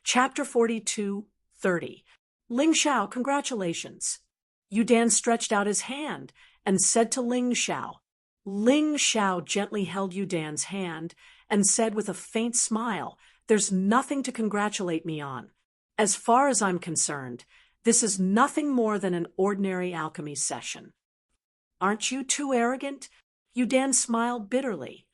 Chapter 42:30. Ling Xiao, congratulations. Yu Dan stretched out his hand and said to Ling Xiao. Ling Xiao gently held Yu Dan's hand and said with a faint smile, "There's nothing to congratulate me on. As far as I'm concerned, this is nothing more than an ordinary alchemy session." "Aren't you too arrogant?" Yu Dan smiled bitterly.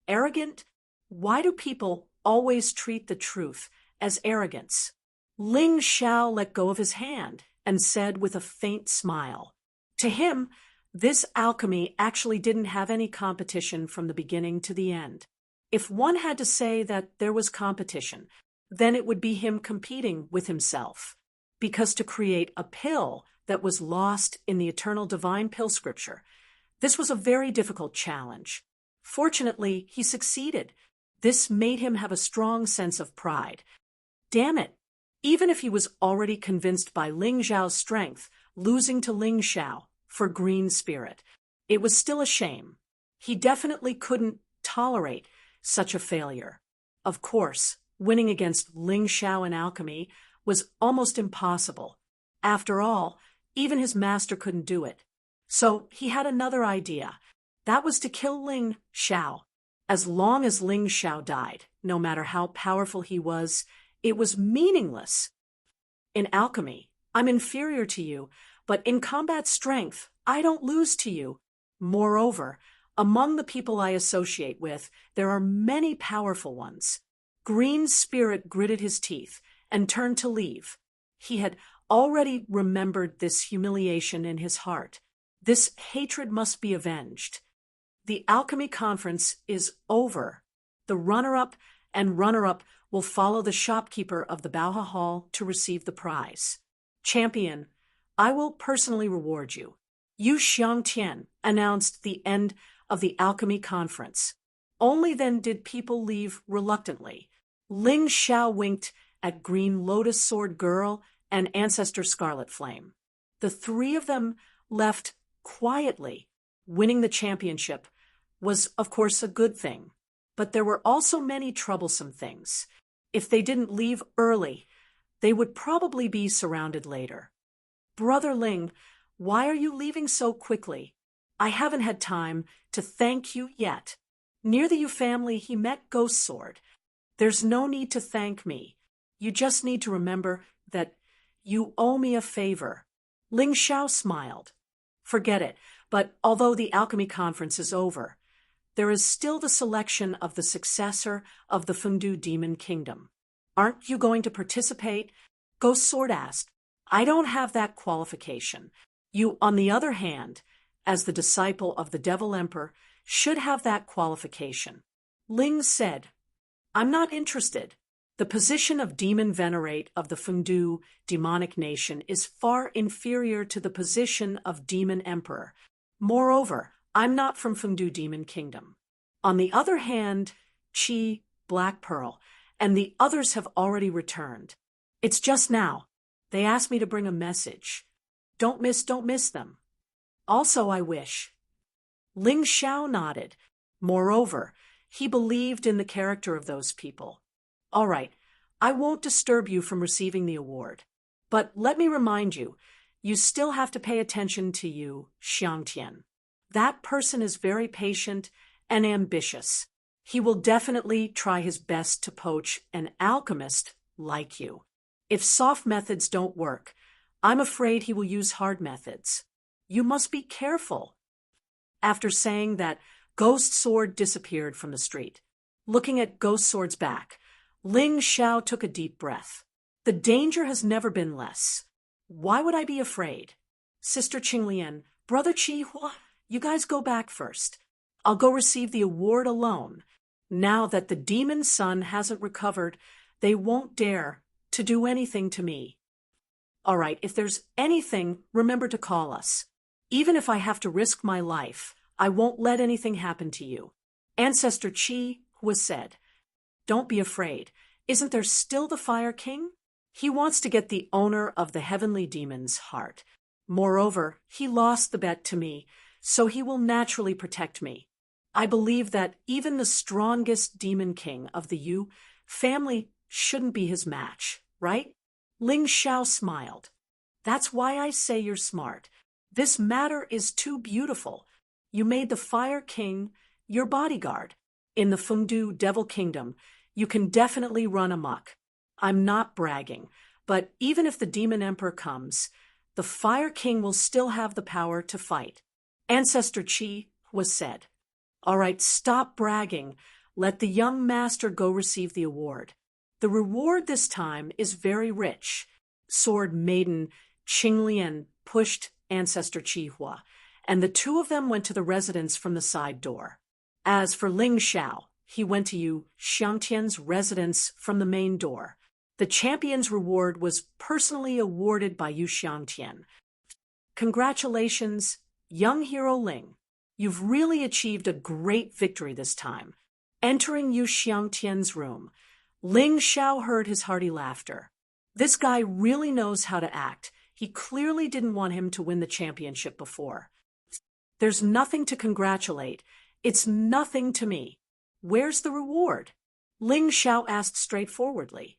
"Arrogant? Why do people always treat the truth as arrogance?" Ling Xiao let go of his hand and said with a faint smile. To him, this alchemy actually didn't have any competition from the beginning to the end. If one had to say that there was competition, then it would be him competing with himself. Because to create a pill that was lost in the eternal divine pill scripture, this was a very difficult challenge. Fortunately, he succeeded. This made him have a strong sense of pride. Damn it! Even if he was already convinced by Ling Xiao's strength, losing to Ling Xiao for green spirit, it was still a shame. He definitely couldn't tolerate such a failure. Of course, winning against Ling Xiao in alchemy was almost impossible. After all, even his master couldn't do it. So he had another idea. That was to kill Ling Xiao. As long as Ling Xiao died, no matter how powerful he was, it was meaningless. In alchemy, I'm inferior to you, but in combat strength, I don't lose to you. Moreover, among the people I associate with, there are many powerful ones. Green Spirit gritted his teeth and turned to leave. He had already remembered this humiliation in his heart. This hatred must be avenged. The alchemy conference is over. The runner-up and runner-up will follow the shopkeeper of the Baoha Hall to receive the prize. Champion, I will personally reward you. Yu Xiangtian announced the end of the alchemy conference. Only then did people leave reluctantly. Ling Xiao winked at Green Lotus Sword Girl and Ancestor Scarlet Flame. The three of them left quietly. Winning the championship was, of course, a good thing. But there were also many troublesome things. If they didn't leave early, they would probably be surrounded later. "Brother Ling, why are you leaving so quickly? I haven't had time to thank you yet." Near the Yu family, he met Ghost Sword. "There's no need to thank me. You just need to remember that you owe me a favor." Ling Xiao smiled. "Forget it, but although the alchemy conference is over, there is still the selection of the successor of the Fengdu Demon Kingdom. Aren't you going to participate?" Ghost Sword asked. "I don't have that qualification. You, on the other hand, as the disciple of the Devil Emperor, should have that qualification." Ling said, "I'm not interested. The position of Demon Venerate of the Fengdu demonic nation is far inferior to the position of Demon Emperor. Moreover, I'm not from Fengdu Demon Kingdom. On the other hand, Qi, Black Pearl, and the others have already returned. It's just now. They asked me to bring a message. Don't miss them. Also, I wish." Ling Xiao nodded. Moreover, he believed in the character of those people. "All right, I won't disturb you from receiving the award. But let me remind you, you still have to pay attention to Yu Xiangtian. That person is very patient and ambitious. He will definitely try his best to poach an alchemist like you. If soft methods don't work, I'm afraid he will use hard methods. You must be careful." After saying that, Ghost Sword disappeared from the street. Looking at Ghost Sword's back, Ling Xiao took a deep breath. The danger has never been less. Why would I be afraid? Sister Qinglian, Brother Qihua, you guys go back first. I'll go receive the award alone. Now that the demon son hasn't recovered, they won't dare to do anything to me. All right, if there's anything, remember to call us. Even if I have to risk my life, I won't let anything happen to you. Ancestor Qi was said, "Don't be afraid. Isn't there still the Fire King? He wants to get the owner of the heavenly demon's heart. Moreover, he lost the bet to me, so he will naturally protect me. I believe that even the strongest demon king of the Yu family shouldn't be his match." right? Ling Xiao smiled. That's why I say you're smart. This matter is too beautiful. You made the Fire King your bodyguard. In the Fengdu Devil Kingdom, you can definitely run amok. I'm not bragging, but even if the Demon Emperor comes, the Fire King will still have the power to fight. Ancestor Qi was said. All right, stop bragging. Let the young master go receive the award. The reward this time is very rich. Sword Maiden Qinglian pushed Ancestor Qihua, and the two of them went to the residence from the side door. As for Ling Xiao, he went to Yu Xiangtian's residence from the main door. The champion's reward was personally awarded by Yu Xiangtian. Congratulations, young hero Ling. You've really achieved a great victory this time. Entering Yu Xiangtian's room, Ling Xiao heard his hearty laughter. This guy really knows how to act. He clearly didn't want him to win the championship before. There's nothing to congratulate. It's nothing to me. Where's the reward? Ling Xiao asked straightforwardly.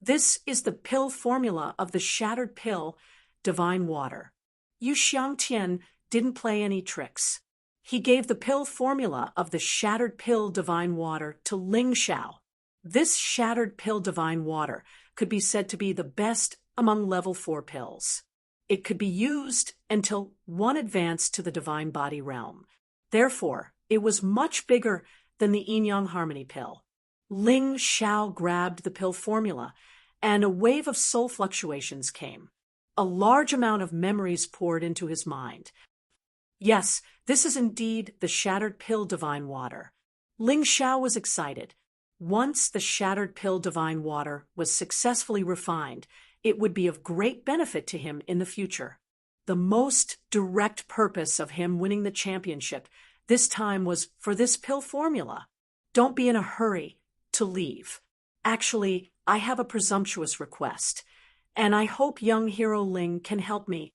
This is the pill formula of the shattered pill, divine water. Yu Xiangtian didn't play any tricks. He gave the pill formula of the shattered pill divine water to Ling Xiao. This shattered pill divine water could be said to be the best among level 4 pills. It could be used until one advanced to the divine body realm. Therefore, it was much bigger than the yin-yang harmony pill. Ling Xiao grabbed the pill formula, and a wave of soul fluctuations came. A large amount of memories poured into his mind. Yes, this is indeed the shattered pill divine water. Ling Xiao was excited. Once the shattered pill divine water was successfully refined, it would be of great benefit to him in the future. The most direct purpose of him winning the championship this time was for this pill formula. Don't be in a hurry to leave. Actually, I have a presumptuous request, and I hope young hero Ling can help me.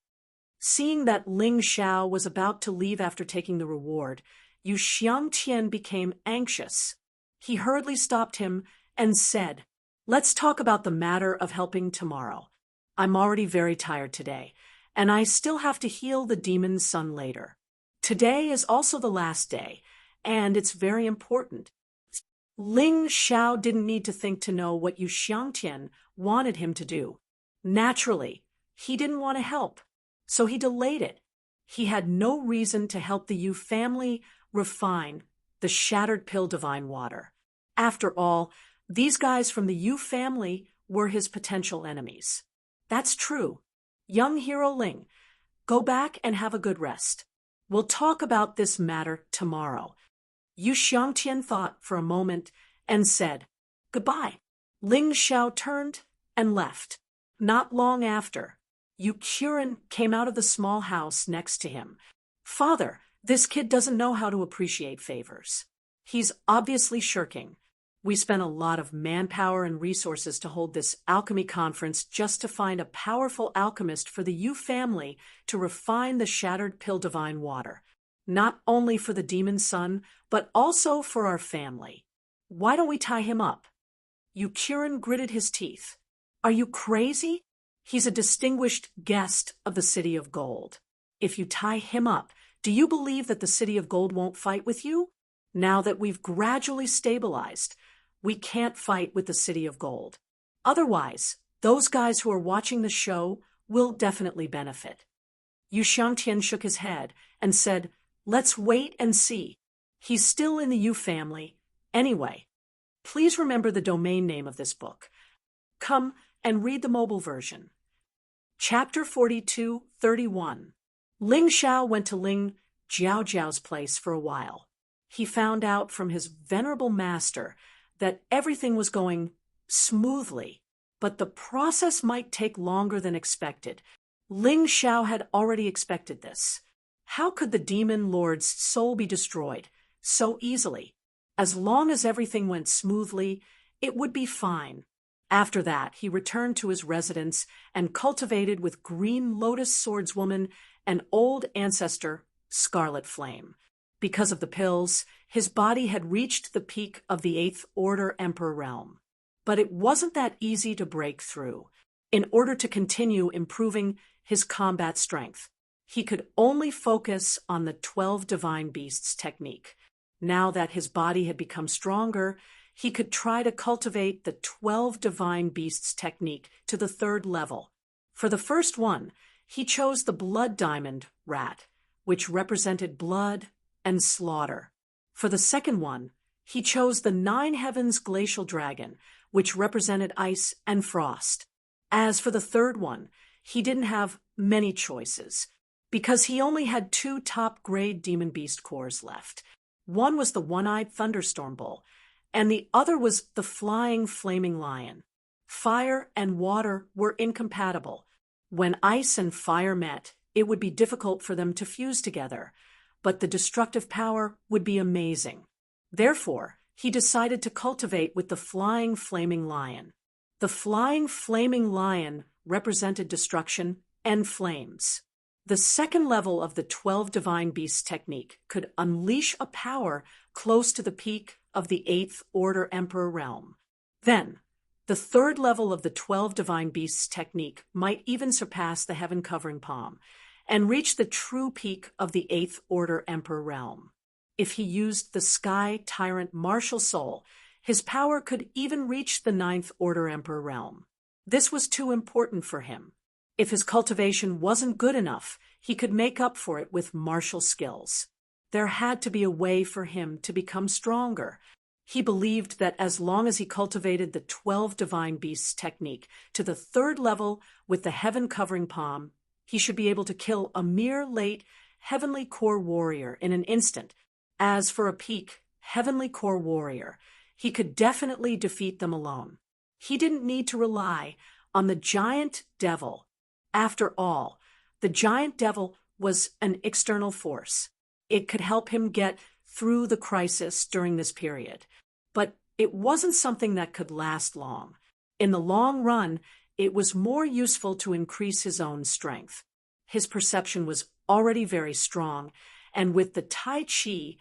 Seeing that Ling Xiao was about to leave after taking the reward, Yu Xiangtian became anxious. He hurriedly stopped him and said, Let's talk about the matter of helping tomorrow. I'm already very tired today, and I still have to heal the demon's son later. Today is also the last day, and it's very important. Ling Xiao didn't need to think to know what Yu Xiangtian wanted him to do. Naturally, he didn't want to help, so he delayed it. He had no reason to help the Yu family refine the shattered pill divine water. After all, these guys from the Yu family were his potential enemies. That's true. Young hero Ling, go back and have a good rest. We'll talk about this matter tomorrow. Yu Xiangtian thought for a moment and said, Goodbye. Ling Xiao turned and left. Not long after, Yu Qiren came out of the small house next to him. Father, this kid doesn't know how to appreciate favors. He's obviously shirking. We spent a lot of manpower and resources to hold this alchemy conference just to find a powerful alchemist for the Yu family to refine the shattered pill divine water. Not only for the demon son, but also for our family. Why don't we tie him up? Yu Qiren gritted his teeth. Are you crazy? He's a distinguished guest of the City of Gold. If you tie him up, do you believe that the City of Gold won't fight with you? Now that we've gradually stabilized, we can't fight with the City of Gold. Otherwise, those guys who are watching the show will definitely benefit. Yu Xiangtian shook his head and said, Let's wait and see. He's still in the Yu family. Anyway, please remember the domain name of this book. Come and read the mobile version. Chapter 42:31. Ling Xiao went to Ling Jiaojiao's place for a while. He found out from his venerable master that everything was going smoothly, but the process might take longer than expected. Ling Xiao had already expected this. How could the demon lord's soul be destroyed so easily? As long as everything went smoothly, it would be fine. After that, he returned to his residence and cultivated with Green Lotus Swordswoman an old ancestor, Scarlet Flame. Because of the pills, his body had reached the peak of the 8th Order Emperor realm. But it wasn't that easy to break through. In order to continue improving his combat strength, he could only focus on the 12 divine beasts technique. Now that his body had become stronger, he could try to cultivate the 12 divine beasts technique to the 3rd level. For the first one, he chose the blood diamond rat, which represented blood and slaughter. For the second one, he chose the 9 heavens glacial dragon, which represented ice and frost. As for the third one, he didn't have many choices, because he only had 2 top-grade demon beast cores left. One was the one-eyed thunderstorm bull, and the other was the flying flaming lion. Fire and water were incompatible. When ice and fire met, it would be difficult for them to fuse together, but the destructive power would be amazing. Therefore, he decided to cultivate with the flying flaming lion. The flying flaming lion represented destruction and flames. The second level of the 12 divine beasts technique could unleash a power close to the peak of the 8th Order Emperor realm. Then, the third level of the 12 divine beasts technique might even surpass the heaven-covering palm and reach the true peak of the 8th Order Emperor realm. If he used the Sky Tyrant Martial Soul, his power could even reach the 9th Order Emperor realm. This was too important for him. If his cultivation wasn't good enough, he could make up for it with martial skills. There had to be a way for him to become stronger. He believed that as long as he cultivated the 12 divine beasts technique to the 3rd level with the heaven-covering palm, he should be able to kill a mere late heavenly core warrior in an instant. As for a peak heavenly core warrior, he could definitely defeat them alone. He didn't need to rely on the giant devil. After all, the giant devil was an external force. It could help him get through the crisis during this period. But it wasn't something that could last long. In the long run, it was more useful to increase his own strength. His perception was already very strong, and with the Tai Chi,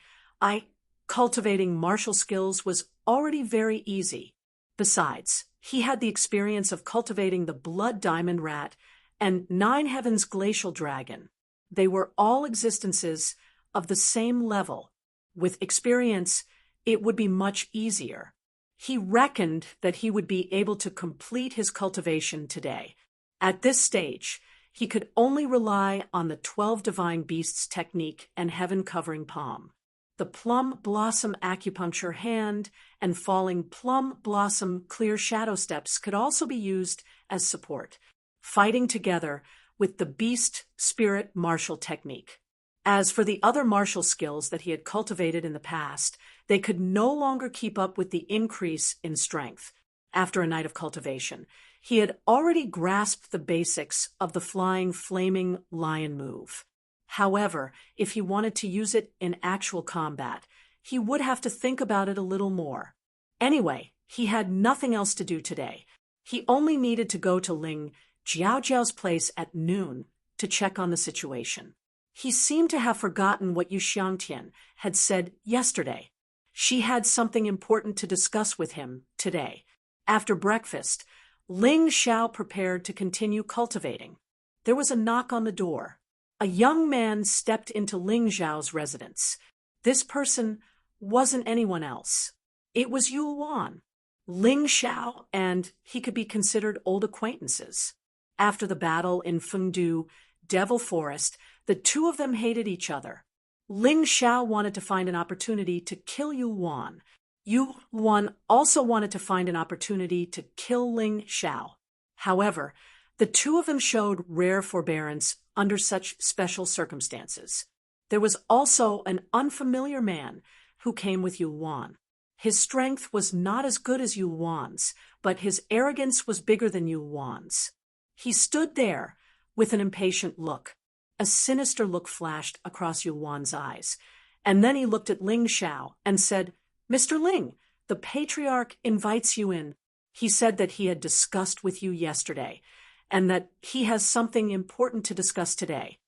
cultivating martial skills was already very easy. Besides, he had the experience of cultivating the blood diamond rat and 9 heavens glacial dragon. They were all existences of the same level. With experience, it would be much easier. He reckoned that he would be able to complete his cultivation today. At this stage, he could only rely on the 12 divine beasts technique and heaven-covering palm. The plum blossom acupuncture hand and falling plum blossom clear shadow steps could also be used as support, fighting together with the beast spirit martial technique. As for the other martial skills that he had cultivated in the past, they could no longer keep up with the increase in strength. After a night of cultivation, he had already grasped the basics of the flying flaming lion move. However, if he wanted to use it in actual combat, he would have to think about it a little more. Anyway, he had nothing else to do today. He only needed to go to Ling Jiaojiao's place at noon to check on the situation. He seemed to have forgotten what Yu Xiangtian had said yesterday. She had something important to discuss with him today. After breakfast, Ling Xiao prepared to continue cultivating. There was a knock on the door. A young man stepped into Ling Xiao's residence. This person wasn't anyone else. It was Yu Wan. Ling Xiao and he could be considered old acquaintances. After the battle in Fengdu Devil Forest, the two of them hated each other. Ling Xiao wanted to find an opportunity to kill Yu Wan. Yu Wan also wanted to find an opportunity to kill Ling Xiao. However, the two of them showed rare forbearance under such special circumstances. There was also an unfamiliar man who came with Yu Wan. His strength was not as good as Yu Wan's, but his arrogance was bigger than Yu Wan's. He stood there with an impatient look. A sinister look flashed across Yu Wan's eyes, and then he looked at Ling Xiao and said, "Mr. Ling, the patriarch invites you in. He said that he had discussed with you yesterday, and that he has something important to discuss today."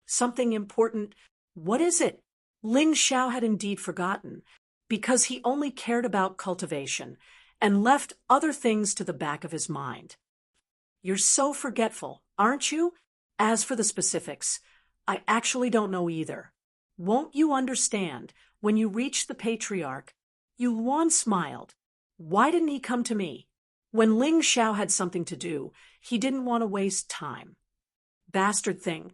Something important? What is it? Ling Xiao had indeed forgotten, because he only cared about cultivation, and left other things to the back of his mind. You're so forgetful, aren't you? As for the specifics, I actually don't know either. Won't you understand, when you reach the patriarch? Yuan smiled. Why didn't he come to me? When Ling Xiao had something to do, he didn't want to waste time. Bastard thing,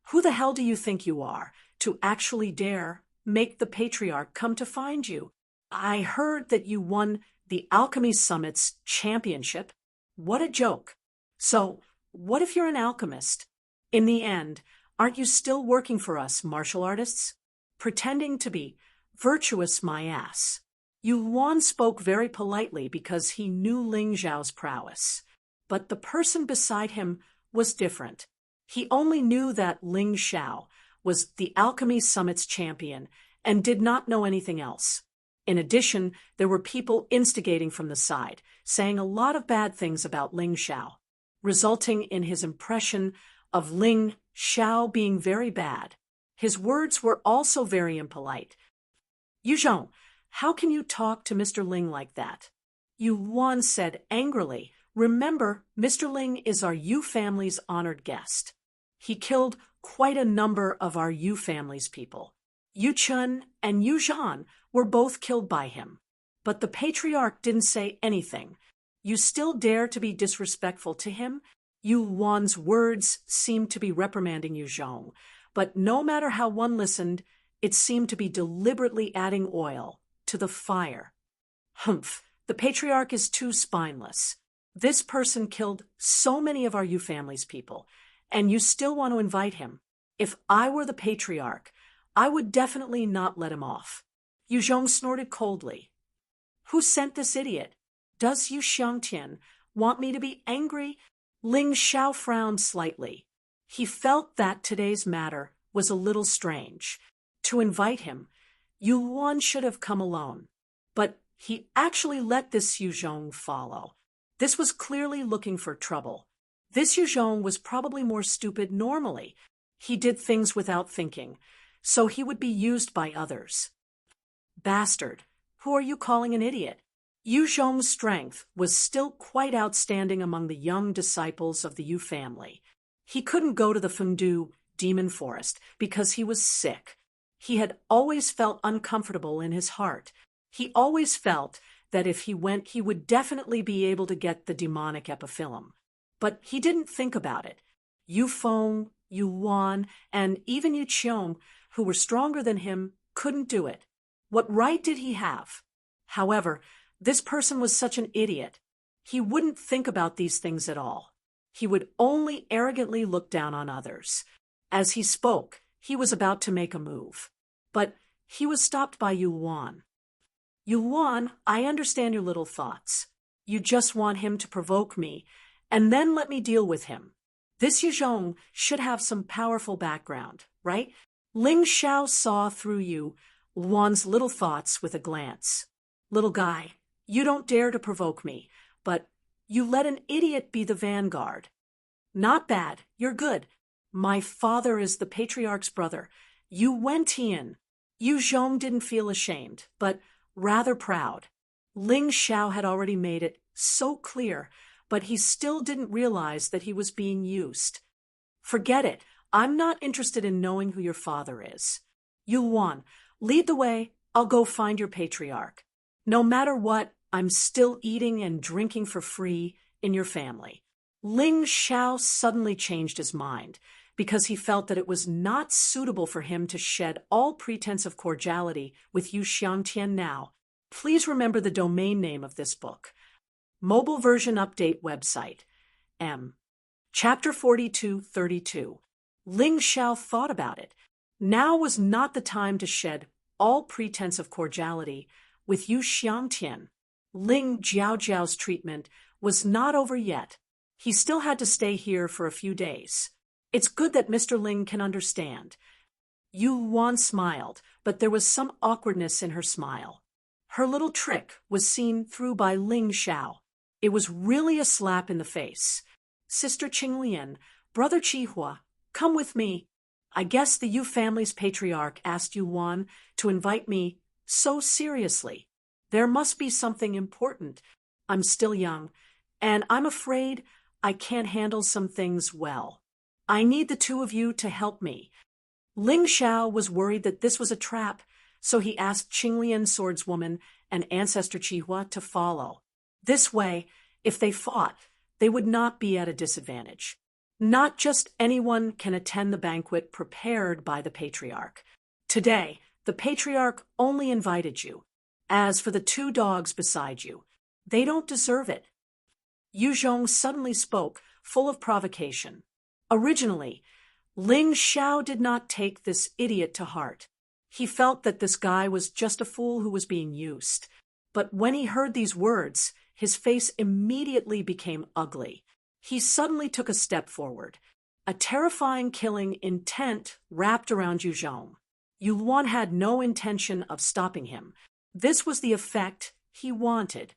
who the hell do you think you are, to actually dare make the patriarch come to find you? I heard that you won the Alchemy Summit's championship. What a joke. So, what if you're an alchemist? In the end, aren't you still working for us, martial artists? Pretending to be virtuous, my ass. Yuan spoke very politely because he knew Ling Xiao's prowess. But the person beside him was different. He only knew that Ling Xiao was the Alchemy Summit's champion and did not know anything else. In addition, there were people instigating from the side, saying a lot of bad things about Ling Xiao, resulting in his impression of Ling Xiao being very bad. His words were also very impolite. Yuzhong, how can you talk to Mr. Ling like that? Yuan said angrily. Remember, Mr. Ling is our Yu family's honored guest. He killed quite a number of our Yu family's people. Yu Chun and Yu Zhan were both killed by him. But the patriarch didn't say anything. You still dare to be disrespectful to him? Yuan's words seemed to be reprimanding Yu Zhong, but no matter how one listened, it seemed to be deliberately adding oil to the fire. Humph, the patriarch is too spineless. This person killed so many of our Yu family's people, and you still want to invite him. If I were the patriarch, I would definitely not let him off. Yu Zhong snorted coldly. Who sent this idiot? Does Yu Xiangtian want me to be angry? Ling Xiao frowned slightly. He felt that today's matter was a little strange. To invite him, Yuan should have come alone. But he actually let this Yu Zhong follow. This was clearly looking for trouble. This Yu Zhong was probably more stupid normally. He did things without thinking, so he would be used by others. Bastard, who are you calling an idiot? Yu Zhong's strength was still quite outstanding among the young disciples of the Yu family. He couldn't go to the Fengdu demon forest because he was sick. He had always felt uncomfortable in his heart. He always felt that if he went, he would definitely be able to get the demonic epiphyllum. But he didn't think about it. Yu Feng, Yu Wan, and even Yu Qiong, who were stronger than him, couldn't do it. What right did he have? However, this person was such an idiot. He wouldn't think about these things at all. He would only arrogantly look down on others. As he spoke, he was about to make a move. But he was stopped by Yuan. Yuan, I understand your little thoughts. You just want him to provoke me, and then let me deal with him. This Yu Zhong should have some powerful background, right? Ling Xiao saw through Yuan's little thoughts with a glance. Little guy, you don't dare to provoke me, but you let an idiot be the vanguard. Not bad, you're good. My father is the patriarch's brother. Yu Wentian. Yu Zhong didn't feel ashamed, but rather proud. Ling Xiao had already made it so clear, but he still didn't realize that he was being used. Forget it. I'm not interested in knowing who your father is. Yuan, lead the way. I'll go find your patriarch. No matter what, I'm still eating and drinking for free in your family. Ling Xiao suddenly changed his mind because he felt that it was not suitable for him to shed all pretense of cordiality with Yu Xiangtian now. Please remember the domain name of this book. Mobile version update website. Chapter 4232. Ling Xiao thought about it. Now was not the time to shed all pretense of cordiality with Yu Xiangtian. Ling Jiaojiao's treatment was not over yet. He still had to stay here for a few days. It's good that Mr. Ling can understand. Yuan smiled, but there was some awkwardness in her smile. Her little trick was seen through by Ling Xiao. It was really a slap in the face. Sister Qinglian, Brother Qihua, come with me. I guess the Yu family's patriarch asked Yuan to invite me so seriously. There must be something important. I'm still young, and I'm afraid I can't handle some things well. I need the two of you to help me. Ling Xiao was worried that this was a trap, so he asked Qinglian swordswoman and ancestor Qihua to follow. This way, if they fought, they would not be at a disadvantage. Not just anyone can attend the banquet prepared by the patriarch. Today, the patriarch only invited you. As for the two dogs beside you, they don't deserve it. Yu Zhong suddenly spoke, full of provocation. Originally, Ling Xiao did not take this idiot to heart. He felt that this guy was just a fool who was being used. But when he heard these words, his face immediately became ugly. He suddenly took a step forward. A terrifying killing intent wrapped around Yu Zhong. Yu Luan had no intention of stopping him. This was the effect he wanted.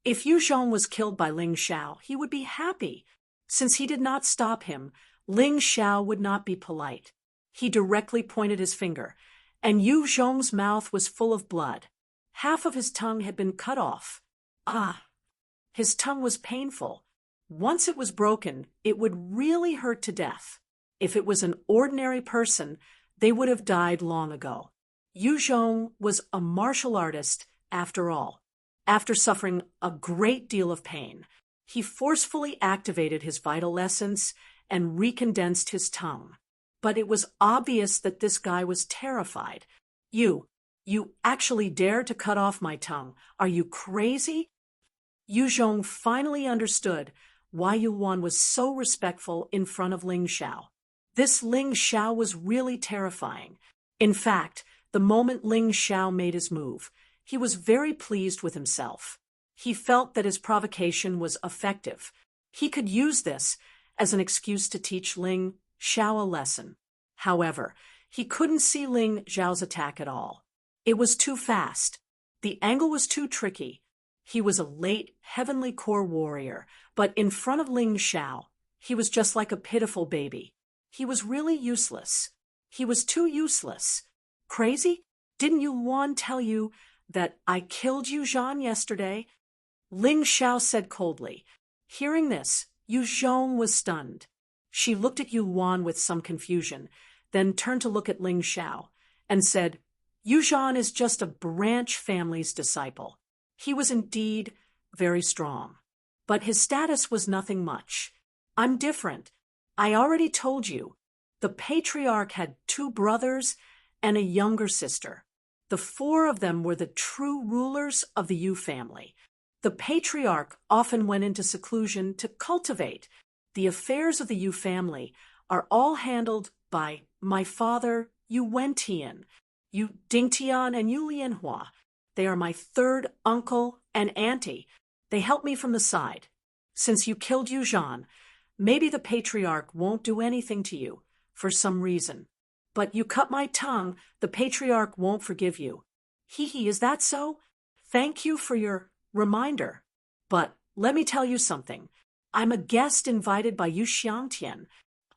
If Yu Zhong was killed by Ling Xiao, he would be happy. Since he did not stop him, Ling Xiao would not be polite. He directly pointed his finger, and Yu Zhong's mouth was full of blood. Half of his tongue had been cut off. Ah! His tongue was painful. Once it was broken, it would really hurt to death. If it was an ordinary person, they would have died long ago. Yu Zhong was a martial artist, after all. After suffering a great deal of pain, he forcefully activated his vital essence and recondensed his tongue. But it was obvious that this guy was terrified. You actually dare to cut off my tongue. Are you crazy? Yu Zhong finally understood why Yu Luan was so respectful in front of Ling Xiao. This Ling Xiao was really terrifying. In fact, the moment Ling Xiao made his move, he was very pleased with himself. He felt that his provocation was effective. He could use this as an excuse to teach Ling Xiao a lesson. However, he couldn't see Ling Xiao's attack at all. It was too fast. The angle was too tricky. He was a late heavenly core warrior, but in front of Ling Xiao, he was just like a pitiful baby. He was really useless. He was too useless. Crazy? Didn't Yu Luan tell you that I killed Yu Zhang yesterday? Ling Xiao said coldly. Hearing this, Yu Zhong was stunned. She looked at Yu Luan with some confusion, then turned to look at Ling Xiao, and said, Yu Zhang is just a branch family's disciple. He was indeed very strong, but his status was nothing much. I'm different. I already told you. The patriarch had two brothers and a younger sister. The four of them were the true rulers of the Yu family. The patriarch often went into seclusion to cultivate. The affairs of the Yu family are all handled by my father, Yu Wentian, Yu Dingtian, and Yu Lianhua. They are my third uncle and auntie. They help me from the side. Since you killed Yu Zhan, maybe the patriarch won't do anything to you, for some reason. But you cut my tongue, the patriarch won't forgive you. Hee, is that so? Thank you for your reminder. But let me tell you something. I'm a guest invited by Yu Xiangtian.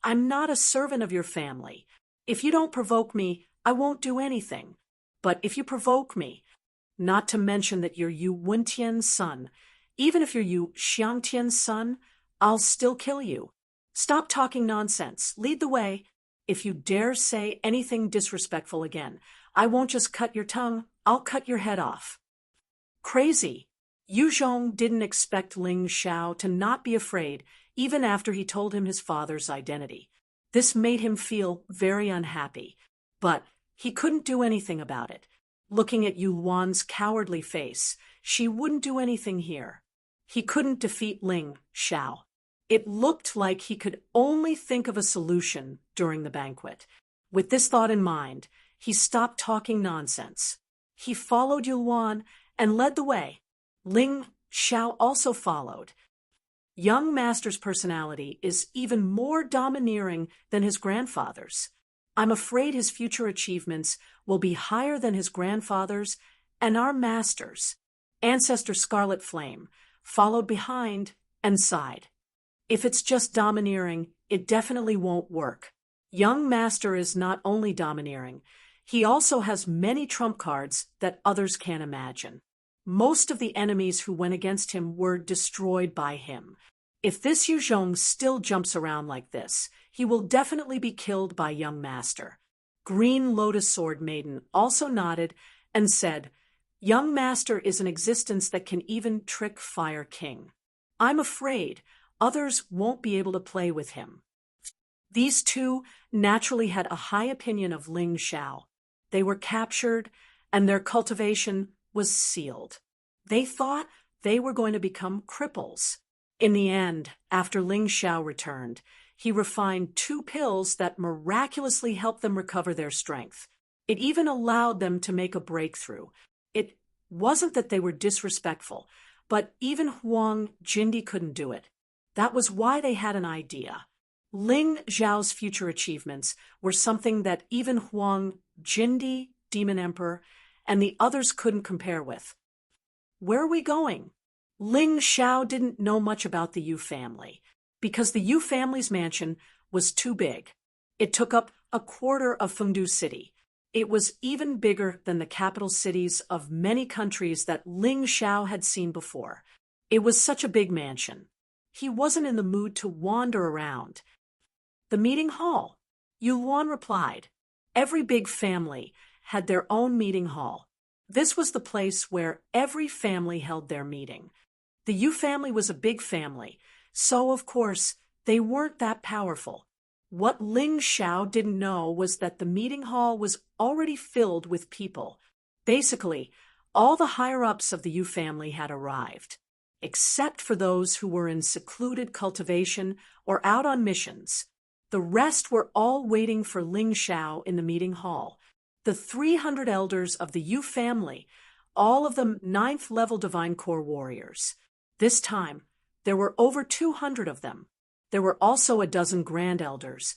I'm not a servant of your family. If you don't provoke me, I won't do anything. But if you provoke me, not to mention that you're Yu Wentian's son, even if you're Yu Xiangtian's son, I'll still kill you. Stop talking nonsense. Lead the way. If you dare say anything disrespectful again, I won't just cut your tongue, I'll cut your head off. Crazy. Yu Zhong didn't expect Ling Xiao to not be afraid even after he told him his father's identity. This made him feel very unhappy, but he couldn't do anything about it. Looking at Yu Luan's cowardly face, she wouldn't do anything here. He couldn't defeat Ling Xiao. It looked like he could only think of a solution during the banquet. With this thought in mind, he stopped talking nonsense. He followed Yu Luan and led the way. Ling Xiao also followed. Young master's personality is even more domineering than his grandfather's. I'm afraid his future achievements will be higher than his grandfather's and our master's. Ancestor Scarlet Flame followed behind and sighed. If it's just domineering, it definitely won't work. Young master is not only domineering, he also has many trump cards that others can't imagine. Most of the enemies who went against him were destroyed by him. If this Yu Zhong still jumps around like this, he will definitely be killed by young master. Green Lotus Sword Maiden also nodded and said, young master is an existence that can even trick Fire King. I'm afraid others won't be able to play with him. These two naturally had a high opinion of Ling Xiao. They were captured, and their cultivation was sealed. They thought they were going to become cripples. In the end, after Ling Xiao returned, he refined 2 pills that miraculously helped them recover their strength. It even allowed them to make a breakthrough. It wasn't that they were disrespectful, but even Huang Jindi couldn't do it. That was why they had an idea. Ling Xiao's future achievements were something that even Huang Jindi, Demon Emperor, and the others couldn't compare with. Where are we going? Ling Xiao didn't know much about the Yu family, because the Yu family's mansion was too big. It took up a quarter of Fengdu City. It was even bigger than the capital cities of many countries that Ling Xiao had seen before. It was such a big mansion. He wasn't in the mood to wander around. The meeting hall. Yu Luan replied. Every big family had their own meeting hall. This was the place where every family held their meeting. The Yu family was a big family, so of course they weren't that powerful. What Ling Xiao didn't know was that the meeting hall was already filled with people. Basically, all the higher-ups of the Yu family had arrived, except for those who were in secluded cultivation or out on missions. The rest were all waiting for Ling Xiao in the meeting hall. The 300 elders of the Yu family, all of them 9th-level Divine Core warriors. This time, there were over 200 of them. There were also a dozen Grand Elders,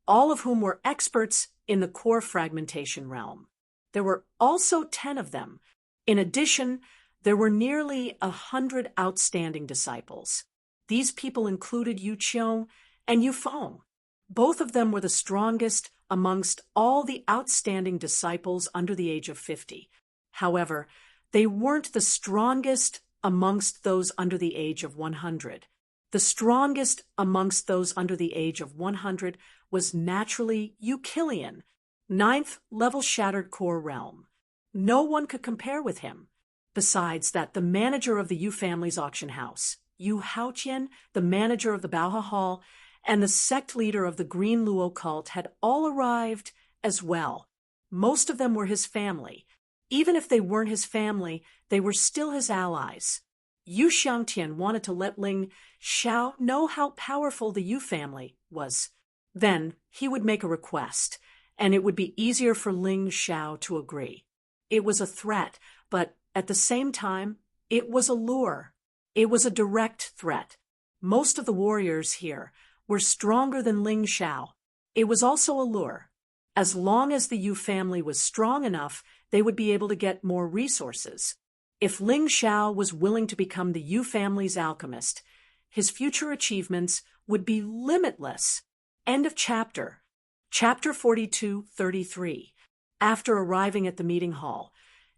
all of whom were experts in the core fragmentation realm. There were also 10 of them. In addition, there were nearly 100 outstanding disciples. These people included Yu Qiong and Yu Feng. Both of them were the strongest amongst all the outstanding disciples under the age of 50. However, they weren't the strongest amongst those under the age of 100. The strongest amongst those under the age of 100 was naturally Yu Qilian, 9th-level Shattered Core Realm. No one could compare with him. Besides that, the manager of the Yu family's auction house, Yu Haotian, the manager of the Baohe Hall, and the sect leader of the Green Luo cult had all arrived as well. Most of them were his family. Even if they weren't his family, they were still his allies. Yu Xiangtian wanted to let Ling Xiao know how powerful the Yu family was. Then he would make a request, and it would be easier for Ling Xiao to agree. It was a threat, but at the same time, it was a lure. It was a direct threat. Most of the warriors here were stronger than Ling Xiao. It was also a lure. As long as the Yu family was strong enough, they would be able to get more resources. If Ling Xiao was willing to become the Yu family's alchemist, his future achievements would be limitless. End of chapter. Chapter 42-33. After arriving at the meeting hall,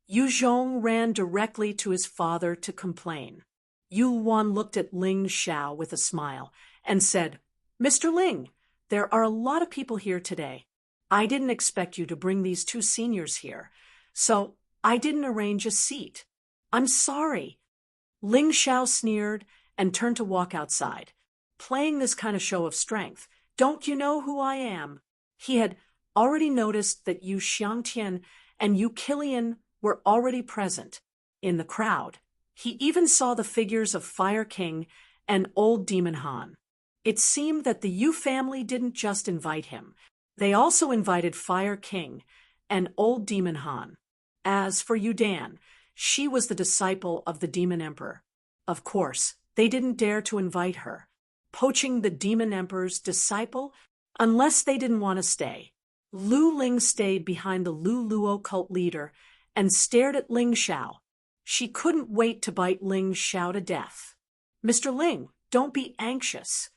Yu Zhong ran directly to his father to complain. Yu Luan looked at Ling Xiao with a smile and said, Mr. Ling, there are a lot of people here today. I didn't expect you to bring these 2 seniors here, so I didn't arrange a seat. I'm sorry. Ling Xiao sneered and turned to walk outside. Playing this kind of show of strength, don't you know who I am? He had already noticed that Yu Xiangtian and Yu Qilian were already present in the crowd. He even saw the figures of Fire King and Old Demon Han. It seemed that the Yu family didn't just invite him. They also invited Fire King and Old Demon Han. As for Yu Dan, she was the disciple of the Demon Emperor. Of course, they didn't dare to invite her, poaching the Demon Emperor's disciple unless they didn't want to stay. Lu Ling stayed behind the Lu Luo cult leader and stared at Ling Xiao. She couldn't wait to bite Ling Xiao to death. Mr. Ling, don't be anxious.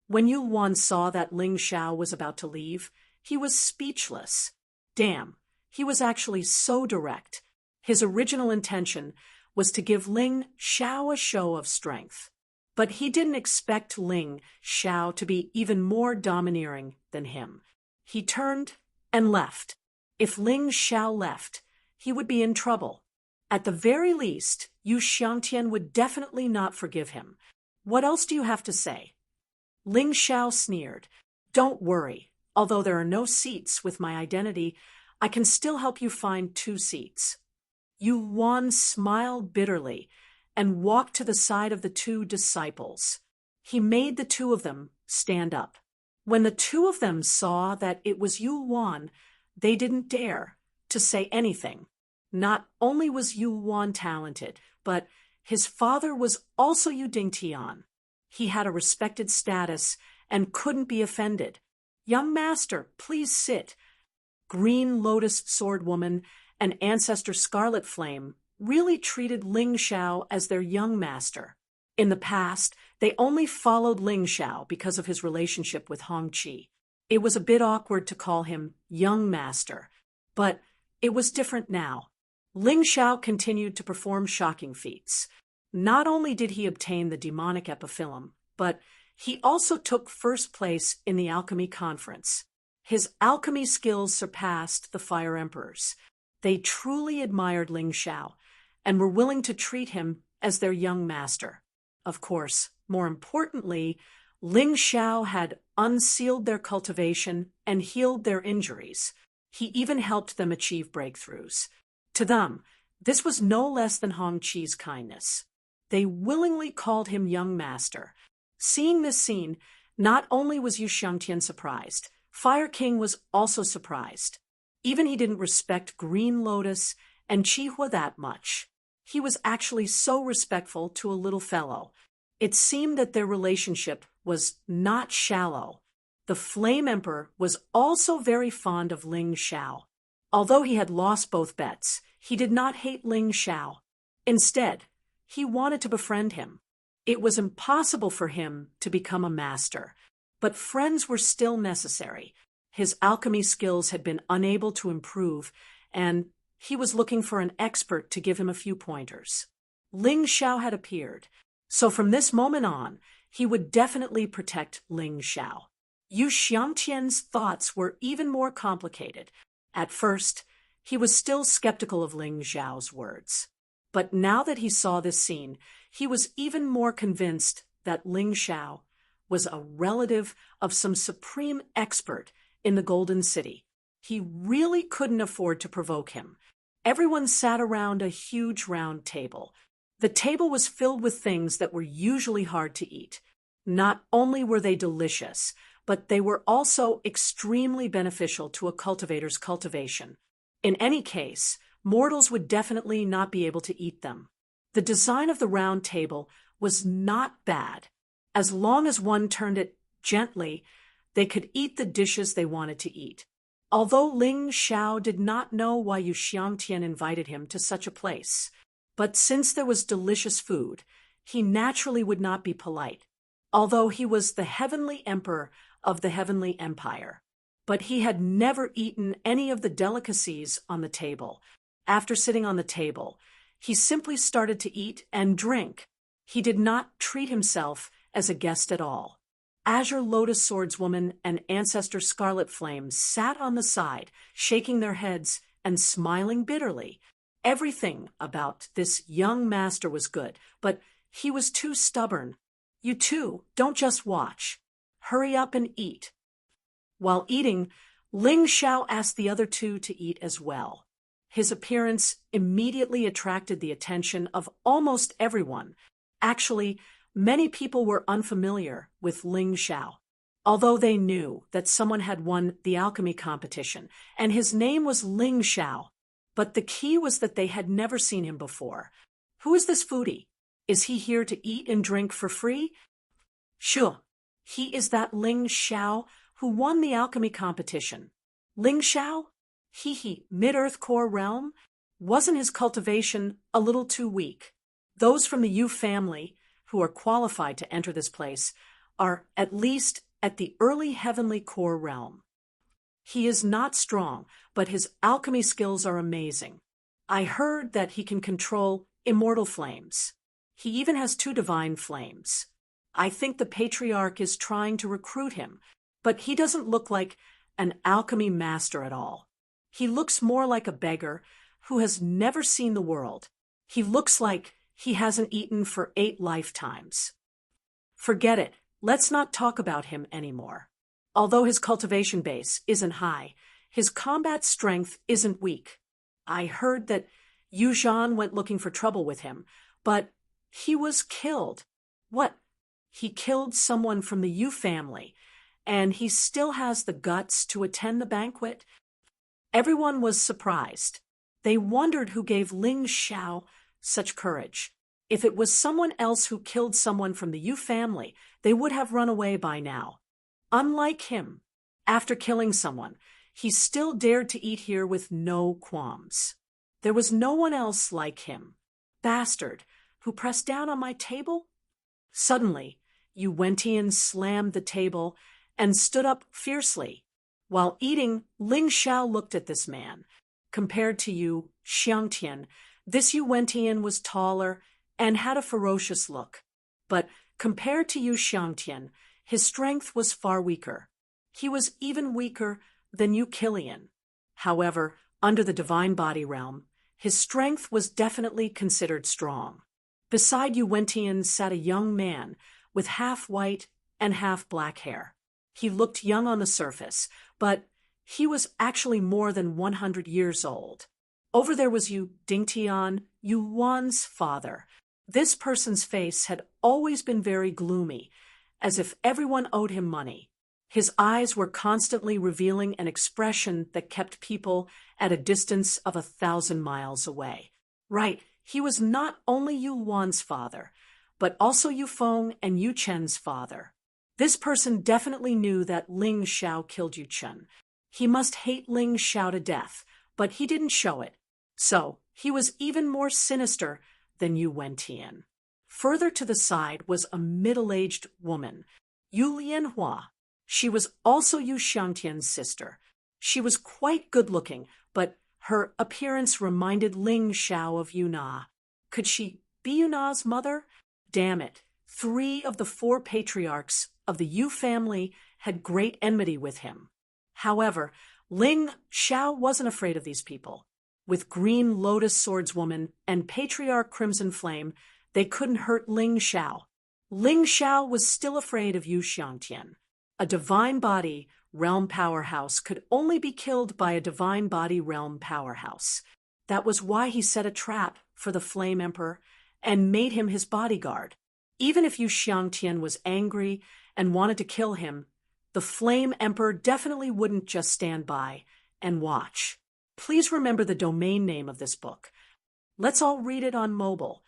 When Yu Luan saw that Ling Xiao was about to leave, he was speechless. Damn, he was actually so direct. His original intention was to give Ling Xiao a show of strength. But he didn't expect Ling Xiao to be even more domineering than him. He turned and left. If Ling Xiao left, he would be in trouble. At the very least, Yu Xiangtian would definitely not forgive him. What else do you have to say? Ling Xiao sneered. Don't worry. Although there are no seats with my identity, I can still help you find 2 seats. Yu Wan smiled bitterly and walked to the side of the 2 disciples. He made the 2 of them stand up. When the 2 of them saw that it was Yu Wan, they didn't dare to say anything. Not only was Yu Wan talented, but his father was also Yu Dingtian. He had a respected status and couldn't be offended. Young master, please sit. Green Lotus Sword Woman and Ancestor Scarlet Flame really treated Ling Xiao as their young master. In the past, they only followed Ling Xiao because of his relationship with Hong Qi. It was a bit awkward to call him young master, but it was different now. Ling Xiao continued to perform shocking feats. Not only did he obtain the demonic epiphyllum, but he also took first place in the alchemy conference. His alchemy skills surpassed the Fire Emperor's. They truly admired Ling Xiao and were willing to treat him as their young master. Of course, more importantly, Ling Xiao had unsealed their cultivation and healed their injuries. He even helped them achieve breakthroughs. To them, this was no less than Hong Qi's kindness. They willingly called him young master. Seeing this scene, not only was Yu Xiangtian surprised, Fire King was also surprised. Even he didn't respect Green Lotus and Qihua that much. He was actually so respectful to a little fellow. It seemed that their relationship was not shallow. The Flame Emperor was also very fond of Ling Xiao. Although he had lost both bets, he did not hate Ling Xiao. Instead, he wanted to befriend him. It was impossible for him to become a master, but friends were still necessary. His alchemy skills had been unable to improve, and he was looking for an expert to give him a few pointers. Ling Xiao had appeared, so from this moment on, he would definitely protect Ling Xiao. Yu Xiangtian's thoughts were even more complicated. At first, he was still skeptical of Ling Xiao's words. But now that he saw this scene, he was even more convinced that Ling Xiao was a relative of some supreme expert in the Golden City. He really couldn't afford to provoke him. Everyone sat around a huge round table. The table was filled with things that were usually hard to eat. Not only were they delicious, but they were also extremely beneficial to a cultivator's cultivation. In any case, mortals would definitely not be able to eat them. The design of the round table was not bad. As long as one turned it gently, they could eat the dishes they wanted to eat. Although Ling Xiao did not know why Yu Xiangtian invited him to such a place, but since there was delicious food, he naturally would not be polite. Although he was the heavenly emperor of the heavenly empire, but he had never eaten any of the delicacies on the table. After sitting on the table, he simply started to eat and drink. He did not treat himself as a guest at all. Azure Lotus Swordswoman and Ancestor Scarlet Flame sat on the side, shaking their heads and smiling bitterly. Everything about this young master was good, but he was too stubborn. You two, don't just watch. Hurry up and eat. While eating, Ling Xiao asked the other 2 to eat as well. His appearance immediately attracted the attention of almost everyone. Actually, many people were unfamiliar with Ling Xiao, although they knew that someone had won the alchemy competition, and his name was Ling Xiao. But the key was that they had never seen him before. Who is this foodie? Is he here to eat and drink for free? Sure, he is that Ling Xiao who won the alchemy competition. Ling Xiao? Mid-Earth Core Realm? Wasn't his cultivation a little too weak? Those from the Yu family who are qualified to enter this place are at least at the early Heavenly Core Realm. He is not strong, but his alchemy skills are amazing. I heard that he can control immortal flames. He even has 2 divine flames. I think the patriarch is trying to recruit him, but he doesn't look like an alchemy master at all. He looks more like a beggar who has never seen the world. He looks like he hasn't eaten for 8 lifetimes. Forget it. Let's not talk about him anymore. Although his cultivation base isn't high, his combat strength isn't weak. I heard that Yu Zhan went looking for trouble with him, but he was killed. What? He killed someone from the Yu family, and he still has the guts to attend the banquet? Everyone was surprised. They wondered who gave Ling Xiao such courage. If it was someone else who killed someone from the Yu family, they would have run away by now. Unlike him, after killing someone, he still dared to eat here with no qualms. There was no one else like him. Bastard, who pressed down on my table? Suddenly, Yu Wentian slammed the table and stood up fiercely. While eating, Ling Xiao looked at this man. Compared to Yu Xiangtian, this Yu Wentian was taller and had a ferocious look. But compared to Yu Xiangtian, his strength was far weaker. He was even weaker than Yu Qilian. However, under the divine body realm, his strength was definitely considered strong. Beside Yu Wentian sat a young man with half white and half black hair. He looked young on the surface, but he was actually more than 100 years old. Over there was Yu Dingtian, Yu Wan's father. This person's face had always been very gloomy, as if everyone owed him money. His eyes were constantly revealing an expression that kept people at a distance of 1,000 miles away. Right, he was not only Yu Wan's father, but also Yu Feng and Yu Chen's father. This person definitely knew that Ling Xiao killed Yu Chen. He must hate Ling Xiao to death, but he didn't show it. So, he was even more sinister than Yu Wentian. Further to the side was a middle-aged woman, Yu Lianhua. She was also Yu Xiangtian's sister. She was quite good-looking, but her appearance reminded Ling Xiao of Yu Na. Could she be Yu Na's mother? Damn it. 3 of the 4 patriarchs of the Yu family had great enmity with him. However, Ling Xiao wasn't afraid of these people. With Green Lotus Swordswoman and Patriarch Crimson Flame, they couldn't hurt Ling Xiao. Ling Xiao was still afraid of Yu Xiangtian. A divine body realm powerhouse could only be killed by a divine body realm powerhouse. That was why he set a trap for the Flame Emperor and made him his bodyguard. Even if Yu Xiangtian was angry and wanted to kill him, the Flame Emperor definitely wouldn't just stand by and watch. Please remember the domain name of this book. Let's all read it on mobile.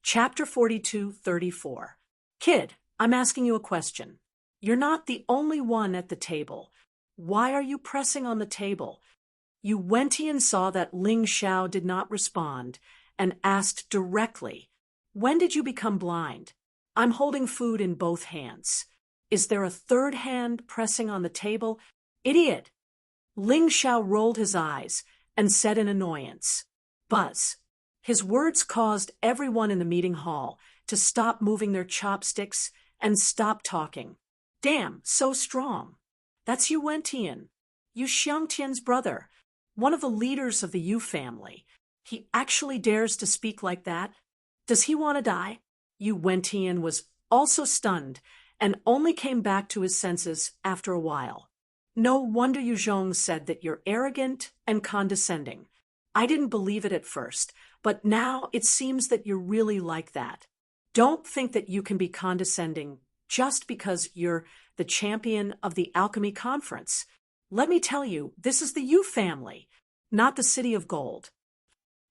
Chapter 4234. Kid, I'm asking you a question. You're not the only one at the table. Why are you pressing on the table? Yu Wentian saw that Ling Xiao did not respond and asked directly, "When did you become blind? I'm holding food in both hands. Is there a third hand pressing on the table?" Idiot! Ling Xiao rolled his eyes and said in annoyance, "Buzz." His words caused everyone in the meeting hall to stop moving their chopsticks and stop talking. Damn, so strong. That's Yu Wentian, Yu Xiangtian's brother, one of the leaders of the Yu family. He actually dares to speak like that? Does he want to die? Yu Wentian was also stunned and only came back to his senses after a while. No wonder Yu Zhong said that you're arrogant and condescending. I didn't believe it at first, but now it seems that you're really like that. Don't think that you can be condescending just because you're the champion of the alchemy conference. Let me tell you, this is the Yu family, not the City of Gold.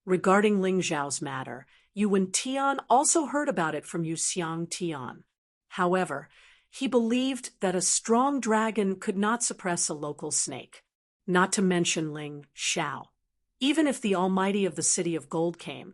Regarding Ling Zhao's matter, Yu Wentian also heard about it from Yu Xiangtian. However, he believed that a strong dragon could not suppress a local snake, not to mention Ling Xiao. Even if the Almighty of the City of Gold came,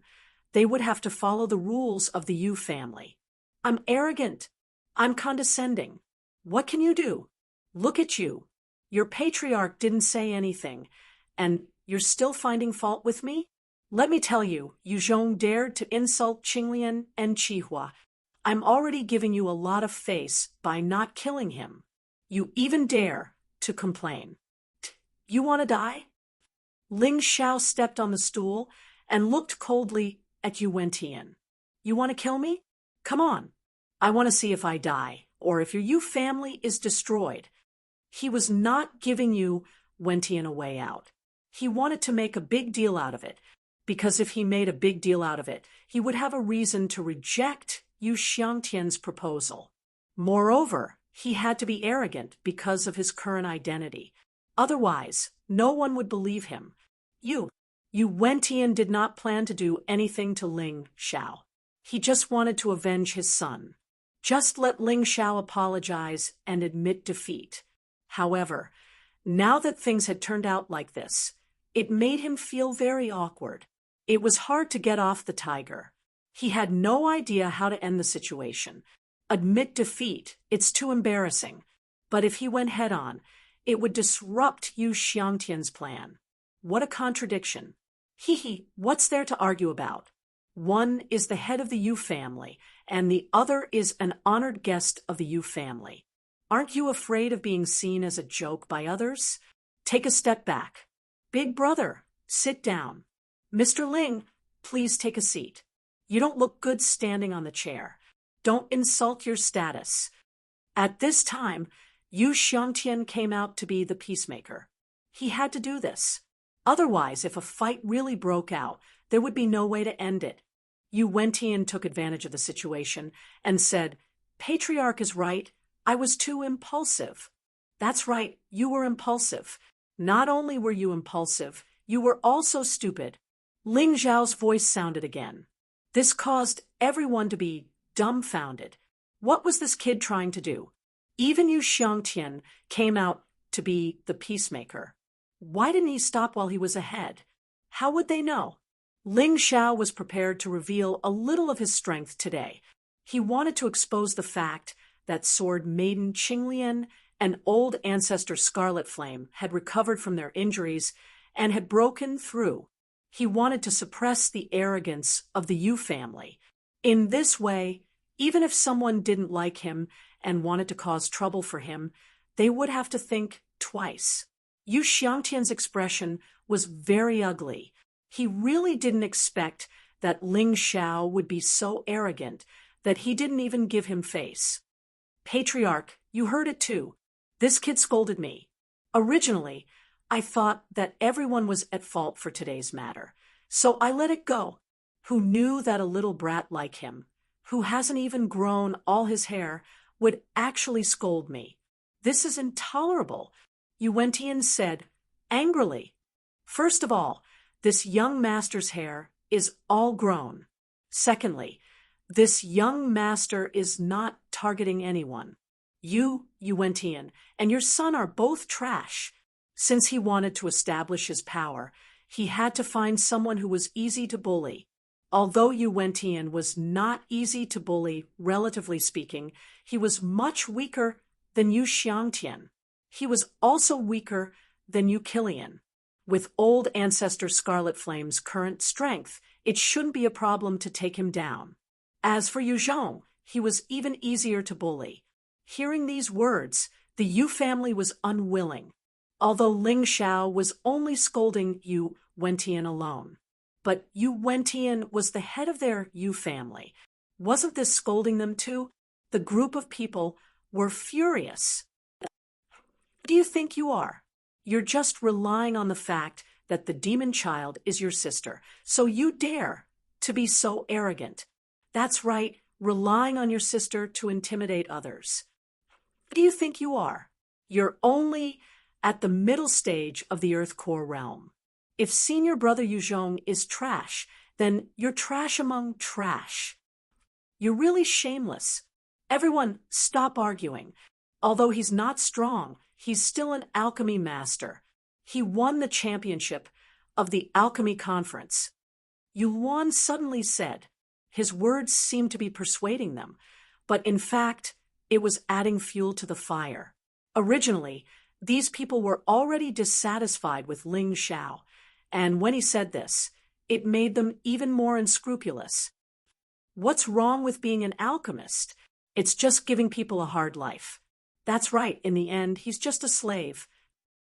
they would have to follow the rules of the Yu family. I'm arrogant. I'm condescending. What can you do? Look at you. Your patriarch didn't say anything, and you're still finding fault with me? Let me tell you, Yu Zhong dared to insult Qinglian and Qihua. I'm already giving you a lot of face by not killing him. You even dare to complain. You want to die? Ling Xiao stepped on the stool and looked coldly at Yu Wentian. You want to kill me? Come on. I want to see if I die, or if your Yu family is destroyed. He was not giving Yu Wentian a way out. He wanted to make a big deal out of it, because if he made a big deal out of it, he would have a reason to reject Yu Xiangtian's proposal. Moreover, he had to be arrogant because of his current identity. Otherwise, no one would believe him. Yu Wentian did not plan to do anything to Ling Xiao. He just wanted to avenge his son. Just let Ling Xiao apologize and admit defeat. However, now that things had turned out like this, it made him feel very awkward. It was hard to get off the tiger. He had no idea how to end the situation. Admit defeat, it's too embarrassing. But if he went head-on, it would disrupt Yu Xiangtian's plan. What a contradiction. What's there to argue about? One is the head of the Yu family, and the other is an honored guest of the Yu family. Aren't you afraid of being seen as a joke by others? Take a step back. Big brother, sit down. Mr. Ling, please take a seat. You don't look good standing on the chair. Don't insult your status. At this time, Yu Xiangtian came out to be the peacemaker. He had to do this. Otherwise, if a fight really broke out, there would be no way to end it. Yu Wentian took advantage of the situation and said, Patriarch is right. I was too impulsive. That's right, you were impulsive. Not only were you impulsive, you were also stupid. Ling Zhao's voice sounded again. This caused everyone to be dumbfounded. What was this kid trying to do? Even Yu Xiangtian came out to be the peacemaker. Why didn't he stop while he was ahead? How would they know? Ling Xiao was prepared to reveal a little of his strength today. He wanted to expose the fact that Sword Maiden Qinglian and old ancestor Scarlet Flame had recovered from their injuries and had broken through. He wanted to suppress the arrogance of the Yu family. In this way, even if someone didn't like him and wanted to cause trouble for him, they would have to think twice. Yu Xiangtian's expression was very ugly. He really didn't expect that Ling Xiao would be so arrogant that he didn't even give him face. Patriarch, you heard it too. This kid scolded me. Originally, I thought that everyone was at fault for today's matter, so I let it go. Who knew that a little brat like him, who hasn't even grown all his hair, would actually scold me? This is intolerable, Yu Wentian said, angrily. First of all, this young master's hair is all grown. Secondly, this young master is not targeting anyone. You, Yu Wentian, and your son are both trash. Since he wanted to establish his power, he had to find someone who was easy to bully. Although Yu Wentian was not easy to bully, relatively speaking, he was much weaker than Yu Xiangtian. He was also weaker than Yu Qilian. With old ancestor Scarlet Flame's current strength, it shouldn't be a problem to take him down. As for Yu Zhong, he was even easier to bully. Hearing these words, the Yu family was unwilling, although Ling Xiao was only scolding Yu Wentian alone. But Yu Wentian was the head of their Yu family. Wasn't this scolding them too? The group of people were furious. Who do you think you are? You're just relying on the fact that the demon child is your sister, so you dare to be so arrogant. That's right, relying on your sister to intimidate others. Who do you think you are? You're only at the middle stage of the Earth Core realm. If senior brother Yu Zhong is trash, then you're trash among trash. You're really shameless. Everyone, stop arguing. Although he's not strong, he's still an alchemy master. He won the championship of the alchemy conference. Yu Luan suddenly said. His words seemed to be persuading them, but in fact, it was adding fuel to the fire. Originally, these people were already dissatisfied with Ling Xiao, and when he said this, it made them even more unscrupulous. What's wrong with being an alchemist? It's just giving people a hard life. That's right, in the end, he's just a slave.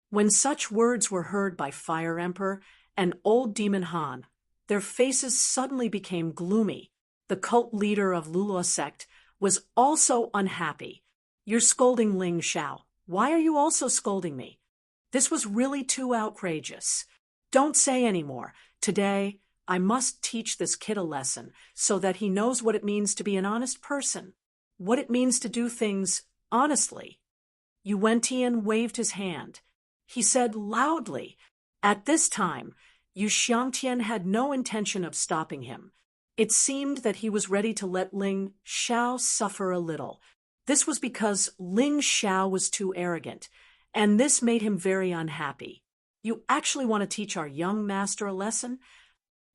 When such words were heard by Fire Emperor and old Demon Han, their faces suddenly became gloomy. The cult leader of Lulua sect was also unhappy. You're scolding Ling Xiao. Why are you also scolding me? This was really too outrageous. Don't say any more. Today, I must teach this kid a lesson so that he knows what it means to be an honest person, what it means to do things honestly. Yuan-Tian waved his hand. He said loudly, at this time, Yu Xiangtian had no intention of stopping him. It seemed that he was ready to let Ling Xiao suffer a little. This was because Ling Xiao was too arrogant, and this made him very unhappy. You actually want to teach our young master a lesson?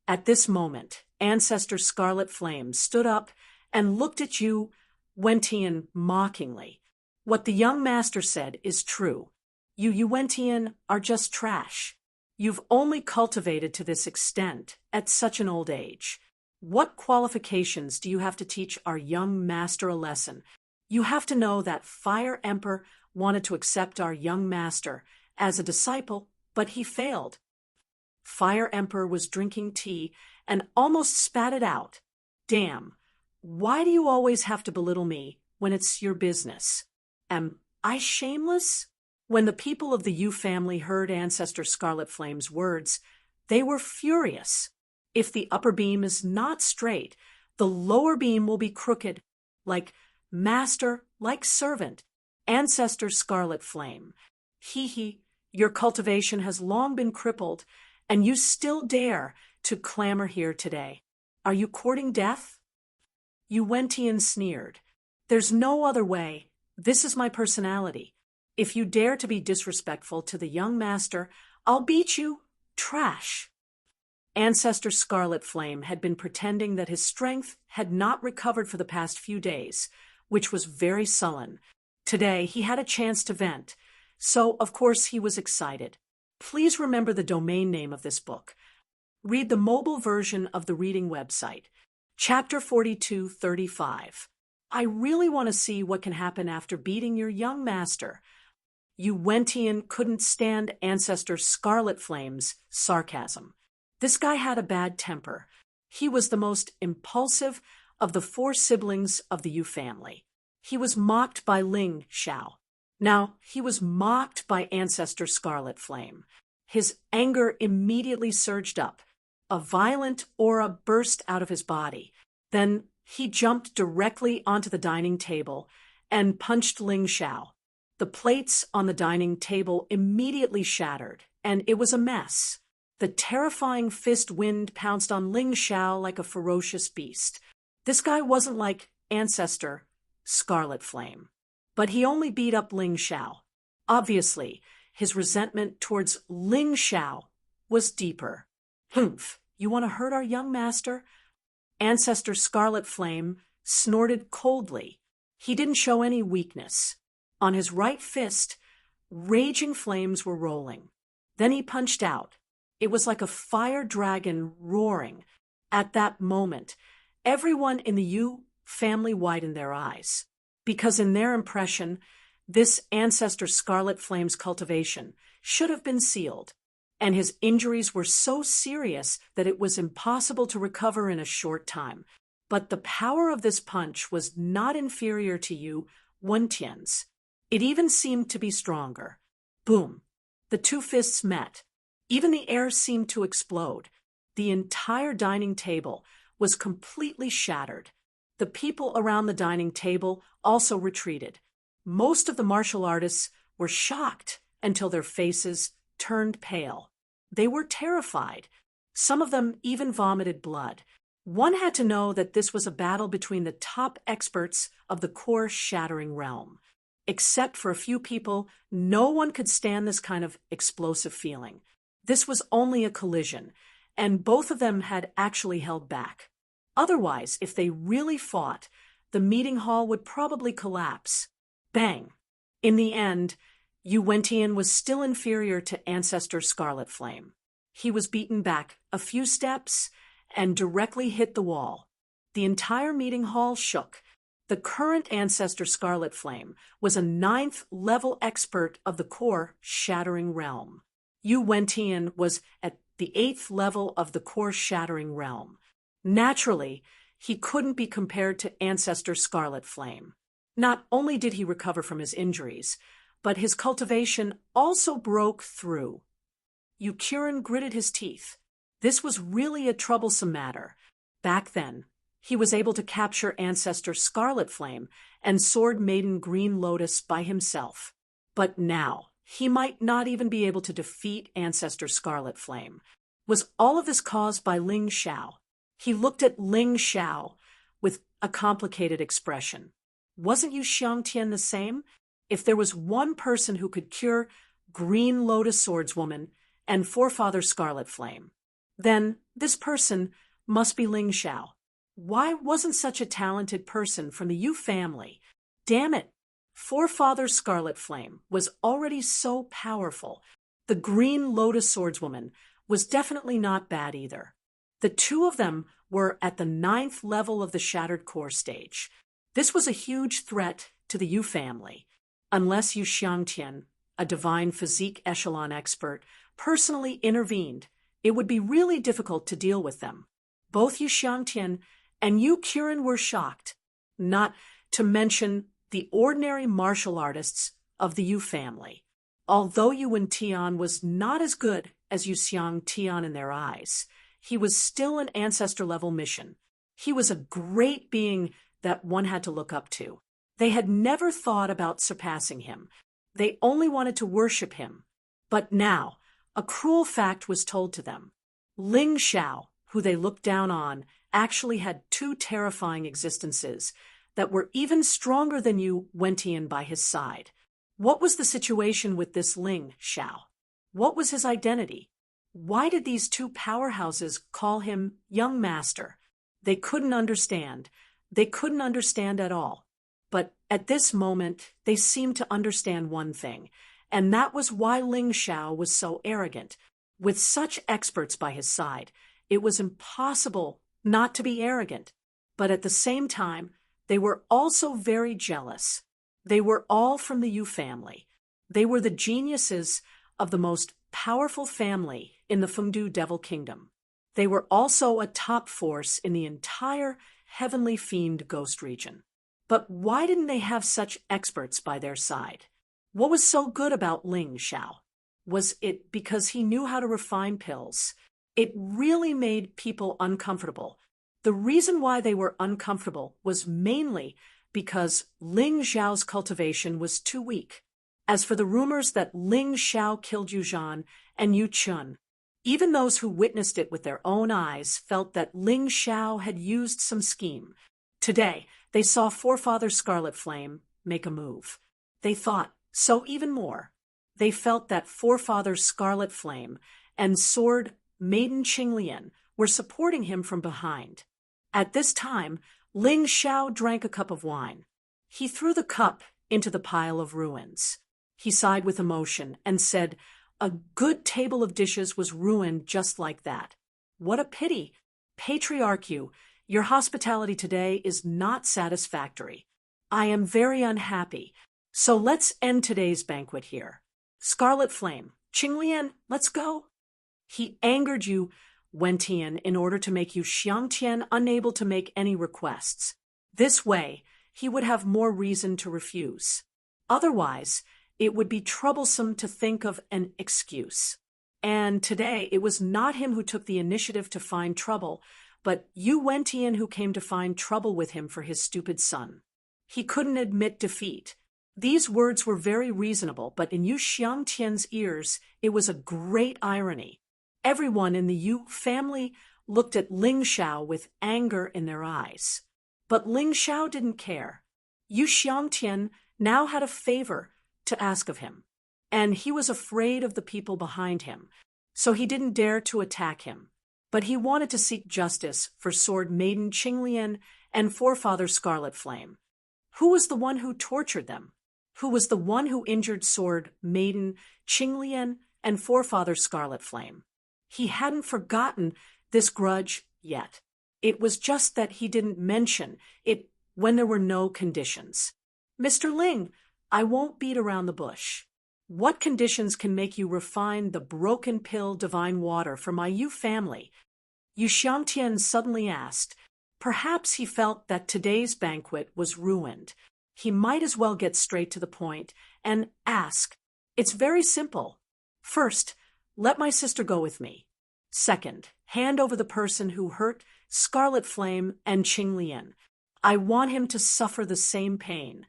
At this moment, Ancestor Scarlet Flame stood up and looked at Yu Yuan-Tian mockingly. What the young master said is true. You Yuan-Tian are just trash. You've only cultivated to this extent at such an old age. What qualifications do you have to teach our young master a lesson? You have to know that Fire Emperor wanted to accept our young master as a disciple, but he failed. Fire Emperor was drinking tea and almost spat it out. Damn, why do you always have to belittle me when it's your business? Am I shameless? When the people of the Yu family heard Ancestor Scarlet Flame's words, they were furious. If the upper beam is not straight, the lower beam will be crooked, like master, like servant. Ancestor Scarlet Flame. Hee, your cultivation has long been crippled, and you still dare to clamor here today. Are you courting death? Yuan-Tian sneered. There's no other way. This is my personality. If you dare to be disrespectful to the young master, I'll beat you. Trash. Ancestor Scarlet Flame had been pretending that his strength had not recovered for the past few days, which was very sullen. Today he had a chance to vent, so of course he was excited. Please remember the domain name of this book. Read the mobile version of the reading website. Chapter 4235. I really want to see what can happen after beating your young master. Yuan-Tian couldn't stand Ancestor Scarlet Flame's sarcasm. This guy had a bad temper. He was the most impulsive of the 4 siblings of the Yu family. He was mocked by Ling Xiao. Now, he was mocked by Ancestor Scarlet Flame. His anger immediately surged up. A violent aura burst out of his body. Then he jumped directly onto the dining table and punched Ling Xiao. The plates on the dining table immediately shattered, and it was a mess. The terrifying fist wind pounced on Ling Xiao like a ferocious beast. This guy wasn't like Ancestor Scarlet Flame, but he only beat up Ling Xiao. Obviously, his resentment towards Ling Xiao was deeper. Humph, you want to hurt our young master? Ancestor Scarlet Flame snorted coldly. He didn't show any weakness. On his right fist, raging flames were rolling. Then he punched out. It was like a fire dragon roaring. At that moment, everyone in the Yu family widened their eyes, because in their impression, this Ancestor Scarlet Flame's cultivation should have been sealed, and his injuries were so serious that it was impossible to recover in a short time. But the power of this punch was not inferior to Yu Yuan-Tian's. It even seemed to be stronger. Boom. The 2 fists met. Even the air seemed to explode. The entire dining table was completely shattered. The people around the dining table also retreated. Most of the martial artists were shocked until their faces turned pale. They were terrified. Some of them even vomited blood. One had to know that this was a battle between the top experts of the core-shattering realm. Except for a few people, no one could stand this kind of explosive feeling. This was only a collision, and both of them had actually held back. Otherwise, if they really fought, the meeting hall would probably collapse. Bang! In the end, Yuan-Tian was still inferior to Ancestor Scarlet Flame. He was beaten back a few steps and directly hit the wall. The entire meeting hall shook. The current ancestor Scarlet Flame was a 9th-level expert of the core shattering realm. Yu Wentian was at the 8th level of the core shattering realm. Naturally, he couldn't be compared to ancestor Scarlet Flame. Not only did he recover from his injuries, but his cultivation also broke through. Yu Qiren gritted his teeth. This was really a troublesome matter. Back then, he was able to capture ancestor Scarlet Flame and Sword Maiden Green Lotus by himself. But now, he might not even be able to defeat ancestor Scarlet Flame. Was all of this caused by Ling Xiao? He looked at Ling Xiao with a complicated expression. Wasn't Yu Xiangtian the same? If there was one person who could cure Green Lotus Swordswoman and Forefather Scarlet Flame, then this person must be Ling Xiao. Why wasn't such a talented person from the Yu family? Damn it! Forefather Scarlet Flame was already so powerful. The Green Lotus Swordswoman was definitely not bad either. The two of them were at the 9th level of the Shattered Core stage. This was a huge threat to the Yu family. Unless Yu Xiangtian, a divine physique echelon expert, personally intervened, it would be really difficult to deal with them. Both Yu Xiangtian and Yu Qiren were shocked, not to mention the ordinary martial artists of the Yu family. Although Yu Wentian was not as good as Yu Xiangtian in their eyes, he was still an ancestor-level mission. He was a great being that one had to look up to. They had never thought about surpassing him. They only wanted to worship him. But now, a cruel fact was told to them. Ling Xiao, who they looked down on, actually had 2 terrifying existences that were even stronger than Yu Wentian by his side. What was the situation with this Ling Xiao? What was his identity? Why did these 2 powerhouses call him Young Master? They couldn't understand. They couldn't understand at all. But at this moment, they seemed to understand one thing, and that was why Ling Xiao was so arrogant. With such experts by his side, it was impossible not to be arrogant. But at the same time, they were also very jealous. They were all from the Yu family. They were the geniuses of the most powerful family in the Fengdu Devil Kingdom. They were also a top force in the entire Heavenly Fiend Ghost region. But why didn't they have such experts by their side? What was so good about Ling Xiao? Was it because he knew how to refine pills? It really made people uncomfortable. The reason why they were uncomfortable was mainly because Ling Xiao's cultivation was too weak. As for the rumors that Ling Xiao killed Yu Zhan and Yu Chun, even those who witnessed it with their own eyes felt that Ling Xiao had used some scheme. Today, they saw Forefather Scarlet Flame make a move. They thought so even more. They felt that Forefather Scarlet Flame and Sword Maiden Qinglian were supporting him from behind. At this time, Ling Xiao drank a cup of wine. He threw the cup into the pile of ruins. He sighed with emotion and said, "A good table of dishes was ruined just like that. What a pity. Patriarch Yu, your hospitality today is not satisfactory. I am very unhappy. So let's end today's banquet here. Scarlet Flame, Qinglian, let's go." He angered Yu Wentian in order to make Yu Xiangtian unable to make any requests. This way, he would have more reason to refuse. Otherwise, it would be troublesome to think of an excuse. And today, it was not him who took the initiative to find trouble, but Yu Wentian who came to find trouble with him for his stupid son. He couldn't admit defeat. These words were very reasonable, but in Yu Xiangtian's ears, it was a great irony. Everyone in the Yu family looked at Ling Xiao with anger in their eyes. But Ling Xiao didn't care. Yu Xiangtian now had a favor to ask of him, and he was afraid of the people behind him, so he didn't dare to attack him. But he wanted to seek justice for Sword Maiden Qinglian and Forefather Scarlet Flame. Who was the one who tortured them? Who was the one who injured Sword Maiden Qinglian and Forefather Scarlet Flame? He hadn't forgotten this grudge yet. It was just that he didn't mention it when there were no conditions. Mr. Ling, I won't beat around the bush. What conditions can make you refine the broken pill divine water for my Yu family? Yu Xiangtian suddenly asked. Perhaps he felt that today's banquet was ruined. He might as well get straight to the point and ask. It's very simple. First, let my sister go with me. Second, hand over the person who hurt Scarlet Flame and Qing Lian. I want him to suffer the same pain.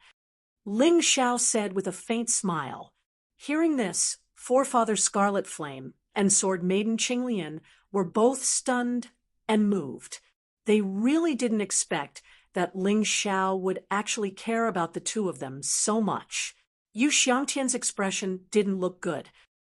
Ling Xiao said with a faint smile. Hearing this, Forefather Scarlet Flame and Sword Maiden Qing Lian were both stunned and moved. They really didn't expect that Ling Xiao would actually care about the two of them so much. Yu Xiangtian's expression didn't look good.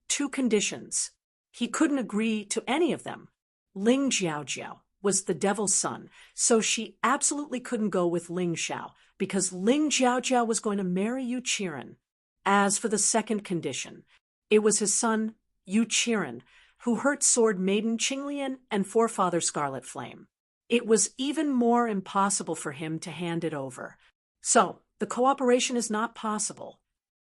2 conditions. He couldn't agree to any of them. Ling Jiaojiao was the devil's son, so she absolutely couldn't go with Ling Xiao, because Ling Jiaojiao was going to marry Yu Qiren. As for the second condition, it was his son, Yu Qiren, who hurt Sword Maiden Qing Lian and Forefather Scarlet Flame. It was even more impossible for him to hand it over. So, the cooperation is not possible.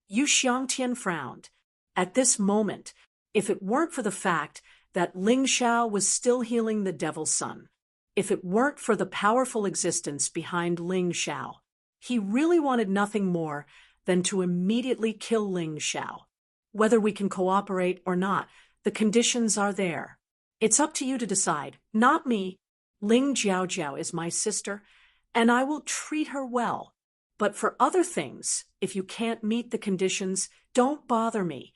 Yu Xiangtian frowned. At this moment, if it weren't for the fact that Ling Xiao was still healing the devil's son, if it weren't for the powerful existence behind Ling Xiao, he really wanted nothing more than to immediately kill Ling Xiao. Whether we can cooperate or not, the conditions are there. It's up to you to decide, not me. Ling Jiaojiao is my sister, and I will treat her well. But for other things, if you can't meet the conditions, don't bother me.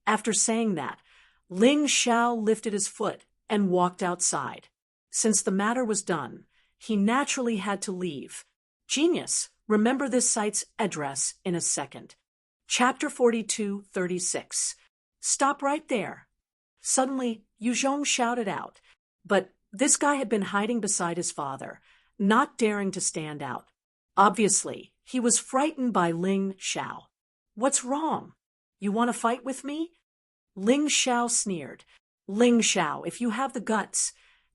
After saying that, Ling Xiao lifted his foot and walked outside. Since the matter was done, he naturally had to leave. Genius, remember this site's address in a second. Chapter 42:36. Stop right there. Suddenly, Yu Zhong shouted out, but this guy had been hiding beside his father, not daring to stand out. Obviously, he was frightened by Ling Xiao. What's wrong? You want to fight with me? Ling Xiao sneered. Ling Xiao, if you have the guts,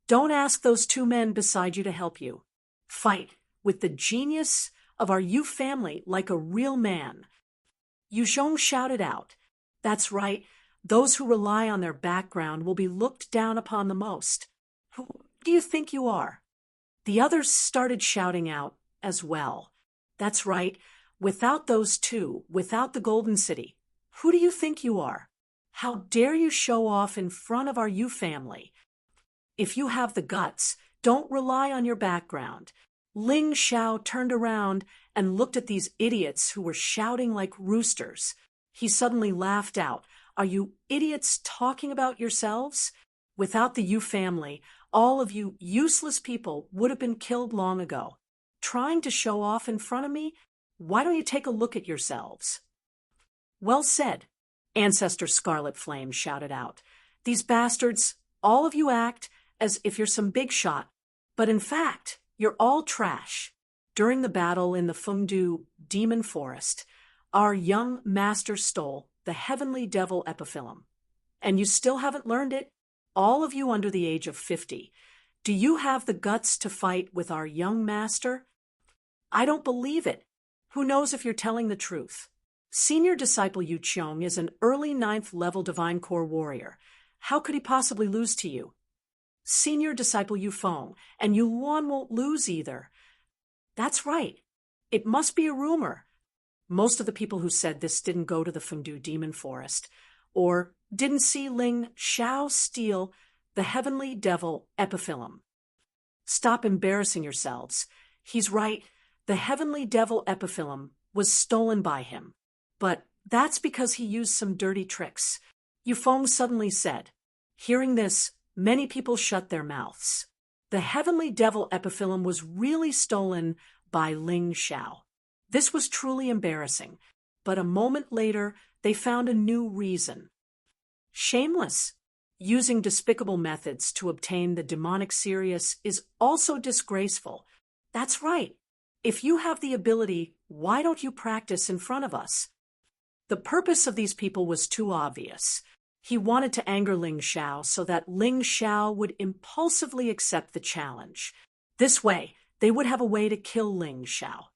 don't ask those 2 men beside you to help you. Fight with the genius of our Yu family like a real man. Yu Zhong shouted out. That's right, those who rely on their background will be looked down upon the most. Who do you think you are? The others started shouting out as well. That's right, without those 2, without the Golden City, who do you think you are? How dare you show off in front of our Yu family? If you have the guts, don't rely on your background. Ling Xiao turned around and looked at these idiots who were shouting like roosters. He suddenly laughed out. Are you idiots talking about yourselves? Without the Yu family, all of you useless people would have been killed long ago. Trying to show off in front of me? Why don't you take a look at yourselves? Well said, Ancestor Scarlet Flame shouted out. These bastards, all of you act as if you're some big shot, but in fact, you're all trash. During the battle in the Fengdu Demon Forest, our young master stole the heavenly devil epiphyllum. And you still haven't learned it? All of you under the age of 50. Do you have the guts to fight with our young master? I don't believe it. Who knows if you're telling the truth? Senior disciple Yu Qiong is an early 9th level Divine Core warrior. How could he possibly lose to you? Senior disciple Yu Feng, and Yu Luan won't lose either. That's right. It must be a rumor. Most of the people who said this didn't go to the Fengdu Demon Forest, or didn't see Ling Xiao steal the heavenly devil epiphyllum. Stop embarrassing yourselves. He's right. The heavenly devil epiphyllum was stolen by him. But that's because he used some dirty tricks. Yu Feng suddenly said. Hearing this, many people shut their mouths. The heavenly devil epiphyllum was really stolen by Ling Xiao. This was truly embarrassing, but a moment later, they found a new reason. Shameless. Using despicable methods to obtain the demonic Sirius is also disgraceful. That's right. If you have the ability, why don't you practice in front of us? The purpose of these people was too obvious. He wanted to anger Ling Xiao so that Ling Xiao would impulsively accept the challenge. This way, they would have a way to kill Ling Xiao.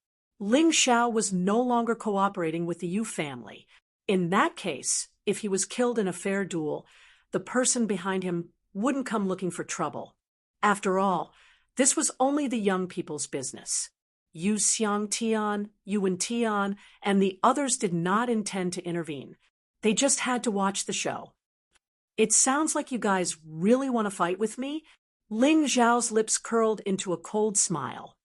Ling Xiao was no longer cooperating with the Yu family. In that case, if he was killed in a fair duel, the person behind him wouldn't come looking for trouble. After all, this was only the young people's business. Yu Xiangtian, Yuan Tian, and the others did not intend to intervene. They just had to watch the show. It sounds like you guys really want to fight with me? Ling Xiao's lips curled into a cold smile.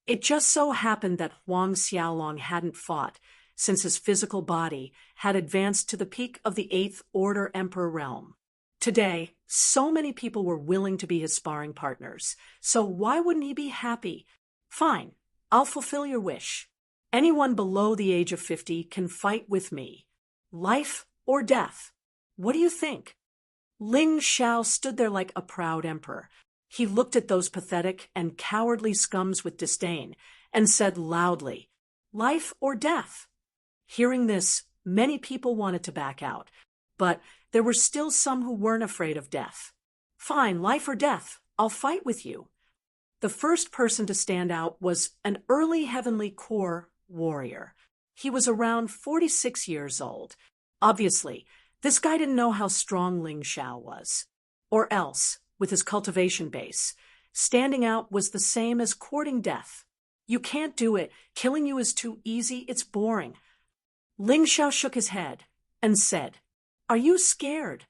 It just so happened that Huang Xiaolong hadn't fought, since his physical body had advanced to the peak of the 8th Order Emperor realm. Today, so many people were willing to be his sparring partners, so why wouldn't he be happy? Fine, I'll fulfill your wish. Anyone below the age of 50 can fight with me. Life or death? What do you think? Ling Xiao stood there like a proud emperor. He looked at those pathetic and cowardly scums with disdain and said loudly, "Life or death?" Hearing this, many people wanted to back out, but there were still some who weren't afraid of death. "Fine, life or death, I'll fight with you." The first person to stand out was an early Heavenly Core warrior. He was around 46 years old. Obviously, this guy didn't know how strong Ling Xiao was. Or else, with his cultivation base, standing out was the same as courting death. "You can't do it. Killing you is too easy. It's boring." Ling Xiao shook his head and said, "Are you scared?"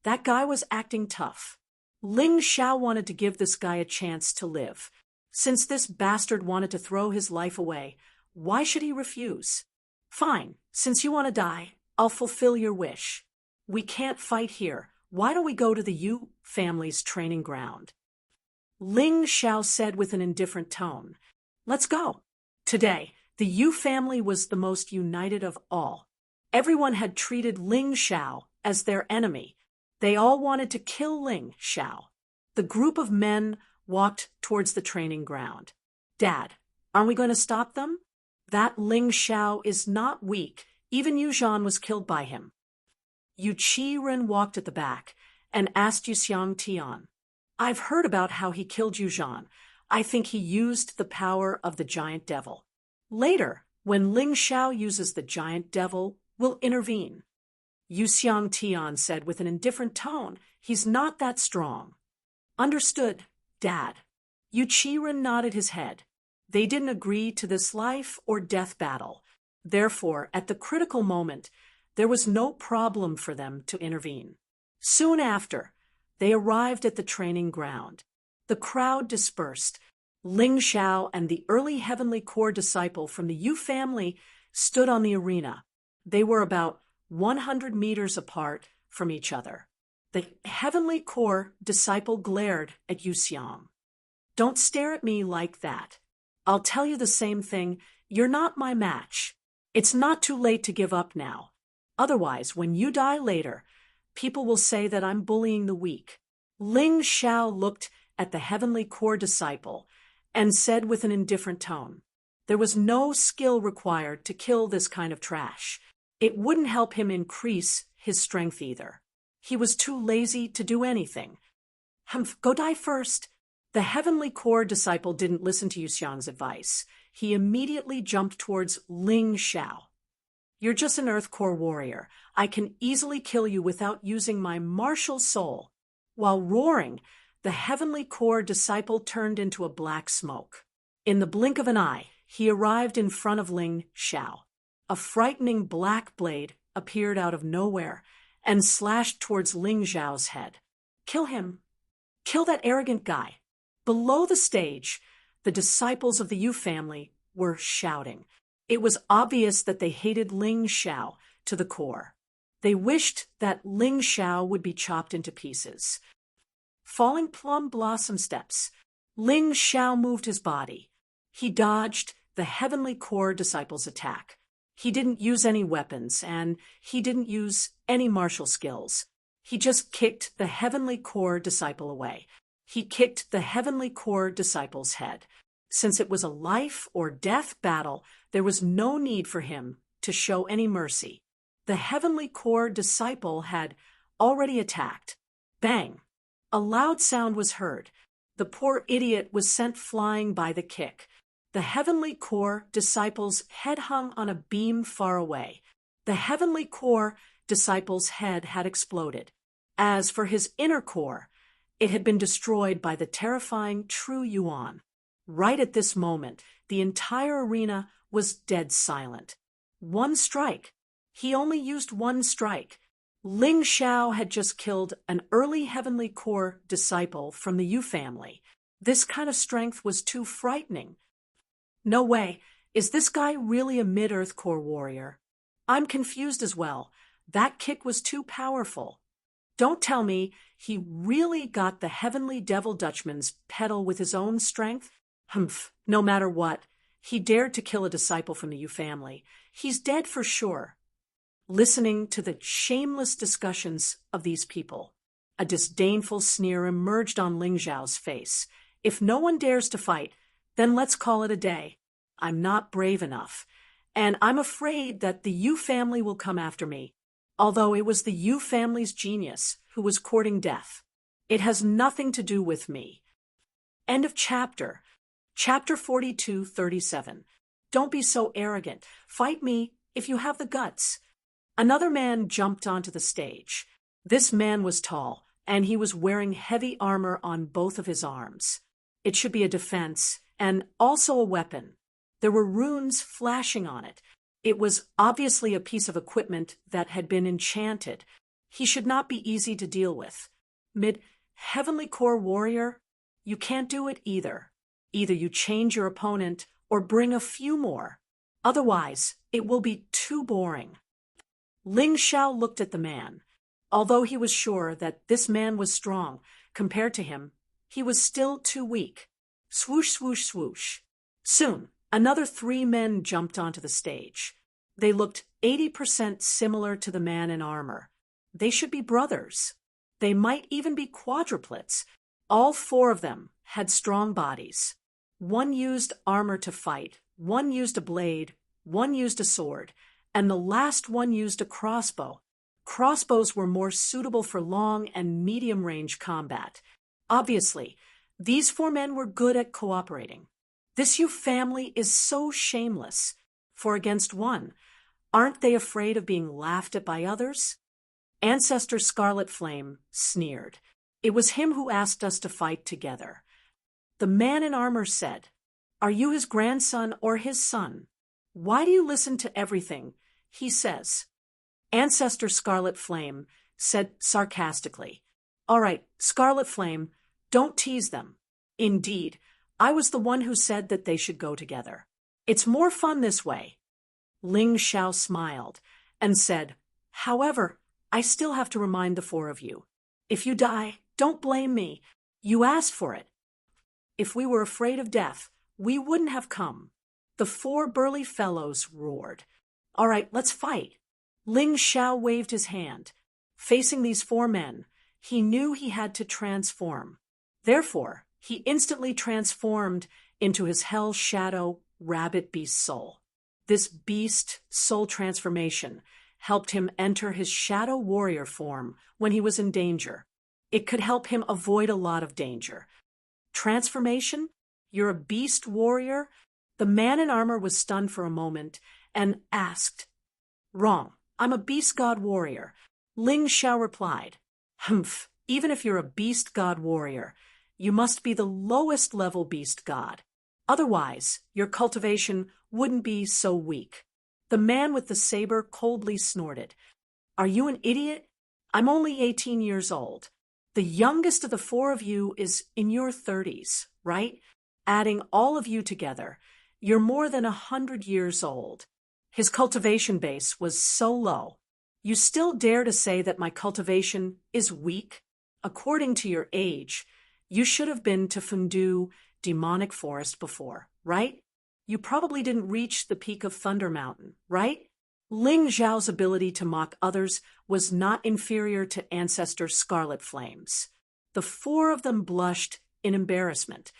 That guy was acting tough. Ling Xiao wanted to give this guy a chance to live. Since this bastard wanted to throw his life away, why should he refuse? "Fine, since you want to die, I'll fulfill your wish. We can't fight here. Why don't we go to the Yu family's training ground?" Ling Xiao said with an indifferent tone, "Let's go." Today, the Yu family was the most united of all. Everyone had treated Ling Xiao as their enemy. They all wanted to kill Ling Xiao. The group of men walked towards the training ground. "Dad, aren't we going to stop them?" "That Ling Xiao is not weak. Even Yu Zhan was killed by him." Yu Qiren walked at the back and asked Yu Xiangtian, "I've heard about how he killed Yu Zhan. I think he used the power of the giant devil. Later, when Ling Xiao uses the giant devil, we'll intervene." Yu Xiangtian said with an indifferent tone, "He's not that strong." "Understood, Dad." Yu Qiren nodded his head. They didn't agree to this life or death battle. Therefore, at the critical moment, there was no problem for them to intervene. Soon after, they arrived at the training ground. The crowd dispersed. Ling Xiao and the early Heavenly Core disciple from the Yu family stood on the arena. They were about 100 meters apart from each other. The Heavenly Core disciple glared at Yu Xiang. "Don't stare at me like that. I'll tell you the same thing. You're not my match. It's not too late to give up now. Otherwise, when you die later, people will say that I'm bullying the weak." Ling Xiao looked at the Heavenly Core disciple and said with an indifferent tone, "There was no skill required to kill this kind of trash. It wouldn't help him increase his strength either. He was too lazy to do anything. Humph, go die first." The Heavenly Core disciple didn't listen to Yu Xiang's advice. He immediately jumped towards Ling Xiao. "You're just an Earth Core warrior. I can easily kill you without using my martial soul." While roaring, the Heavenly Core disciple turned into a black smoke. In the blink of an eye, he arrived in front of Ling Xiao. A frightening black blade appeared out of nowhere and slashed towards Ling Xiao's head. "Kill him. Kill that arrogant guy." Below the stage, the disciples of the Yu family were shouting. It was obvious that they hated Ling Xiao to the core. They wished that Ling Xiao would be chopped into pieces. Falling plum blossom steps, Ling Xiao moved his body. He dodged the Heavenly Core disciple's attack. He didn't use any weapons, and he didn't use any martial skills. He just kicked the Heavenly Core disciple away. He kicked the Heavenly Core disciple's head. Since it was a life or death battle, there was no need for him to show any mercy. The Heavenly Core disciple had already attacked. Bang! A loud sound was heard. The poor idiot was sent flying by the kick. The Heavenly Core disciple's head hung on a beam far away. The Heavenly Core disciple's head had exploded. As for his inner core, it had been destroyed by the terrifying True Yuan. Right at this moment, the entire arena was dead silent. One strike. He only used one strike. Ling Xiao had just killed an early Heavenly Core disciple from the Yu family. This kind of strength was too frightening. No way. Is this guy really a mid-Earth Core warrior? I'm confused as well. That kick was too powerful. Don't tell me he really got the Heavenly Devil Dutchman's pedal with his own strength? Humph, no matter what. He dared to kill a disciple from the Yu family. He's dead for sure. Listening to the shameless discussions of these people, a disdainful sneer emerged on Ling Xiao's face. If no one dares to fight, then let's call it a day. I'm not brave enough, and I'm afraid that the Yu family will come after me, although it was the Yu family's genius who was courting death. It has nothing to do with me. End of chapter. Chapter 42:37. Don't be so arrogant. Fight me if you have the guts. Another man jumped onto the stage. This man was tall, and he was wearing heavy armor on both of his arms. It should be a defense, and also a weapon. There were runes flashing on it. It was obviously a piece of equipment that had been enchanted. He should not be easy to deal with. Heavenly Core warrior, you can't do it either. Either you change your opponent or bring a few more. Otherwise, it will be too boring. Ling Xiao looked at the man. Although he was sure that this man was strong, compared to him, he was still too weak. Swoosh, swoosh, swoosh. Soon, another 3 men jumped onto the stage. They looked 80% similar to the man in armor. They should be brothers. They might even be quadruplets. All 4 of them had strong bodies. One used armor to fight, one used a blade, one used a sword, and the last one used a crossbow. Crossbows were more suitable for long and medium-range combat. Obviously, these 4 men were good at cooperating. This Yu family is so shameless. 4 against 1. Aren't they afraid of being laughed at by others? Ancestor Scarlet Flame sneered. It was him who asked us to fight together. The man in armor said, "Are you his grandson or his son? Why do you listen to everything he says?" Ancestor Scarlet Flame said sarcastically, "All right, Scarlet Flame, don't tease them. Indeed, I was the one who said that they should go together. It's more fun this way." Ling Xiao smiled and said, "However, I still have to remind the 4 of you. If you die, don't blame me. You asked for it. If we were afraid of death, we wouldn't have come." The 4 burly fellows roared. "All right, let's fight." Ling Xiao waved his hand. Facing these 4 men, he knew he had to transform. Therefore, he instantly transformed into his Hell Shadow Rabbit Beast Soul. This beast soul transformation helped him enter his Shadow Warrior form when he was in danger. It could help him avoid a lot of danger. Transformation? You're a beast warrior? The man in armor was stunned for a moment and asked, "Wrong. I'm a beast god warrior." Ling Xiao replied, "Humph, even if you're a beast god warrior, you must be the lowest level beast god. Otherwise, your cultivation wouldn't be so weak." The man with the saber coldly snorted, "Are you an idiot? I'm only 18 years old. The youngest of the 4 of you is in your 30s, right? Adding all of you together, you're more than 100 years old." His cultivation base was so low. "You still dare to say that my cultivation is weak? According to your age, you should have been to Fundu Demonic Forest before, right? You probably didn't reach the peak of Thunder Mountain, right?" Ling Xiao's ability to mock others was not inferior to Ancestor Scarlet Flame's. The 4 of them blushed in embarrassment.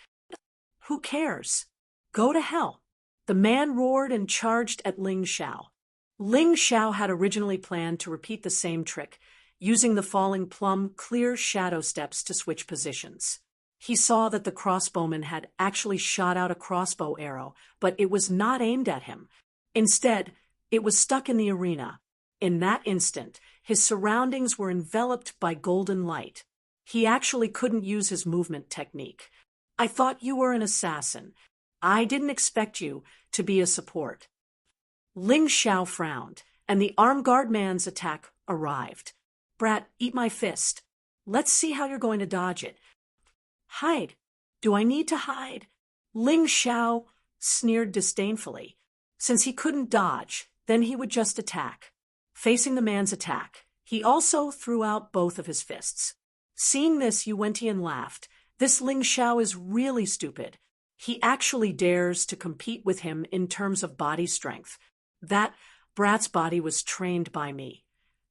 "Who cares? Go to hell." The man roared and charged at Ling Xiao. Ling Xiao had originally planned to repeat the same trick. using the falling plum clear shadow steps to switch positions. He saw that the crossbowman had actually shot out a crossbow arrow, but it was not aimed at him. Instead, it was stuck in the arena. In that instant, his surroundings were enveloped by golden light. He actually couldn't use his movement technique. I thought you were an assassin. I didn't expect you to be a support. Ling Xiao frowned, and the armed guard man's attack arrived. Brat, eat my fist. Let's see how you're going to dodge it. Hide. Do I need to hide? Ling Xiao sneered disdainfully. Since he couldn't dodge, then he would just attack. Facing the man's attack, he also threw out both of his fists. Seeing this, Yu Wentian laughed. This Ling Xiao is really stupid. He actually dares to compete with him in terms of body strength. That brat's body was trained by me,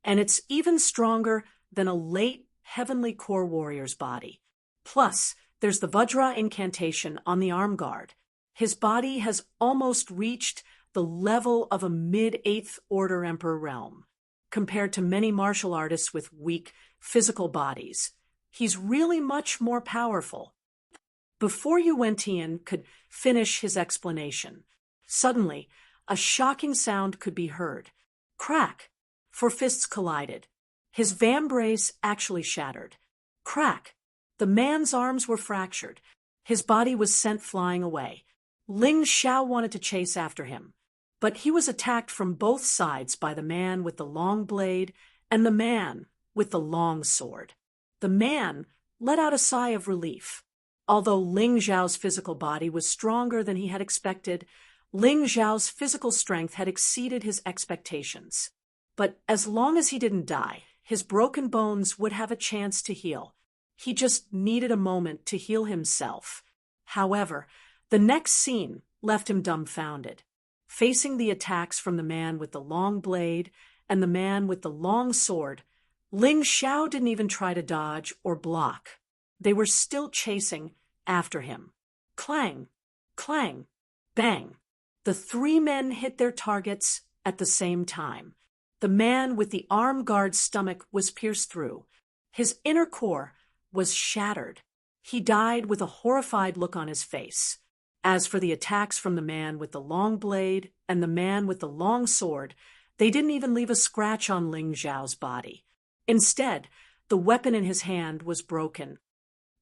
and it's even stronger than a late heavenly core warrior's body. Plus, there's the Vajra incantation on the arm guard. His body has almost reached the level of a mid-8th order emperor realm. Compared to many martial artists with weak physical bodies, he's really much more powerful. Before Yu Wentian could finish his explanation, suddenly, a shocking sound could be heard. Crack! For fists collided. His vambrace actually shattered. Crack! The man's arms were fractured. His body was sent flying away. Ling Xiao wanted to chase after him, but he was attacked from both sides by the man with the long blade and the man with the long sword. The man let out a sigh of relief. Although Ling Xiao's physical body was stronger than he had expected, Ling Xiao's physical strength had exceeded his expectations. But as long as he didn't die, his broken bones would have a chance to heal. He just needed a moment to heal himself. However, the next scene left him dumbfounded. Facing the attacks from the man with the long blade and the man with the long sword, Ling Xiao didn't even try to dodge or block. They were still chasing after him. Clang, clang, bang. The three men hit their targets at the same time. The man with the arm guard's stomach was pierced through. His inner core was shattered. He died with a horrified look on his face. As for the attacks from the man with the long blade and the man with the long sword, they didn't even leave a scratch on Ling Xiao's body. Instead, the weapon in his hand was broken.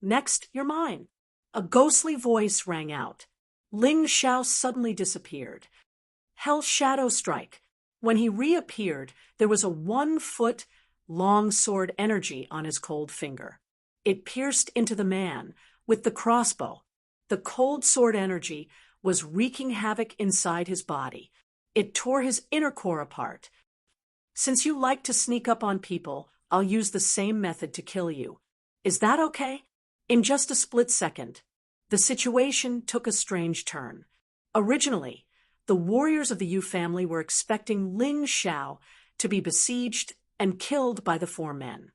Next, you're mine. A ghostly voice rang out. Ling Xiao suddenly disappeared. Hell Shadow Strike. When he reappeared, there was a 1-foot long sword energy on his cold finger. It pierced into the man with the crossbow. The cold sword energy was wreaking havoc inside his body. It tore his inner core apart. Since you like to sneak up on people, I'll use the same method to kill you. Is that okay? In just a split second, the situation took a strange turn. Originally, the warriors of the Yu family were expecting Ling Xiao to be besieged and killed by the four men.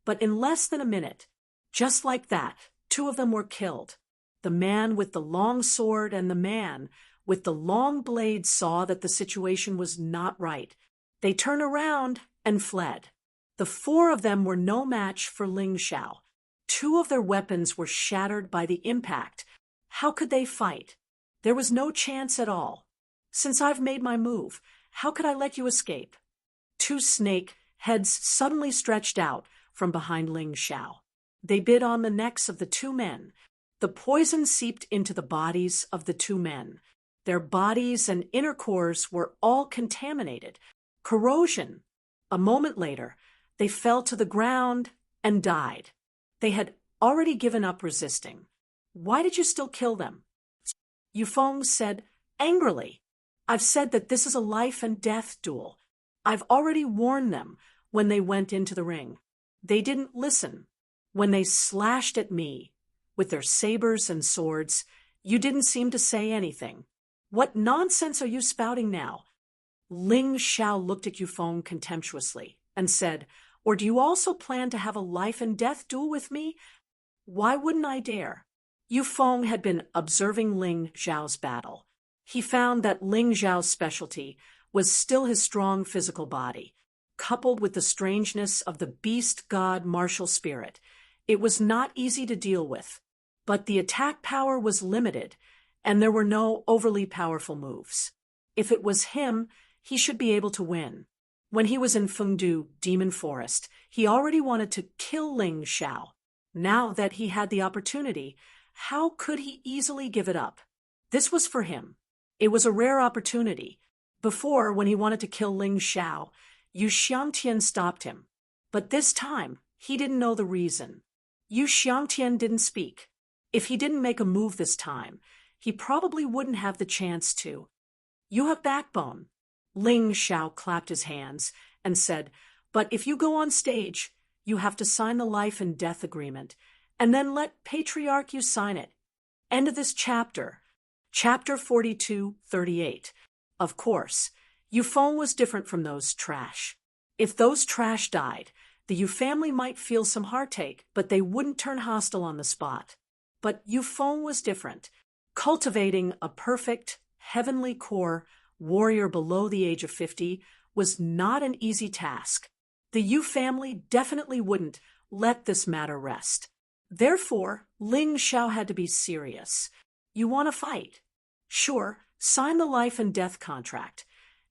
But in less than a minute, just like that, two of them were killed. The man with the long sword and the man with the long blade saw that the situation was not right. They turned around and fled. The four of them were no match for Ling Xiao. Two of their weapons were shattered by the impact. How could they fight? There was no chance at all. Since I've made my move, how could I let you escape? Two snake heads suddenly stretched out from behind Ling Xiao. They bit on the necks of the two men. The poison seeped into the bodies of the two men. Their bodies and inner cores were all contaminated. Corrosion. A moment later, they fell to the ground and died. They had already given up resisting. Why did you still kill them? Yufeng said angrily. I've said that this is a life and death duel. I've already warned them when they went into the ring. They didn't listen. When they slashed at me with their sabers and swords, you didn't seem to say anything. What nonsense are you spouting now? Ling Xiao looked at Yufeng contemptuously and said, or do you also plan to have a life and death duel with me? Why wouldn't I dare? Yufeng had been observing Ling Xiao's battle. He found that Ling Xiao's specialty was still his strong physical body. coupled with the strangeness of the beast god martial spirit. It was not easy to deal with, but the attack power was limited, and there were no overly powerful moves. If it was him, he should be able to win. When he was in Fengdu Demon Forest, he already wanted to kill Ling Xiao. Now that he had the opportunity, how could he easily give it up? This was for him. It was a rare opportunity. Before, when he wanted to kill Ling Xiao, Yu Xiangtian stopped him. But this time, he didn't know the reason. Yu Xiangtian didn't speak. If he didn't make a move this time, he probably wouldn't have the chance to. You have backbone. Ling Xiao clapped his hands and said, but if you go on stage, you have to sign the life and death agreement, and then let Patriarch Yu sign it. End of this chapter. Chapter 42:38. Of course, Yufeng was different from those trash. If those trash died, the Yu family might feel some heartache, but they wouldn't turn hostile on the spot. But Yufeng was different. Cultivating a perfect, heavenly core warrior below the age of 50 was not an easy task. The Yu family definitely wouldn't let this matter rest. Therefore, Ling Xiao had to be serious. You want to fight? Sure, sign the life and death contract.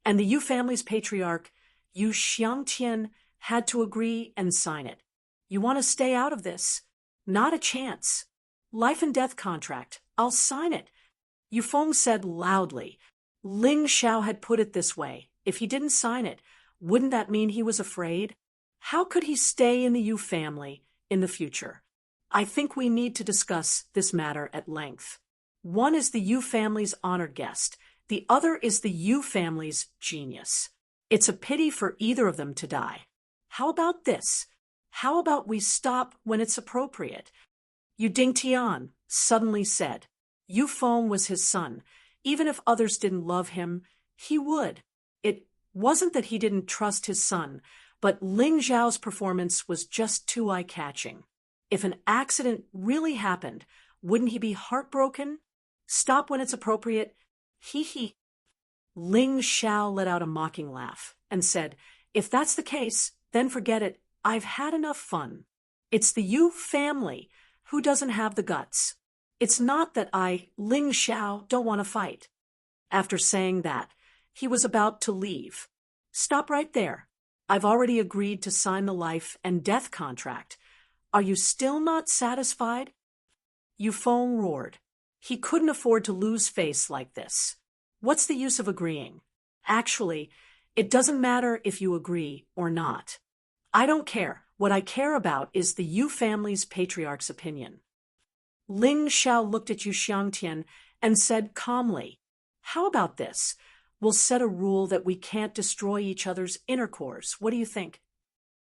And the Yu family's patriarch, Yu Xiangtian, had to agree and sign it. You want to stay out of this? Not a chance. Life and death contract. I'll sign it. Yufeng said loudly. Ling Xiao had put it this way. If he didn't sign it, wouldn't that mean he was afraid? How could he stay in the Yu family in the future? I think we need to discuss this matter at length. One is the Yu family's honored guest. The other is the Yu family's genius. It's a pity for either of them to die. How about this? How about we stop when it's appropriate? Yu Dingtian suddenly said. Yufeng was his son. Even if others didn't love him, he would. It wasn't that he didn't trust his son, but Ling Xiao's performance was just too eye-catching. If an accident really happened, wouldn't he be heartbroken? Stop when it's appropriate. Hee. Ling Xiao let out a mocking laugh and said, if that's the case, then forget it. I've had enough fun. It's the Yu family who doesn't have the guts. It's not that I, Ling Xiao, don't want to fight. After saying that, he was about to leave. Stop right there. I've already agreed to sign the life and death contract. Are you still not satisfied? Yufeng roared. He couldn't afford to lose face like this. What's the use of agreeing? Actually, it doesn't matter if you agree or not. I don't care. What I care about is the Yu family's patriarch's opinion. Ling Xiao looked at Yu Xiangtian and said calmly, how about this? We'll set a rule that we can't destroy each other's inner cores. What do you think?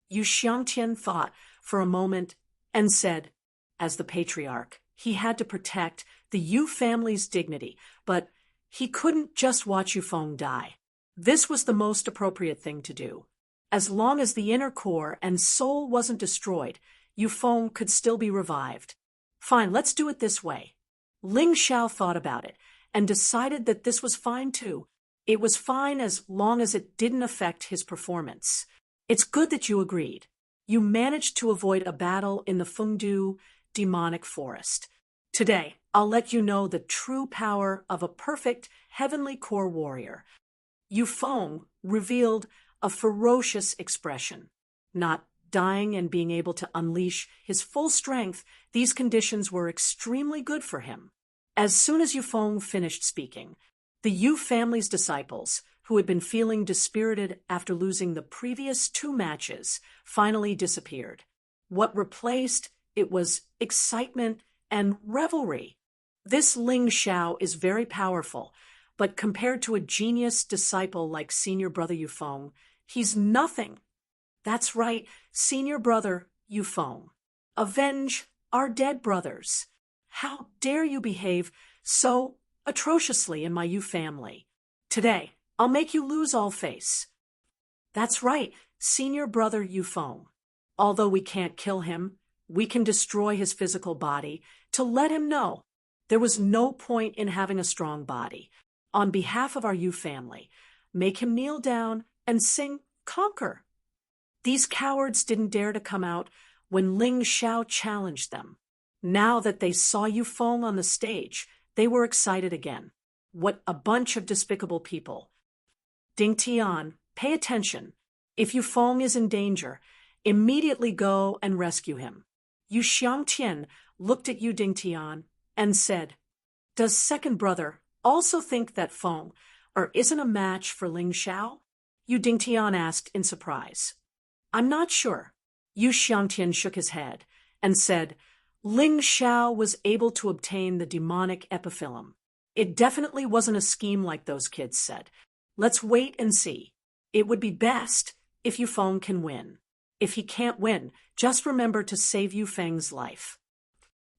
Yu Xiangtian thought for a moment and said, as the patriarch, he had to protect the Yu family's dignity, but he couldn't just watch Yufeng die. This was the most appropriate thing to do. As long as the inner core and soul wasn't destroyed, Yufeng could still be revived. Fine, let's do it this way. Ling Xiao thought about it and decided that this was fine too. It was fine as long as it didn't affect his performance. It's good that you agreed. You managed to avoid a battle in the Fengdu demonic forest. Today, I'll let you know the true power of a perfect heavenly core warrior. Yufeng revealed a ferocious expression. Not dying and being able to unleash his full strength, these conditions were extremely good for him. As soon as Yufeng finished speaking, the Yu family's disciples, who had been feeling dispirited after losing the previous 2 matches, finally disappeared. What replaced it was excitement and revelry. This Ling Xiao is very powerful, but compared to a genius disciple like senior brother Yufeng, he's nothing. That's right, senior brother Yufeng. Avenge our dead brothers. How dare you behave so atrociously in my Yu family? Today, I'll make you lose all face. That's right, senior brother Yufeng. Although we can't kill him, we can destroy his physical body to let him know there was no point in having a strong body. On behalf of our Yu family, make him kneel down and sing Conquer. These cowards didn't dare to come out when Ling Xiao challenged them. Now that they saw Yufeng on the stage, they were excited again. What a bunch of despicable people. Ding Tian, pay attention. If Yufeng is in danger, immediately go and rescue him. Yu Xiangtian looked at Yu Dingtian and said, "Does second brother also think that Feng isn't a match for Ling Xiao?" Yu Dingtian asked in surprise. "I'm not sure." Yu Xiangtian shook his head and said, "Ling Xiao was able to obtain the demonic epiphyllum. It definitely wasn't a scheme like those kids said. Let's wait and see. It would be best if Yufeng can win. If he can't win, just remember to save Yufeng's life."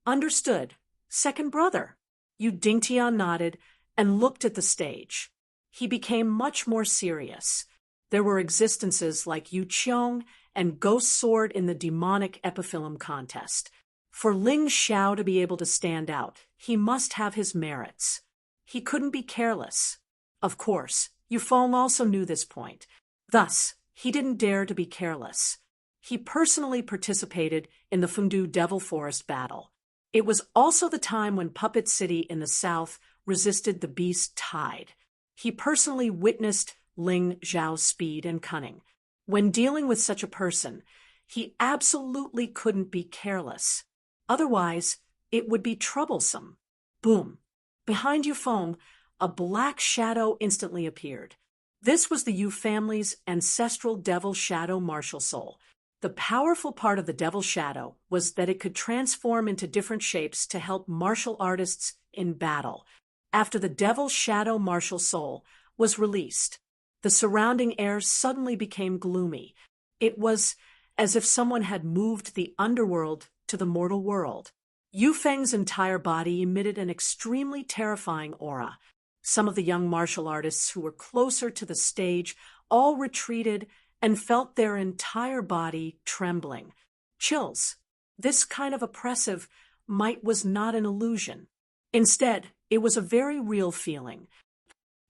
"Understood, second brother." Yu Dingtian nodded and looked at the stage. He became much more serious. There were existences like Yu Qiong and Ghost Sword in the demonic epiphyllum contest. For Ling Xiao to be able to stand out, he must have his merits. He couldn't be careless. Of course, Yufeng also knew this point. Thus, he didn't dare to be careless. He personally participated in the Fengdu Devil Forest battle. It was also the time when Puppet City in the south resisted the beast tide. He personally witnessed Ling Xiao's speed and cunning. When dealing with such a person, he absolutely couldn't be careless. Otherwise, it would be troublesome. Boom! Behind Yufeng, a black shadow instantly appeared. This was the Yu family's ancestral devil shadow martial soul. The powerful part of the devil shadow was that it could transform into different shapes to help martial artists in battle. After the devil shadow martial soul was released, the surrounding air suddenly became gloomy. It was as if someone had moved the underworld to the mortal world. Yu Feng's entire body emitted an extremely terrifying aura. Some of the young martial artists who were closer to the stage all retreated and felt their entire body trembling. Chills. This kind of oppressive might was not an illusion. Instead, it was a very real feeling.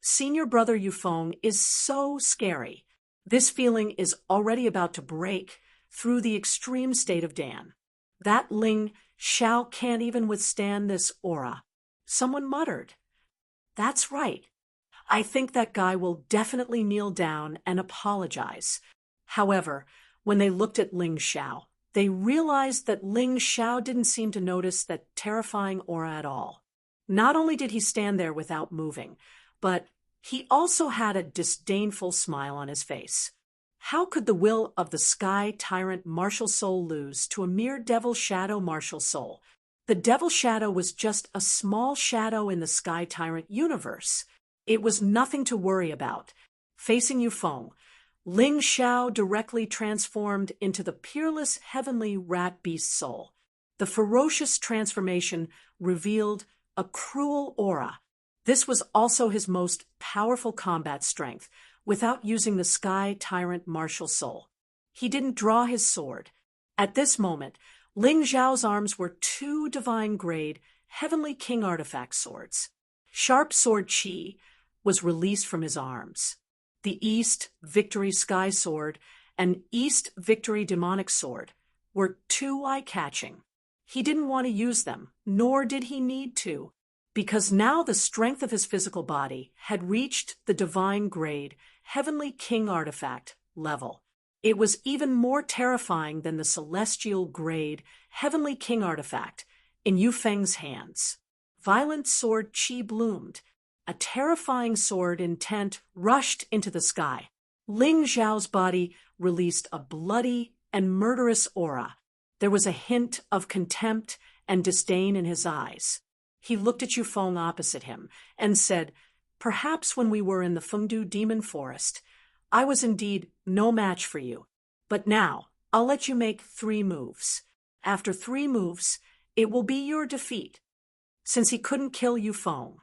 Senior brother Yufeng is so scary. This feeling is already about to break through the extreme state of Dan. That Ling Xiao can't even withstand this aura. Someone muttered. "That's right. I think that guy will definitely kneel down and apologize." However, when they looked at Ling Xiao, they realized that Ling Xiao didn't seem to notice that terrifying aura at all. Not only did he stand there without moving, but he also had a disdainful smile on his face. How could the will of the Sky Tyrant martial soul lose to a mere Devil Shadow martial soul? The Devil Shadow was just a small shadow in the Sky Tyrant universe. It was nothing to worry about. Facing Yufeng, Ling Xiao directly transformed into the peerless heavenly rat beast soul. The ferocious transformation revealed a cruel aura. This was also his most powerful combat strength, without using the Sky Tyrant martial soul. He didn't draw his sword. At this moment, Ling Xiao's arms were two divine-grade, heavenly king artifact swords. Sharp Sword Qi was released from his arms. The East Victory Sky Sword and East Victory Demonic Sword were too eye-catching. He didn't want to use them, nor did he need to, because now the strength of his physical body had reached the divine grade, heavenly king artifact level. It was even more terrifying than the celestial grade, heavenly king artifact in Yu Feng's hands. Violent Sword Qi bloomed. A terrifying sword intent rushed into the sky. Ling Xiao's body released a bloody and murderous aura. There was a hint of contempt and disdain in his eyes. He looked at Yufeng opposite him and said, "Perhaps when we were in the Fengdu Demon Forest, I was indeed no match for you. But now, I'll let you make 3 moves. After 3 moves, it will be your defeat." Since he couldn't kill Yufeng,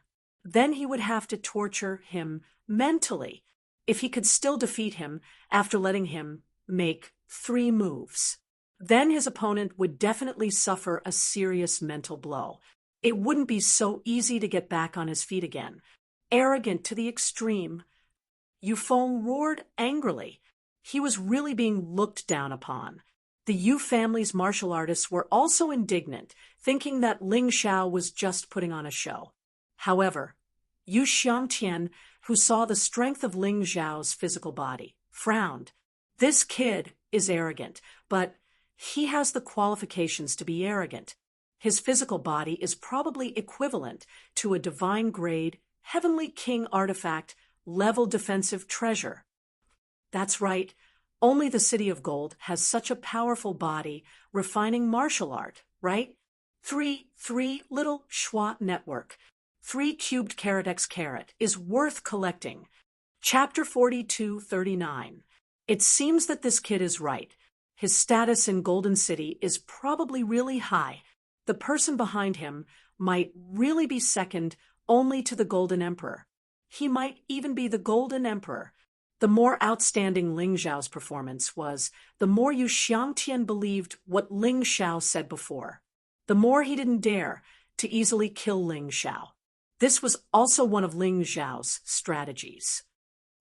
then he would have to torture him mentally if he could still defeat him after letting him make 3 moves. Then his opponent would definitely suffer a serious mental blow. It wouldn't be so easy to get back on his feet again. Arrogant to the extreme, Yufeng roared angrily. He was really being looked down upon. The Yu family's martial artists were also indignant, thinking that Ling Xiao was just putting on a show. However, Yu Xiangtian, who saw the strength of Ling Xiao's physical body, frowned. This kid is arrogant, but he has the qualifications to be arrogant. His physical body is probably equivalent to a divine-grade, heavenly king artifact level defensive treasure. That's right. Only the City of Gold has such a powerful body refining martial art, right? 3 little schwa network. 3 cubed carat x carat is worth collecting. Chapter 4239. It seems that this kid is right. His status in Golden City is probably really high. The person behind him might really be second only to the Golden Emperor. He might even be the Golden Emperor. The more outstanding Ling Xiao's performance was, the more Yu Xiangtian believed what Ling Xiao said before. The more he didn't dare to easily kill Ling Xiao. This was also one of Ling Xiao's strategies.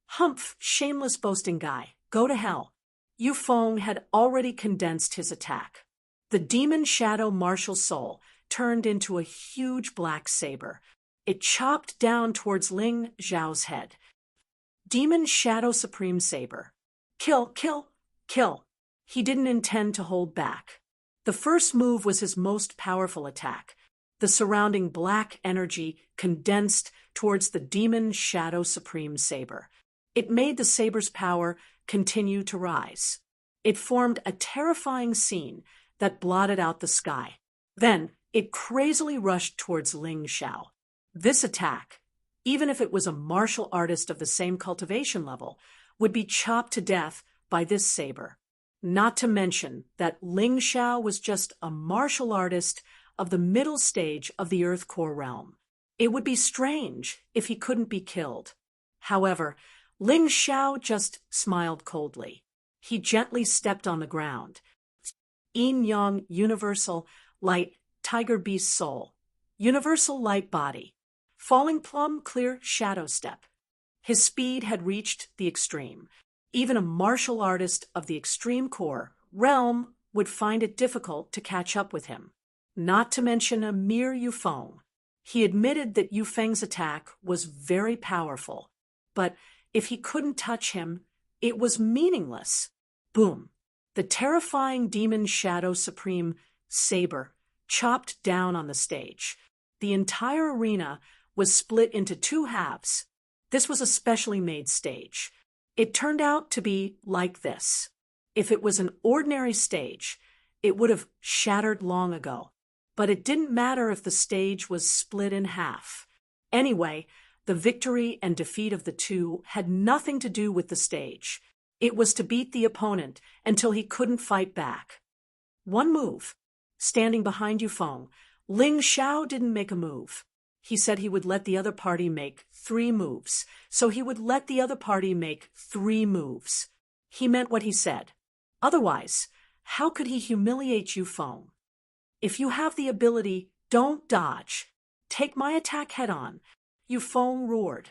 Humph, shameless boasting guy, go to hell. Yu Feng had already condensed his attack. The demon shadow martial soul turned into a huge black saber. It chopped down towards Ling Xiao's head. Demon Shadow Supreme Saber. Kill, kill, kill. He didn't intend to hold back. The first move was his most powerful attack. The surrounding black energy condensed towards the Demon Shadow Supreme Saber. It made the saber's power continue to rise. It formed a terrifying scene that blotted out the sky. Then, it crazily rushed towards Ling Xiao. This attack, even if it was a martial artist of the same cultivation level, would be chopped to death by this saber. Not to mention that Ling Xiao was just a martial artist of the middle stage of the Earth Core realm. It would be strange if he couldn't be killed. However, Ling Xiao just smiled coldly. He gently stepped on the ground. Yin Yang Universal Light Tiger Beast Soul. Universal Light Body. Falling plumb clear shadow step. His speed had reached the extreme. Even a martial artist of the extreme core realm would find it difficult to catch up with him. Not to mention a mere Yu Feng. He admitted that Yu Feng's attack was very powerful, but if he couldn't touch him, it was meaningless. Boom. The terrifying Demon Shadow Supreme Saber chopped down on the stage. The entire arena was split into 2 halves. This was a specially made stage. It turned out to be like this. If it was an ordinary stage, it would have shattered long ago. But it didn't matter if the stage was split in half. Anyway, the victory and defeat of the two had nothing to do with the stage. It was to beat the opponent until he couldn't fight back. One move. Standing behind Yu Feng, Ling Xiao didn't make a move. He said he would let the other party make 3 moves, so he would let the other party make 3 moves. He meant what he said. Otherwise, how could he humiliate Yu Feng? If you have the ability, don't dodge. Take my attack head-on, Yu Feng roared.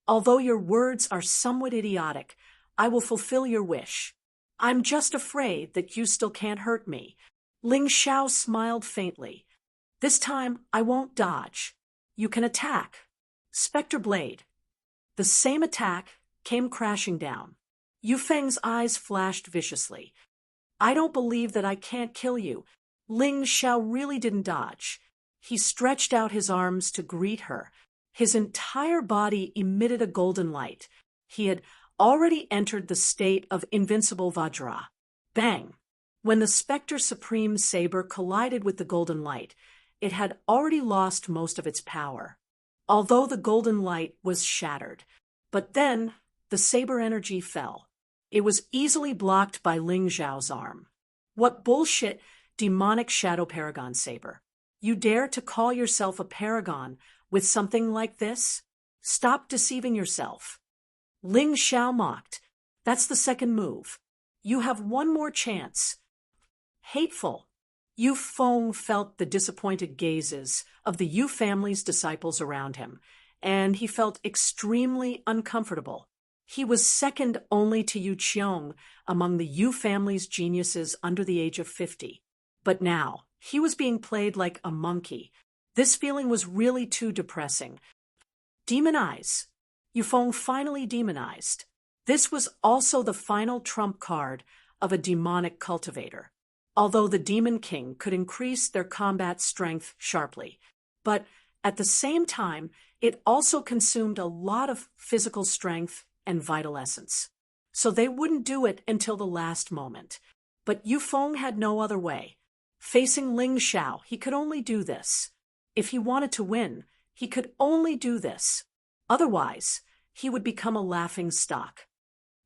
Although your words are somewhat idiotic, I will fulfill your wish. I'm just afraid that you still can't hurt me. Ling Xiao smiled faintly. This time, I won't dodge. You can attack. Spectre Blade. The same attack came crashing down. Yu Feng's eyes flashed viciously. I don't believe that I can't kill you. Ling Xiao really didn't dodge. He stretched out his arms to greet her. His entire body emitted a golden light. He had already entered the state of invincible Vajra. Bang! When the Spectre Supreme Saber collided with the golden light, it had already lost most of its power. Although the golden light was shattered. But then, the saber energy fell. It was easily blocked by Ling Xiao's arm. What bullshit, demonic Shadow Paragon Saber. You dare to call yourself a paragon with something like this? Stop deceiving yourself. Ling Xiao mocked. That's the second move. You have one more chance. Hateful. Yu Feng felt the disappointed gazes of the Yu family's disciples around him, and he felt extremely uncomfortable. He was second only to Yu Qiong among the Yu family's geniuses under the age of 50. But now, he was being played like a monkey. This feeling was really too depressing. Demonize. Yufeng finally demonized. This was also the final trump card of a demonic cultivator. Although the Demon King could increase their combat strength sharply. But at the same time, it also consumed a lot of physical strength and vital essence. So they wouldn't do it until the last moment. But Yufeng had no other way. Facing Ling Xiao, he could only do this. If he wanted to win, he could only do this. Otherwise, he would become a laughing stock.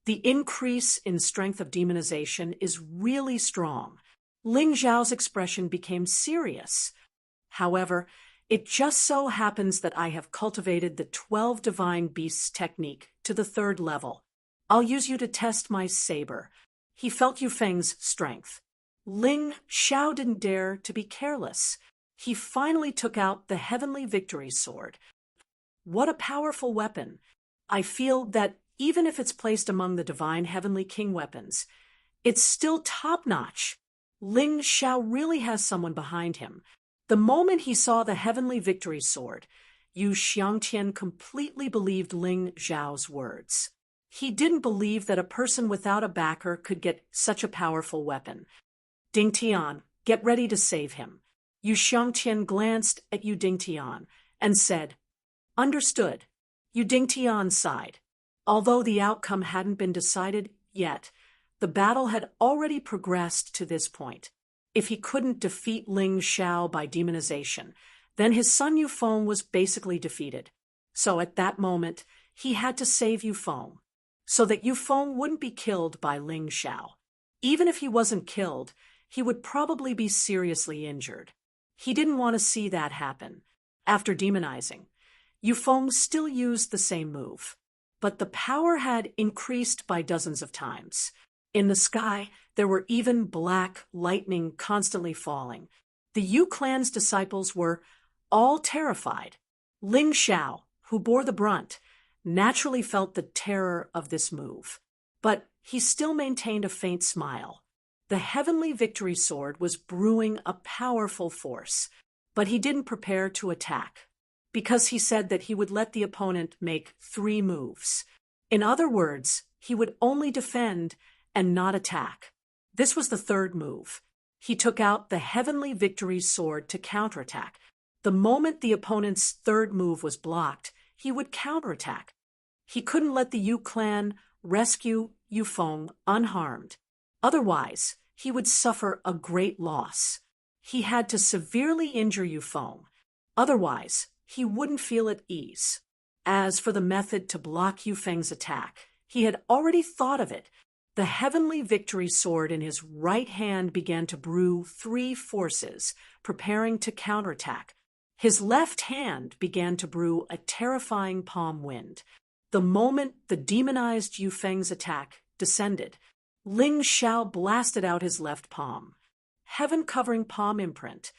The increase in strength of demonization is really strong. Ling Xiao's expression became serious. However, it just so happens that I have cultivated the 12 Divine Beasts technique to the 3rd level. I'll use you to test my saber. He felt Yufeng's strength. Ling Xiao didn't dare to be careless. He finally took out the Heavenly Victory Sword. What a powerful weapon. I feel that even if it's placed among the Divine Heavenly King weapons, it's still top-notch. Ling Xiao really has someone behind him. The moment he saw the Heavenly Victory Sword, Yu Xiangtian completely believed Ling Xiao's words. He didn't believe that a person without a backer could get such a powerful weapon. Ding Tian, get ready to save him. Yu Xiangtian glanced at Yu Dingtian and said, "Understood." Yu Dingtian sighed. Although the outcome hadn't been decided yet, the battle had already progressed to this point. If he couldn't defeat Ling Xiao by demonization, then his son Yufeng was basically defeated. So at that moment, he had to save Yufeng, so that Yufeng wouldn't be killed by Ling Xiao. Even if he wasn't killed, he would probably be seriously injured. He didn't want to see that happen. After demonizing, Yufeng still used the same move, but the power had increased by dozens of times. In the sky, there were even black lightning constantly falling. The Yu clan's disciples were all terrified. Ling Xiao, who bore the brunt, naturally felt the terror of this move. But he still maintained a faint smile. The Heavenly Victory Sword was brewing a powerful force, but he didn't prepare to attack, because he said that he would let the opponent make 3 moves. In other words, he would only defend and not attack. This was the 3rd move. He took out the Heavenly Victory Sword to counterattack. The moment the opponent's 3rd move was blocked, he would counterattack. He couldn't let the Yu clan rescue Yufeng unharmed. Otherwise, he would suffer a great loss. He had to severely injure Yufeng. Otherwise, he wouldn't feel at ease. As for the method to block Yufeng's attack, he had already thought of it. The Heavenly Victory Sword in his right hand began to brew 3 forces, preparing to counterattack. His left hand began to brew a terrifying palm wind. The moment the demonized Yufeng's attack descended, Ling Xiao blasted out his left palm. Heaven-covering palm imprint.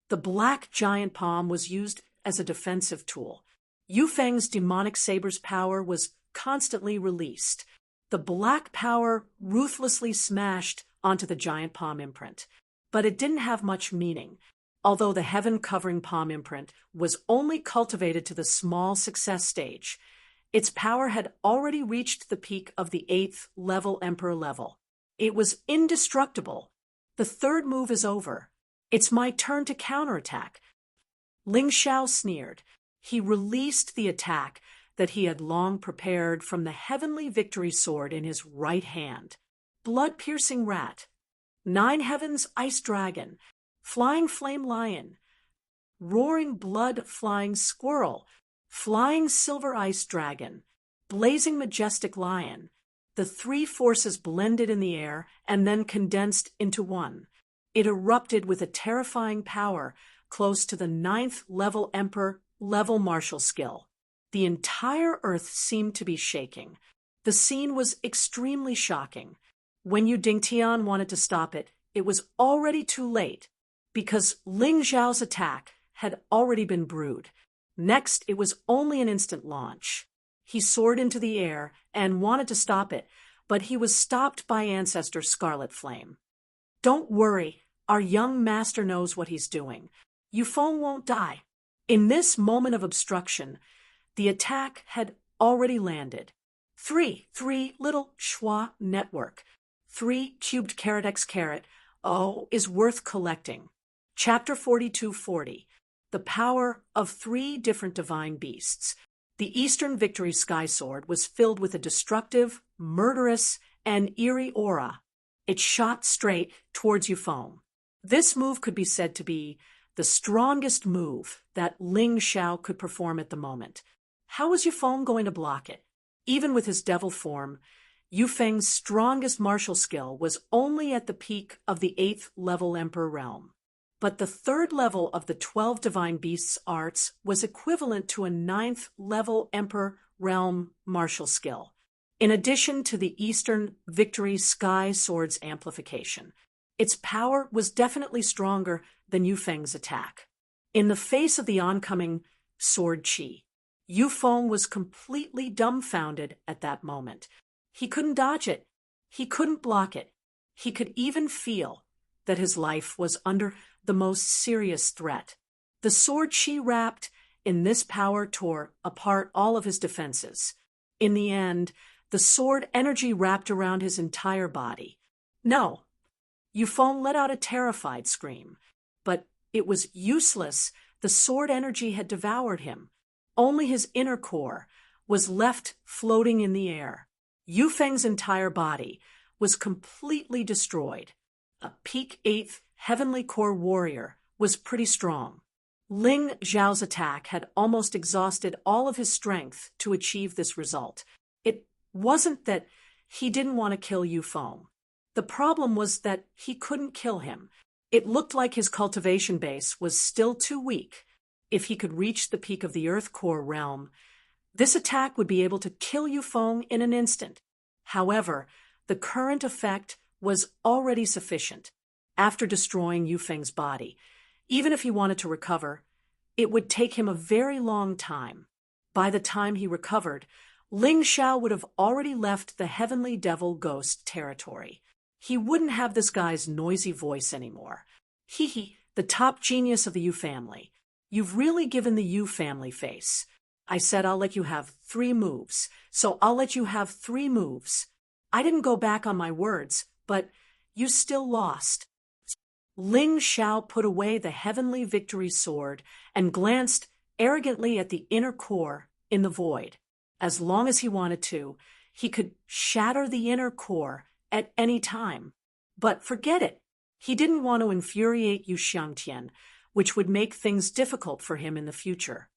The black giant palm was used as a defensive tool. Yufeng's demonic saber's power was constantly released. The black power ruthlessly smashed onto the giant palm imprint. But it didn't have much meaning. Although the heaven-covering palm imprint was only cultivated to the small success stage, its power had already reached the peak of the 8th level Emperor level. It was indestructible. The 3rd move is over. It's my turn to counterattack. Ling Xiao sneered. He released the attack that he had long prepared from the Heavenly Victory Sword in his right hand. Blood-piercing rat. 9 heavens ice dragon. Flying flame lion. Roaring blood flying squirrel. Flying silver ice dragon. Blazing majestic lion. The 3 forces blended in the air and then condensed into one. It erupted with a terrifying power close to the 9th level Emperor level martial skill. The entire earth seemed to be shaking. The scene was extremely shocking. When Yu Dingtian wanted to stop it, it was already too late, because Ling Xiao's attack had already been brewed. Next, it was only an instant launch. He soared into the air and wanted to stop it, but he was stopped by Ancestor Scarlet Flame. Don't worry, our young master knows what he's doing. Yufeng won't die. In this moment of obstruction, the attack had already landed. Three little schwa network. 3 cubed carat x carat. Oh, is worth collecting. Chapter 4240. The Power of 3 Different Divine Beasts. The Eastern Victory Sky Sword was filled with a destructive, murderous, and eerie aura. It shot straight towards Yufeng. This move could be said to be the strongest move that Ling Xiao could perform at the moment. How was Yufeng going to block it? Even with his devil form, Yufeng's strongest martial skill was only at the peak of the 8th level Emperor realm. But the 3rd level of the 12 Divine Beasts arts was equivalent to a 9th level Emperor realm martial skill, in addition to the Eastern Victory Sky Sword's amplification. Its power was definitely stronger than Yufeng's attack. In the face of the oncoming sword chi, Yufeng was completely dumbfounded at that moment. He couldn't dodge it. He couldn't block it. He could even feel that his life was under the most serious threat. The sword chi wrapped in this power tore apart all of his defenses. In the end, the sword energy wrapped around his entire body. No! Yufeng let out a terrified scream. But it was useless. The sword energy had devoured him. Only his inner core was left floating in the air. Yufeng's entire body was completely destroyed. A peak 8th Heavenly Core warrior was pretty strong. Ling Xiao's attack had almost exhausted all of his strength to achieve this result. It wasn't that he didn't want to kill Yufeng. The problem was that he couldn't kill him. It looked like his cultivation base was still too weak. If he could reach the peak of the Earth Core realm, this attack would be able to kill Yufeng in an instant. However, the current effect was already sufficient. After destroying Yufeng's body, even if he wanted to recover, it would take him a very long time. By the time he recovered, Ling Xiao would have already left the Heavenly Devil Ghost territory. He wouldn't have this guy's noisy voice anymore. The top genius of the Yu family. You've really given the Yu family face. I said I'll let you have 3 moves, so I'll let you have 3 moves. I didn't go back on my words, but you still lost. Ling Xiao put away the Heavenly Victory Sword and glanced arrogantly at the inner core in the void. As long as he wanted to, he could shatter the inner core at any time. But forget it. He didn't want to infuriate Yu Xiangtian, which would make things difficult for him in the future.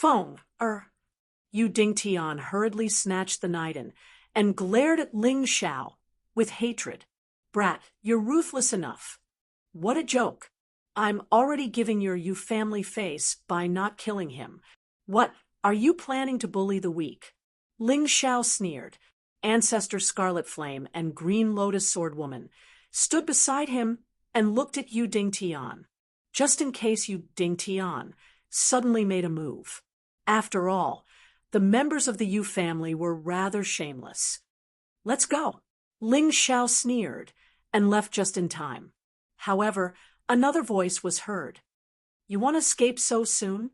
Yu Dingtian hurriedly snatched the Niden and glared at Ling Xiao with hatred. Brat, you're ruthless enough. What a joke. I'm already giving your Yu family face by not killing him. What, are you planning to bully the weak? Ling Xiao sneered. Ancestor Scarlet Flame and Green Lotus Sword Woman stood beside him and looked at Yu Dingtian, just in case Yu Dingtian suddenly made a move. After all, the members of the Yu family were rather shameless. Let's go. Ling Xiao sneered and left just in time. However, another voice was heard. You want to escape so soon?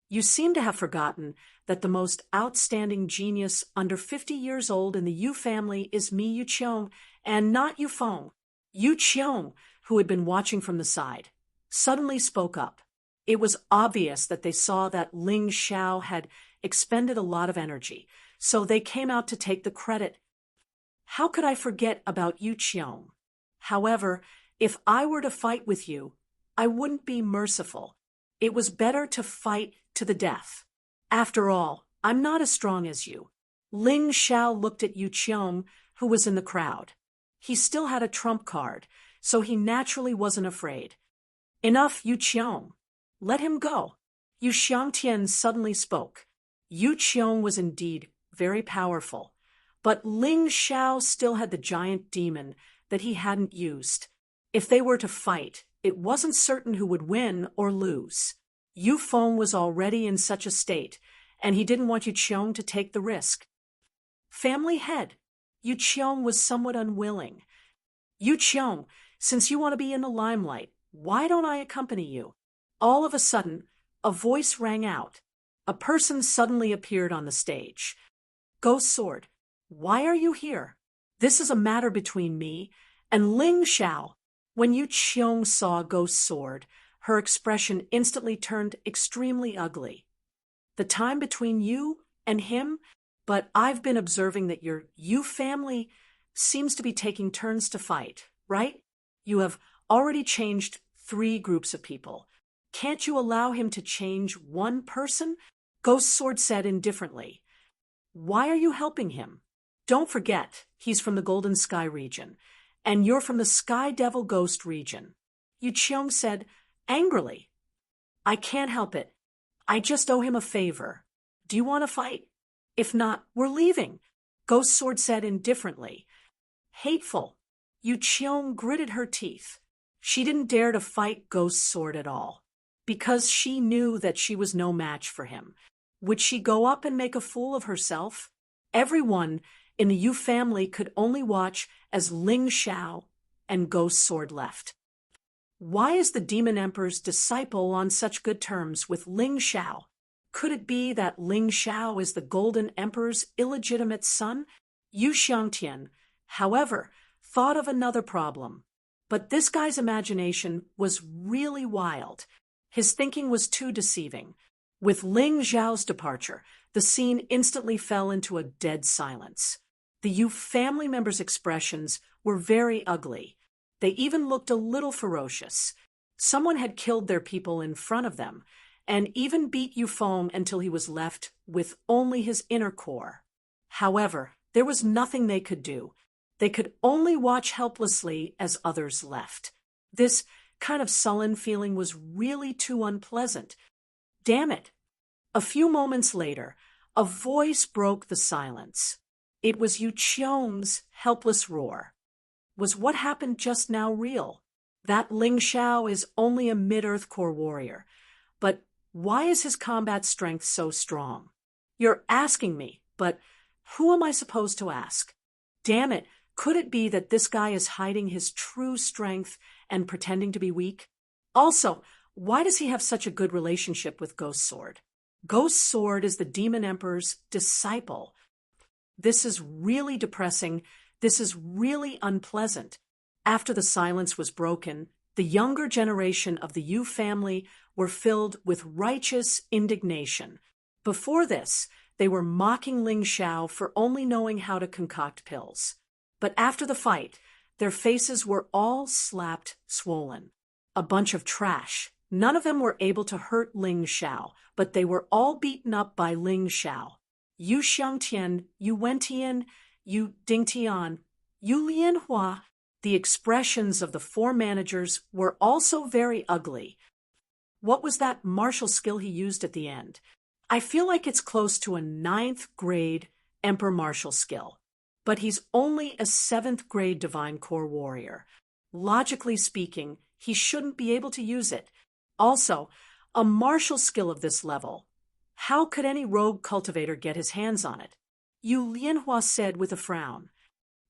You seem to have forgotten that the most outstanding genius under 50 years old in the Yu family is me, Yu Qiong, and not Yufeng. Yu Qiong, who had been watching from the side, suddenly spoke up. It was obvious that they saw that Ling Xiao had expended a lot of energy, so they came out to take the credit. How could I forget about Yu Qiong? However, if I were to fight with you, I wouldn't be merciful. It was better to fight to the death. After all, I'm not as strong as you. Ling Xiao looked at Yu Qiong, who was in the crowd. He still had a trump card, so he naturally wasn't afraid. Enough, Yu Qiong. Let him go. Yu Xiangtian suddenly spoke. Yu Qiong was indeed very powerful, but Ling Xiao still had the giant demon that he hadn't used. If they were to fight, it wasn't certain who would win or lose. Yufeng was already in such a state, and he didn't want Yu Qiong to take the risk. Family head. Yu Qiong was somewhat unwilling. Yu Qiong, since you want to be in the limelight, why don't I accompany you? All of a sudden, a voice rang out. A person suddenly appeared on the stage. Ghost Sword, why are you here? This is a matter between me and Ling Xiao. When Yu Qiong saw Ghost Sword, her expression instantly turned extremely ugly. The time between you and him, but I've been observing that your Yu family seems to be taking turns to fight, right? You have already changed 3 groups of people. Can't you allow him to change 1 person? Ghost Sword said indifferently. Why are you helping him? Don't forget, he's from the Golden Sky region, and you're from the Sky Devil Ghost region. Yu Qiong said angrily. I can't help it. I just owe him a favor. Do you want to fight? If not, we're leaving, Ghost Sword said indifferently. Hateful. Yu Qiong gritted her teeth. She didn't dare to fight Ghost Sword at all, because she knew that she was no match for him. Would she go up and make a fool of herself? Everyone in the Yu family could only watch as Ling Xiao and Ghost Sword left. Why is the Demon Emperor's disciple on such good terms with Ling Xiao? Could it be that Ling Xiao is the Golden Emperor's illegitimate son? Yu Xiangtian, however, thought of another problem. But this guy's imagination was really wild. His thinking was too deceiving. With Ling Xiao's departure, the scene instantly fell into a dead silence. The Yu family members' expressions were very ugly. They even looked a little ferocious. Someone had killed their people in front of them, and even beat Yu Feng until he was left with only his inner core. However, there was nothing they could do. They could only watch helplessly as others left. This kind of sullen feeling was really too unpleasant. Damn it! A few moments later, a voice broke the silence. It was Yu Qiong's helpless roar. Was what happened just now real? That Ling Xiao is only a mid-earth core warrior. But why is his combat strength so strong? You're asking me, but who am I supposed to ask? Damn it, could it be that this guy is hiding his true strength and pretending to be weak? Also, why does he have such a good relationship with Ghost Sword? Ghost Sword is the Demon Emperor's disciple. This is really depressing. This is really unpleasant. After the silence was broken, the younger generation of the Yu family were filled with righteous indignation. Before this, they were mocking Ling Xiao for only knowing how to concoct pills. But after the fight, their faces were all slapped, swollen. A bunch of trash. None of them were able to hurt Ling Xiao, but they were all beaten up by Ling Xiao. Yu Xiangtian, Yu Wentian, Yu Dingtian, Yu Lianhua. The expressions of the 4 managers were also very ugly. What was that martial skill he used at the end? I feel like it's close to a 9th grade Emperor martial skill, but he's only a 7th grade Divine Core warrior. Logically speaking, he shouldn't be able to use it. Also, a martial skill of this level. How could any rogue cultivator get his hands on it? Yu Lianhua said with a frown.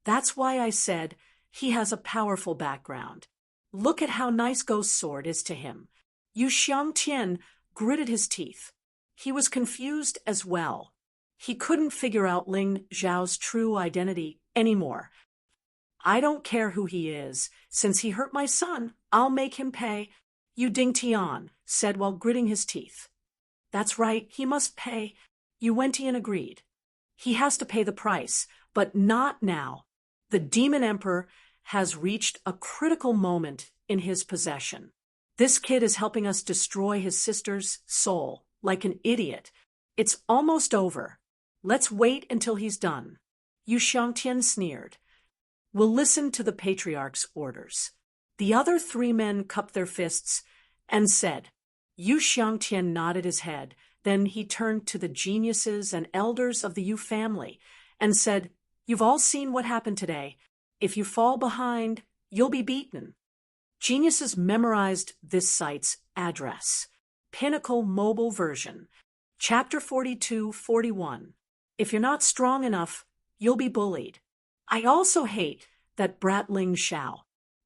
That's why I said he has a powerful background. Look at how nice Ghost Sword is to him. Yu Xiangtian gritted his teeth. He was confused as well. He couldn't figure out Ling Xiao's true identity anymore. I don't care who he is. Since he hurt my son, I'll make him pay, Yu Dingtian said while gritting his teeth. That's right, he must pay. Yu Wentian agreed. He has to pay the price, but not now. The Demon Emperor has reached a critical moment in his possession. This kid is helping us destroy his sister's soul, like an idiot. It's almost over. Let's wait until he's done. Yu Xiangtian sneered. We'll listen to the Patriarch's orders. The other 3 men cupped their fists and said. Yu Xiangtian nodded his head. Then he turned to the geniuses and elders of the Yu family and said, You've all seen what happened today. If you fall behind, you'll be beaten. Geniuses memorized this site's address. Pinnacle mobile version. Chapter 42-41. If you're not strong enough, you'll be bullied. I also hate that brat Ling Xiao.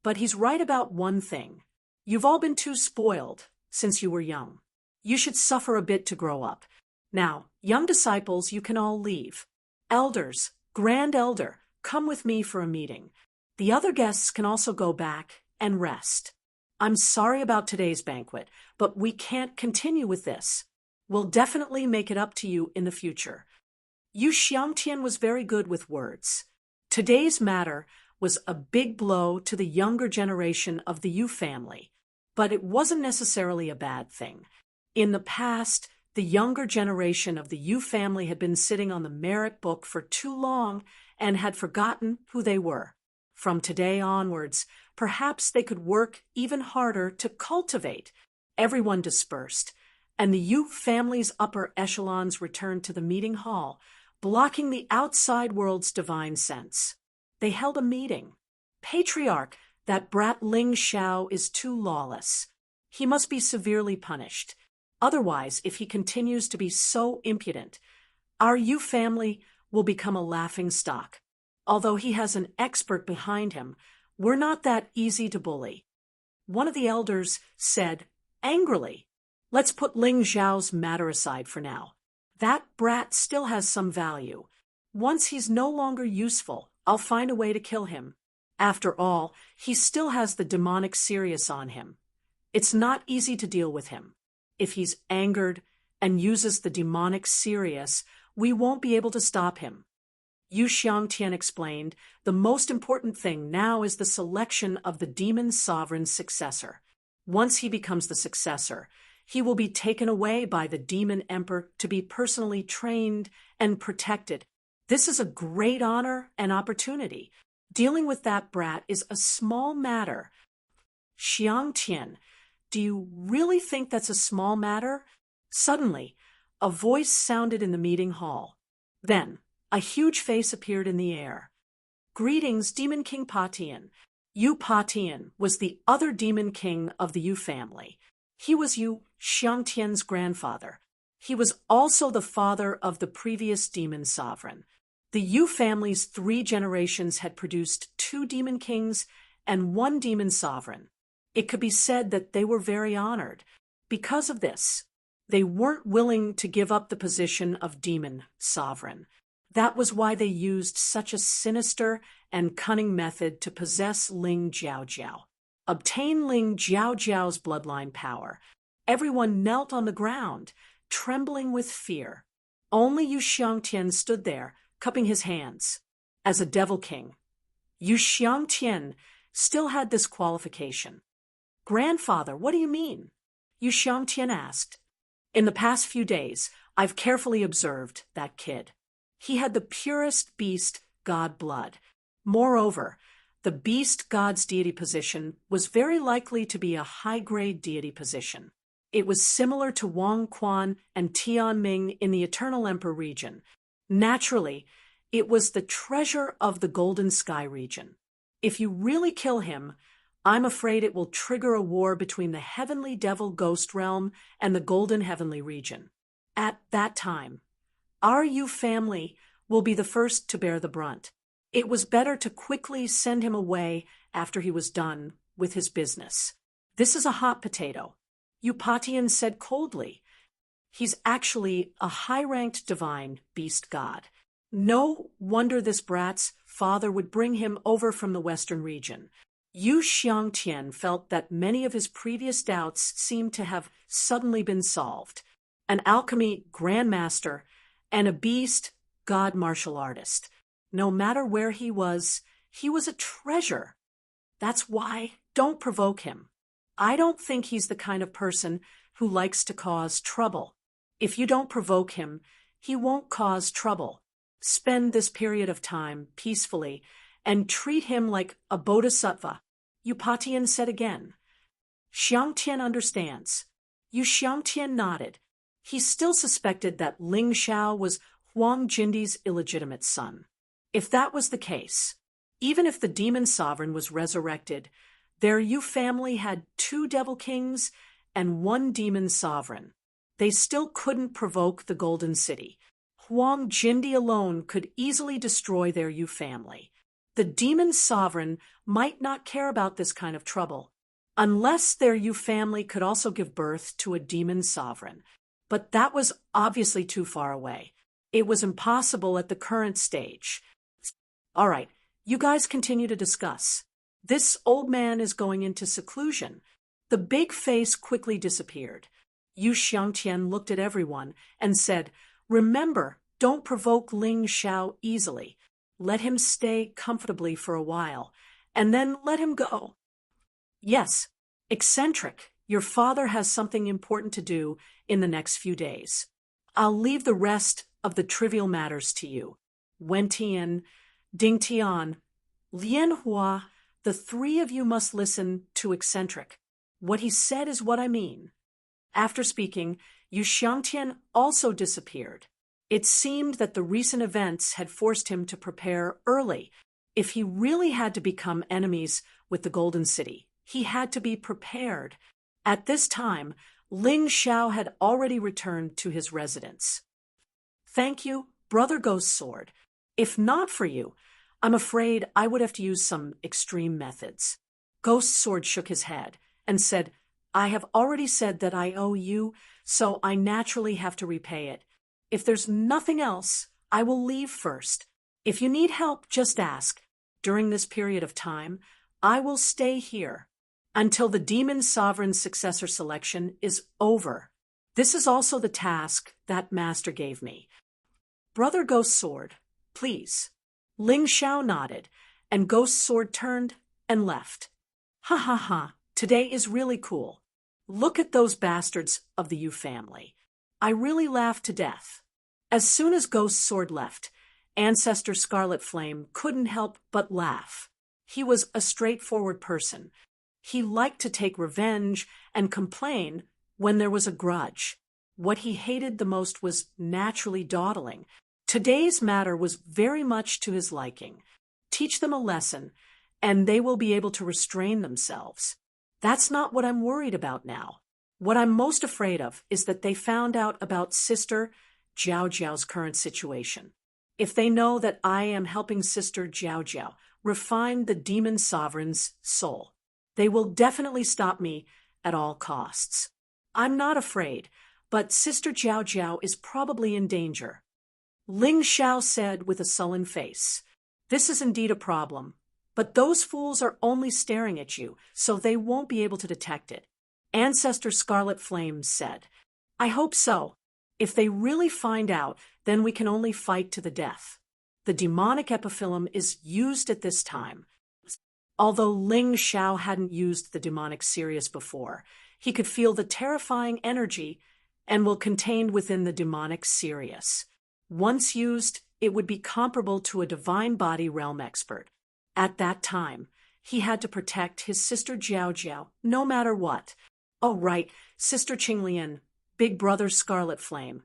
But he's right about one thing. You've all been too spoiled since you were young. You should suffer a bit to grow up. Now, young disciples, you can all leave. Elders, Grand Elder, come with me for a meeting. The other guests can also go back and rest. I'm sorry about today's banquet, but we can't continue with this. We'll definitely make it up to you in the future. Yu Xiangtian was very good with words. Today's matter was a big blow to the younger generation of the Yu family, but it wasn't necessarily a bad thing. In the past, the younger generation of the Yu family had been sitting on the merit book for too long and had forgotten who they were. From today onwards, perhaps they could work even harder to cultivate. Everyone dispersed, and the Yu family's upper echelons returned to the meeting hall, blocking the outside world's divine sense. They held a meeting. Patriarch, that brat Ling Xiao is too lawless. He must be severely punished. Otherwise, if he continues to be so impudent, our Yu family will become a laughing stock. Although he has an expert behind him, we're not that easy to bully. One of the elders said angrily, "Let's put Ling Xiao's matter aside for now. That brat still has some value. Once he's no longer useful, I'll find a way to kill him. After all, he still has the demonic Sirius on him. It's not easy to deal with him. If he's angered and uses the demonic Sirius, we won't be able to stop him." Yu Xiangtian explained, "The most important thing now is the selection of the demon sovereign's successor. Once he becomes the successor, he will be taken away by the demon emperor to be personally trained and protected. This is a great honor and opportunity. Dealing with that brat is a small matter." Xiangtian, do you really think that's a small matter? Suddenly, a voice sounded in the meeting hall. Then, a huge face appeared in the air. "Greetings, Demon King Patian." Yu Patian was the other demon king of the Yu family. He was Yu Xiangtian's grandfather. He was also the father of the previous demon sovereign. The Yu family's 3 generations had produced 2 demon kings and 1 demon sovereign. It could be said that they were very honored. Because of this, they weren't willing to give up the position of demon sovereign. That was why they used such a sinister and cunning method to possess Ling Jiaojiao. Obtain Ling Jiaojiao's bloodline power. Everyone knelt on the ground, trembling with fear. Only Yu Xiangtian stood there, cupping his hands. As a devil king, Yu Xiangtian still had this qualification. "Grandfather, what do you mean?" Yu Xiangtian asked. "In the past few days, I've carefully observed that kid. He had the purest beast god blood. Moreover, the beast god's deity position was very likely to be a high-grade deity position. It was similar to Wang Quan and Tianming in the Eternal Emperor region. Naturally, it was the treasure of the Golden Sky region. If you really kill him, I'm afraid it will trigger a war between the Heavenly Devil Ghost Realm and the Golden Heavenly region. At that time, our Yu family will be the first to bear the brunt. It was better to quickly send him away after he was done with his business. This is a hot potato," Yu Patian said coldly. "He's actually a high-ranked divine beast god. No wonder this brat's father would bring him over from the western region." Yu Xiangtian felt that many of his previous doubts seemed to have suddenly been solved. An alchemy grandmaster and a beast god martial artist. No matter where he was a treasure. That's why don't provoke him. I don't think he's the kind of person who likes to cause trouble. If you don't provoke him, he won't cause trouble. Spend this period of time peacefully and treat him like a bodhisattva," Yu Patian said again. "Xiangtian understands." Yu Xiangtian nodded. He still suspected that Ling Xiao was Huang Jindi's illegitimate son. If that was the case, even if the demon sovereign was resurrected, their Yu family had 2 devil kings and 1 demon sovereign. they still couldn't provoke the Golden City. Huang Jindi alone could easily destroy their Yu family. The demon sovereign might not care about this kind of trouble, unless their Yu family could also give birth to a demon sovereign. But that was obviously too far away. It was impossible at the current stage. All right, you guys continue to discuss. This old man is going into seclusion. The big face quickly disappeared. Yu Xiangtian looked at everyone and said, "Remember, don't provoke Ling Xiao easily. Let him stay comfortably for a while, and then let him go." "Yes, eccentric, your father has something important to do in the next few days. I'll leave the rest of the trivial matters to you. Wen Tian, Ding Tian, Lian Hua, the three of you must listen to eccentric. What he said is what I mean." After speaking, Yu Xiangtian also disappeared. It seemed that the recent events had forced him to prepare early. If he really had to become enemies with the Golden City, he had to be prepared. At this time, Ling Xiao had already returned to his residence. "Thank you, Brother Ghost Sword. If not for you, I'm afraid I would have to use some extreme methods." Ghost Sword shook his head and said, "I have already said that I owe you, so I naturally have to repay it. If there's nothing else, I will leave first. If you need help, just ask. During this period of time, I will stay here until the Demon Sovereign's successor selection is over. This is also the task that Master gave me." "Brother Ghost Sword, please." Ling Xiao nodded, and Ghost Sword turned and left. "Ha ha ha, today is really cool. Look at those bastards of the Yu family. I really laughed to death." As soon as Ghost Sword left, Ancestor Scarlet Flame couldn't help but laugh. He was a straightforward person. He liked to take revenge and complain when there was a grudge. What he hated the most was naturally dawdling. Today's matter was very much to his liking. Teach them a lesson, and they will be able to restrain themselves. That's not what I'm worried about now. What I'm most afraid of is that they found out about Sister Jiao Jiao's current situation. If they know that I am helping Sister Jiao Jiao refine the Demon Sovereign's soul, they will definitely stop me at all costs. I'm not afraid, but Sister Jiao Jiao is probably in danger." Ling Xiao said with a sullen face, "This is indeed a problem, but those fools are only staring at you, so they won't be able to detect it." Ancestor Scarlet Flame said, "I hope so. If they really find out, then we can only fight to the death. The demonic epiphyllum is used at this time." Although Ling Xiao hadn't used the demonic Sirius before, he could feel the terrifying energy and will contained within the demonic Sirius. Once used, it would be comparable to a divine body realm expert. At that time, he had to protect his sister Jiao Jiao, no matter what. "Oh, right, Sister Qinglian, Big Brother Scarlet Flame.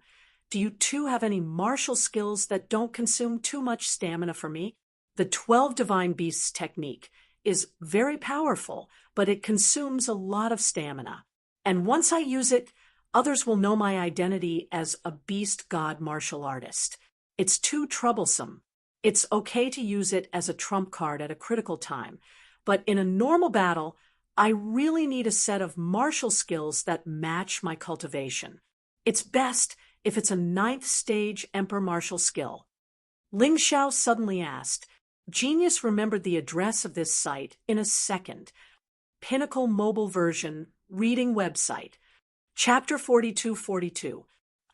Do you two have any martial skills that don't consume too much stamina for me? The 12 Divine Beasts technique is very powerful, but it consumes a lot of stamina. And once I use it, others will know my identity as a beast god martial artist. It's too troublesome. It's okay to use it as a trump card at a critical time, but in a normal battle, I really need a set of martial skills that match my cultivation. It's best if it's a 9th stage Emperor martial skill." Ling Xiao suddenly asked. Genius remembered the address of this site in a second. Pinnacle Mobile Version Reading Website. Chapter 4242.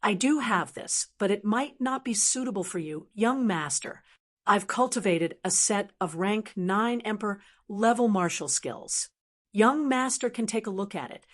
"I do have this, but it might not be suitable for you, young master. I've cultivated a set of rank 9 Emperor level martial skills. Young master can take a look at it."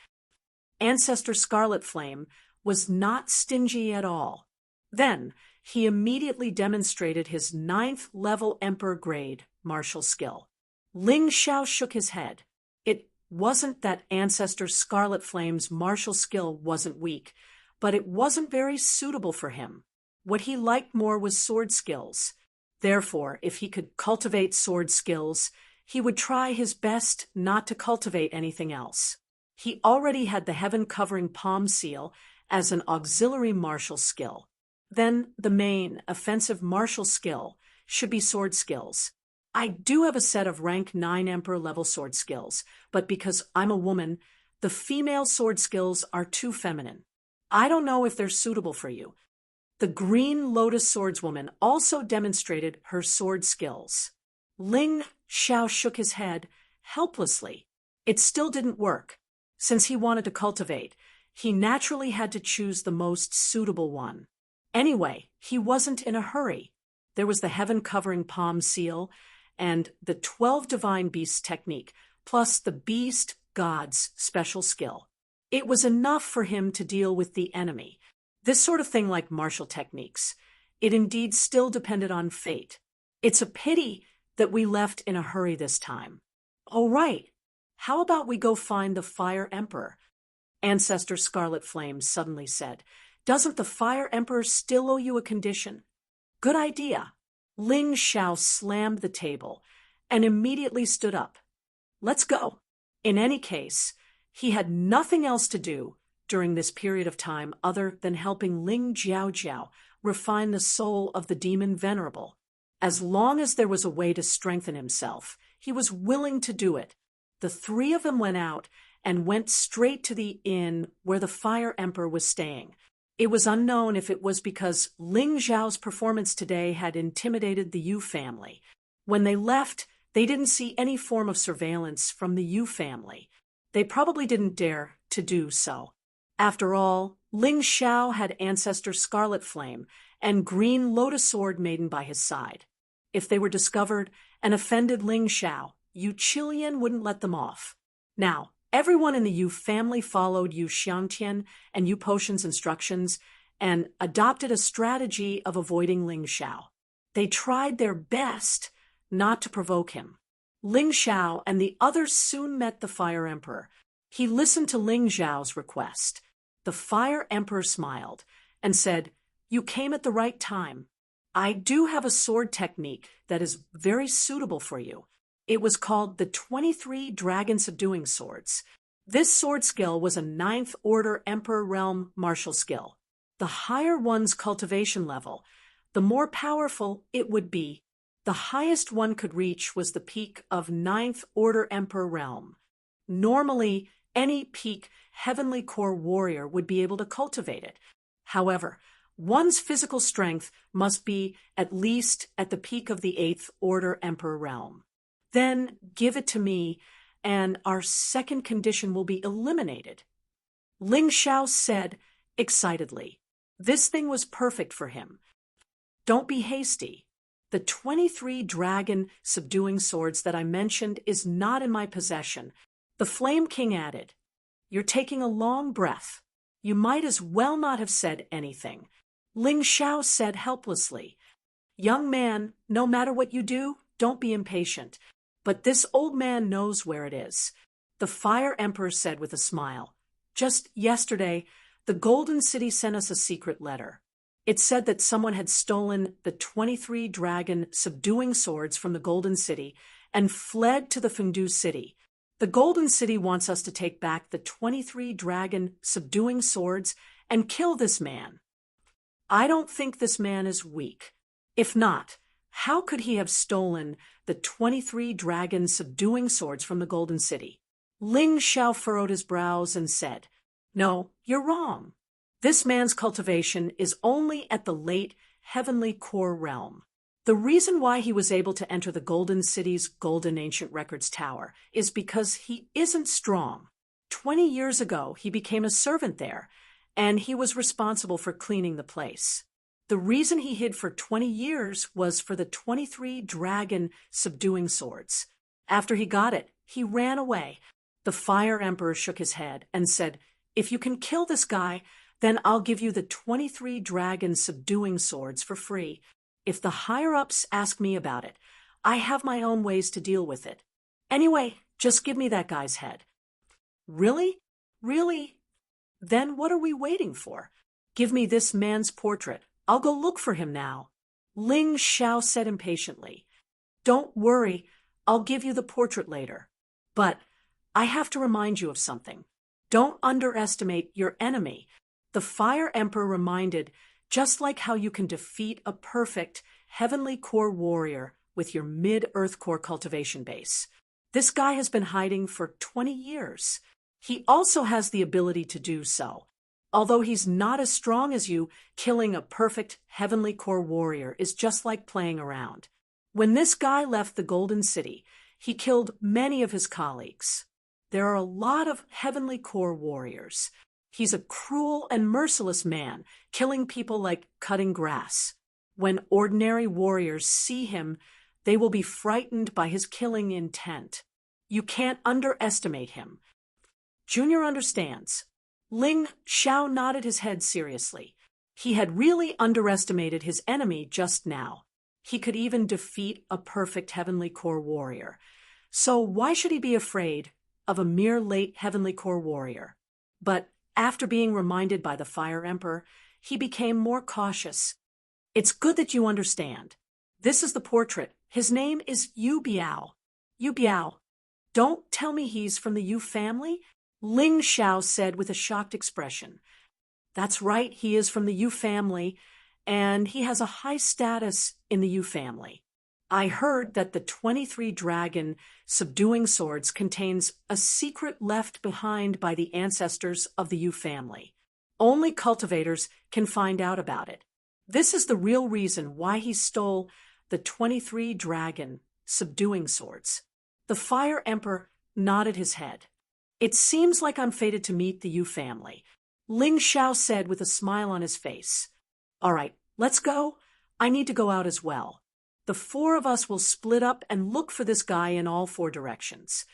Ancestor Scarlet Flame was not stingy at all. Then he immediately demonstrated his 9th level Emperor grade martial skill. Ling Xiao shook his head. It wasn't that Ancestor Scarlet Flame's martial skill wasn't weak, but it wasn't very suitable for him. What he liked more was sword skills. Therefore, if he could cultivate sword skills, he would try his best not to cultivate anything else. He already had the heaven-covering palm seal as an auxiliary martial skill. Then the main, offensive martial skill should be sword skills. I do have a set of rank 9 Emperor level sword skills, but because I'm a woman, the female sword skills are too feminine. I don't know if they're suitable for you. The Green Lotus Swordswoman also demonstrated her sword skills. Ling Xiao shook his head helplessly. It still didn't work. Since he wanted to cultivate, he naturally had to choose the most suitable one. Anyway, he wasn't in a hurry. There was the heaven-covering palm seal and the 12 divine beasts technique, plus the beast god's special skill. It was enough for him to deal with the enemy. This sort of thing, like martial techniques, it indeed still depended on fate. It's a pity that we left in a hurry this time. Oh, right. How about we go find the Fire Emperor? Ancestor Scarlet Flame suddenly said. Doesn't the Fire Emperor still owe you a condition? Good idea. Ling Xiao slammed the table and immediately stood up. Let's go. In any case, he had nothing else to do during this period of time other than helping Ling Jiaojiao refine the soul of the demon venerable. As long as there was a way to strengthen himself, he was willing to do it. The three of them went out and went straight to the inn where the Fire Emperor was staying. It was unknown if it was because Ling Zhao's performance today had intimidated the Yu family. When they left, they didn't see any form of surveillance from the Yu family. They probably didn't dare to do so. After all, Ling Xiao had Ancestor Scarlet Flame and Green Lotus Sword Maiden by his side. If they were discovered and offended Ling Xiao, Yu Qilian wouldn't let them off. Now, everyone in the Yu family followed Yu Xiangtian and Yu Potion's instructions and adopted a strategy of avoiding Ling Xiao. They tried their best not to provoke him. Ling Xiao and the others soon met the Fire Emperor. He listened to Ling Zhao's request. The Fire Emperor smiled and said, "You came at the right time. I do have a sword technique that is very suitable for you. It was called the 23 Dragon Subduing Swords. This sword skill was a 9th Order Emperor Realm martial skill. The higher one's cultivation level, the more powerful it would be. The highest one could reach was the peak of 9th Order Emperor Realm. Normally, any peak Heavenly Core warrior would be able to cultivate it. However, one's physical strength must be at least at the peak of the 8th Order Emperor Realm. Then give it to me, and our second condition will be eliminated." Ling Xiao said excitedly. This thing was perfect for him. "Don't be hasty. The 23 dragon subduing swords that I mentioned is not in my possession." The Flame King added, "You're taking a long breath. You might as well not have said anything." Ling Xiao said helplessly, "Young man, no matter what you do, don't be impatient. But this old man knows where it is." The Fire Emperor said with a smile, "Just yesterday, the Golden City sent us a secret letter. It said that someone had stolen the 23 dragon subduing swords from the Golden City and fled to the Fengdu City. The Golden City wants us to take back the 23 dragon subduing swords and kill this man. I don't think this man is weak. If not, how could he have stolen the 23 dragon subduing swords from the Golden City?" Ling Xiao furrowed his brows and said, "No, you're wrong. This man's cultivation is only at the late Heavenly Core realm. The reason why he was able to enter the Golden City's Golden Ancient Records Tower is because he isn't strong. 20 years ago, he became a servant there, and he was responsible for cleaning the place. The reason he hid for 20 years was for the 23 dragon subduing swords. After he got it, he ran away." The Fire Emperor shook his head and said, "If you can kill this guy, then I'll give you the 23 dragon subduing swords for free. If the higher-ups ask me about it, I have my own ways to deal with it. Anyway, just give me that guy's head." "Really? Really? Then what are we waiting for? Give me this man's portrait. I'll go look for him now." Ling Xiao said impatiently, "Don't worry, I'll give you the portrait later. But I have to remind you of something. Don't underestimate your enemy. The Fire Emperor reminded, just like how you can defeat a perfect heavenly core warrior with your mid-earth core cultivation base. This guy has been hiding for 20 years. He also has the ability to do so. Although he's not as strong as you, killing a perfect heavenly core warrior is just like playing around. When this guy left the Golden City, he killed many of his colleagues. There are a lot of heavenly core warriors. He's a cruel and merciless man, killing people like cutting grass. When ordinary warriors see him, they will be frightened by his killing intent. You can't underestimate him. Junior understands. Ling Xiao nodded his head seriously. He had really underestimated his enemy just now. He could even defeat a perfect heavenly core warrior. So why should he be afraid of a mere late heavenly core warrior? But after being reminded by the Fire Emperor, he became more cautious. It's good that you understand. This is the portrait. His name is Yu Biao. Yu Biao. Don't tell me he's from the Yu family? Ling Xiao said with a shocked expression. That's right, he is from the Yu family, and he has a high status in the Yu family. I heard that the 23 dragon subduing swords contains a secret left behind by the ancestors of the Yu family. Only cultivators can find out about it. This is the real reason why he stole the 23 dragon subduing swords. The Fire Emperor nodded his head. It seems like I'm fated to meet the Yu family, Ling Xiao said with a smile on his face. All right, let's go. I need to go out as well. The four of us will split up and look for this guy in all four directions.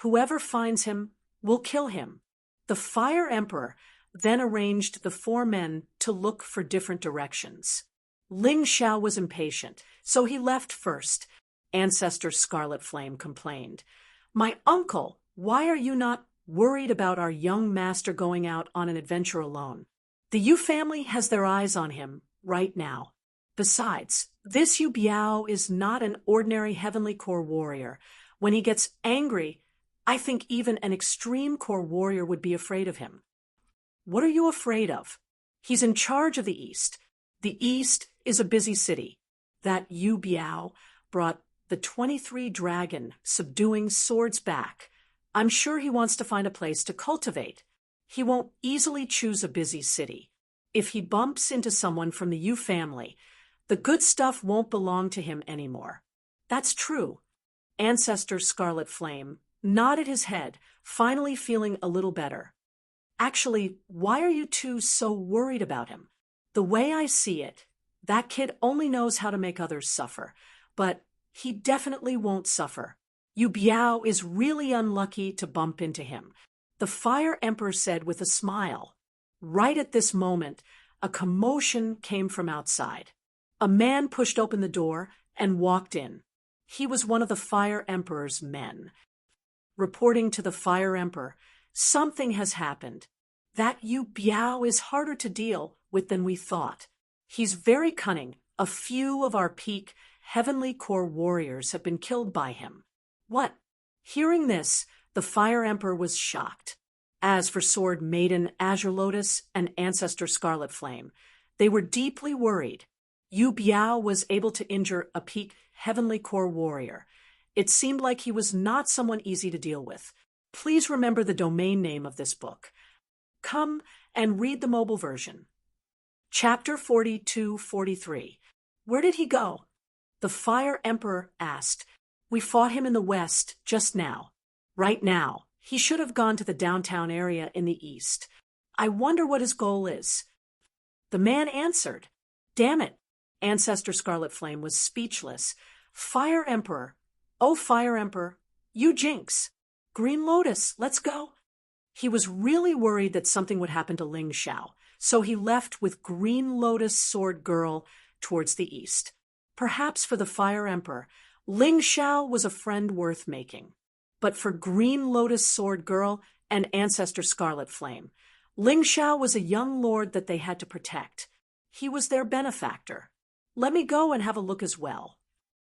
Whoever finds him will kill him. The Fire Emperor then arranged the four men to look for different directions. Ling Xiao was impatient, so he left first. Ancestor Scarlet Flame complained. My uncle, why are you not worried about our young master going out on an adventure alone? The Yu family has their eyes on him right now. Besides, this Yu Biao is not an ordinary heavenly core warrior. When he gets angry, I think even an extreme core warrior would be afraid of him. What are you afraid of? He's in charge of the East. The East is a busy city. That Yu Biao brought the 23 dragon subduing swords back. I'm sure he wants to find a place to cultivate. He won't easily choose a busy city. If he bumps into someone from the Yu family, the good stuff won't belong to him anymore. That's true. Ancestor Scarlet Flame nodded his head, finally feeling a little better. Actually, why are you two so worried about him? The way I see it, that kid only knows how to make others suffer, but he definitely won't suffer. Yu Biao is really unlucky to bump into him, the Fire Emperor said with a smile. Right at this moment, a commotion came from outside. A man pushed open the door and walked in. He was one of the Fire Emperor's men. Reporting to the Fire Emperor, something has happened. That Yu Biao is harder to deal with than we thought. He's very cunning. A few of our peak heavenly core warriors have been killed by him. What? Hearing this, the Fire Emperor was shocked. As for Sword Maiden Azure Lotus and Ancestor Scarlet Flame, they were deeply worried. Yu Biao was able to injure a peak heavenly core warrior. It seemed like he was not someone easy to deal with. Please remember the domain name of this book. Come and read the mobile version. Chapter 42-43. Where did he go? The Fire Emperor asked. We fought him in the west just now. Right now. He should have gone to the downtown area in the east. I wonder what his goal is. The man answered. Damn it. Ancestor Scarlet Flame was speechless. Fire Emperor. Oh, Fire Emperor. You jinx. Green Lotus, let's go. He was really worried that something would happen to Ling Xiao, so he left with Green Lotus Sword Girl towards the east. Perhaps for the Fire Emperor, Ling Xiao was a friend worth making. But for Green Lotus Sword Girl and Ancestor Scarlet Flame, Ling Xiao was a young lord that they had to protect. He was their benefactor. Let me go and have a look as well.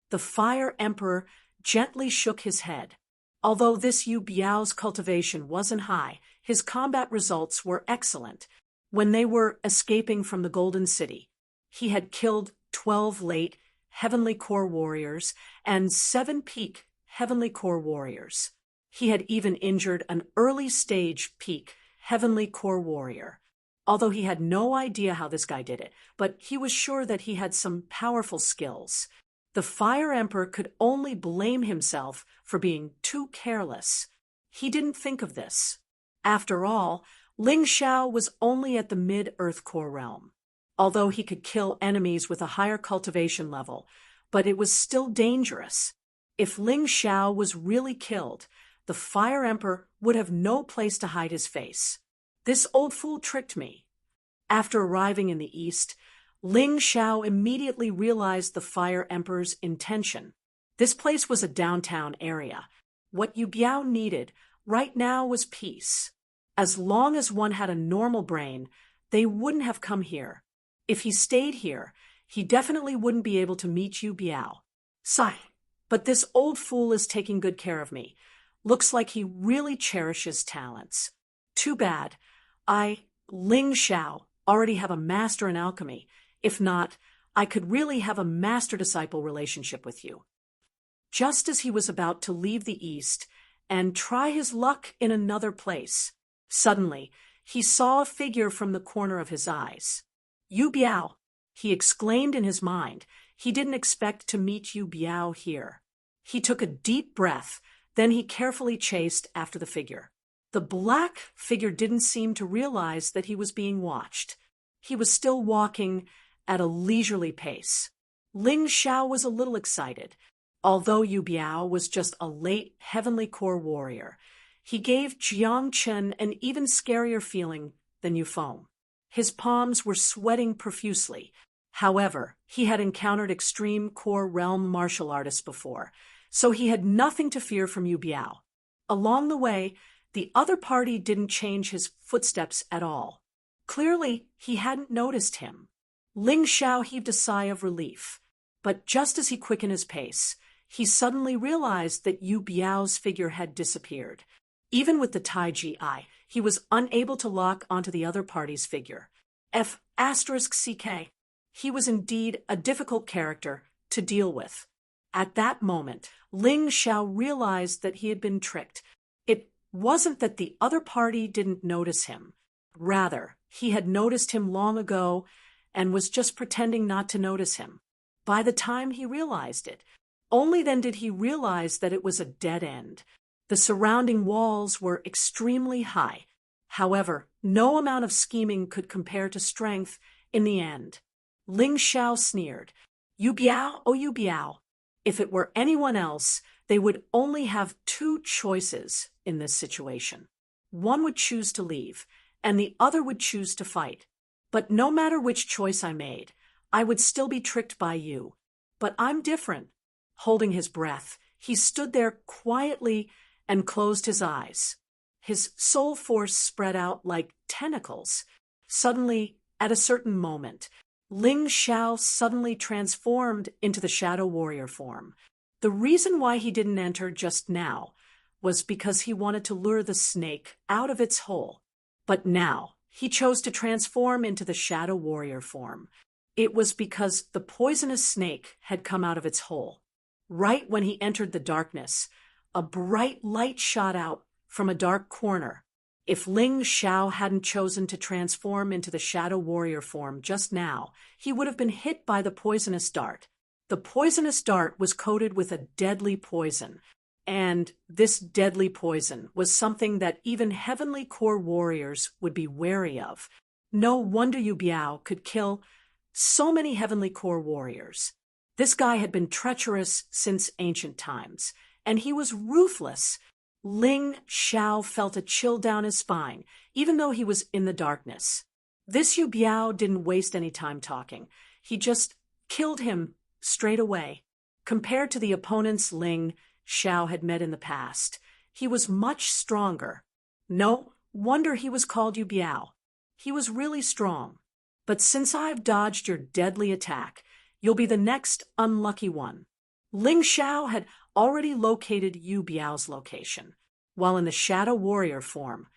The Fire Emperor gently shook his head. Although this Yu Biao's cultivation wasn't high, his combat results were excellent. When they were escaping from the Golden City, he had killed 12 late Heavenly Core warriors and 7 peak Heavenly Core warriors. He had even injured an early-stage peak Heavenly Core warrior. Although he had no idea how this guy did it, but he was sure that he had some powerful skills. The Fire Emperor could only blame himself for being too careless. He didn't think of this. After all, Ling Xiao was only at the mid-Earth Core realm, although he could kill enemies with a higher cultivation level, but it was still dangerous. If Ling Xiao was really killed, the Fire Emperor would have no place to hide his face. This old fool tricked me. After arriving in the east, Ling Xiao immediately realized the Fire Emperor's intention. This place was a downtown area. What Yu Biao needed right now was peace. As long as one had a normal brain, they wouldn't have come here. If he stayed here, he definitely wouldn't be able to meet Yu Biao. Sigh, but this old fool is taking good care of me. Looks like he really cherishes talents. Too bad. Ling Xiao, already have a master in alchemy. If not, I could really have a master-disciple relationship with you. Just as he was about to leave the east and try his luck in another place, suddenly he saw a figure from the corner of his eyes. Yu Biao, he exclaimed in his mind. He didn't expect to meet Yu Biao here. He took a deep breath, then he carefully chased after the figure. The black figure didn't seem to realize that he was being watched. He was still walking at a leisurely pace. Ling Xiao was a little excited. Although Yu Biao was just a late Heavenly Core warrior, he gave Jiang Chen an even scarier feeling than Yu Feng. His palms were sweating profusely. However, he had encountered extreme core realm martial artists before, so he had nothing to fear from Yu Biao. Along the way, the other party didn't change his footsteps at all. Clearly, he hadn't noticed him. Ling Xiao heaved a sigh of relief, but just as he quickened his pace, he suddenly realized that Yu Biao's figure had disappeared. Even with the Taiji eye, he was unable to lock onto the other party's figure. *CK. He was indeed a difficult character to deal with. At that moment, Ling Xiao realized that he had been tricked. It wasn't that the other party didn't notice him. Rather, he had noticed him long ago and was just pretending not to notice him. By the time he realized it, only then did he realize that it was a dead end. The surrounding walls were extremely high. However, no amount of scheming could compare to strength in the end. Ling Xiao sneered. Yu Biao, oh Yu Biao. If it were anyone else, they would only have 2 choices in this situation. One would choose to leave, and the other would choose to fight. But no matter which choice I made, I would still be tricked by you. But I'm different. Holding his breath, he stood there quietly and closed his eyes. His soul force spread out like tentacles. Suddenly, at a certain moment, Ling Xiao suddenly transformed into the Shadow Warrior form. The reason why he didn't enter just now was because he wanted to lure the snake out of its hole. But now, he chose to transform into the Shadow Warrior form. It was because the poisonous snake had come out of its hole. Right when he entered the darkness, a bright light shot out from a dark corner. If Ling Xiao hadn't chosen to transform into the Shadow Warrior form just now, he would have been hit by the poisonous dart. The poisonous dart was coated with a deadly poison, and this deadly poison was something that even Heavenly Core warriors would be wary of. No wonder Yu Biao could kill so many Heavenly Core warriors. This guy had been treacherous since ancient times, and he was ruthless. Ling Xiao felt a chill down his spine, even though he was in the darkness. This Yu Biao didn't waste any time talking. He just killed him straight away. Compared to the opponents Ling Xiao had met in the past, he was much stronger. No wonder he was called Yu Biao. He was really strong. But since I've dodged your deadly attack, you'll be the next unlucky one. Ling Xiao had already located Yu Biao's location. While in the Shadow Warrior form,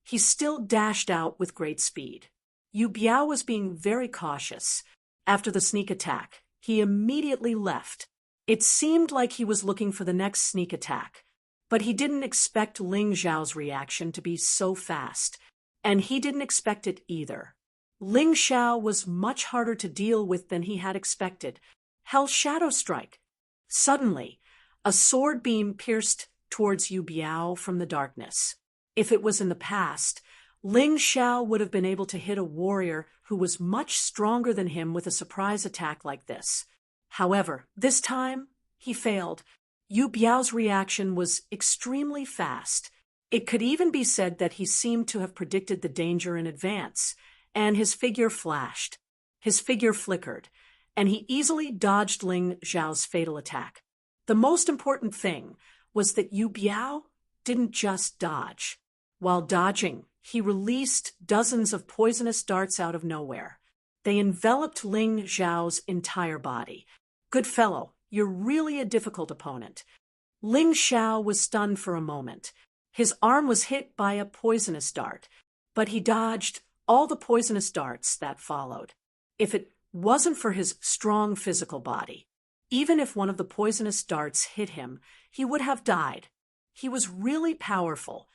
he still dashed out with great speed. Yu Biao was being very cautious. After the sneak attack, he immediately left. It seemed like he was looking for the next sneak attack, but he didn't expect Ling Xiao's reaction to be so fast, and he didn't expect it either. Ling Xiao was much harder to deal with than he had expected. Hell's Shadow Strike. Suddenly, a sword beam pierced towards Yu Biao from the darkness. If it was in the past, Ling Xiao would have been able to hit a warrior who was much stronger than him with a surprise attack like this. However, this time, he failed. Yu Biao's reaction was extremely fast. It could even be said that he seemed to have predicted the danger in advance, and his figure flashed. His figure flickered, and he easily dodged Ling Xiao's fatal attack. The most important thing was that Yu Biao didn't just dodge. While dodging, he released dozens of poisonous darts out of nowhere. They enveloped Ling Xiao's entire body. Good fellow, you're really a difficult opponent. Ling Xiao was stunned for a moment. His arm was hit by a poisonous dart, but he dodged all the poisonous darts that followed. If it wasn't for his strong physical body, even if one of the poisonous darts hit him, he would have died. He was really powerful.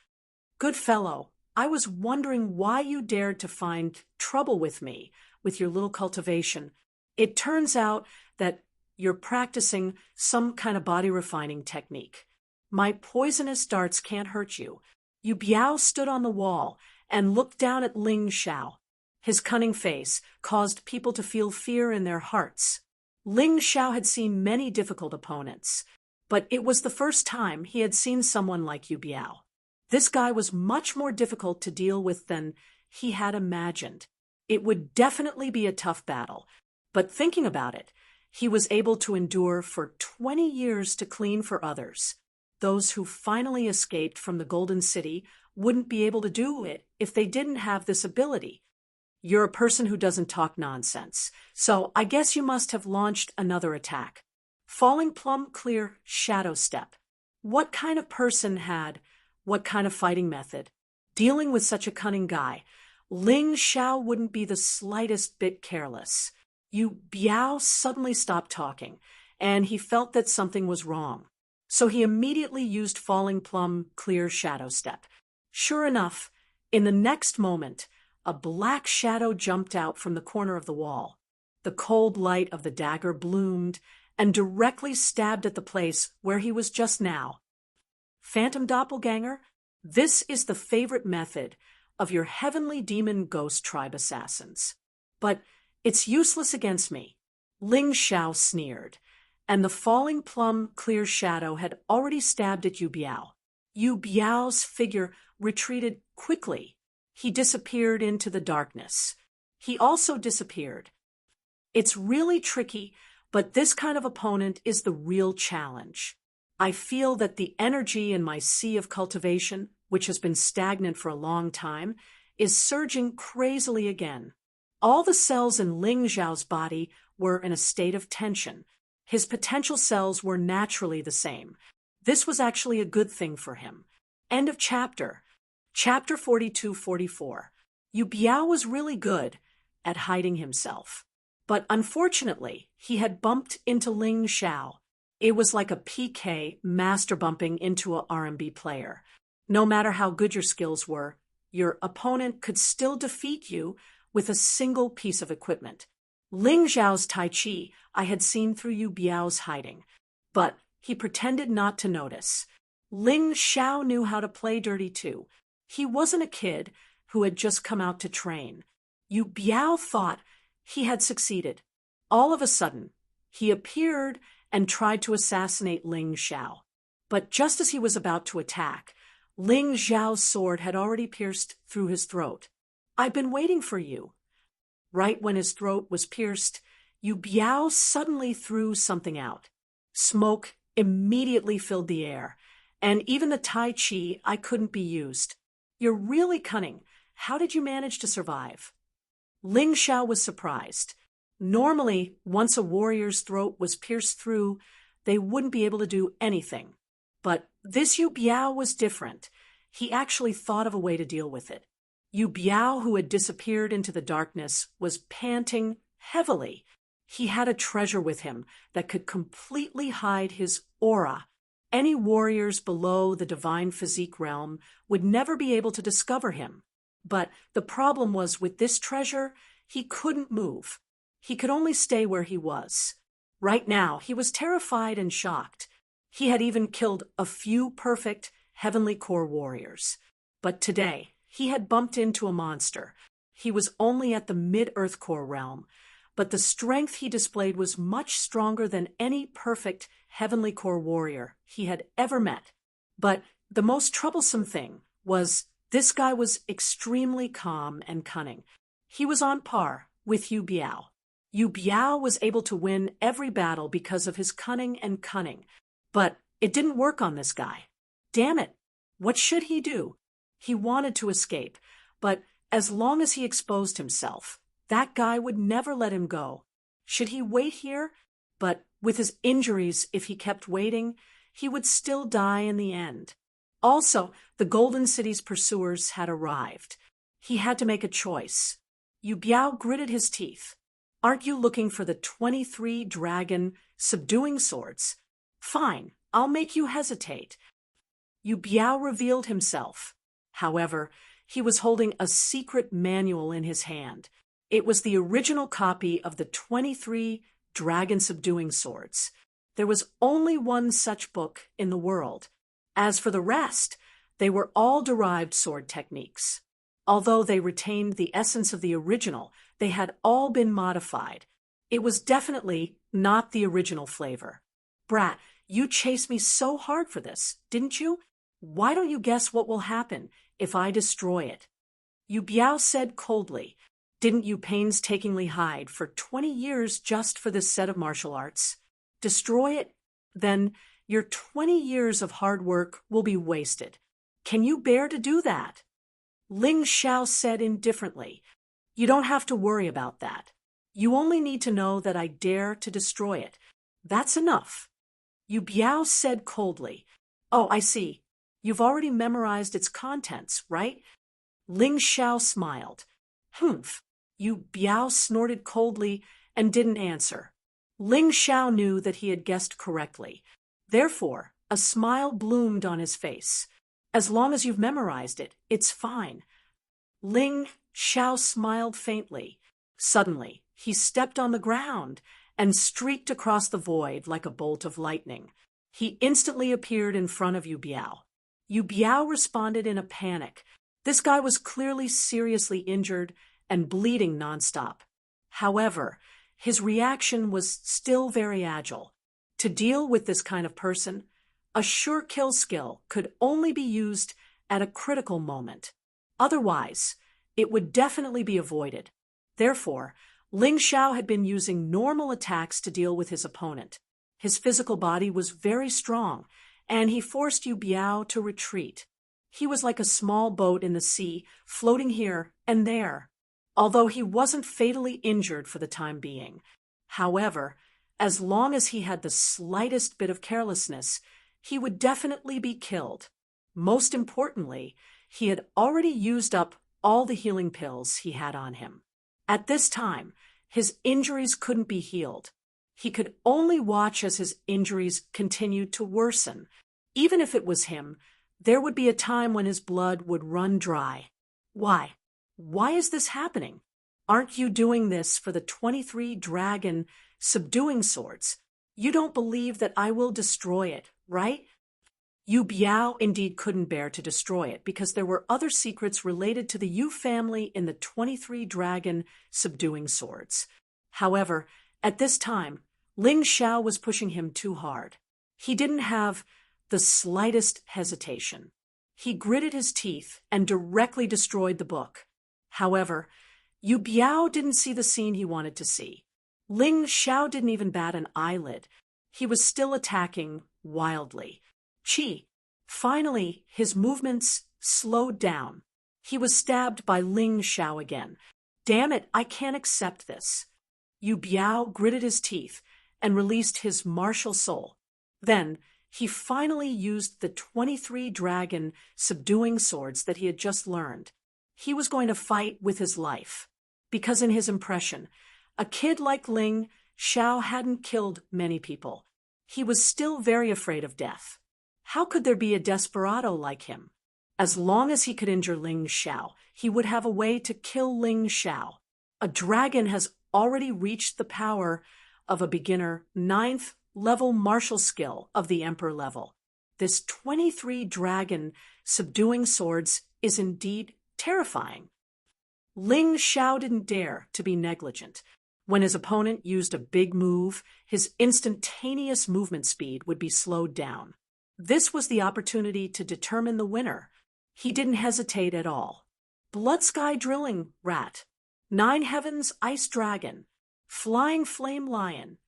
Good fellow, I was wondering why you dared to find trouble with me, with your little cultivation. It turns out that you're practicing some kind of body refining technique. My poisonous darts can't hurt you. Yu Biao stood on the wall and looked down at Ling Xiao. His cunning face caused people to feel fear in their hearts. Ling Xiao had seen many difficult opponents, but it was the first time he had seen someone like Yu Biao. This guy was much more difficult to deal with than he had imagined. It would definitely be a tough battle, but thinking about it, he was able to endure for 20 years to clean for others. Those who finally escaped from the Golden City wouldn't be able to do it if they didn't have this ability. You're a person who doesn't talk nonsense, so I guess you must have launched another attack. Falling plumb clear shadow step. What kind of person had what kind of fighting method? Dealing with such a cunning guy, Ling Xiao wouldn't be the slightest bit careless. Yu Biao suddenly stopped talking, and he felt that something was wrong. So he immediately used falling plumb clear shadow step. Sure enough, in the next moment, a black shadow jumped out from the corner of the wall. The cold light of the dagger bloomed and directly stabbed at the place where he was just now. Phantom doppelganger, this is the favorite method of your heavenly demon ghost tribe assassins. But it's useless against me. Ling Xiao sneered, and the falling plumb clear shadow had already stabbed at Yu Biao. Yu Biao's figure retreated quickly. He disappeared into the darkness. He also disappeared. It's really tricky, but this kind of opponent is the real challenge. I feel that the energy in my sea of cultivation, which has been stagnant for a long time, is surging crazily again. All the cells in Ling Xiao's body were in a state of tension. His potential cells were naturally the same. This was actually a good thing for him. End of chapter. Chapter 42-44. Yu Biao was really good at hiding himself. But unfortunately, he had bumped into Ling Xiao. It was like a PK master bumping into a R&B player. No matter how good your skills were, your opponent could still defeat you with a single piece of equipment. Ling Xiao's Tai Chi I had seen through Yu Biao's hiding, but he pretended not to notice. Ling Xiao knew how to play dirty too. He wasn't a kid who had just come out to train. Yu Biao thought he had succeeded. All of a sudden, he appeared and tried to assassinate Ling Xiao. But just as he was about to attack, Ling Xiao's sword had already pierced through his throat. I've been waiting for you. Right when his throat was pierced, Yu Biao suddenly threw something out. Smoke immediately filled the air, and even the Tai Chi I couldn't be used. You're really cunning. How did you manage to survive? Ling Xiao was surprised. Normally, once a warrior's throat was pierced through, they wouldn't be able to do anything. But this Yu Biao was different. He actually thought of a way to deal with it. Yu Biao, who had disappeared into the darkness, was panting heavily. He had a treasure with him that could completely hide his aura. Any warriors below the divine physique realm would never be able to discover him. But the problem was, with this treasure, he couldn't move. He could only stay where he was. Right now, he was terrified and shocked. He had even killed a few perfect heavenly core warriors. But today, he had bumped into a monster. He was only at the mid-earth core realm, but the strength he displayed was much stronger than any perfect heavenly core warrior he had ever met. But the most troublesome thing was, this guy was extremely calm and cunning. He was on par with Yu Biao. Yu Biao was able to win every battle because of his cunning. But it didn't work on this guy. Damn it! What should he do? He wanted to escape, but as long as he exposed himself, that guy would never let him go. Should he wait here? But with his injuries, if he kept waiting, he would still die in the end. Also, the Golden City's pursuers had arrived. He had to make a choice. Yu Biao gritted his teeth. Aren't you looking for the 23 dragon subduing swords? Fine, I'll make you hesitate. Yu Biao revealed himself. However, he was holding a secret manual in his hand. It was the original copy of the 23 dragon subduing swords. There was only one such book in the world. As for the rest, they were all derived sword techniques. Although they retained the essence of the original, they had all been modified. It was definitely not the original flavor. Brat, you chased me so hard for this, didn't you? Why don't you guess what will happen if I destroy it? Yu Biao said coldly, didn't you painstakingly hide for 20 years just for this set of martial arts? Destroy it? Then your 20 years of hard work will be wasted. Can you bear to do that? Ling Xiao said indifferently, you don't have to worry about that. You only need to know that I dare to destroy it. That's enough. Yu Biao said coldly, oh, I see. You've already memorized its contents, right? Ling Xiao smiled. Humph. Yu Biao snorted coldly and didn't answer. Ling Xiao knew that he had guessed correctly. Therefore, a smile bloomed on his face. As long as you've memorized it, it's fine. Ling Xiao smiled faintly. Suddenly, he stepped on the ground and streaked across the void like a bolt of lightning. He instantly appeared in front of Yu Biao. Yu Biao responded in a panic. This guy was clearly seriously injured and bleeding nonstop. However, his reaction was still very agile. To deal with this kind of person, a sure kill skill could only be used at a critical moment. Otherwise, it would definitely be avoided. Therefore, Ling Xiao had been using normal attacks to deal with his opponent. His physical body was very strong, and he forced Yu Biao to retreat. He was like a small boat in the sea, floating here and there, although he wasn't fatally injured for the time being. However, as long as he had the slightest bit of carelessness, he would definitely be killed. Most importantly, he had already used up all the healing pills he had on him. At this time, his injuries couldn't be healed. He could only watch as his injuries continued to worsen. Even if it was him, there would be a time when his blood would run dry. Why? Why is this happening? Aren't you doing this for the 23 dragon subduing swords? You don't believe that I will destroy it, right? Yu Biao indeed couldn't bear to destroy it because there were other secrets related to the Yu family in the 23 dragon subduing swords. However, at this time, Ling Xiao was pushing him too hard. He didn't have the slightest hesitation. He gritted his teeth and directly destroyed the book. However, Yu Biao didn't see the scene he wanted to see. Ling Xiao didn't even bat an eyelid. He was still attacking wildly. Finally, his movements slowed down. He was stabbed by Ling Xiao again. Damn it, I can't accept this. Yu Biao gritted his teeth and released his martial soul. Then, he finally used the 23 dragon subduing swords that he had just learned. He was going to fight with his life. Because in his impression, a kid like Ling Xiao hadn't killed many people. He was still very afraid of death. How could there be a desperado like him? As long as he could injure Ling Xiao, he would have a way to kill Ling Xiao. A dragon has already reached the power of a beginner 9th level martial skill of the Emperor level. This 23 dragon subduing swords is indeed terrifying. Ling Xiao didn't dare to be negligent. When his opponent used a big move, his instantaneous movement speed would be slowed down. This was the opportunity to determine the winner. He didn't hesitate at all. Blood Sky Drilling Rat, Nine Heavens Ice Dragon, Flying Flame Lion.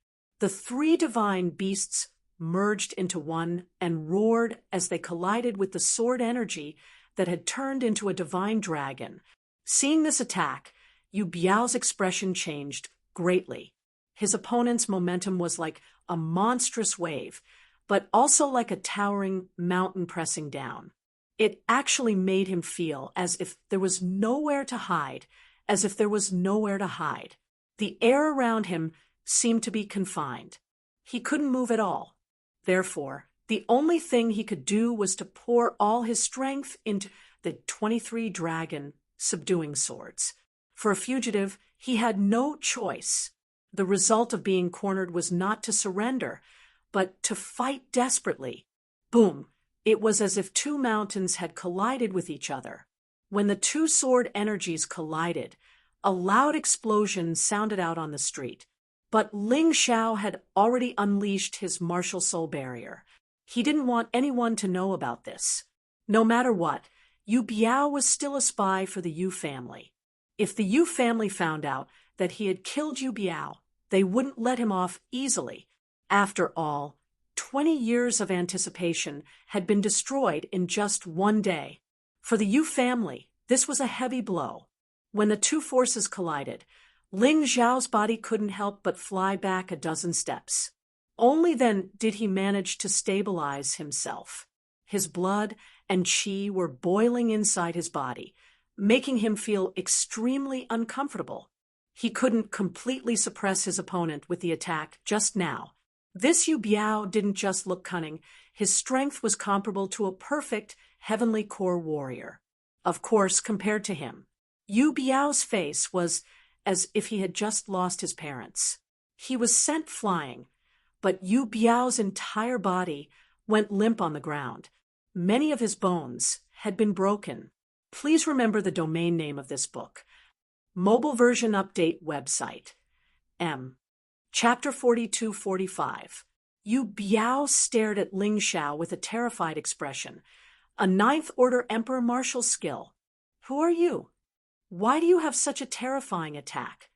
The three divine beasts merged into one and roared as they collided with the sword energy that had turned into a divine dragon. Seeing this attack, Yu Biao's expression changed greatly. His opponent's momentum was like a monstrous wave, but also like a towering mountain pressing down. It actually made him feel as if there was nowhere to hide, as if there was nowhere to hide. The air around him seemed to be confined. He couldn't move at all. Therefore, the only thing he could do was to pour all his strength into the 23 dragon subduing swords. For a fugitive, he had no choice. The result of being cornered was not to surrender, but to fight desperately. Boom! It was as if two mountains had collided with each other. When the two sword energies collided, a loud explosion sounded out on the street. But Ling Xiao had already unleashed his martial soul barrier. He didn't want anyone to know about this. No matter what, Yu Biao was still a spy for the Yu family. If the Yu family found out that he had killed Yu Biao, they wouldn't let him off easily. After all, 20 years of anticipation had been destroyed in just one day. For the Yu family, this was a heavy blow. When the two forces collided, Ling Xiao's body couldn't help but fly back a dozen steps. Only then did he manage to stabilize himself. His blood and qi were boiling inside his body, making him feel extremely uncomfortable. He couldn't completely suppress his opponent with the attack just now. This Yu Biao didn't just look cunning, his strength was comparable to a perfect heavenly core warrior. Of course, compared to him, Yu Biao's face was as if he had just lost his parents. He was sent flying, but Yu Biao's entire body went limp on the ground. Many of his bones had been broken. Please remember the domain name of this book. Mobile version update website. Chapter 42-45. Yu Biao stared at Ling Xiao with a terrified expression. A 9th order Emperor martial skill. Who are you? Why do you have such a terrifying attack?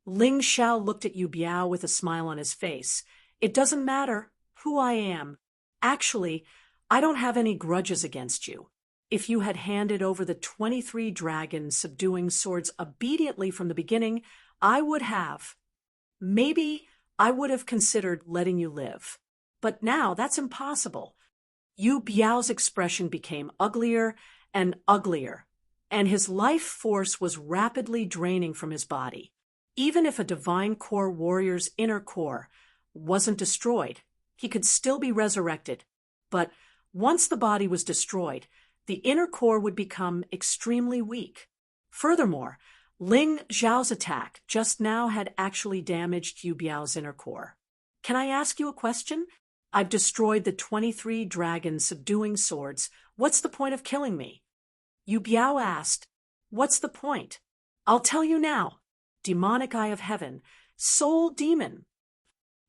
Ling Xiao looked at Yu Biao with a smile on his face. It doesn't matter who I am. Actually, I don't have any grudges against you. If you had handed over the 23 dragon subduing swords obediently from the beginning, I would have. Maybe I would have considered letting you live. But now that's impossible. Yu Biao's expression became uglier and uglier, and his life force was rapidly draining from his body. Even if a divine core warrior's inner core wasn't destroyed, he could still be resurrected. But once the body was destroyed, the inner core would become extremely weak. Furthermore, Ling Xiao's attack just now had actually damaged Yu Biao's inner core. Can I ask you a question? I've destroyed the 23 dragon subduing swords. What's the point of killing me? Yu Biao asked. What's the point? I'll tell you now. Demonic Eye of Heaven, Soul Demon.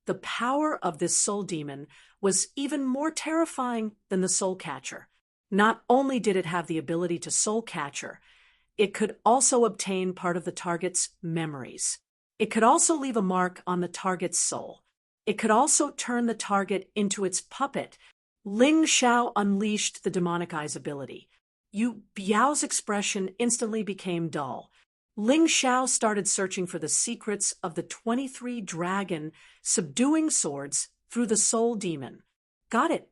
The power of this soul demon was even more terrifying than the soul catcher. Not only did it have the ability to soul catcher, it could also obtain part of the target's memories. It could also leave a mark on the target's soul. It could also turn the target into its puppet. Ling Xiao unleashed the demonic eye's ability. Yu Biao's expression instantly became dull. Ling Xiao started searching for the secrets of the 23 dragon subduing swords through the soul demon. Got it.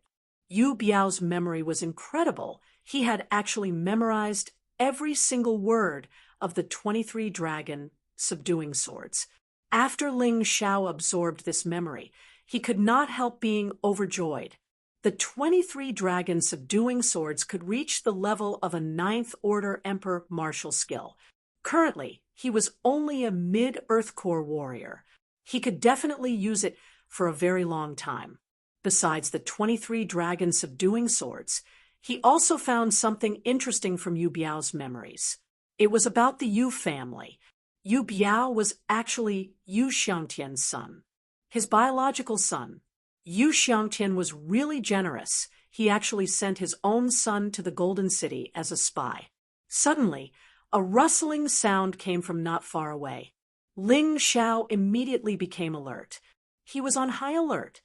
Yu Biao's memory was incredible. He had actually memorized every single word of the 23 dragon subduing swords. After Ling Xiao absorbed this memory, he could not help being overjoyed. The 23 dragon subduing swords could reach the level of a ninth order emperor martial skill. Currently, he was only a mid-earth core warrior. He could definitely use it for a very long time. Besides the 23 dragon subduing swords, he also found something interesting from Yu Biao's memories. It was about the Yu family. Yu Biao was actually Yu Xiangtian's son. His biological son. Yu Xiangtian was really generous. He actually sent his own son to the Golden City as a spy. Suddenly, a rustling sound came from not far away. Ling Xiao immediately became alert. He was on high alert.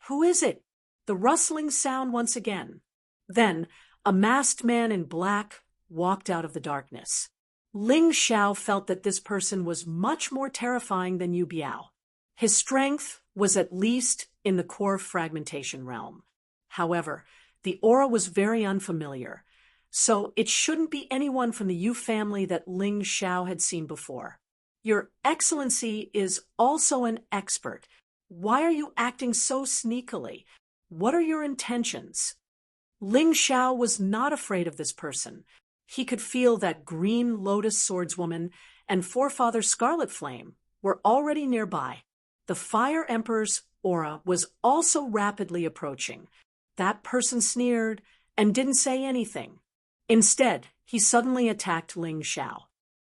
Who is it? The rustling sound once again. Then, a masked man in black walked out of the darkness. Ling Xiao felt that this person was much more terrifying than Yu Biao. His strength was at least in the core fragmentation realm. However, the aura was very unfamiliar, so it shouldn't be anyone from the Yu family that Ling Xiao had seen before. Your Excellency is also an expert. Why are you acting so sneakily? What are your intentions? Ling Xiao was not afraid of this person. He could feel that green lotus swordswoman and forefather Scarlet Flame were already nearby. The Fire Emperor's aura was also rapidly approaching. That person sneered and didn't say anything. Instead, he suddenly attacked Ling Xiao.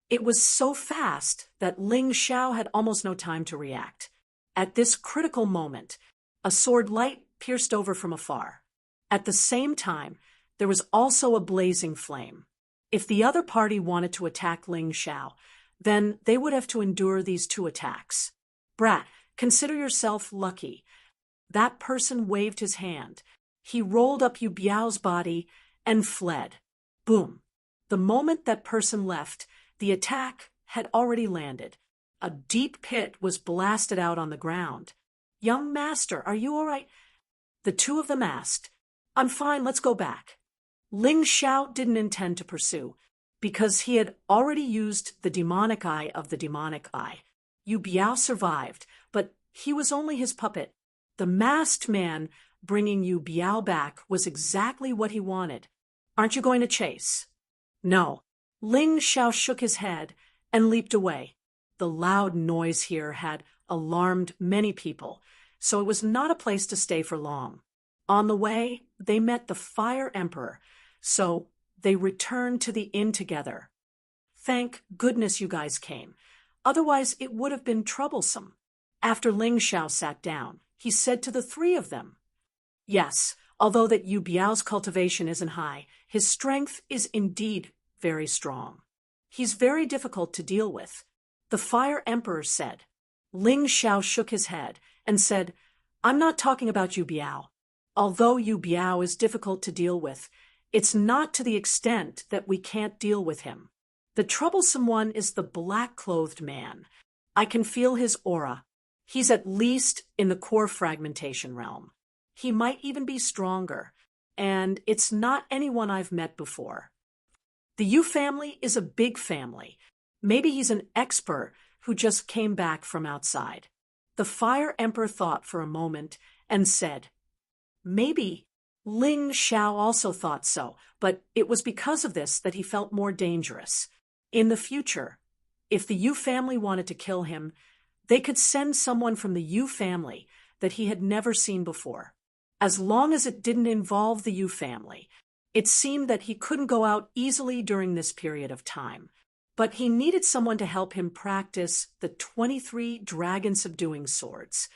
It was so fast that Ling Xiao had almost no time to react. At this critical moment, a sword light pierced over from afar. At the same time, there was also a blazing flame. If the other party wanted to attack Ling Xiao, then they would have to endure these two attacks. Brat, consider yourself lucky. That person waved his hand. He rolled up Yu Biao's body and fled. Boom. The moment that person left, the attack had already landed. A deep pit was blasted out on the ground. Young master, are you all right? The two of them asked. I'm fine, let's go back. Ling Xiao didn't intend to pursue, because he had already used the demonic eye of the demonic eye. Yu Biao survived, but he was only his puppet. The masked man bringing Yu Biao back was exactly what he wanted. Aren't you going to chase? No. Ling Xiao shook his head and leaped away. The loud noise here had alarmed many people, so it was not a place to stay for long. On the way, they met the Fire Emperor, so they returned to the inn together. Thank goodness you guys came. Otherwise, it would have been troublesome. After Ling Xiao sat down, he said to the three of them, Yes, although that Yu Biao's cultivation isn't high, his strength is indeed very strong. He's very difficult to deal with. The Fire Emperor said. Ling Xiao shook his head and said, I'm not talking about Yu Biao. Although Yu Biao is difficult to deal with, it's not to the extent that we can't deal with him. The troublesome one is the black-clothed man. I can feel his aura. He's at least in the core fragmentation realm. He might even be stronger, and it's not anyone I've met before. The Yu family is a big family. Maybe he's an expert who just came back from outside. The Fire Emperor thought for a moment and said, Maybe. Ling Xiao also thought so, but it was because of this that he felt more dangerous. In the future, if the Yu family wanted to kill him, they could send someone from the Yu family that he had never seen before. As long as it didn't involve the Yu family, it seemed that he couldn't go out easily during this period of time. But he needed someone to help him practice the 23 dragon-subduing swords.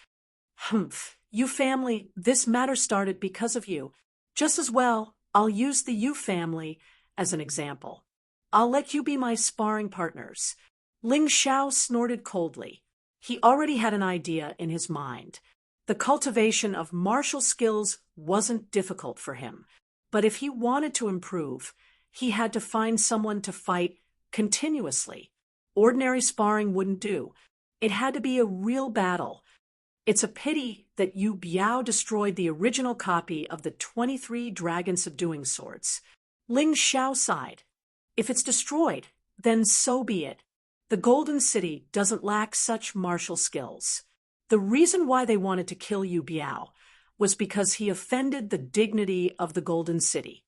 Humph, Yu family, this matter started because of you. Just as well, I'll use the Yu family as an example. I'll let you be my sparring partners. Ling Xiao snorted coldly. He already had an idea in his mind. The cultivation of martial skills wasn't difficult for him, but if he wanted to improve, he had to find someone to fight continuously. Ordinary sparring wouldn't do. It had to be a real battle. It's a pity that Yu Biao destroyed the original copy of the 23 dragon-subduing swords. Ling Xiao sighed. If it's destroyed, then so be it. The Golden City doesn't lack such martial skills. The reason why they wanted to kill Yu Biao was because he offended the dignity of the Golden City.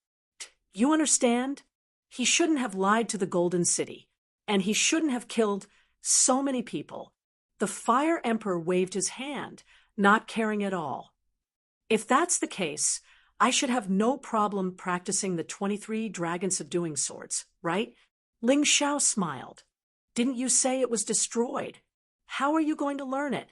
You understand? He shouldn't have lied to the Golden City, and he shouldn't have killed so many people. The Fire Emperor waved his hand, not caring at all. If that's the case, I should have no problem practicing the 23 dragon subduing swords, right? Ling Xiao smiled. Didn't you say it was destroyed? How are you going to learn it?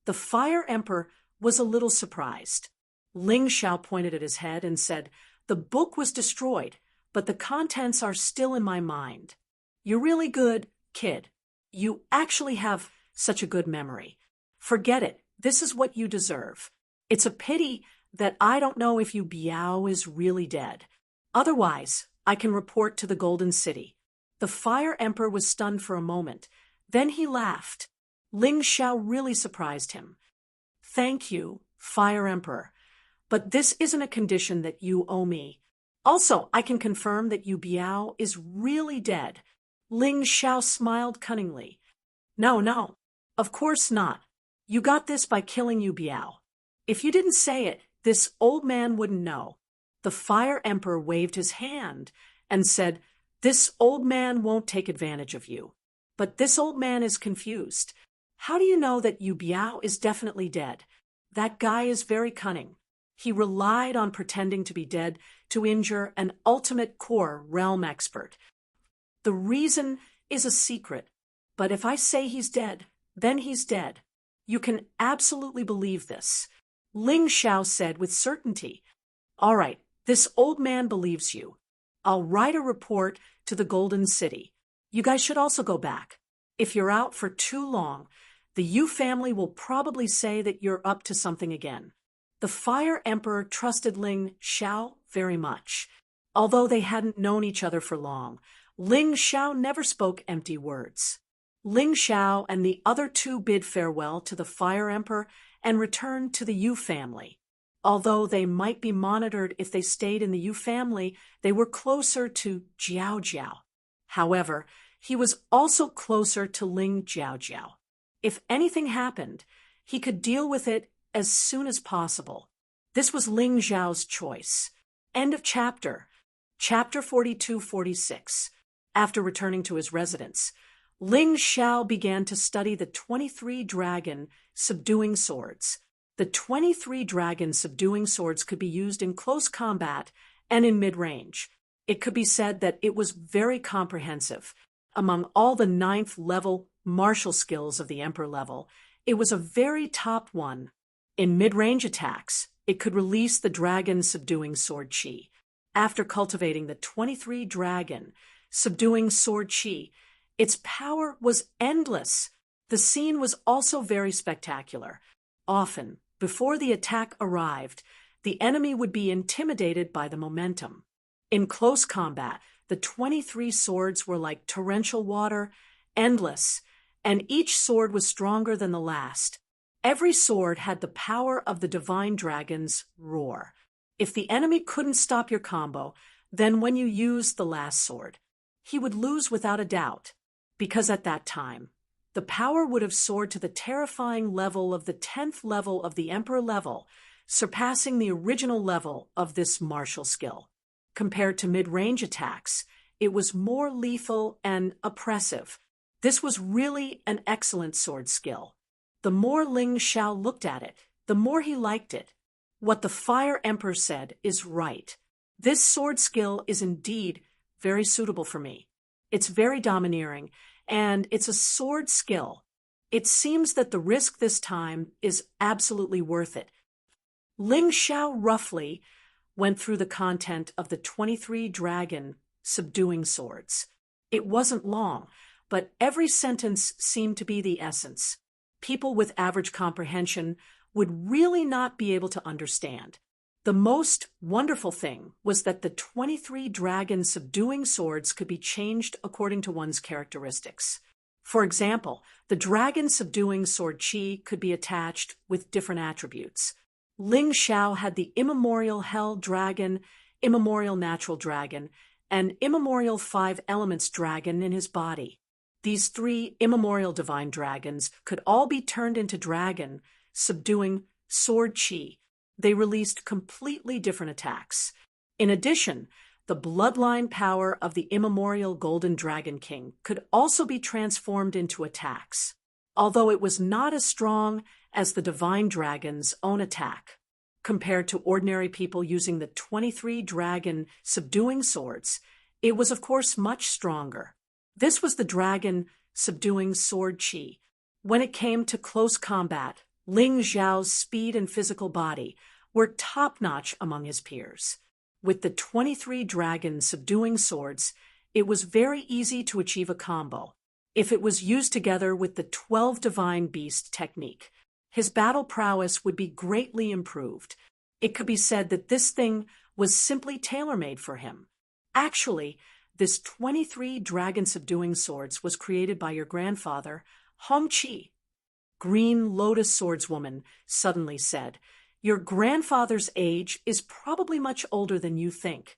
The Fire Emperor was a little surprised. Ling Xiao pointed at his head and said, "The book was destroyed, but the contents are still in my mind." You're really good, kid. You actually have such a good memory. Forget it. This is what you deserve. It's a pity that I don't know if Yu Biao is really dead. Otherwise, I can report to the Golden City. The Fire Emperor was stunned for a moment. Then he laughed. Ling Xiao really surprised him. Thank you, Fire Emperor. But this isn't a condition that you owe me. Also, I can confirm that Yu Biao is really dead. Ling Xiao smiled cunningly. No, of course not. You got this by killing Yu Biao. If you didn't say it, this old man wouldn't know. The Fire Emperor waved his hand and said, "This old man won't take advantage of you." But this old man is confused. How do you know that Yu Biao is definitely dead? That guy is very cunning. He relied on pretending to be dead to injure an ultimate core realm expert. The reason is a secret, but if I say he's dead, then he's dead. You can absolutely believe this. Ling Xiao said with certainty. All right, this old man believes you. I'll write a report to the Golden City. You guys should also go back. If you're out for too long, the Yu family will probably say that you're up to something again. The Fire Emperor trusted Ling Xiao very much. Although they hadn't known each other for long, Ling Xiao never spoke empty words. Ling Xiao and the other two bid farewell to the Fire Emperor and returned to the Yu family. Although they might be monitored if they stayed in the Yu family, they were closer to Jiao Jiao. However, he was also closer to Ling Jiao Jiao. If anything happened, he could deal with it as soon as possible. This was Ling Xiao's choice. End of chapter. Chapter 42-46. After returning to his residence, Ling Xiao began to study the 23 dragon subduing swords. The 23 dragon subduing swords could be used in close combat and in mid-range. It could be said that it was very comprehensive. Among all the 9th level martial skills of the Emperor level, it was a very top one. In mid-range attacks, it could release the dragon subduing sword chi. After cultivating the 23 dragon subduing sword chi, its power was endless. The scene was also very spectacular. Often, before the attack arrived, the enemy would be intimidated by the momentum. In close combat, the 23 swords were like torrential water, endless, and each sword was stronger than the last. Every sword had the power of the divine dragon's roar. If the enemy couldn't stop your combo, then when you used the last sword, he would lose without a doubt, because at that time, the power would have soared to the terrifying level of the 10th level of the Emperor level, surpassing the original level of this martial skill. Compared to mid-range attacks, it was more lethal and oppressive. This was really an excellent sword skill. The more Ling Xiao looked at it, the more he liked it. What the Fire Emperor said is right. This sword skill is indeed very suitable for me. It's very domineering, and it's a sword skill. It seems that the risk this time is absolutely worth it. Ling Xiao roughly went through the content of the 23 dragon subduing swords. It wasn't long, but every sentence seemed to be the essence. People with average comprehension would really not be able to understand. The most wonderful thing was that the 23 dragon subduing swords could be changed according to one's characteristics. For example, the dragon subduing sword chi could be attached with different attributes. Ling Xiao had the immemorial hell dragon, immemorial natural dragon, an immemorial 5 elements dragon in his body. These 3 immemorial divine dragons could all be turned into dragon, subduing sword chi. They released completely different attacks. In addition, the bloodline power of the immemorial Golden Dragon King could also be transformed into attacks, although it was not as strong as the divine dragon's own attack. Compared to ordinary people using the 23 dragon subduing swords, it was of course much stronger. This was the dragon subduing sword chi. When it came to close combat, Ling Xiao's speed and physical body were top-notch among his peers. With the 23 dragon subduing swords, it was very easy to achieve a combo. If it was used together with the 12 divine beast technique, his battle prowess would be greatly improved. It could be said that this thing was simply tailor-made for him. Actually, this 23 dragon subduing swords was created by your grandfather, Hong Qi. Green Lotus Swordswoman suddenly said, "Your grandfather's age is probably much older than you think.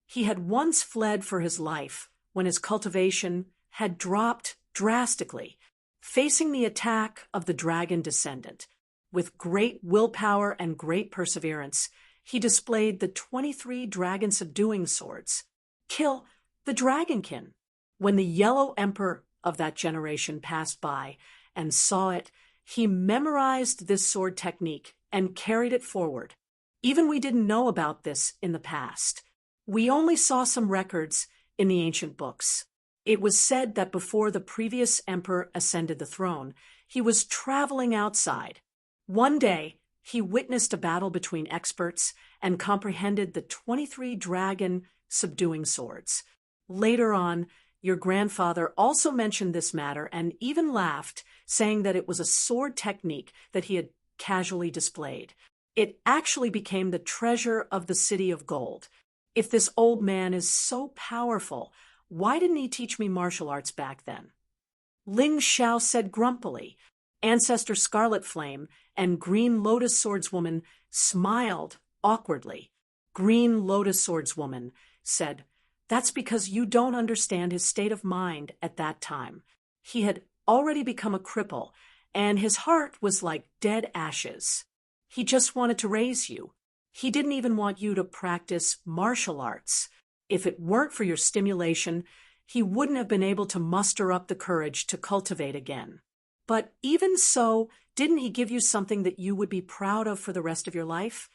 He had once fled for his life when his cultivation had dropped drastically, facing the attack of the dragon descendant. With great willpower and great perseverance, he displayed the 23 dragon subduing swords. Kill the dragonkin." When the yellow emperor of that generation passed by and saw it, he memorized this sword technique and carried it forward. Even we didn't know about this in the past. We only saw some records in the ancient books. It was said that before the previous emperor ascended the throne, he was traveling outside. One day, he witnessed a battle between experts and comprehended the 23 dragon subduing swords. Later on, your grandfather also mentioned this matter and even laughed, saying that it was a sword technique that he had casually displayed. It actually became the treasure of the city of gold. If this old man is so powerful, why didn't he teach me martial arts back then? Ling Xiao said grumpily. Ancestor Scarlet Flame and Green Lotus Swordswoman smiled awkwardly. Green Lotus Swordswoman said, "That's because you don't understand his state of mind at that time. He had already become a cripple, and his heart was like dead ashes. He just wanted to raise you. He didn't even want you to practice martial arts. If it weren't for your stimulation, he wouldn't have been able to muster up the courage to cultivate again. But even so, didn't he give you something that you would be proud of for the rest of your life?"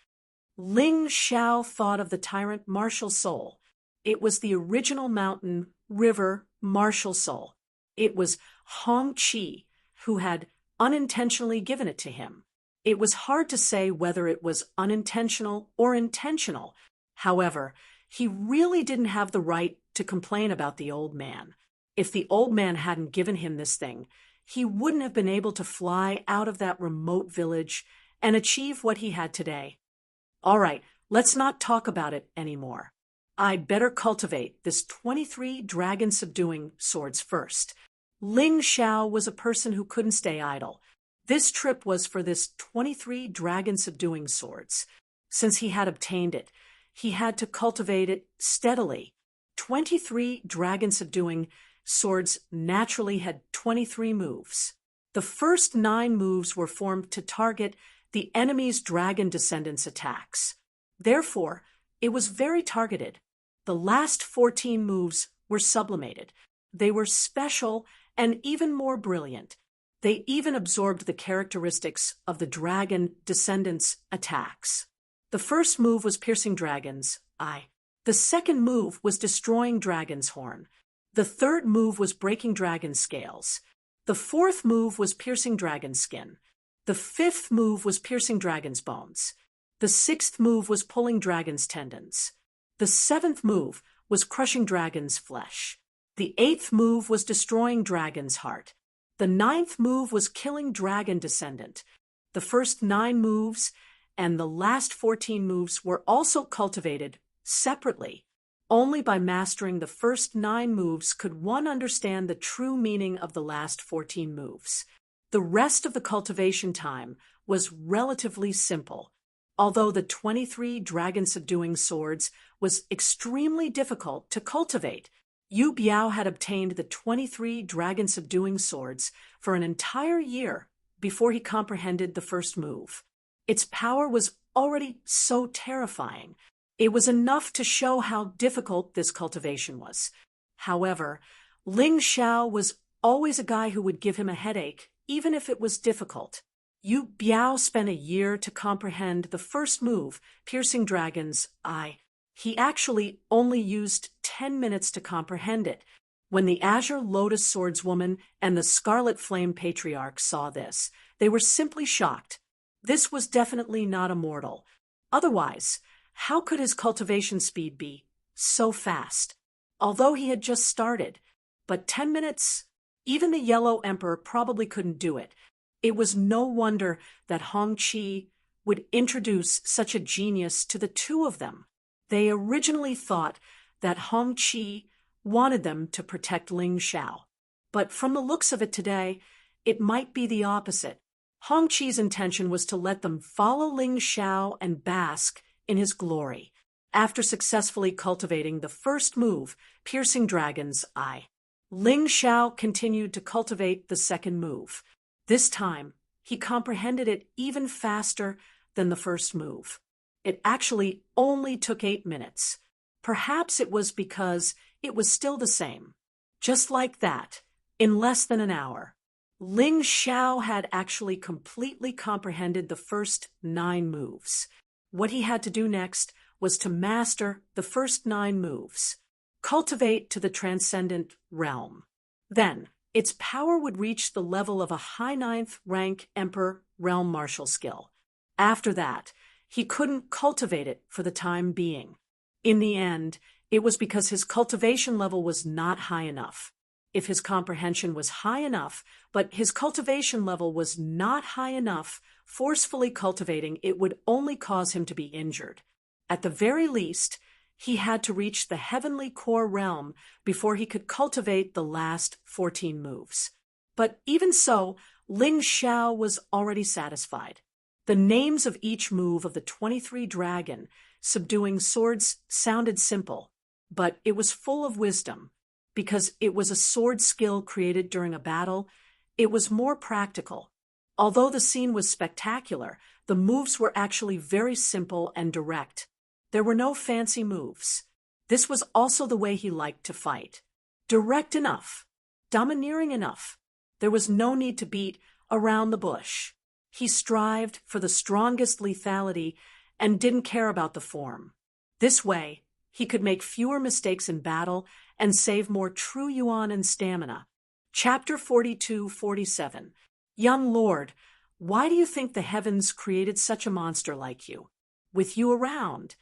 Ling Xiao thought of the tyrant martial soul. It was the original mountain, river, martial soul. It was Hong Qi who had unintentionally given it to him. It was hard to say whether it was unintentional or intentional. However, he really didn't have the right to complain about the old man. If the old man hadn't given him this thing, he wouldn't have been able to fly out of that remote village and achieve what he had today. All right, let's not talk about it anymore. I'd better cultivate this 23 dragon subduing swords first. Ling Xiao was a person who couldn't stay idle. This trip was for this 23 dragon subduing swords. Since he had obtained it, he had to cultivate it steadily. 23 dragon subduing swords naturally had 23 moves. The first 9 moves were formed to target the enemy's dragon descendants' attacks. Therefore, it was very targeted. The last 14 moves were sublimated. They were special and even more brilliant. They even absorbed the characteristics of the dragon descendants' attacks. The first move was piercing dragon's eye. The second move was destroying dragon's horn. The third move was breaking dragon's scales. The fourth move was piercing dragon's skin. The fifth move was piercing dragon's bones. The sixth move was pulling dragon's tendons. The seventh move was crushing dragon's flesh. The eighth move was destroying dragon's heart. The ninth move was killing dragon descendant. The first 9 moves and the last 14 moves were also cultivated separately. Only by mastering the first 9 moves could one understand the true meaning of the last 14 moves. The rest of the cultivation time was relatively simple. Although the 23 dragon-subduing swords was extremely difficult to cultivate, Yu Biao had obtained the 23 dragon-subduing swords for an entire year before he comprehended the first move. Its power was already so terrifying. It was enough to show how difficult this cultivation was. However, Ling Xiao was always a guy who would give him a headache, even if it was difficult. Yu Biao spent a year to comprehend the first move, Piercing Dragon's Eye. He actually only used 10 minutes to comprehend it. When the Azure Lotus Swordswoman and the Scarlet Flame Patriarch saw this, they were simply shocked. This was definitely not a mortal. Otherwise, how could his cultivation speed be so fast? Although he had just started. But 10 minutes? Even the Yellow Emperor probably couldn't do it. It was no wonder that Hong Qi would introduce such a genius to the two of them. They originally thought that Hong Qi wanted them to protect Ling Xiao. But from the looks of it today, it might be the opposite. Hong Qi's intention was to let them follow Ling Xiao and bask in his glory, after successfully cultivating the first move, Piercing Dragon's Eye. Ling Xiao continued to cultivate the second move. This time, he comprehended it even faster than the first move. It actually only took 8 minutes. Perhaps it was because it was still the same. Just like that, in less than an hour, Ling Xiao had actually completely comprehended the first 9 moves. What he had to do next was to master the first 9 moves, cultivate to the transcendent realm. Then, its power would reach the level of a high 9th rank Emperor realm martial skill. After that, he couldn't cultivate it for the time being. In the end, it was because his cultivation level was not high enough. If his comprehension was high enough, but his cultivation level was not high enough, forcefully cultivating it would only cause him to be injured. At the very least, he had to reach the heavenly core realm before he could cultivate the last 14 moves. But even so, Ling Xiao was already satisfied. The names of each move of the 23 dragon subduing swords sounded simple, but it was full of wisdom. Because it was a sword skill created during a battle, it was more practical. Although the scene was spectacular, the moves were actually very simple and direct. There were no fancy moves. This was also the way he liked to fight. Direct enough. Domineering enough. There was no need to beat around the bush. He strived for the strongest lethality and didn't care about the form. This way, he could make fewer mistakes in battle and save more true yuan and stamina. Chapter 42-47. Young Lord, why do you think the heavens created such a monster like you? With you around,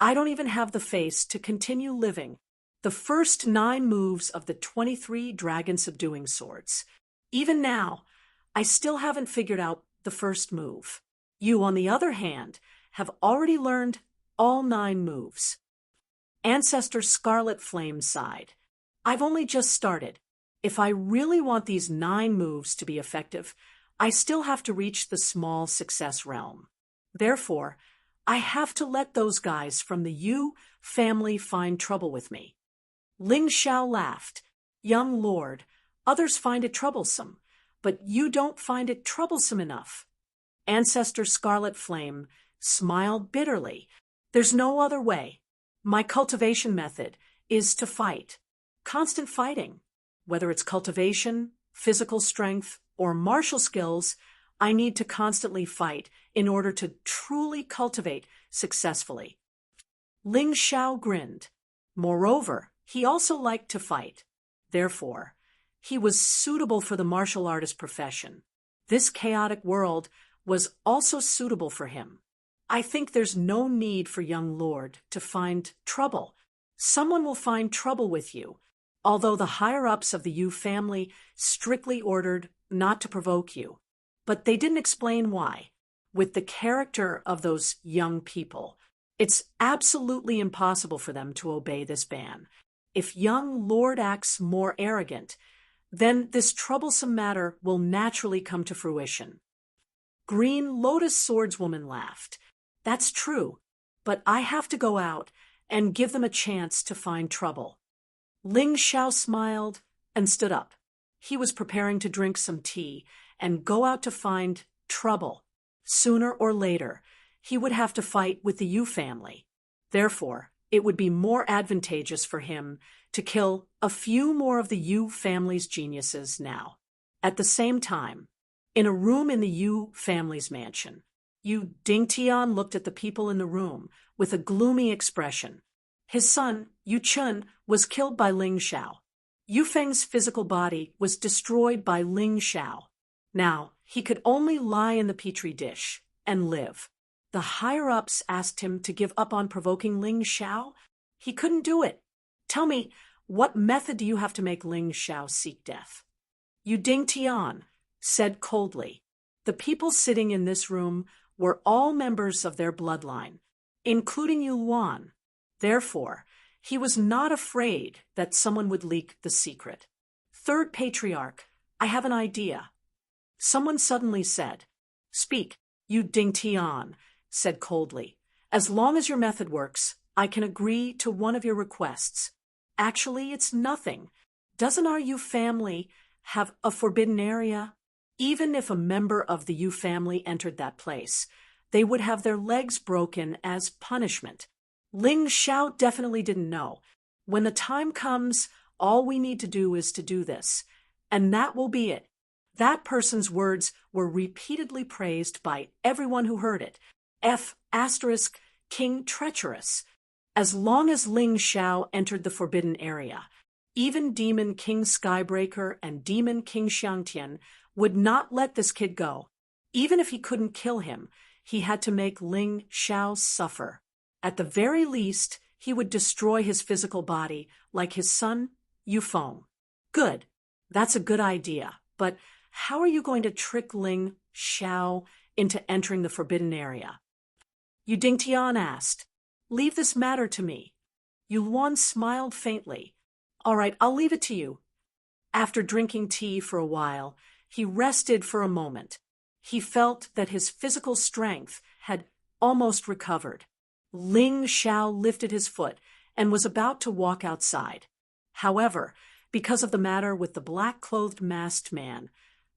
I don't even have the face to continue living. The first 9 moves of the 23 dragon-subduing swords. Even now, I still haven't figured out the first move. You, on the other hand, have already learned all 9 moves. Ancestor Scarlet Flame sighed. I've only just started. If I really want these 9 moves to be effective, I still have to reach the small success realm. Therefore, I have to let those guys from the Yu family find trouble with me. Ling Xiao laughed. Young lord, others find it troublesome, but you don't find it troublesome enough. Ancestor Scarlet Flame smiled bitterly. There's no other way. My cultivation method is to fight. Constant fighting. Whether it's cultivation, physical strength, or martial skills, I need to constantly fight in order to truly cultivate successfully. Ling Xiao grinned. Moreover, he also liked to fight. Therefore, he was suitable for the martial artist profession. This chaotic world was also suitable for him. I think there's no need for young lord to find trouble. Someone will find trouble with you, although the higher-ups of the Yu family strictly ordered not to provoke you. But they didn't explain why. With the character of those young people, it's absolutely impossible for them to obey this ban. If young lord acts more arrogant, then this troublesome matter will naturally come to fruition. Green Lotus Swordswoman laughed. That's true, but I have to go out and give them a chance to find trouble. Ling Xiao smiled and stood up. He was preparing to drink some tea and go out to find trouble. Sooner or later, he would have to fight with the Yu family. Therefore, it would be more advantageous for him to kill a few more of the Yu family's geniuses now. At the same time, in a room in the Yu family's mansion, Yu Dingtian looked at the people in the room with a gloomy expression. His son, Yu Chun, was killed by Ling Xiao. Yu Feng's physical body was destroyed by Ling Xiao. Now, he could only lie in the petri dish and live. The higher-ups asked him to give up on provoking Ling Xiao. He couldn't do it. Tell me, what method do you have to make Ling Xiao seek death? Yu Dingtian said coldly. The people sitting in this room were all members of their bloodline, including Yu Luan. Therefore, he was not afraid that someone would leak the secret. Third Patriarch, I have an idea. Someone suddenly said. Speak, Yu Dingtian said coldly. As long as your method works, I can agree to one of your requests. Actually, it's nothing. Doesn't our Yu family have a forbidden area? Even if a member of the Yu family entered that place, they would have their legs broken as punishment. Ling Xiao definitely didn't know. When the time comes, all we need to do is to do this, and that will be it. That person's words were repeatedly praised by everyone who heard it. King treacherous. As long as Ling Xiao entered the forbidden area, even Demon King Skybreaker and Demon King Xiangtian would not let this kid go. Even if he couldn't kill him, he had to make Ling Xiao suffer. At the very least, he would destroy his physical body like his son, Yu Feng. Good. That's a good idea. But how are you going to trick Ling Xiao into entering the forbidden area? Yu Dingtian asked. Leave this matter to me. Yu Luan smiled faintly. All right, I'll leave it to you. After drinking tea for a while, he rested for a moment. He felt that his physical strength had almost recovered. Ling Xiao lifted his foot and was about to walk outside. However, because of the matter with the black-clothed masked man,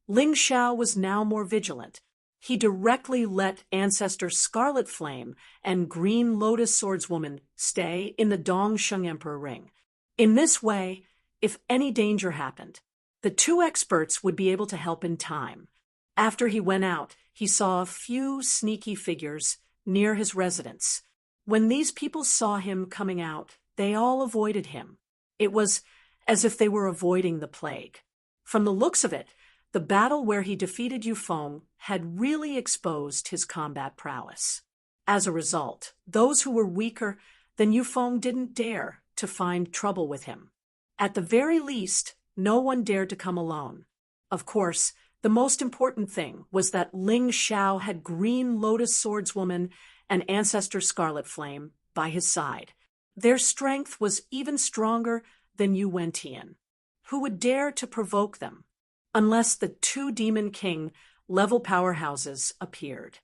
Ling Xiao was now more vigilant. He directly let Ancestor Scarlet Flame and Green Lotus Swordswoman stay in the Dongsheng Emperor Ring. In this way, if any danger happened, the two experts would be able to help in time. After he went out, he saw a few sneaky figures near his residence. When these people saw him coming out, they all avoided him. It was as if they were avoiding the plague. From the looks of it, the battle where he defeated Yu Feng had really exposed his combat prowess. As a result, those who were weaker than Yu Feng didn't dare to find trouble with him. At the very least, no one dared to come alone. Of course, the most important thing was that Ling Xiao had Green Lotus Swordswoman and Ancestor Scarlet Flame by his side. Their strength was even stronger than Yu Wentian. Who would dare to provoke them? Unless the two Demon King level powerhouses appeared.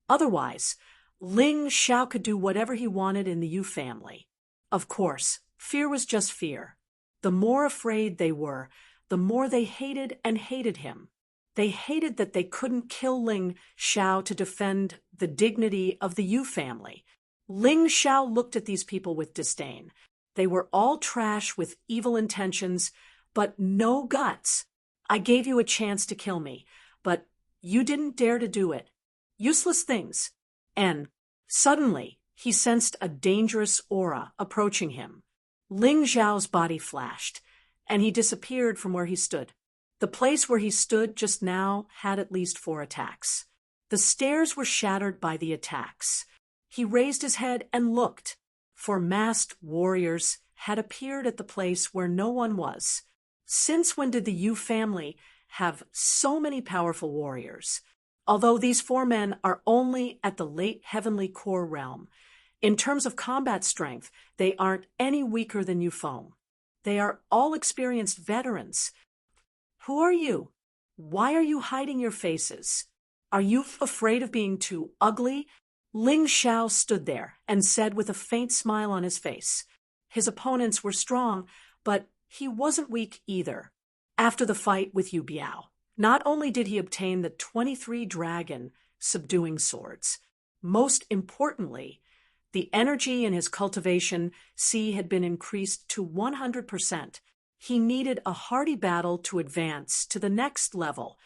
Otherwise, Ling Xiao could do whatever he wanted in the Yu family. Of course, fear was just fear. The more afraid they were, the more they hated and hated him. They hated that they couldn't kill Ling Xiao to defend the dignity of the Yu family. Ling Xiao looked at these people with disdain. They were all trash with evil intentions, but no guts. I gave you a chance to kill me, but you didn't dare to do it. Useless things. And suddenly, he sensed a dangerous aura approaching him. Ling Xiao's body flashed, and he disappeared from where he stood. The place where he stood just now had at least 4 attacks. The stairs were shattered by the attacks. He raised his head and looked, for masked warriors had appeared at the place where no one was. Since when did the Yu family have so many powerful warriors? Although these 4 men are only at the late heavenly core realm, in terms of combat strength, they aren't any weaker than Yu Feng. They are all experienced veterans. Who are you? Why are you hiding your faces? Are you afraid of being too ugly Ling Xiao stood there and said with a faint smile on his face. His opponents were strong, but he wasn't weak either. After the fight with Yu Biao, not only did he obtain the 23 dragon subduing swords, most importantly, the energy in his cultivation had been increased to 100%. He needed a hearty battle to advance to the next level.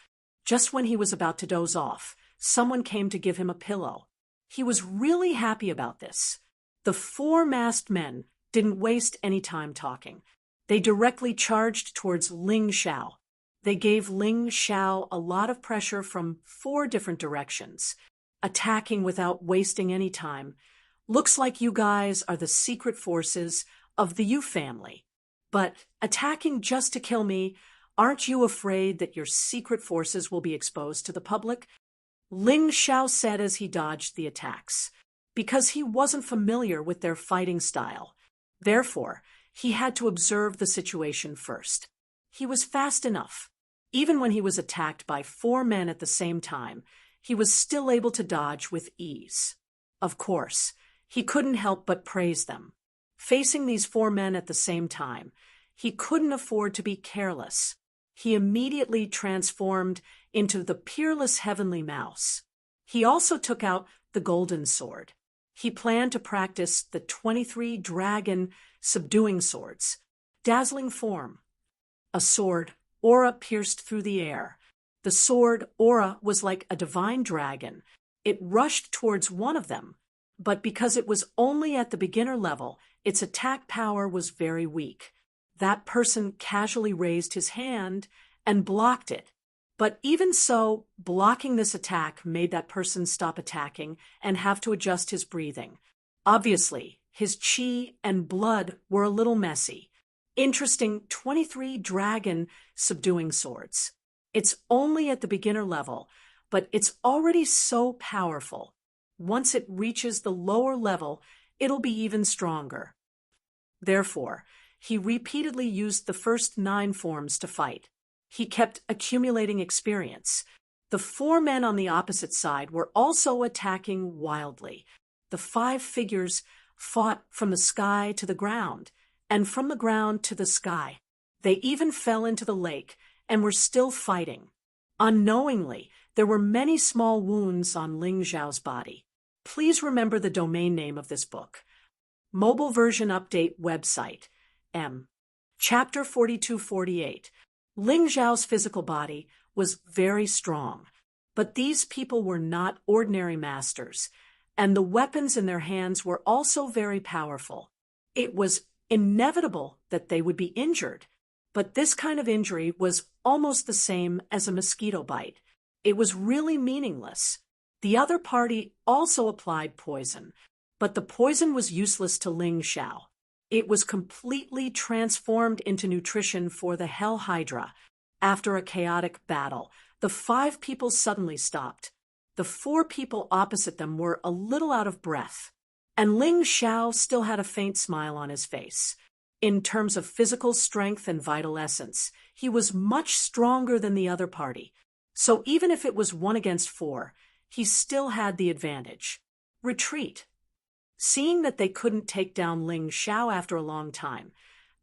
Just when he was about to doze off, someone came to give him a pillow. He was really happy about this. The 4 masked men didn't waste any time talking. They directly charged towards Ling Xiao. They gave Ling Xiao a lot of pressure from 4 different directions, attacking without wasting any time. Looks like you guys are the secret forces of the Yu family. But attacking just to kill me, aren't you afraid that your secret forces will be exposed to the public? Ling Xiao said as he dodged the attacks, because he wasn't familiar with their fighting style. Therefore, he had to observe the situation first. He was fast enough. Even when he was attacked by 4 men at the same time, he was still able to dodge with ease. Of course, he couldn't help but praise them. Facing these 4 men at the same time, he couldn't afford to be careless. He immediately transformed into the peerless heavenly mouse. He also took out the golden sword. He planned to practice the 23 dragon subduing swords. Dazzling form. A sword aura pierced through the air. The sword aura was like a divine dragon. It rushed towards one of them, but because it was only at the beginner level, its attack power was very weak. That person casually raised his hand and blocked it. But even so, blocking this attack made that person stop attacking and have to adjust his breathing. Obviously, his chi and blood were a little messy. Interesting 23 dragon subduing swords. It's only at the beginner level, but it's already so powerful. Once it reaches the lower level, it'll be even stronger. Therefore, he repeatedly used the first 9 forms to fight. He kept accumulating experience. The 4 men on the opposite side were also attacking wildly. The 5 figures fought from the sky to the ground, and from the ground to the sky. They even fell into the lake and were still fighting. Unknowingly, there were many small wounds on Ling Xiao's body. Please remember the domain name of this book. Mobile version update website. Chapter 4248. Ling Xiao's physical body was very strong, but these people were not ordinary masters, and the weapons in their hands were also very powerful. It was inevitable that they would be injured, but this kind of injury was almost the same as a mosquito bite. It was really meaningless. The other party also applied poison, but the poison was useless to Ling Xiao. It was completely transformed into nutrition for the Hell Hydra. After a chaotic battle, the 5 people suddenly stopped. The 4 people opposite them were a little out of breath, and Ling Xiao still had a faint smile on his face. In terms of physical strength and vital essence, he was much stronger than the other party. So even if it was 1 against 4, he still had the advantage. Retreat. Seeing that they couldn't take down Ling Xiao after a long time,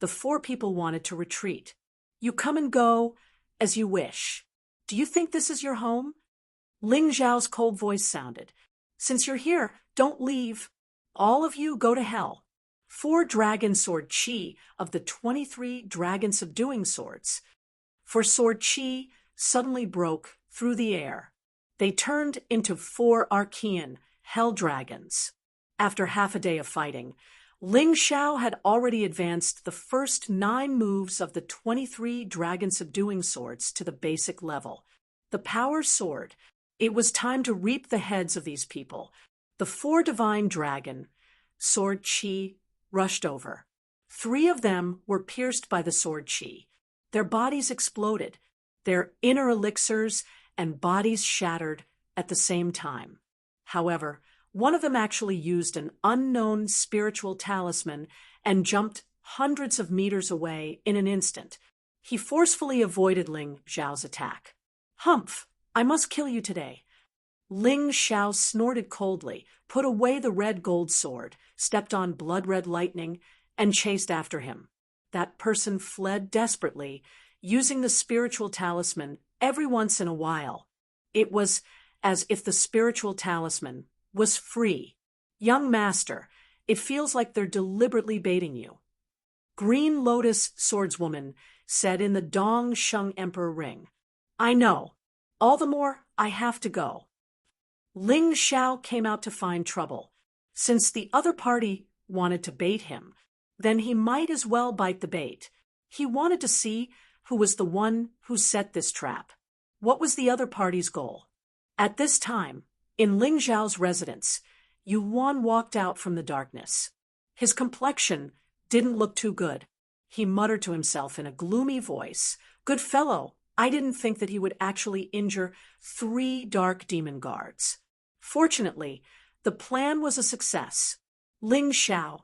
the 4 people wanted to retreat. You come and go as you wish. Do you think this is your home? Ling Xiao's cold voice sounded. Since you're here, don't leave. All of you go to hell. 4 dragon sword chi of the 23 dragon subduing swords. For sword chi suddenly broke through the air. They turned into 4 Archean hell dragons. After half a day of fighting, Ling Xiao had already advanced the first 9 moves of the 23 dragon subduing swords to the basic level. The power sword. It was time to reap the heads of these people. The 4 divine dragon sword chi rushed over. 3 of them were pierced by the sword chi. Their bodies exploded. Their inner elixirs and bodies shattered at the same time. However, one of them actually used an unknown spiritual talisman and jumped hundreds of meters away in an instant. He forcefully avoided Ling Xiao's attack. Humph! I must kill you today. Ling Xiao snorted coldly, put away the red gold sword, stepped on blood-red lightning, and chased after him. That person fled desperately, using the spiritual talisman every once in a while. It was as if the spiritual talisman was free. Young master, it feels like they're deliberately baiting you. Green Lotus swordswoman said in the Dong Sheng Emperor ring. I know. All the more, I have to go. Ling Xiao came out to find trouble. Since the other party wanted to bait him, then he might as well bite the bait. He wanted to see who was the one who set this trap. What was the other party's goal? At this time, in Ling Xiao's residence, Yuan walked out from the darkness. His complexion didn't look too good. He muttered to himself in a gloomy voice, "Good fellow, I didn't think that he would actually injure 3 dark demon guards." Fortunately, the plan was a success. Ling Xiao,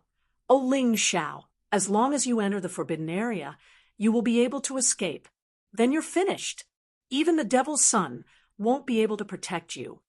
oh Ling Xiao, as long as you enter the forbidden area, you will be able to escape. Then you're finished. Even the devil's son won't be able to protect you.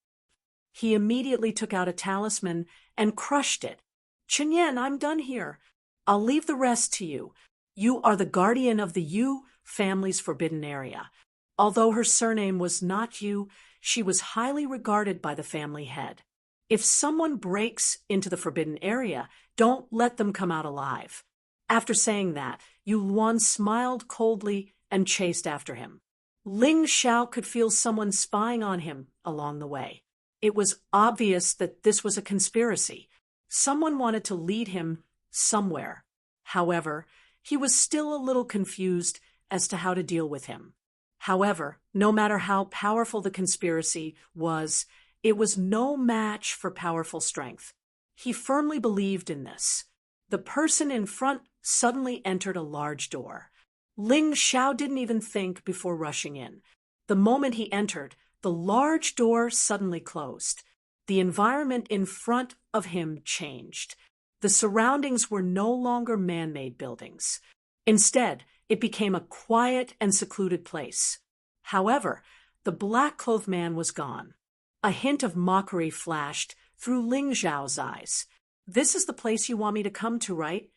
He immediately took out a talisman and crushed it. Chenyan, I'm done here. I'll leave the rest to you. You are the guardian of the Yu family's forbidden area. Although her surname was not Yu, she was highly regarded by the family head. If someone breaks into the forbidden area, don't let them come out alive. After saying that, Yu Luan smiled coldly and chased after him. Ling Xiao could feel someone spying on him along the way. It was obvious that this was a conspiracy. Someone wanted to lead him somewhere. However, he was still a little confused as to how to deal with him. However, no matter how powerful the conspiracy was, it was no match for powerful strength. He firmly believed in this. The person in front suddenly entered a large door. Ling Xiao didn't even think before rushing in. The moment he entered, the large door suddenly closed. The environment in front of him changed. The surroundings were no longer man-made buildings. Instead, it became a quiet and secluded place. However, the black-clothed man was gone. A hint of mockery flashed through Ling Xiao's eyes. This is the place you want me to come to, right?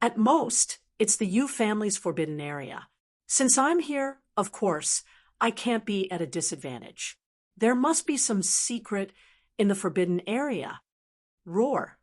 At most, it's the Yu family's forbidden area. Since I'm here, of course, I can't be at a disadvantage. There must be some secret in the forbidden area. Roar.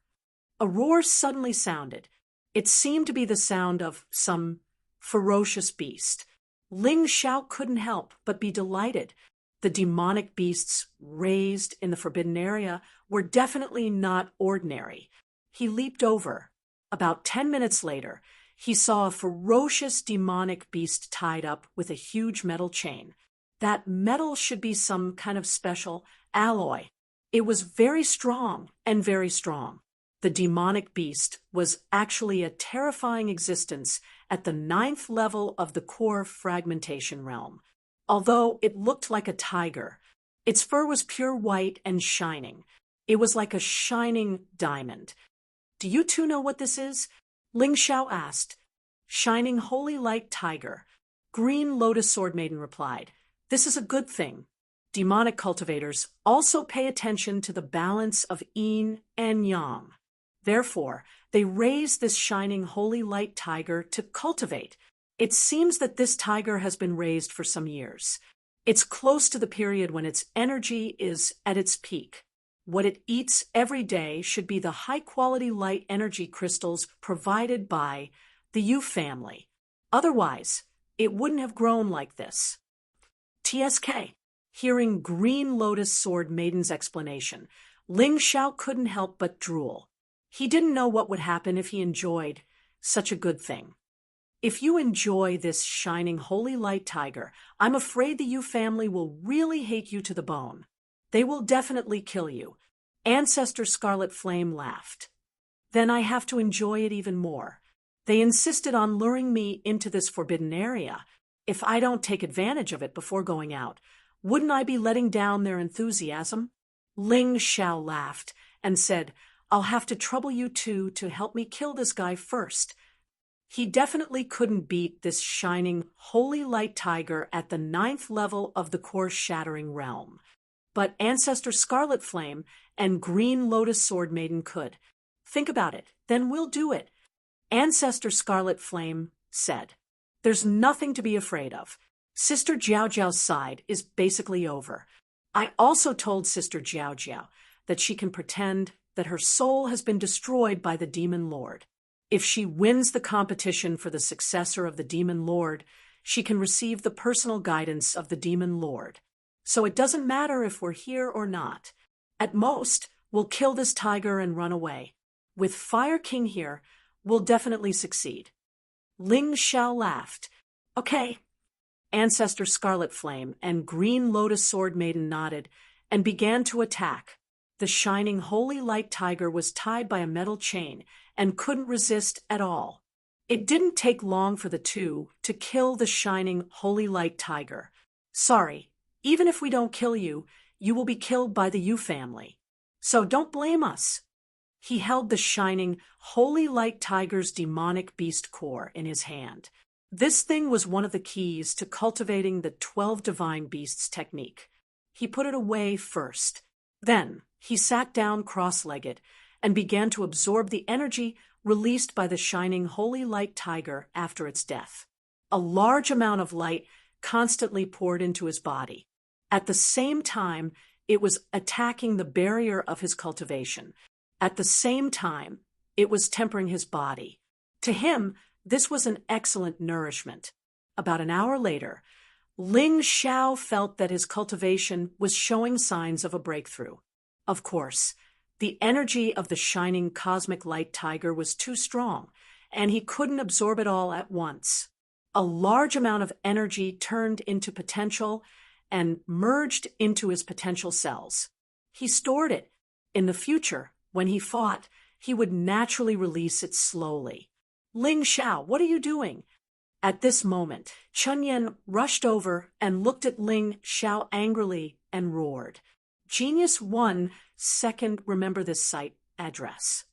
A roar suddenly sounded. It seemed to be the sound of some ferocious beast. Ling Xiao couldn't help but be delighted. The demonic beasts raised in the forbidden area were definitely not ordinary. He leaped over. About 10 minutes later, he saw a ferocious demonic beast tied up with a huge metal chain. That metal should be some kind of special alloy. It was very strong and very strong. The demonic beast was actually a terrifying existence at the 9th level of the core fragmentation realm. Although it looked like a tiger, its fur was pure white and shining. It was like a shining diamond. Do you two know what this is? Ling Xiao asked. Shining holy light tiger. Green Lotus Sword Maiden replied. This is a good thing. Demonic cultivators also pay attention to the balance of yin and yang. Therefore, they raise this shining holy light tiger to cultivate. It seems that this tiger has been raised for some years. It's close to the period when its energy is at its peak. What it eats every day should be the high-quality light energy crystals provided by the Yu family. Otherwise, it wouldn't have grown like this. TSK. Hearing Green Lotus Sword Maiden's explanation, Ling Xiao couldn't help but drool. He didn't know what would happen if he enjoyed such a good thing. If you enjoy this shining holy light tiger, I'm afraid the Yu family will really hate you to the bone. They will definitely kill you. Ancestor Scarlet Flame laughed. Then I have to enjoy it even more. They insisted on luring me into this forbidden area. If I don't take advantage of it before going out, wouldn't I be letting down their enthusiasm? Ling Xiao laughed and said, I'll have to trouble you two to help me kill this guy first. He definitely couldn't beat this shining holy light tiger at the 9th level of the core shattering realm. but Ancestor Scarlet Flame and Green Lotus Sword Maiden could. Think about it, then we'll do it. Ancestor Scarlet Flame said. There's nothing to be afraid of. Sister Jiao Jiao's side is basically over. I also told Sister Jiao Jiao that she can pretend that her soul has been destroyed by the Demon Lord. If she wins the competition for the successor of the Demon Lord, she can receive the personal guidance of the Demon Lord. So it doesn't matter if we're here or not. At most, we'll kill this tiger and run away. With Fire King here, we'll definitely succeed. Ling Xiao laughed. Okay. Ancestor Scarlet Flame and Green Lotus Sword Maiden nodded and began to attack. The shining holy light tiger was tied by a metal chain and couldn't resist at all. It didn't take long for the two to kill the shining holy light tiger. Sorry, even if we don't kill you, you will be killed by the Yu family. So don't blame us. He held the shining holy light tiger's demonic beast core in his hand. This thing was one of the keys to cultivating the 12 divine beasts technique. He put it away first. Then he sat down cross-legged and began to absorb the energy released by the shining holy light tiger after its death. A large amount of light constantly poured into his body. At the same time, it was attacking the barrier of his cultivation. At the same time, it was tempering his body. To him, this was an excellent nourishment. About an hour later, Ling Xiao felt that his cultivation was showing signs of a breakthrough. Of course, the energy of the shining cosmic light tiger was too strong, and he couldn't absorb it all at once. A large amount of energy turned into potential and merged into his potential cells. He stored it. In the future, when he fought, he would naturally release it slowly. Ling Xiao, what are you doing? At this moment, Chun Yan rushed over and looked at Ling Xiao angrily and roared. Genius 1 second remember this site address.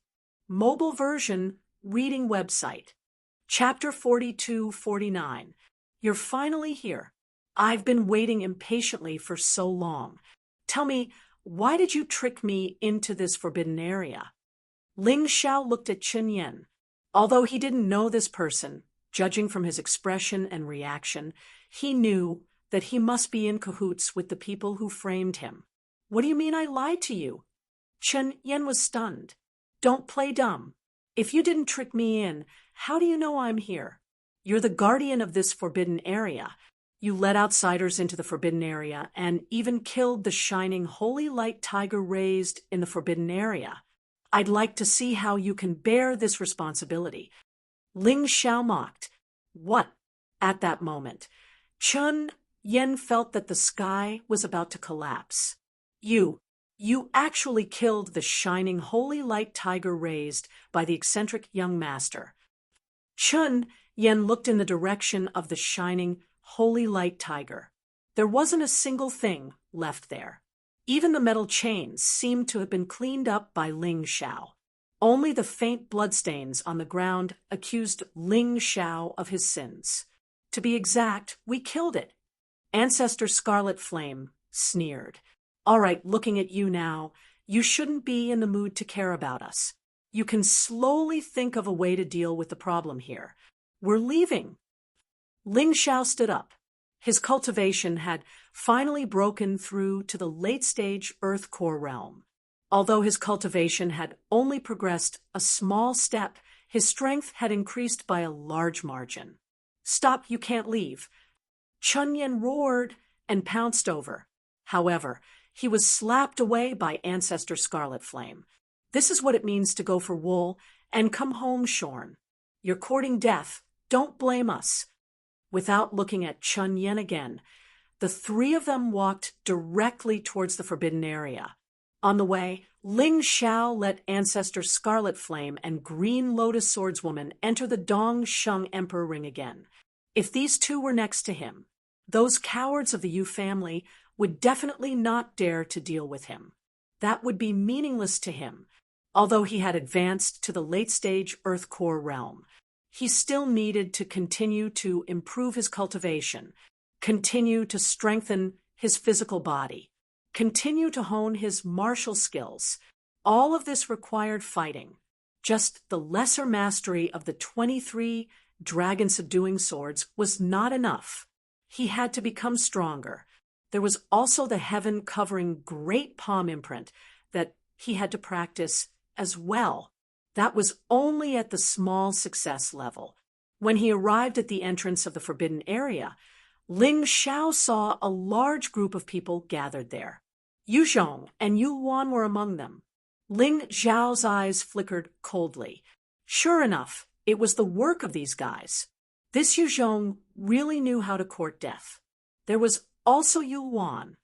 Mobile version reading website. Chapter 42-49. You're finally here. I've been waiting impatiently for so long. Tell me, why did you trick me into this forbidden area? Ling Xiao looked at Chun Yan. Although he didn't know this person, judging from his expression and reaction, he knew that he must be in cahoots with the people who framed him. What do you mean I lied to you? Chun Yan was stunned. Don't play dumb. If you didn't trick me in, how do you know I'm here? You're the guardian of this forbidden area. You let outsiders into the forbidden area and even killed the shining holy light tiger raised in the forbidden area. I'd like to see how you can bear this responsibility. Ling Xiao mocked. What? At that moment, Chun Yan felt that the sky was about to collapse. You actually killed the shining holy light tiger raised by the eccentric young master. Chun Yan looked in the direction of the shining holy light tiger. There wasn't a single thing left there. Even the metal chains seemed to have been cleaned up by Ling Xiao. Only the faint bloodstains on the ground accused Ling Xiao of his sins. To be exact, we killed it. Ancestor Scarlet Flame sneered. All right, looking at you now, you shouldn't be in the mood to care about us. You can slowly think of a way to deal with the problem here. We're leaving. Ling Xiao stood up. His cultivation had finally broken through to the late-stage Earth Core realm. Although his cultivation had only progressed a small step, his strength had increased by a large margin. Stop, you can't leave. Chun Yan roared and pounced over. However, he was slapped away by Ancestor Scarlet Flame. This is what it means to go for wool and come home shorn. You're courting death. Don't blame us. Without looking at Chun Yan again, the three of them walked directly towards the forbidden area. On the way, Ling Xiao let Ancestor Scarlet Flame and Green Lotus Swordswoman enter the Dong Sheng Emperor Ring again. If these two were next to him, those cowards of the Yu family would definitely not dare to deal with him. That would be meaningless to him. Although he had advanced to the late-stage Earth Core realm, he still needed to continue to improve his cultivation, continue to strengthen his physical body. continue to hone his martial skills. All of this required fighting. Just the lesser mastery of the 23 dragon-subduing swords was not enough. He had to become stronger. There was also the heaven-covering great palm imprint that he had to practice as well. That was only at the small success level. When he arrived at the entrance of the forbidden area, Ling Xiao saw a large group of people gathered there. Yu Zhong and Yu Wan were among them. Ling Xiao's eyes flickered coldly. Sure enough, it was the work of these guys. This Yu Zhong really knew how to court death. There was also Yu Wan.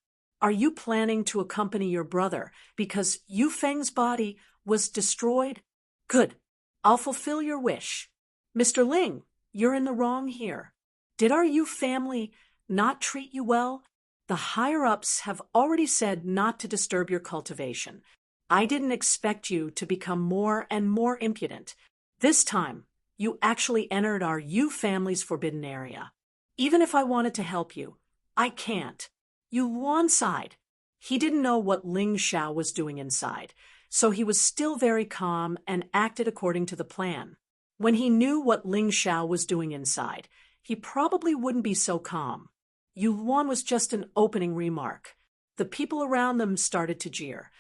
Are you planning to accompany your brother because Yu Feng's body was destroyed? Good. I'll fulfill your wish. Mr. Ling, you're in the wrong here. Did our Yu family not treat you well? The higher-ups have already said not to disturb your cultivation. I didn't expect you to become more and more impudent. This time, you actually entered our Yu family's forbidden area. Even if I wanted to help you, I can't. Yu Wan sighed. He didn't know what Ling Xiao was doing inside, so he was still very calm and acted according to the plan. When he knew what Ling Xiao was doing inside, he probably wouldn't be so calm. Yu Wan was just an opening remark. The people around them started to jeer.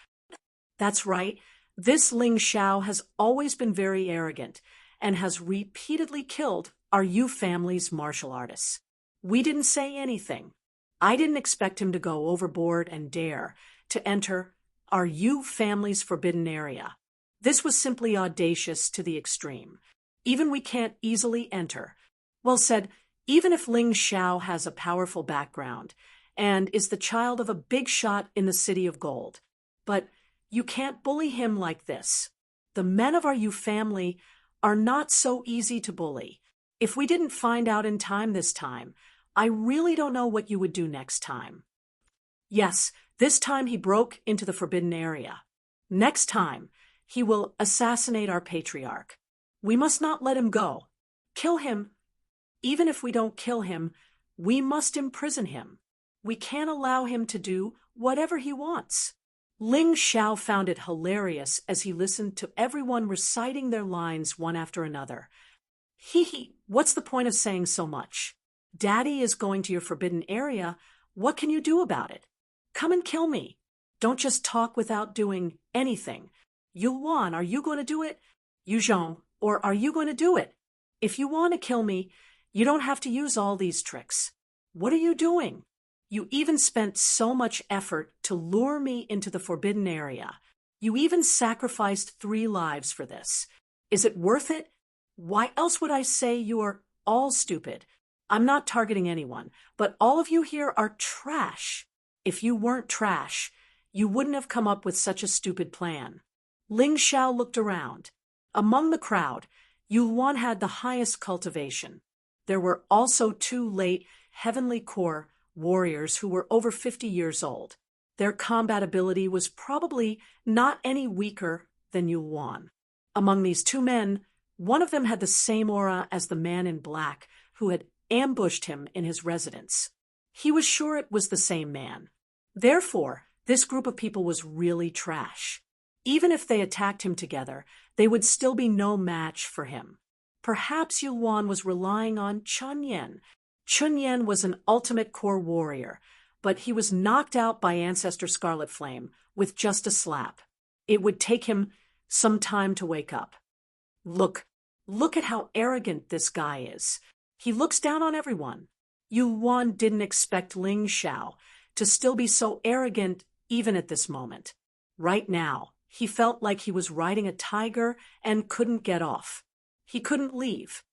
That's right, this Ling Xiao has always been very arrogant and has repeatedly killed our Yu family's martial artists. We didn't say anything. I didn't expect him to go overboard and dare to enter our Yu family's forbidden area. This was simply audacious to the extreme. Even we can't easily enter. Well said, even if Ling Xiao has a powerful background and is the child of a big shot in the City of Gold. But you can't bully him like this. The men of our Yu family are not so easy to bully. If we didn't find out in time this time, I really don't know what you would do next time. Yes, this time he broke into the forbidden area. Next time, he will assassinate our patriarch. We must not let him go. Kill him. Even if we don't kill him, we must imprison him. We can't allow him to do whatever he wants. Ling Xiao found it hilarious as he listened to everyone reciting their lines one after another. Hee, what's the point of saying so much? Daddy is going to your forbidden area. What can you do about it? Come and kill me. Don't just talk without doing anything. Yu Wan, are you going to do it? Yu Zhong, or are you going to do it? If you want to kill me, you don't have to use all these tricks. What are you doing? You even spent so much effort to lure me into the forbidden area. You even sacrificed 3 lives for this. Is it worth it? Why else would I say you're all stupid? I'm not targeting anyone, but all of you here are trash. If you weren't trash, you wouldn't have come up with such a stupid plan. Ling Xiao looked around. Among the crowd, Yu Wan had the highest cultivation. There were also 2 late Heavenly Core warriors who were over 50 years old. Their combat ability was probably not any weaker than Yu Wan. Among these 2 men, one of them had the same aura as the man in black who had ambushed him in his residence. He was sure it was the same man. Therefore, this group of people was really trash. Even if they attacked him together, they would still be no match for him. Perhaps Yu Wan was relying on Chun Yen. Chun Yen was an ultimate core warrior, but he was knocked out by Ancestor Scarlet Flame with just a slap. It would take him some time to wake up. Look at how arrogant this guy is. He looks down on everyone. Yu Wan didn't expect Ling Xiao to still be so arrogant even at this moment. Right now, he felt like he was riding a tiger and couldn't get off. He couldn't leave.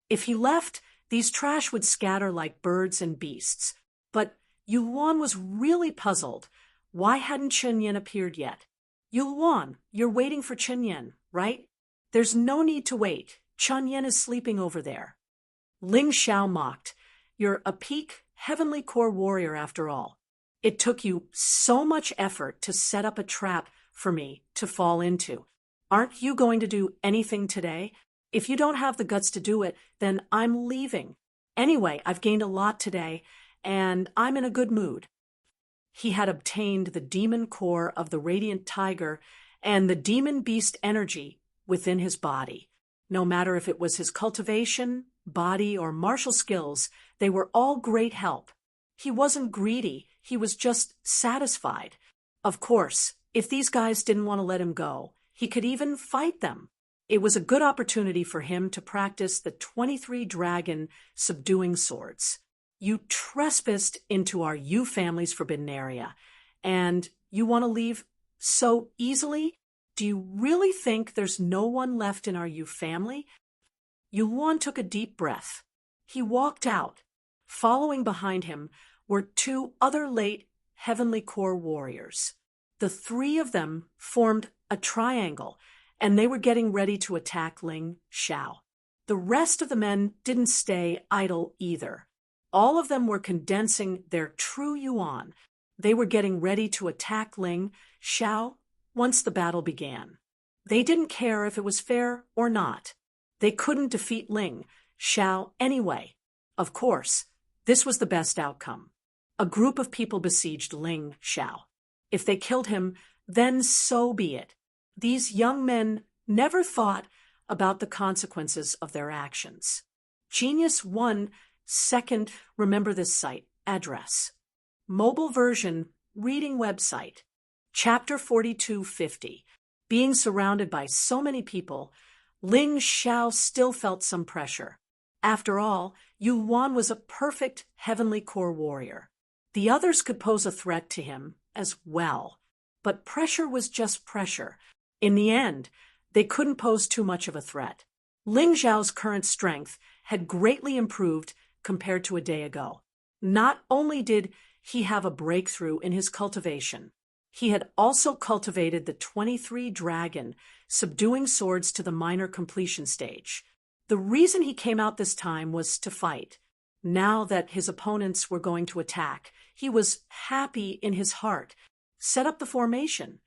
If he left, these trash would scatter like birds and beasts. But Yu Wan was really puzzled. Why hadn't Chun Yen appeared yet? Yu Wan, you're waiting for Chun Yen, right? There's no need to wait. Chun Yen is sleeping over there. Ling Xiao mocked. You're a peak Heavenly Core warrior after all. It took you so much effort to set up a trap for me to fall into. Aren't you going to do anything today? If you don't have the guts to do it, then I'm leaving. Anyway, I've gained a lot today, and I'm in a good mood. He had obtained the demon core of the radiant tiger and the demon beast energy within his body. No matter if it was his cultivation, body, or martial skills, they were all great help. He wasn't greedy, he was just satisfied. Of course, if these guys didn't want to let him go, he could even fight them. It was a good opportunity for him to practice the 23 dragon subduing swords. You trespassed into our Yu family's forbidden area, and you want to leave so easily? Do you really think there's no one left in our Yu family? Yuan took a deep breath. He walked out. Following behind him were 2 other late Heavenly Core warriors. The 3 of them formed a triangle, and they were getting ready to attack Ling Xiao. The rest of the men didn't stay idle either. All of them were condensing their true yuan. They were getting ready to attack Ling Xiao once the battle began. They didn't care if it was fair or not. They couldn't defeat Ling Xiao anyway. Of course, this was the best outcome. A group of people besieged Ling Xiao. If they killed him, then so be it. These young men never thought about the consequences of their actions. Genius 1 second, remember this site, address. Mobile version, reading website. Chapter 4250. Being surrounded by so many people, Ling Xiao still felt some pressure. After all, Yuan was a perfect Heavenly Core warrior. The others could pose a threat to him as well. But pressure was just pressure. In the end, they couldn't pose too much of a threat. Ling Xiao's current strength had greatly improved compared to a day ago. Not only did he have a breakthrough in his cultivation, he had also cultivated the 23 dragon, subduing swords to the minor completion stage. The reason he came out this time was to fight. Now that his opponents were going to attack, he was happy in his heart. Set up the formation.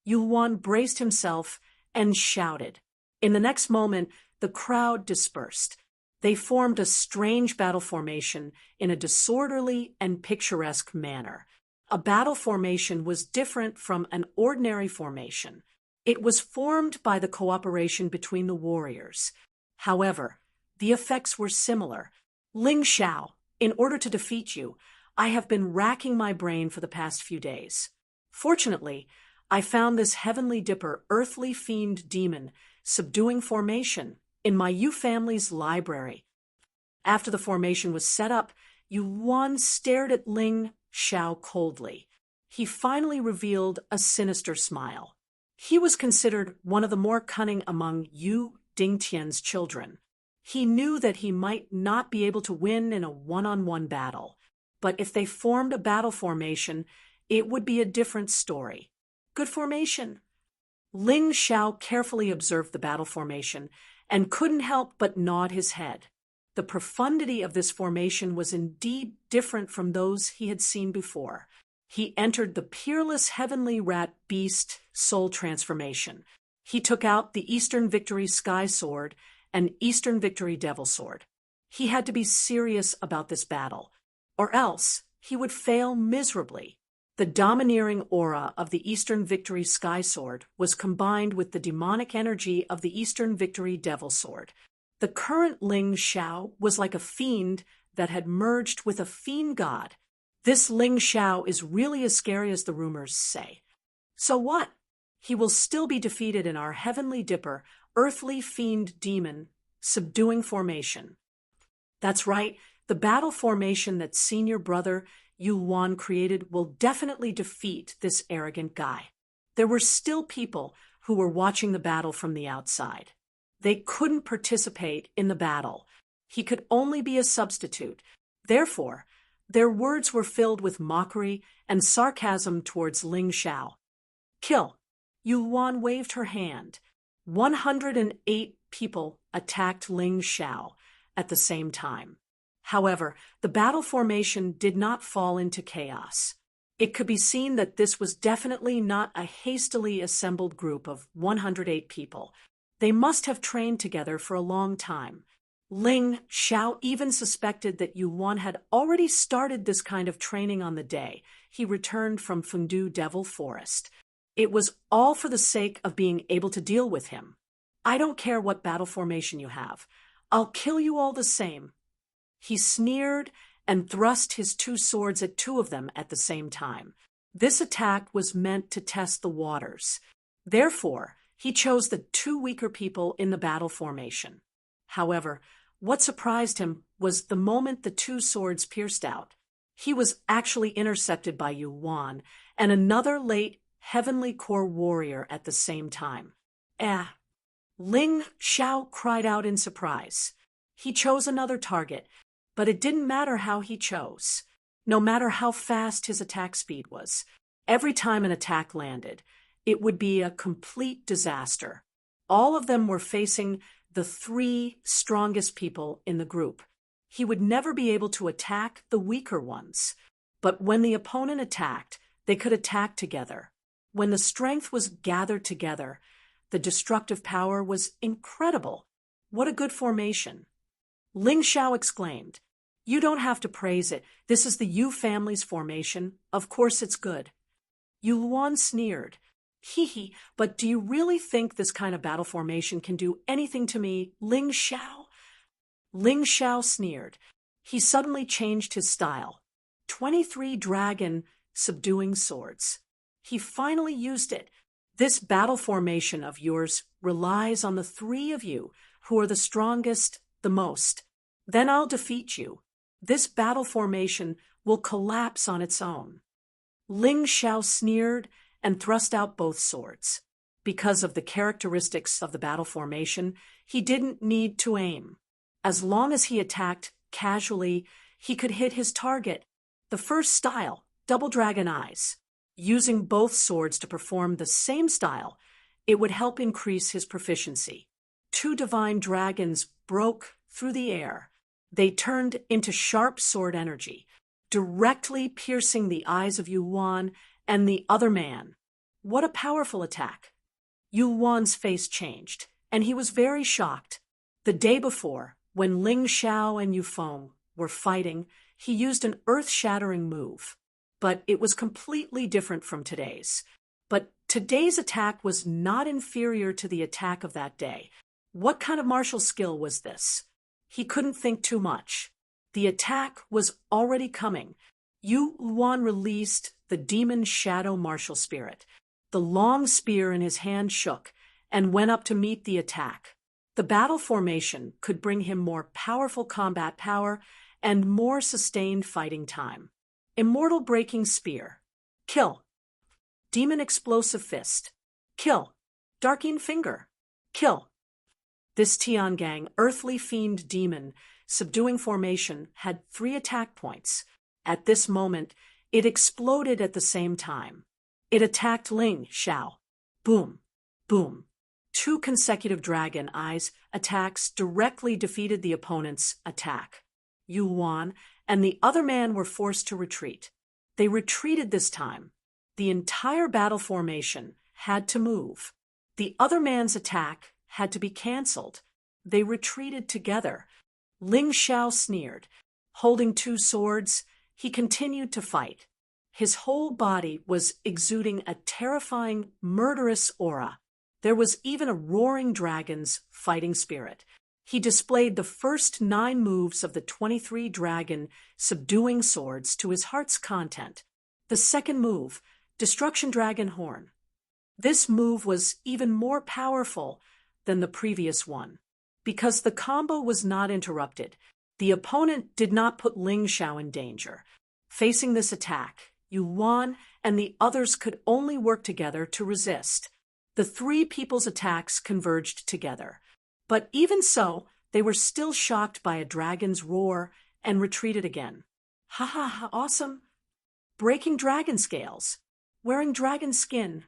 Yuan braced himself and shouted. In the next moment, the crowd dispersed. They formed a strange battle formation in a disorderly and picturesque manner. A battle formation was different from an ordinary formation. It was formed by the cooperation between the warriors. However, the effects were similar. Ling Xiao, in order to defeat you, I have been racking my brain for the past few days. Fortunately, I found this Heavenly Dipper earthly fiend demon subduing formation in my Yu family's library. After the formation was set up, Yuan stared at Ling Xiao coldly. He finally revealed a sinister smile. He was considered one of the more cunning among Yu Dingtian's children. He knew that he might not be able to win in a one-on-one battle, but if they formed a battle formation, it would be a different story. Good formation. Ling Xiao carefully observed the battle formation and couldn't help but nod his head. The profundity of this formation was indeed different from those he had seen before. He entered the peerless heavenly rat beast soul transformation. He took out the Eastern Victory Sky Sword and Eastern Victory Devil Sword. He had to be serious about this battle, or else he would fail miserably. The domineering aura of the Eastern Victory Sky Sword was combined with the demonic energy of the Eastern Victory Devil Sword. The current Ling Xiao was like a fiend that had merged with a fiend god. This Ling Xiao is really as scary as the rumors say. So what? He will still be defeated in our Heavenly Dipper, earthly fiend demon, subduing formation. That's right, the battle formation that senior brother Yuan created will definitely defeat this arrogant guy. There were still people who were watching the battle from the outside. They couldn't participate in the battle. He could only be a substitute. Therefore, their words were filled with mockery and sarcasm towards Ling Xiao. Kill. Yuan waved her hand. 108 people attacked Ling Xiao at the same time. However, the battle formation did not fall into chaos. It could be seen that this was definitely not a hastily assembled group of 108 people. They must have trained together for a long time. Ling Xiao even suspected that Yuan had already started this kind of training on the day he returned from Fengdu Devil Forest. It was all for the sake of being able to deal with him. I don't care what battle formation you have. I'll kill you all the same. He sneered and thrust his two swords at two of them at the same time. This attack was meant to test the waters. Therefore, he chose the two weaker people in the battle formation. However, what surprised him was the moment the two swords pierced out. He was actually intercepted by Yuan and another late heavenly core warrior at the same time. Ling Xiao cried out in surprise. He chose another target, but it didn't matter how he chose. No matter how fast his attack speed was, every time an attack landed, it would be a complete disaster. All of them were facing the three strongest people in the group. He would never be able to attack the weaker ones. But when the opponent attacked, they could attack together. When the strength was gathered together, the destructive power was incredible. What a good formation. Ling Xiao exclaimed, "You don't have to praise it. This is the Yu family's formation. Of course it's good." Yuan sneered. "Hee, but do you really think this kind of battle formation can do anything to me, Ling Xiao?" Ling Xiao sneered. He suddenly changed his style. 23 dragon subduing swords. He finally used it. "This battle formation of yours relies on the three of you who are the strongest, the most. Then I'll defeat you. This battle formation will collapse on its own." Ling Xiao sneered and thrust out both swords. Because of the characteristics of the battle formation, he didn't need to aim. As long as he attacked casually, he could hit his target. The first style, Double Dragon Eyes. Using both swords to perform the same style, it would help increase his proficiency. Two divine dragons broke through the air. They turned into sharp sword energy, directly piercing the eyes of Yuan and the other man. What a powerful attack. Yuan's face changed, and he was very shocked. The day before, when Ling Xiao and Yufeng were fighting, he used an earth-shattering move. But it was completely different from today's. But today's attack was not inferior to the attack of that day. What kind of martial skill was this? He couldn't think too much. The attack was already coming. Yuan released the demon shadow martial spirit. The long spear in his hand shook and went up to meet the attack. The battle formation could bring him more powerful combat power and more sustained fighting time. Immortal Breaking Spear. Kill. Demon Explosive Fist. Kill. Darking Finger. Kill. This Tiangang Earthly Fiend Demon subduing formation had 3 attack points. At this moment, it exploded at the same time. It attacked Ling Xiao. Boom. Boom. 2 consecutive dragon eyes attacks directly defeated the opponent's attack. Yuan and the other man were forced to retreat. They retreated this time. The entire battle formation had to move. The other man's attack had to be cancelled. They retreated together. Ling Xiao sneered. Holding 2 swords, he continued to fight. His whole body was exuding a terrifying, murderous aura. There was even a roaring dragon's fighting spirit. He displayed the first 9 moves of the 23 dragon subduing swords to his heart's content. The second move, Destruction Dragon Horn. This move was even more powerful than the previous one. Because the combo was not interrupted, the opponent did not put Ling Xiao in danger. Facing this attack, Yuan and the others could only work together to resist. The 3 people's attacks converged together. But even so, they were still shocked by a dragon's roar and retreated again. Ha ha ha, awesome! Breaking dragon scales, wearing dragon skin,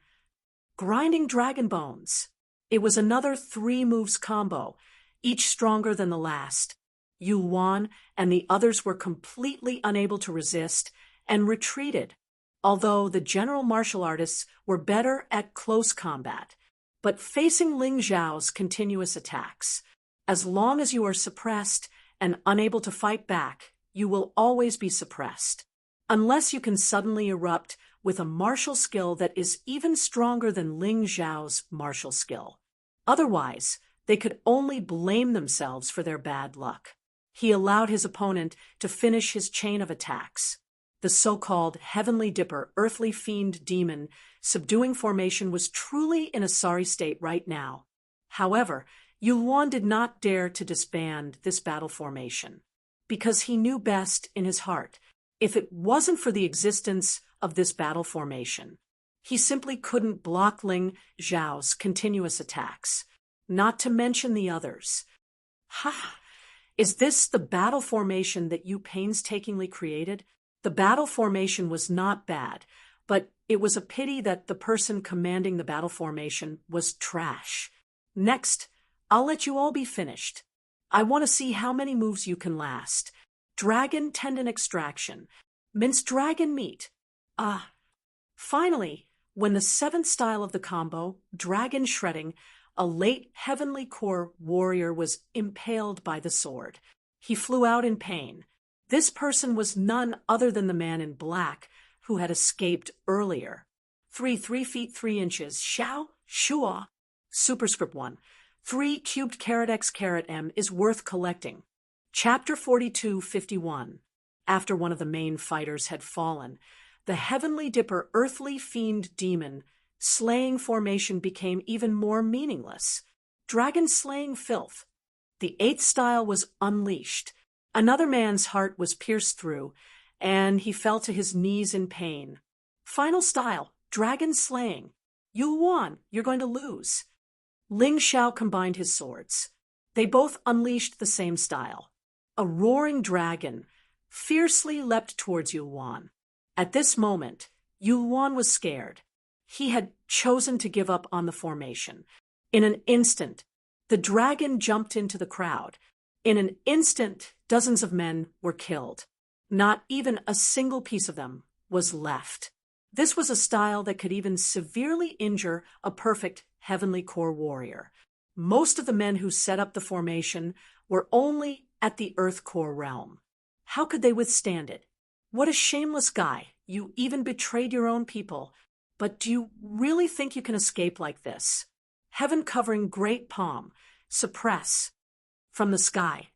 grinding dragon bones. It was another 3 moves combo, each stronger than the last. Yuan and the others were completely unable to resist and retreated, although the general martial artists were better at close combat. But facing Ling Xiao's continuous attacks, As long as you are suppressed and unable to fight back, you will always be suppressed. Unless you can suddenly erupt with a martial skill that is even stronger than Ling Xiao's martial skill. Otherwise, they could only blame themselves for their bad luck. He allowed his opponent to finish his chain of attacks. The so-called Heavenly Dipper, Earthly Fiend Demon, subduing formation was truly in a sorry state right now. However, Yuan did not dare to disband this battle formation, because he knew best in his heart, if it wasn't for the existence of this battle formation, he simply couldn't block Ling Xiao's continuous attacks, not to mention the others. Ha! Is this the battle formation that you painstakingly created? The battle formation was not bad, but it was a pity that the person commanding the battle formation was trash. Next, I'll let you all be finished. I want to see how many moves you can last. Dragon tendon extraction. Minced dragon meat. Finally, when the seventh style of the combo, dragon shredding, a late heavenly core warrior was impaled by the sword. He flew out in pain. This person was none other than the man in black who had escaped earlier. 3 feet 3 inches, Xiao, Shua, superscript 1. 3 cubed carat x carat m is worth collecting. Chapter 42:51. After one of the main fighters had fallen, the Heavenly Dipper Earthly Fiend Demon slaying formation became even more meaningless. Dragon slaying filth. The eighth style was unleashed. Another man's heart was pierced through, and he fell to his knees in pain. Final style, dragon slaying. You won, you're going to lose. Ling Xiao combined his swords. They both unleashed the same style. A roaring dragon fiercely leapt towards Yuan. At this moment, Yuan was scared. He had chosen to give up on the formation. In an instant, the dragon jumped into the crowd. In an instant, dozens of men were killed. Not even a single piece of them was left. This was a style that could even severely injure a perfect heavenly core warrior. Most of the men who set up the formation were only at the Earth core realm. How could they withstand it? What a shameless guy. You even betrayed your own people. But do you really think you can escape like this? Heaven covering great palm. Suppress. From the sky,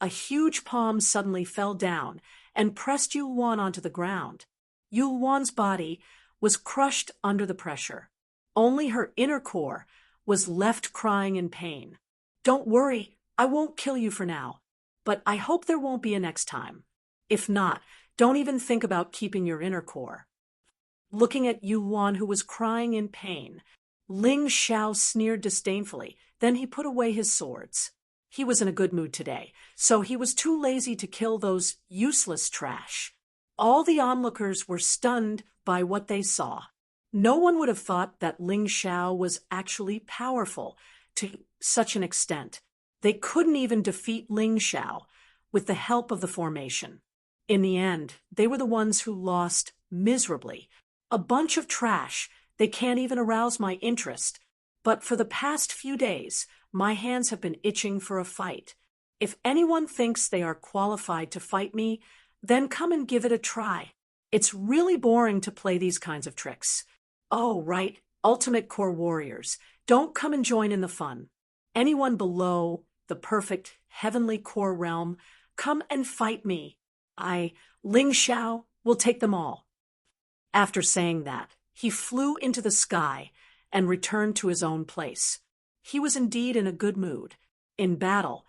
a huge palm suddenly fell down and pressed Yuan onto the ground. Yuan's body was crushed under the pressure. Only her inner core was left crying in pain. Don't worry, I won't kill you for now. But I hope there won't be a next time. If not, don't even think about keeping your inner core. Looking at Yuan, who was crying in pain, Ling Xiao sneered disdainfully. Then he put away his swords. He was in a good mood today, so he was too lazy to kill those useless trash. All the onlookers were stunned by what they saw. No one would have thought that Ling Xiao was actually powerful to such an extent. They couldn't even defeat Ling Xiao with the help of the formation. In the end, they were the ones who lost miserably. A bunch of trash. They can't even arouse my interest. But for the past few days, my hands have been itching for a fight. If anyone thinks they are qualified to fight me, then come and give it a try. It's really boring to play these kinds of tricks. Oh, right, Ultimate Core Warriors. Don't come and join in the fun. Anyone below the perfect heavenly core realm, come and fight me. Ling Xiao, will take them all. After saying that, he flew into the sky and returned to his own place. He was indeed in a good mood. In battle,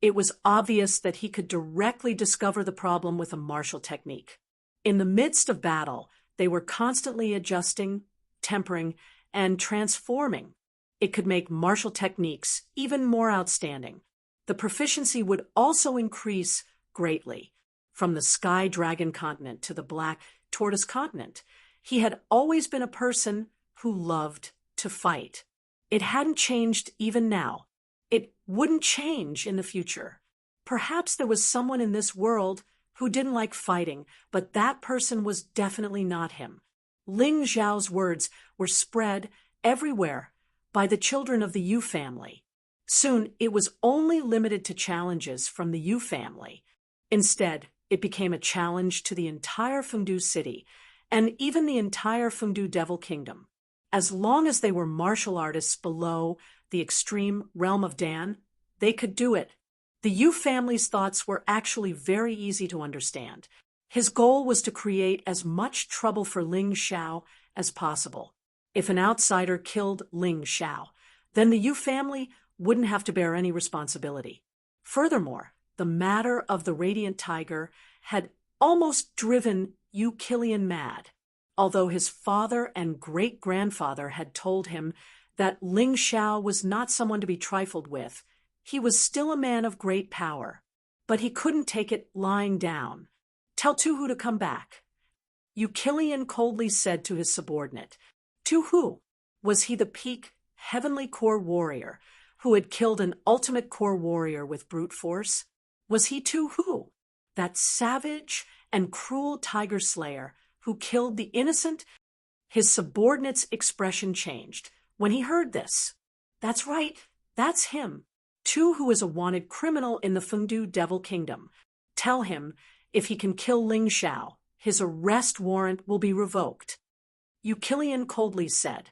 it was obvious that he could directly discover the problem with a martial technique. In the midst of battle, they were constantly adjusting, tempering, and transforming. It could make martial techniques even more outstanding. The proficiency would also increase greatly. From the Sky Dragon continent to the Black Tortoise continent, he had always been a person who loved to fight. It hadn't changed even now. It wouldn't change in the future. Perhaps there was someone in this world who didn't like fighting, but that person was definitely not him. Ling Xiao's words were spread everywhere by the children of the Yu family. Soon, it was only limited to challenges from the Yu family. Instead, it became a challenge to the entire Fengdu city, and even the entire Fengdu Devil Kingdom. As long as they were martial artists below the extreme realm of Dan, they could do it. The Yu family's thoughts were actually very easy to understand. His goal was to create as much trouble for Ling Xiao as possible. If an outsider killed Ling Xiao, then the Yu family wouldn't have to bear any responsibility. Furthermore, the matter of the Radiant Tiger had almost driven Yu Killian mad. Although his father and great-grandfather had told him that Ling Xiao was not someone to be trifled with, he was still a man of great power. But he couldn't take it lying down. Tell Tu Hu to come back. Yu Killian coldly said to his subordinate. Tu Hu? Was he the peak heavenly core warrior who had killed an ultimate core warrior with brute force? Was he Tu Hu, that savage and cruel tiger slayer who killed the innocent? His subordinate's expression changed when he heard this. That's right, that's him. Tu Hu is a wanted criminal in the Fengdu Devil Kingdom. Tell him if he can kill Ling Xiao, his arrest warrant will be revoked. Yu Killian coldly said,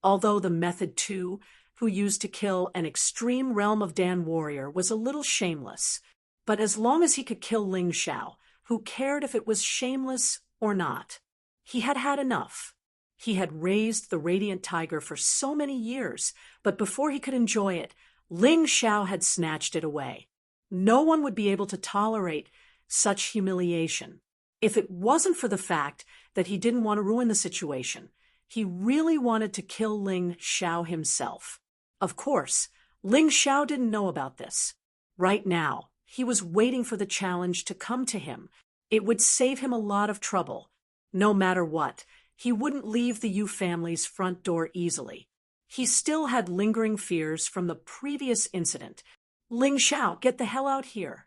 although the method Tu Hu used to kill an extreme realm of Dan warrior was a little shameless. But as long as he could kill Ling Xiao, who cared if it was shameless or not? He had had enough. He had raised the Radiant Tiger for so many years, but before he could enjoy it, Ling Xiao had snatched it away. No one would be able to tolerate such humiliation. If it wasn't for the fact that he didn't want to ruin the situation, he really wanted to kill Ling Xiao himself. Of course, Ling Xiao didn't know about this. Right now, he was waiting for the challenge to come to him. It would save him a lot of trouble. No matter what, he wouldn't leave the Yu family's front door easily. He still had lingering fears from the previous incident. Ling Xiao, get the hell out here.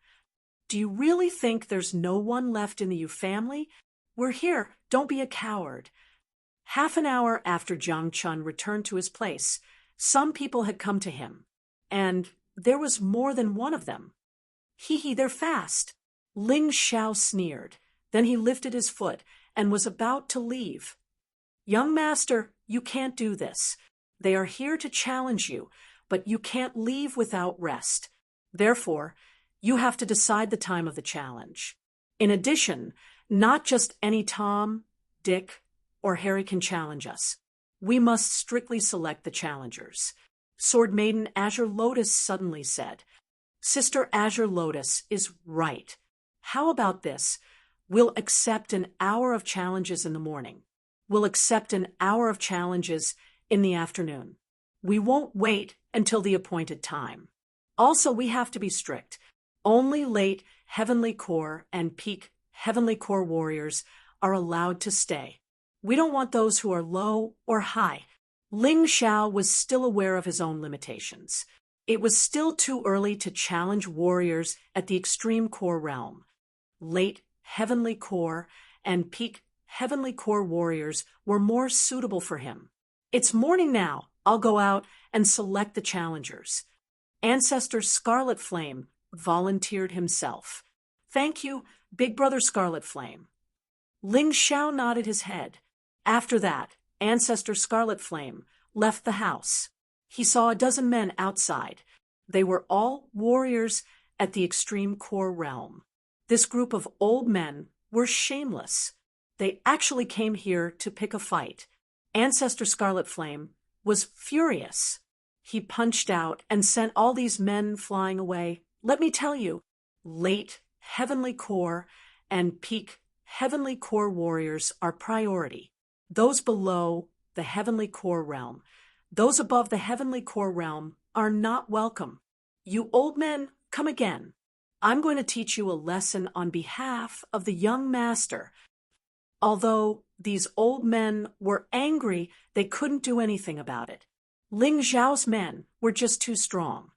Do you really think there's no one left in the Yu family? We're here. Don't be a coward. Half an hour after Jiang Chun returned to his place, some people had come to him, and there was more than one of them. Hee, they're fast. Ling Xiao sneered. Then he lifted his foot and was about to leave. Young master, you can't do this. They are here to challenge you, but you can't leave without rest. Therefore, you have to decide the time of the challenge. In addition, not just any Tom, Dick, or Harry can challenge us. We must strictly select the challengers. Sword Maiden Azure Lotus suddenly said. Sister Azure Lotus is right. How about this? We'll accept an hour of challenges in the morning. We'll accept an hour of challenges in the afternoon. We won't wait until the appointed time. Also, we have to be strict. Only late Heavenly Core and peak Heavenly Core warriors are allowed to stay. We don't want those who are low or high. Ling Xiao was still aware of his own limitations. It was still too early to challenge warriors at the extreme core realm. Late Heavenly Core and peak Heavenly Core warriors were more suitable for him. It's morning now. I'll go out and select the challengers. Ancestor Scarlet Flame volunteered himself. Thank you, Big Brother Scarlet Flame. Ling Xiao nodded his head. After that, Ancestor Scarlet Flame left the house. He saw a dozen men outside. They were all warriors at the extreme core realm. This group of old men were shameless. They actually came here to pick a fight. Ancestor Scarlet Flame was furious. He punched out and sent all these men flying away. Let me tell you, late Heavenly Core and peak Heavenly Core warriors are priority. Those below the Heavenly Core realm, those above the Heavenly Core realm are not welcome. You old men, come again. I'm going to teach you a lesson on behalf of the young master. Although these old men were angry, they couldn't do anything about it. Ling Xiao's men were just too strong.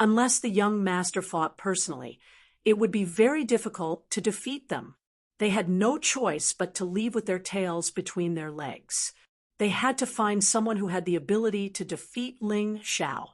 Unless the young master fought personally, it would be very difficult to defeat them. They had no choice but to leave with their tails between their legs. They had to find someone who had the ability to defeat Ling Xiao.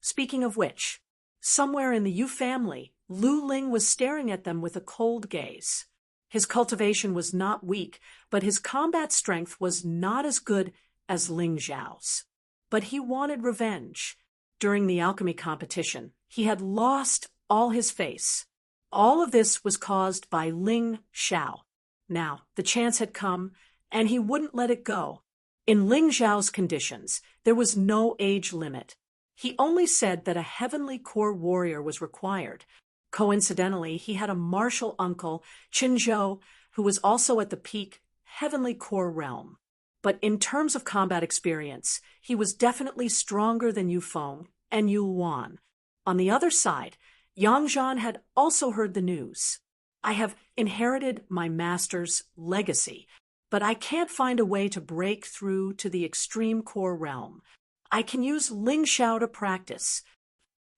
Speaking of which, somewhere in the Yu family, Lu Ling was staring at them with a cold gaze. His cultivation was not weak, but his combat strength was not as good as Ling Xiao's. But he wanted revenge. During the alchemy competition, he had lost all his face. All of this was caused by Ling Xiao. Now, the chance had come, and he wouldn't let it go. In Ling Xiao's conditions, there was no age limit. He only said that a heavenly core warrior was required. Coincidentally, he had a martial uncle, Qin Zhou, who was also at the peak heavenly core realm. But in terms of combat experience, he was definitely stronger than Yu Feng and Yu Wan. On the other side, Yang Zhan had also heard the news. I have inherited my master's legacy, but I can't find a way to break through to the extreme core realm. I can use Ling Xiao to practice.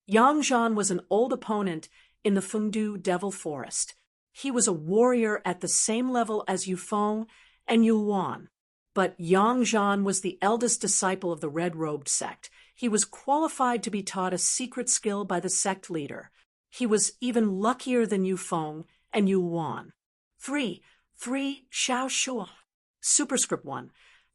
Yang Zhan was an old opponent in the Fengdu Devil Forest. He was a warrior at the same level as Yu Feng and Yu Wan. But Yang Zhan was the eldest disciple of the red-robed sect. He was qualified to be taught a secret skill by the sect leader. He was even luckier than Yu Feng and Yu Wan. 3 Xiao Shua. Superscript 1.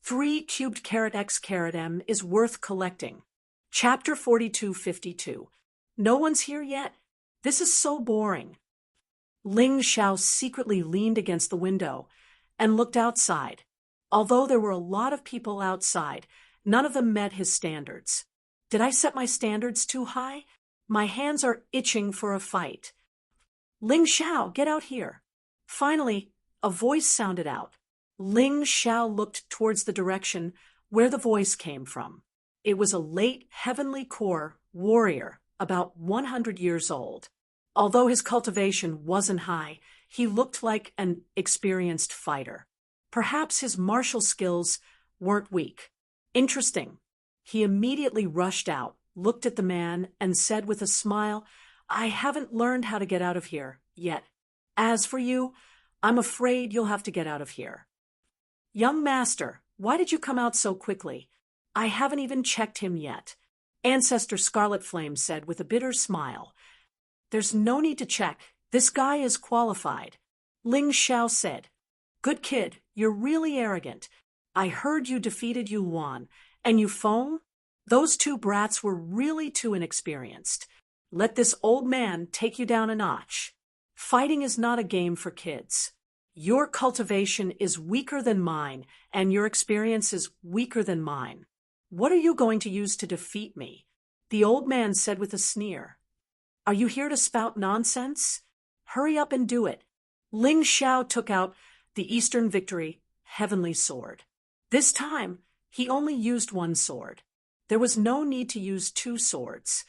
3 cubed caret x caret m is worth collecting. Chapter 4252. No one's here yet. This is so boring. Ling Xiao secretly leaned against the window and looked outside. Although there were a lot of people outside, none of them met his standards. Did I set my standards too high? My hands are itching for a fight. Ling Xiao, get out here. Finally, a voice sounded out. Ling Xiao looked towards the direction where the voice came from. It was a late heavenly core warrior, about 100 years old. Although his cultivation wasn't high, he looked like an experienced fighter. Perhaps his martial skills weren't weak. Interesting. He immediately rushed out, looked at the man, and said with a smile, I haven't learned how to get out of here yet. As for you, I'm afraid you'll have to get out of here. Young master, why did you come out so quickly? I haven't even checked him yet. Ancestor Scarlet Flame said with a bitter smile. There's no need to check. This guy is qualified. Ling Xiao said. Good kid, you're really arrogant. I heard you defeated Yu Wan, and Yu Feng? Those two brats were really too inexperienced. Let this old man take you down a notch. Fighting is not a game for kids. Your cultivation is weaker than mine, and your experience is weaker than mine. What are you going to use to defeat me? The old man said with a sneer. Are you here to spout nonsense? Hurry up and do it. Ling Xiao took out the Eastern Victory Heavenly Sword. This time, he only used one sword. There was no need to use two swords.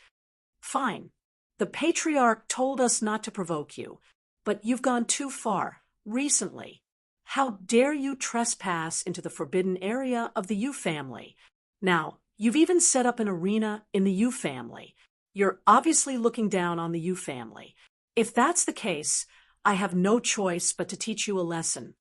Fine. The Patriarch told us not to provoke you, but you've gone too far, recently. How dare you trespass into the forbidden area of the Yu family? Now, you've even set up an arena in the Yu family. You're obviously looking down on the Yu family. If that's the case, I have no choice but to teach you a lesson.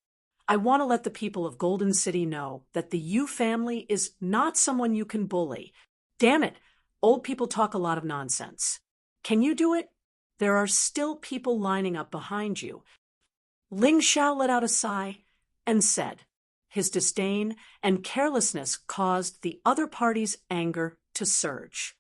I want to let the people of Golden City know that the Yu family is not someone you can bully. Damn it, old people talk a lot of nonsense. Can you do it? There are still people lining up behind you. Ling Xiao let out a sigh and said. His disdain and carelessness caused the other party's anger to surge.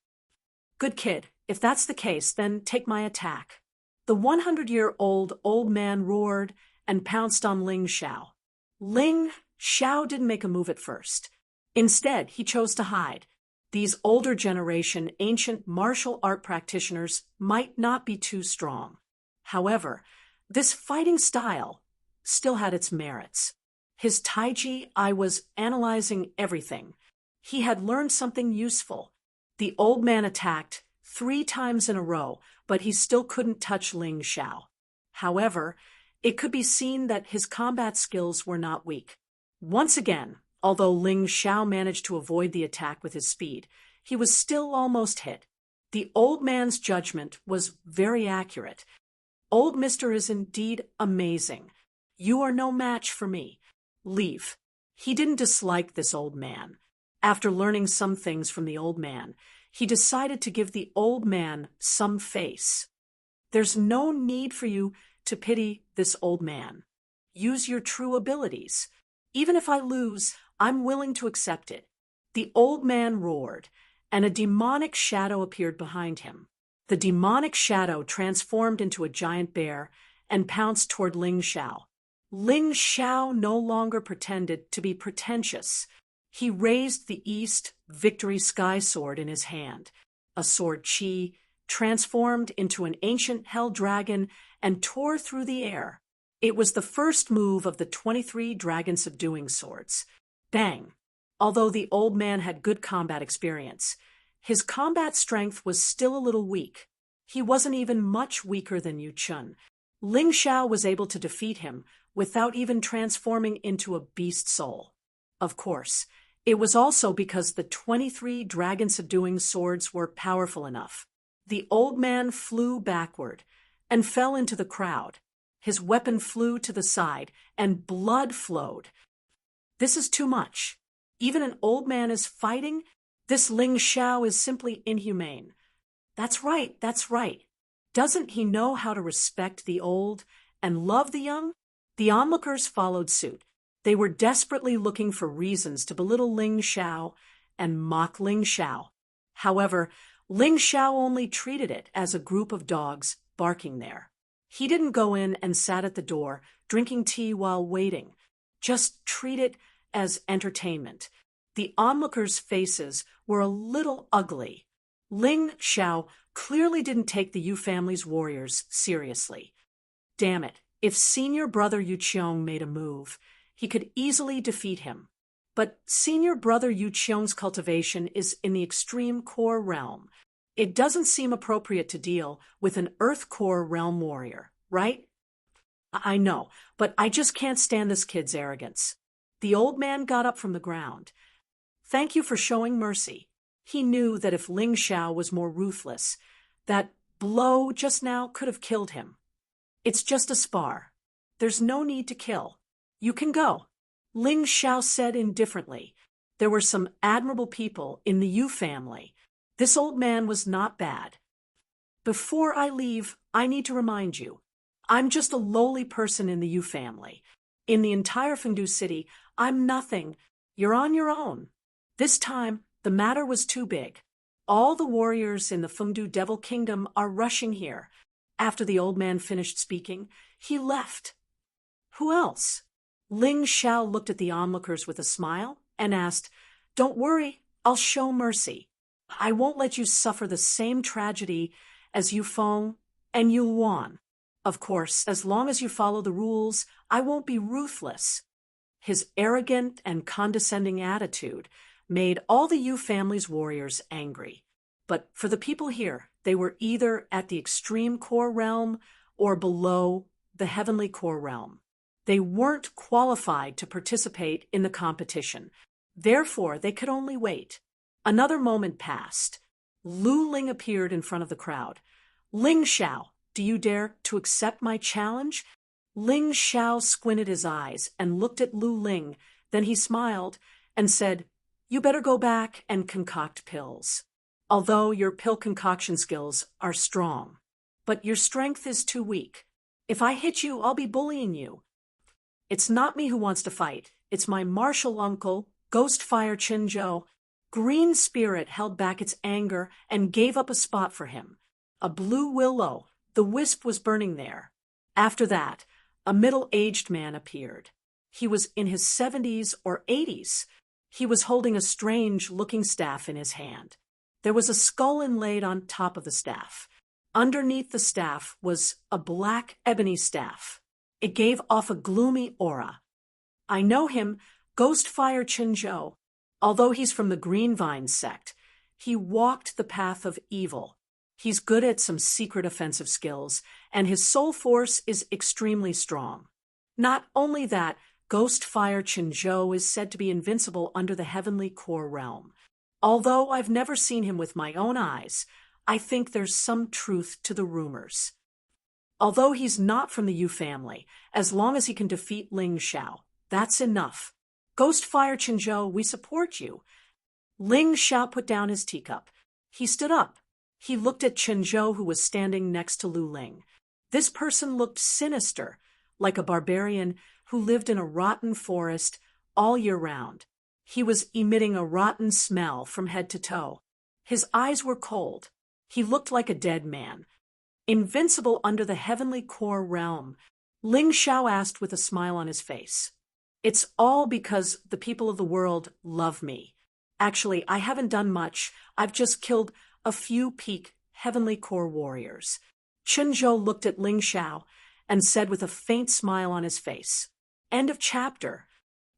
Good kid, if that's the case, then take my attack. The 100-year-old old man roared and pounced on Ling Xiao. Ling Xiao didn't make a move at first. Instead, he chose to hide. These older generation ancient martial art practitioners might not be too strong. However, this fighting style still had its merits. His Taiji eye was analyzing everything. He had learned something useful. The old man attacked 3 times in a row, but he still couldn't touch Ling Xiao. However, it could be seen that his combat skills were not weak. Once again, although Ling Xiao managed to avoid the attack with his speed, he was still almost hit. The old man's judgment was very accurate. Old Mister is indeed amazing. You are no match for me. Leave. He didn't dislike this old man. After learning some things from the old man, he decided to give the old man some face. There's no need for you to pity this old man. Use your true abilities. Even if I lose, I'm willing to accept it. The old man roared, and a demonic shadow appeared behind him. The demonic shadow transformed into a giant bear and pounced toward Ling Xiao. Ling Xiao no longer pretended to be pretentious. He raised the East Victory Sky Sword in his hand, a sword Qi, transformed into an ancient hell dragon and tore through the air. It was the first move of the 23 dragon subduing swords. Bang! Although the old man had good combat experience, his combat strength was still a little weak. He wasn't even much weaker than Yu Chun. Ling Xiao was able to defeat him without even transforming into a beast soul. Of course, it was also because the 23 dragon-subduing swords were powerful enough. The old man flew backward and fell into the crowd. His weapon flew to the side, and blood flowed. This is too much. Even an old man is fighting? This Ling Xiao is simply inhumane. That's right, that's right. Doesn't he know how to respect the old and love the young? The onlookers followed suit. They were desperately looking for reasons to belittle Ling Xiao and mock Ling Xiao. However, Ling Xiao only treated it as a group of dogs barking there. He didn't go in and sat at the door, drinking tea while waiting. Just treat it as entertainment. The onlookers' faces were a little ugly. Ling Xiao clearly didn't take the Yu family's warriors seriously. Damn it, if senior brother Yu Qiong made a move, he could easily defeat him. But senior brother Yu Qiong's cultivation is in the extreme core realm. It doesn't seem appropriate to deal with an earth core realm warrior, right? I know, but I just can't stand this kid's arrogance. The old man got up from the ground. Thank you for showing mercy. He knew that if Ling Xiao was more ruthless, that blow just now could have killed him. It's just a spar. There's no need to kill. You can go. Ling Xiao said indifferently. There were some admirable people in the Yu family. This old man was not bad. Before I leave, I need to remind you, I'm just a lowly person in the Yu family. In the entire Fengdu city, I'm nothing. You're on your own. This time, the matter was too big. All the warriors in the Fengdu Devil Kingdom are rushing here. After the old man finished speaking, he left. Who else? Ling Xiao looked at the onlookers with a smile and asked, Don't worry, I'll show mercy. I won't let you suffer the same tragedy as Yu Feng and Yu Wan. Of course, as long as you follow the rules, I won't be ruthless. His arrogant and condescending attitude made all the Yu family's warriors angry. But for the people here, they were either at the extreme core realm or below the heavenly core realm. They weren't qualified to participate in the competition. Therefore, they could only wait. Another moment passed. Lu Ling appeared in front of the crowd. Ling Xiao, do you dare to accept my challenge? Ling Xiao squinted his eyes and looked at Lu Ling. Then he smiled and said, You better go back and concoct pills. Although your pill concoction skills are strong, but your strength is too weak. If I hit you, I'll be bullying you. It's not me who wants to fight. It's my martial uncle, Ghostfire Qinzhou. Green Spirit held back its anger and gave up a spot for him. A blue willow. The wisp was burning there. After that, a middle-aged man appeared. He was in his 70s or 80s. He was holding a strange-looking staff in his hand. There was a skull inlaid on top of the staff. Underneath the staff was a black ebony staff. It gave off a gloomy aura. I know him, Ghostfire Qinzhou. Although he's from the Green Vine sect, he walked the path of evil. He's good at some secret offensive skills, and his soul force is extremely strong. Not only that, Ghostfire Qinzhou is said to be invincible under the heavenly core realm. Although I've never seen him with my own eyes, I think there's some truth to the rumors. Although he's not from the Yu family, as long as he can defeat Ling Xiao, that's enough. Ghostfire Qinzhou, we support you. Ling Xiao put down his teacup. He stood up. He looked at Chen Zhou, who was standing next to Lu Ling. This person looked sinister, like a barbarian who lived in a rotten forest all year round. He was emitting a rotten smell from head to toe. His eyes were cold. He looked like a dead man. Invincible under the heavenly core realm, Ling Xiao asked with a smile on his face. It's all because the people of the world love me. Actually, I haven't done much. I've just killed a few peak heavenly core warriors. Chen Zhou looked at Ling Xiao and said with a faint smile on his face. End of chapter.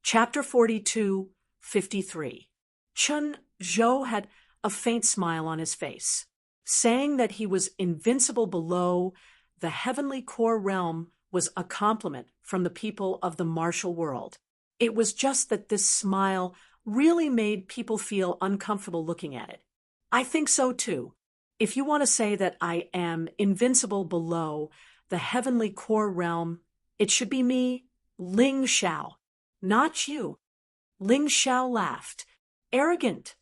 Chapter 42, 53. Chen Zhou had a faint smile on his face. Saying that he was invincible below the heavenly core realm was a compliment from the people of the martial world. It was just that this smile really made people feel uncomfortable looking at it. I think so too. If you want to say that I am invincible below the heavenly core realm, it should be me, Ling Xiao, not you. Ling Xiao laughed. Arrogant.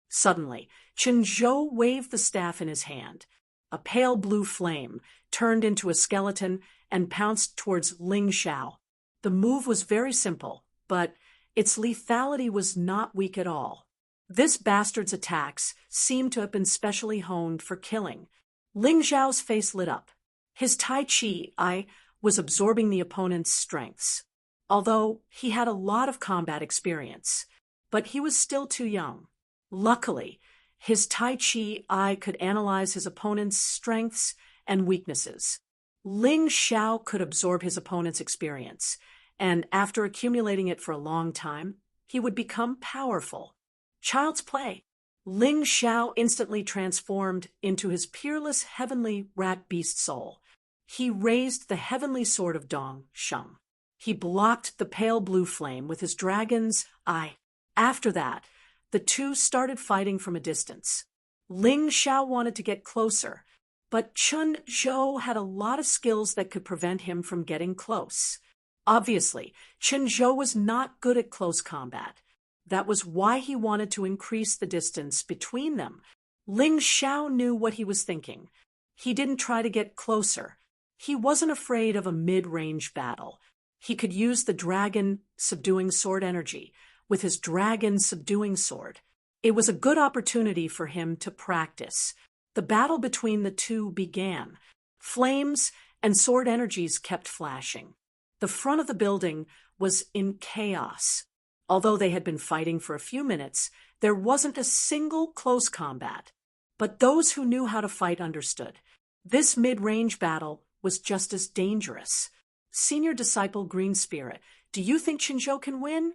Suddenly, Chen Zhou waved the staff in his hand. A pale blue flame turned into a skeleton and pounced towards Ling Xiao. The move was very simple, but its lethality was not weak at all. This bastard's attacks seemed to have been specially honed for killing. Ling Xiao's face lit up. His Tai Chi was absorbing the opponent's strengths. Although he had a lot of combat experience, but he was still too young. Luckily, his Tai Chi could analyze his opponent's strengths and weaknesses. Ling Xiao could absorb his opponent's experience, and after accumulating it for a long time, he would become powerful. Child's play. Ling Xiao instantly transformed into his peerless heavenly rat beast soul. He raised the heavenly sword of Dong Sheng. He blocked the pale blue flame with his dragon's eye. After that, the two started fighting from a distance. Ling Xiao wanted to get closer, but Chen Zhou had a lot of skills that could prevent him from getting close. Obviously, Chen Zhou was not good at close combat. That was why he wanted to increase the distance between them. Ling Xiao knew what he was thinking. He didn't try to get closer. He wasn't afraid of a mid-range battle. He could use the dragon subduing sword energy with his dragon subduing sword. It was a good opportunity for him to practice. The battle between the two began. Flames and sword energies kept flashing. The front of the building was in chaos. Although they had been fighting for a few minutes, there wasn't a single close combat. But those who knew how to fight understood. This mid-range battle was just as dangerous. Senior Disciple Green Spirit, do you think Chen Zhou can win?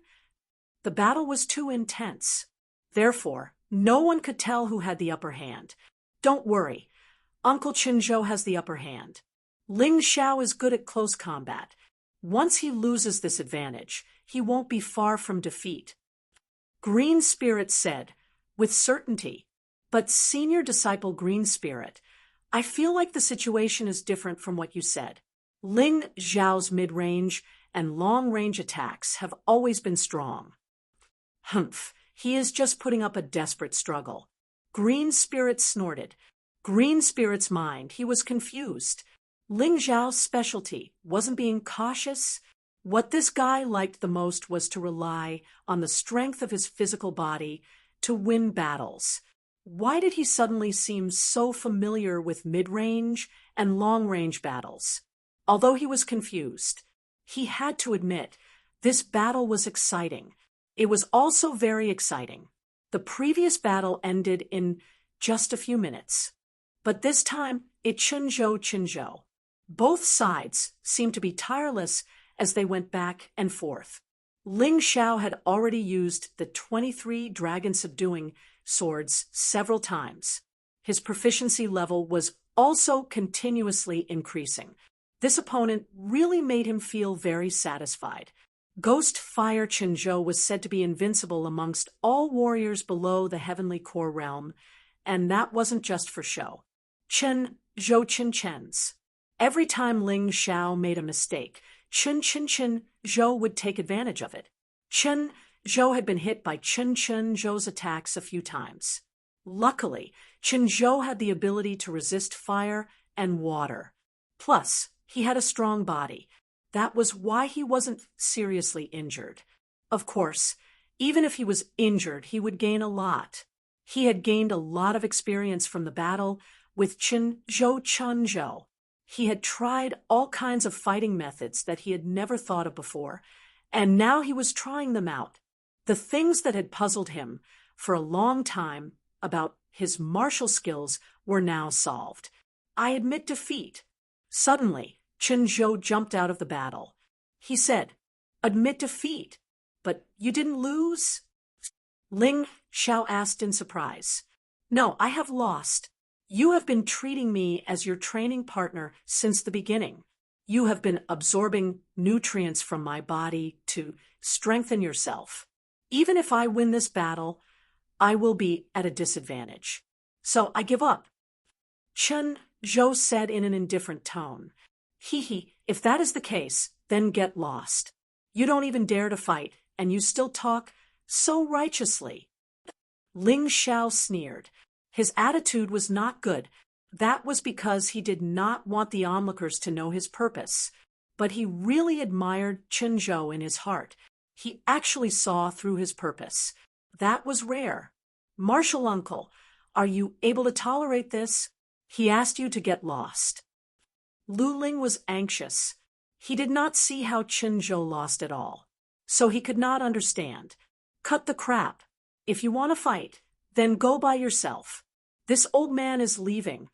The battle was too intense. Therefore, no one could tell who had the upper hand. Don't worry. Uncle Chen Zhou has the upper hand. Ling Xiao is good at close combat. Once he loses this advantage, he won't be far from defeat. Green Spirit said, with certainty. But Senior Disciple Green Spirit, I feel like the situation is different from what you said. Ling Xiao's mid-range and long-range attacks have always been strong. Humph, he is just putting up a desperate struggle. Green Spirit snorted. Green Spirit's mind, he was confused. Ling Xiao's specialty wasn't being cautious. What this guy liked the most was to rely on the strength of his physical body to win battles. Why did he suddenly seem so familiar with mid-range and long-range battles? Although he was confused, he had to admit this battle was exciting. It was also very exciting. The previous battle ended in just a few minutes. But this time, it Chen Zhou. Both sides seemed to be tireless as they went back and forth. Ling Xiao had already used the 23 dragon subduing swords several times. His proficiency level was also continuously increasing. This opponent really made him feel very satisfied. Ghost Fire Chen Zhou was said to be invincible amongst all warriors below the heavenly core realm, and that wasn't just for show. Chen Zhou's. Every time Ling Xiao made a mistake, Chen Zhou would take advantage of it. Chen Zhou had been hit by Chen Zhou's attacks a few times. Luckily, Chen Zhou had the ability to resist fire and water. Plus, he had a strong body. That was why he wasn't seriously injured. Of course, even if he was injured, he would gain a lot. He had gained a lot of experience from the battle with Chen Zhou. He had tried all kinds of fighting methods that he had never thought of before, and now he was trying them out. The things that had puzzled him for a long time about his martial skills were now solved. I admit defeat. Suddenly, Chen Zhou jumped out of the battle. He said, "Admit defeat? But you didn't lose?" Ling Xiao asked in surprise. "No, I have lost. You have been treating me as your training partner since the beginning. You have been absorbing nutrients from my body to strengthen yourself. Even if I win this battle, I will be at a disadvantage. So I give up." Chen Zhou said in an indifferent tone. If that is the case, then get lost. You don't even dare to fight, and you still talk so righteously." Ling Xiao sneered. His attitude was not good. That was because he did not want the onlookers to know his purpose. But he really admired Chen Zhou in his heart. He actually saw through his purpose. That was rare. "Martial uncle, are you able to tolerate this? He asked you to get lost." Lu Ling was anxious. He did not see how Chen Zhou lost at all. So he could not understand. "Cut the crap. If you want to fight, then go by yourself. This old man is leaving."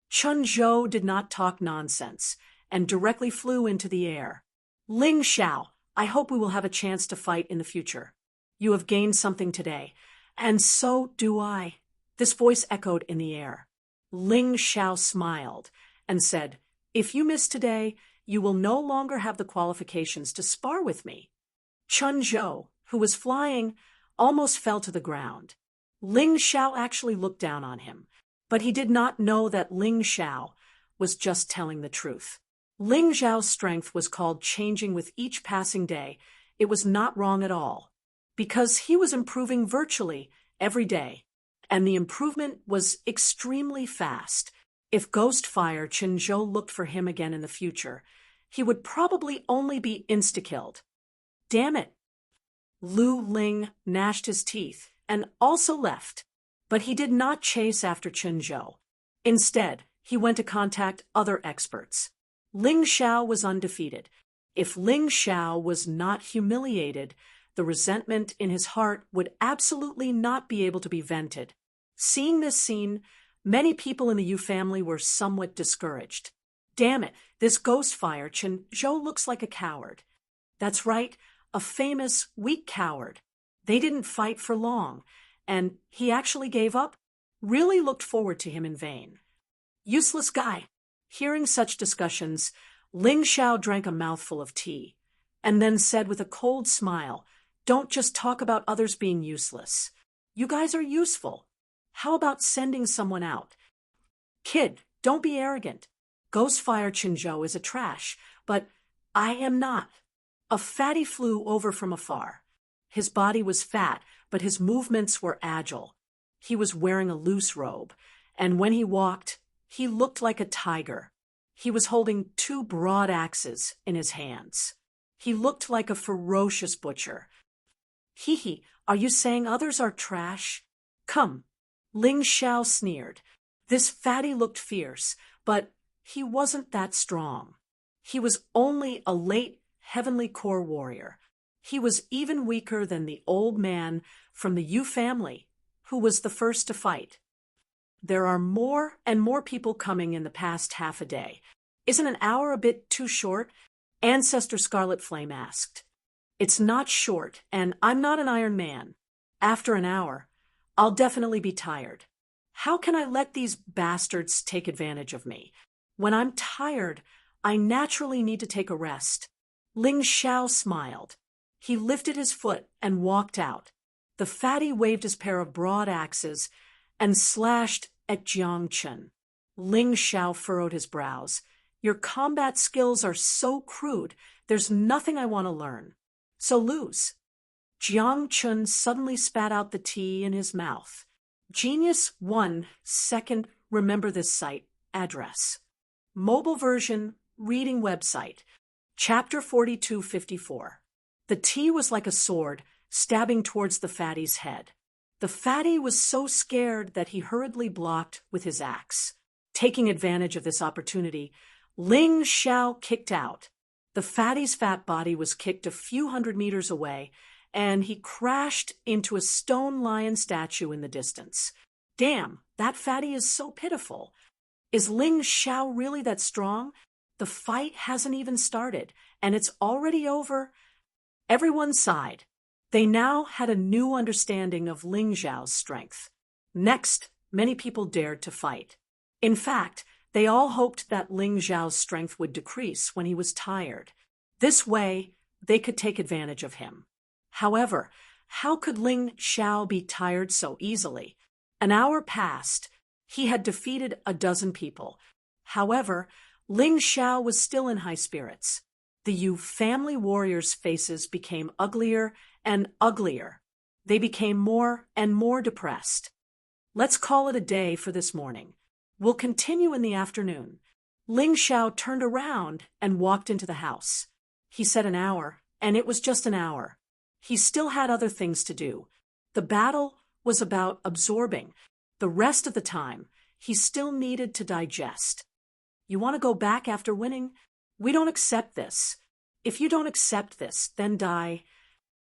Chen Zhou did not talk nonsense and directly flew into the air. "Ling Xiao, I hope we will have a chance to fight in the future. You have gained something today, and so do I." This voice echoed in the air. Ling Xiao smiled and said, "If you miss today, you will no longer have the qualifications to spar with me." Chen Zhou, who was flying, almost fell to the ground. Ling Xiao actually looked down on him, but he did not know that Ling Xiao was just telling the truth. Ling Xiao's strength was called changing with each passing day. It was not wrong at all, because he was improving virtually every day, and the improvement was extremely fast. If Ghost Fire Chen Zhou looked for him again in the future, he would probably only be insta-killed. Damn it! Lu Ling gnashed his teeth and also left, but he did not chase after Chen Zhou. Instead, he went to contact other experts. Ling Xiao was undefeated. If Ling Xiao was not humiliated, the resentment in his heart would absolutely not be able to be vented. Seeing this scene, many people in the Yu family were somewhat discouraged. Damn it, this Ghost Fire Chen Zhou looks like a coward. That's right, a famous, weak coward. They didn't fight for long, and he actually gave up, really looked forward to him in vain. Useless guy. Hearing such discussions, Ling Xiao drank a mouthful of tea, and then said with a cold smile, "Don't just talk about others being useless. You guys are useful. How about sending someone out? Kid, don't be arrogant. Ghostfire Chinzhou is a trash, but I am not." A fatty flew over from afar. His body was fat, but his movements were agile. He was wearing a loose robe, and when he walked, he looked like a tiger. He was holding 2 broad axes in his hands. He looked like a ferocious butcher. Are you saying others are trash? Come. Ling Xiao sneered. This fatty looked fierce, but he wasn't that strong. He was only a late heavenly core warrior. He was even weaker than the old man from the Yu family, who was the first to fight. There are more and more people coming in the past half a day. Isn't an hour a bit too short? Ancestor Scarlet Flame asked. It's not short, and I'm not an Iron Man. After an hour, I'll definitely be tired. How can I let these bastards take advantage of me? When I'm tired, I naturally need to take a rest. Ling Xiao smiled. He lifted his foot and walked out. The fatty waved his pair of broad axes and slashed at Jiang Chen. Ling Xiao furrowed his brows. Your combat skills are so crude, there's nothing I want to learn. So lose. Jiang Chen suddenly spat out the tea in his mouth. Genius 1 second, remember this site, address. Mobile version, reading website. Chapter 4254. The tea was like a sword, stabbing towards the fatty's head. The fatty was so scared that he hurriedly blocked with his axe. Taking advantage of this opportunity, Ling Xiao kicked out. The fatty's fat body was kicked a few hundred meters away, and he crashed into a stone lion statue in the distance. Damn, that fatty is so pitiful. Is Ling Xiao really that strong? The fight hasn't even started, and it's already over. Everyone sighed. They now had a new understanding of Ling Xiao's strength. Next, many people dared to fight. In fact, they all hoped that Ling Xiao's strength would decrease when he was tired. This way, they could take advantage of him. However, how could Ling Xiao be tired so easily? An hour passed. He had defeated a dozen people. However, Ling Xiao was still in high spirits. The Yu family warriors' faces became uglier and uglier. They became more and more depressed. Let's call it a day for this morning. We'll continue in the afternoon. Ling Xiao turned around and walked into the house. He said an hour, and it was just an hour. He still had other things to do. The battle was about absorbing. The rest of the time, he still needed to digest. You want to go back after winning? We don't accept this. If you don't accept this, then die.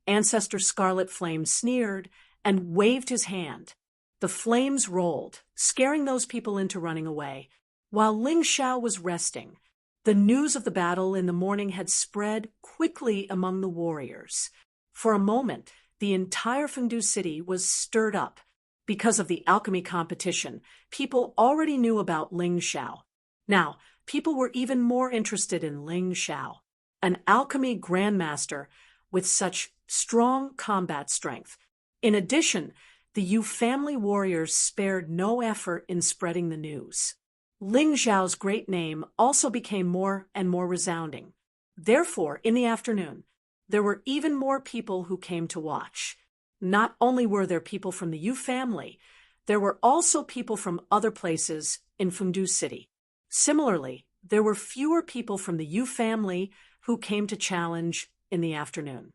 Ancestor Scarlet Flame sneered and waved his hand. The flames rolled, scaring those people into running away. While Ling Xiao was resting, the news of the battle in the morning had spread quickly among the warriors. For a moment, the entire Fengdu city was stirred up. Because of the alchemy competition, people already knew about Ling Xiao. Now, people were even more interested in Ling Xiao, an alchemy grandmaster with such strong combat strength. In addition, the Yu family warriors spared no effort in spreading the news. Ling Xiao's great name also became more and more resounding. Therefore, in the afternoon, there were even more people who came to watch. Not only were there people from the Yu family, there were also people from other places in Fengdu City. Similarly, there were fewer people from the Yu family who came to challenge in the afternoon.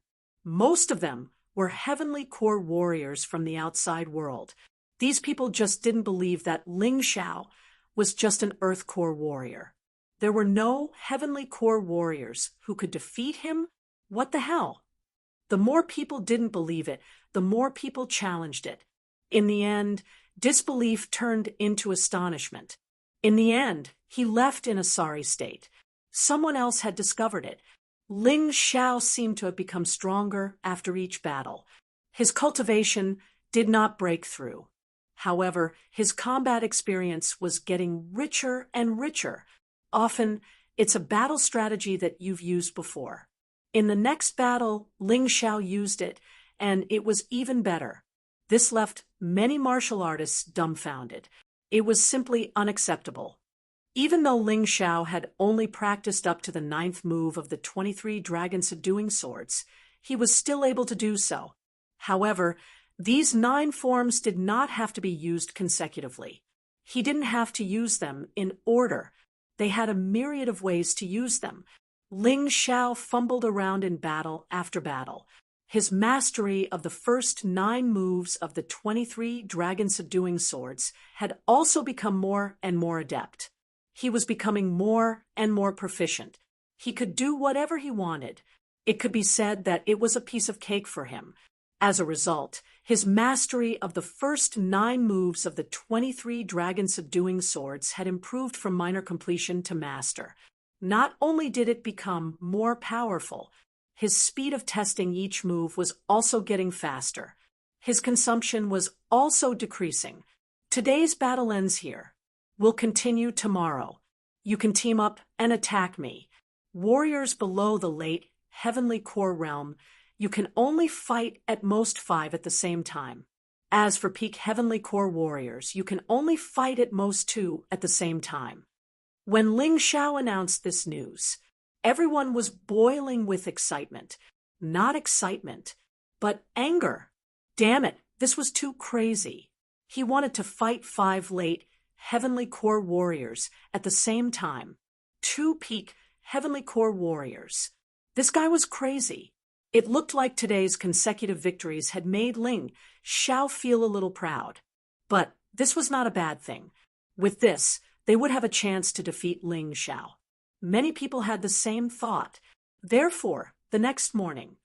Most of them were heavenly core warriors from the outside world. These people just didn't believe that Ling Xiao was just an earth core warrior. There were no heavenly core warriors who could defeat him. What the hell? The more people didn't believe it, the more people challenged it. In the end, disbelief turned into astonishment. In the end, he left in a sorry state. Someone else had discovered it. Ling Xiao seemed to have become stronger after each battle. His cultivation did not break through. However, his combat experience was getting richer and richer. Often, it's a battle strategy that you've used before. In the next battle, Ling Xiao used it, and it was even better. This left many martial artists dumbfounded. It was simply unacceptable. Even though Ling Xiao had only practiced up to the 9th move of the 23 dragon subduing swords, he was still able to do so. However, these 9 forms did not have to be used consecutively. He didn't have to use them in order. They had a myriad of ways to use them. Ling Xiao fumbled around in battle after battle. His mastery of the first 9 moves of the 23 dragon subduing swords had also become more and more adept. He was becoming more and more proficient. He could do whatever he wanted. It could be said that it was a piece of cake for him. As a result, his mastery of the first 9 moves of the 23 dragon subduing swords had improved from minor completion to master. Not only did it become more powerful, his speed of testing each move was also getting faster. His consumption was also decreasing. Today's battle ends here. We'll continue tomorrow. You can team up and attack me. Warriors below the late heavenly core realm, you can only fight at most 5 at the same time. As for peak heavenly core warriors, you can only fight at most 2 at the same time. When Ling Xiao announced this news, everyone was boiling with excitement. Not excitement, but anger. Damn it, this was too crazy. He wanted to fight 5 late Heavenly Core warriors at the same time. 2 peak Heavenly Core warriors. This guy was crazy. It looked like today's consecutive victories had made Ling Xiao feel a little proud. But this was not a bad thing. With this, they would have a chance to defeat Ling Xiao. Many people had the same thought. Therefore, the next morning,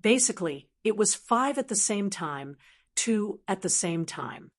basically, it was 5 at the same time, 2 at the same time.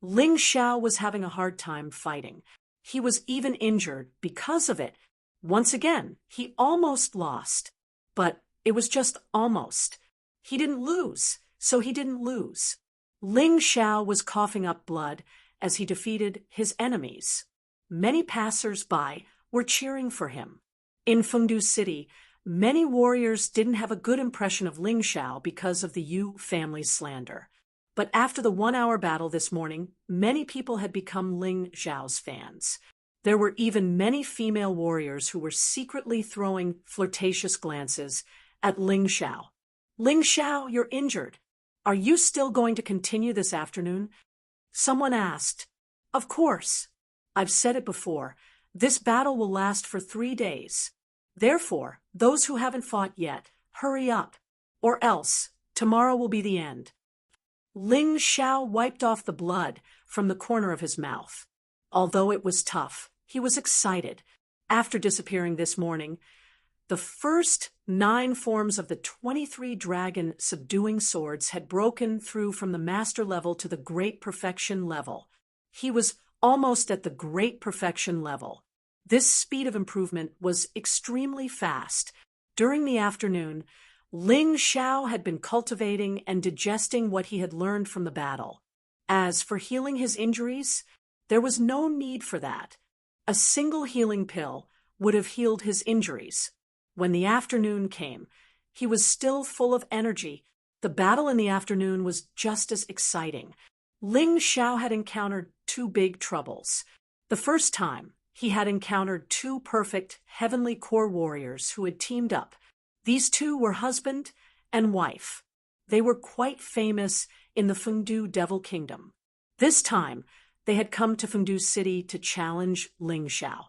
Ling Xiao was having a hard time fighting. He was even injured because of it. Once again, he almost lost. But it was just almost. He didn't lose, so he didn't lose. Ling Xiao was coughing up blood as he defeated his enemies. Many passers-by were cheering for him. In Fengdu City, many warriors didn't have a good impression of Ling Xiao because of the Yu family's slander. But after the 1-hour battle this morning, many people had become Ling Xiao's fans. There were even many female warriors who were secretly throwing flirtatious glances at Ling Xiao. Ling Xiao, you're injured. Are you still going to continue this afternoon? Someone asked. Of course. I've said it before. This battle will last for 3 days. Therefore, those who haven't fought yet, hurry up. Or else, tomorrow will be the end. Ling Xiao wiped off the blood from the corner of his mouth. Although it was tough, he was excited. After disappearing this morning, the first 9 forms of the 23 dragon subduing swords had broken through from the master level to the great perfection level. He was almost at the great perfection level. This speed of improvement was extremely fast. During the afternoon, Ling Xiao had been cultivating and digesting what he had learned from the battle. As for healing his injuries, there was no need for that. A single healing pill would have healed his injuries. When the afternoon came, he was still full of energy. The battle in the afternoon was just as exciting. Ling Xiao had encountered 2 big troubles. The first time, he had encountered 2 perfect Heavenly Core warriors who had teamed up. These 2 were husband and wife. They were quite famous in the Fengdu Devil Kingdom. This time, they had come to Fengdu City to challenge Ling Xiao.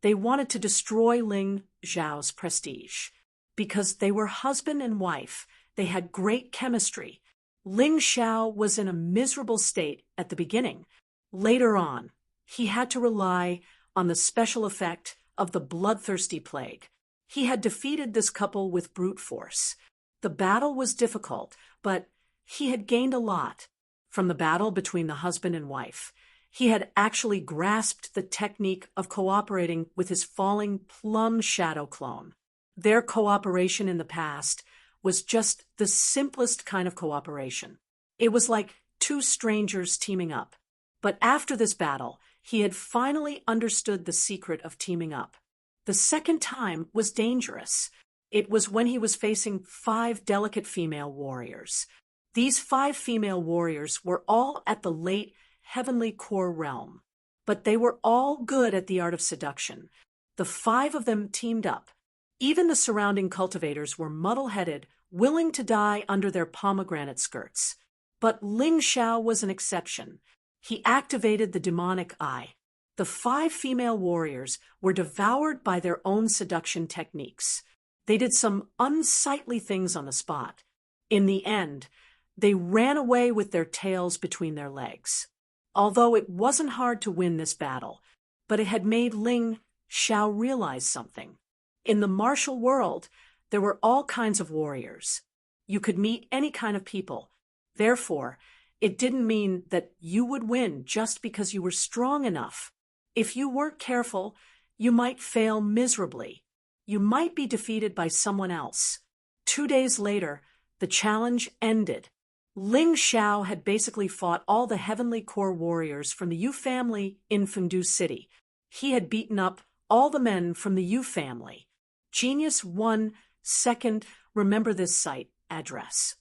They wanted to destroy Ling Xiao's prestige. Because they were husband and wife, they had great chemistry. Ling Xiao was in a miserable state at the beginning. Later on, he had to rely on the special effect of the bloodthirsty plague. He had defeated this couple with brute force. The battle was difficult, but he had gained a lot from the battle between the husband and wife. He had actually grasped the technique of cooperating with his falling plum shadow clone. Their cooperation in the past was just the simplest kind of cooperation. It was like 2 strangers teaming up. But after this battle, he had finally understood the secret of teaming up. The second time was dangerous. It was when he was facing 5 delicate female warriors. These 5 female warriors were all at the late Heavenly Core realm, but they were all good at the art of seduction. The 5 of them teamed up. Even the surrounding cultivators were muddle-headed, willing to die under their pomegranate skirts. But Ling Xiao was an exception. He activated the demonic eye. The 5 female warriors were devoured by their own seduction techniques. They did some unsightly things on the spot. In the end, they ran away with their tails between their legs. Although it wasn't hard to win this battle, but it had made Ling Xiao realize something. In the martial world, there were all kinds of warriors. You could meet any kind of people. Therefore, it didn't mean that you would win just because you were strong enough. If you weren't careful, you might fail miserably. You might be defeated by someone else. 2 days later, the challenge ended. Ling Xiao had basically fought all the Heavenly Core warriors from the Yu family in Fengdu City. He had beaten up all the men from the Yu family. Genius 1 second, remember this site address.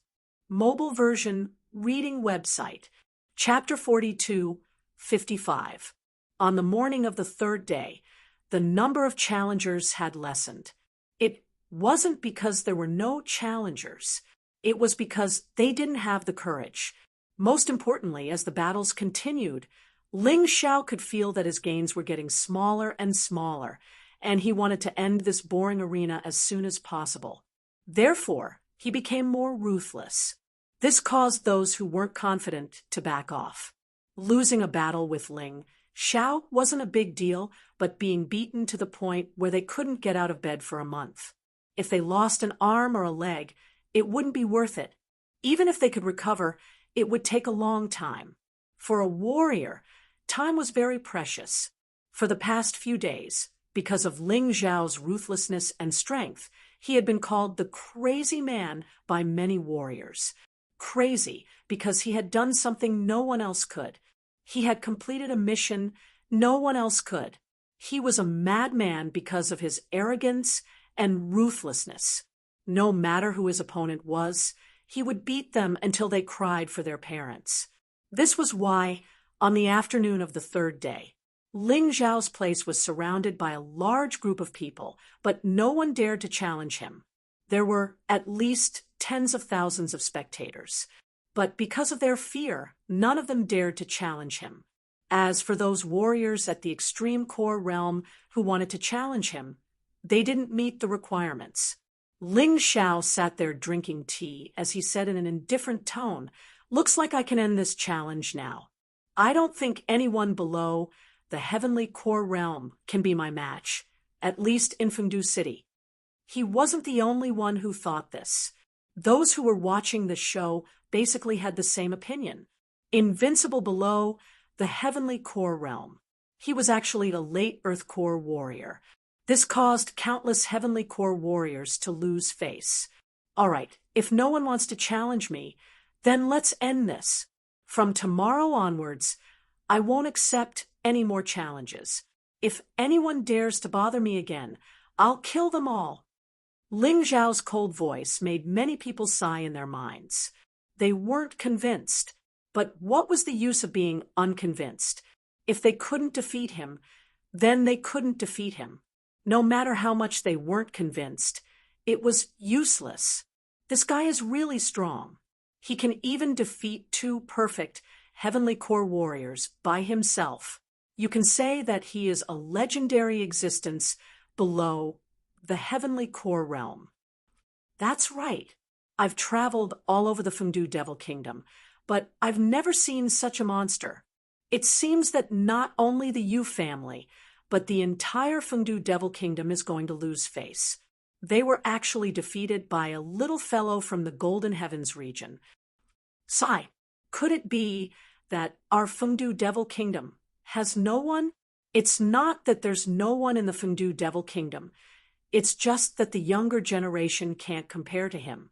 Mobile version, reading website. Chapter 42, 55. On the morning of the 3rd day, the number of challengers had lessened. It wasn't because there were no challengers. It was because they didn't have the courage. Most importantly, as the battles continued, Ling Xiao could feel that his gains were getting smaller and smaller, and he wanted to end this boring arena as soon as possible. Therefore, he became more ruthless. This caused those who weren't confident to back off. Losing a battle with Ling Xiao wasn't a big deal, but being beaten to the point where they couldn't get out of bed for a month. If they lost an arm or a leg, it wouldn't be worth it. Even if they could recover, it would take a long time. For a warrior, time was very precious. For the past few days, because of Ling Xiao's ruthlessness and strength, he had been called the crazy man by many warriors. Crazy because he had done something no one else could. He had completed a mission no one else could. He was a madman because of his arrogance and ruthlessness. No matter who his opponent was, he would beat them until they cried for their parents. This was why, on the afternoon of the third day, Ling Xiao's place was surrounded by a large group of people, but no one dared to challenge him. There were at least tens of thousands of spectators, but because of their fear, none of them dared to challenge him. As for those warriors at the extreme core realm who wanted to challenge him, they didn't meet the requirements. Ling Xiao sat there drinking tea as he said in an indifferent tone, "Looks like I can end this challenge now. I don't think anyone below the heavenly core realm can be my match, at least in Fengdu City." He wasn't the only one who thought this. Those who were watching the show basically had the same opinion. Invincible below the heavenly core realm. He was actually a late Earth core warrior. This caused countless heavenly core warriors to lose face. All right, if no one wants to challenge me, then let's end this. From tomorrow onwards, I won't accept any more challenges. If anyone dares to bother me again, I'll kill them all. Ling Xiao's cold voice made many people sigh in their minds. They weren't convinced. But what was the use of being unconvinced? If they couldn't defeat him, then they couldn't defeat him. No matter how much they weren't convinced, it was useless. This guy is really strong. He can even defeat two perfect heavenly core warriors by himself. You can say that he is a legendary existence below the heavenly core realm. That's right. I've traveled all over the Fengdu Devil Kingdom, but I've never seen such a monster. It seems that not only the Yu family, but the entire Fengdu Devil Kingdom is going to lose face. They were actually defeated by a little fellow from the Golden Heavens region. Sai, could it be that our Fengdu Devil Kingdom has no one? It's not that there's no one in the Fengdu Devil Kingdom. It's just that the younger generation can't compare to him.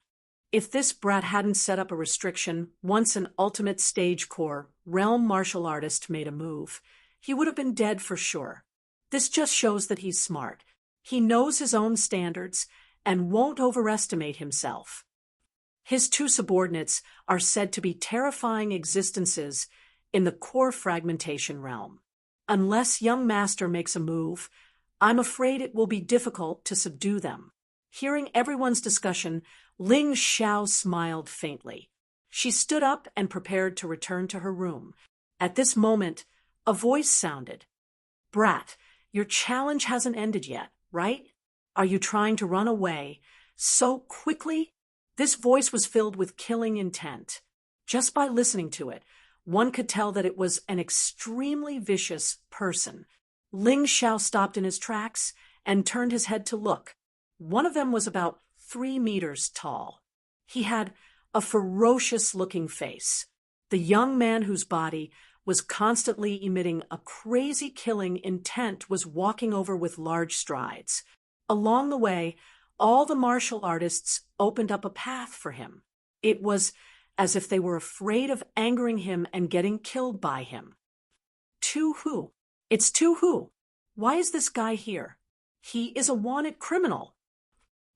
If this brat hadn't set up a restriction once an ultimate stage core realm martial artist made a move, he would have been dead for sure. This just shows that he's smart. He knows his own standards and won't overestimate himself. His two subordinates are said to be terrifying existences in the core fragmentation realm. Unless young master makes a move, I'm afraid it will be difficult to subdue them. Hearing everyone's discussion, Ling Xiao smiled faintly. She stood up and prepared to return to her room. At this moment, a voice sounded. "Brat, your challenge hasn't ended yet, right? Are you trying to run away so quickly?" This voice was filled with killing intent. Just by listening to it, one could tell that it was an extremely vicious person. Ling Xiao stopped in his tracks and turned his head to look. One of them was about 3 meters tall. He had a ferocious-looking face. The young man whose body was constantly emitting a crazy killing intent was walking over with large strides. Along the way, all the martial artists opened up a path for him. It was as if they were afraid of angering him and getting killed by him. Tu Hu. It's Tu Hu. Why is this guy here? He is a wanted criminal.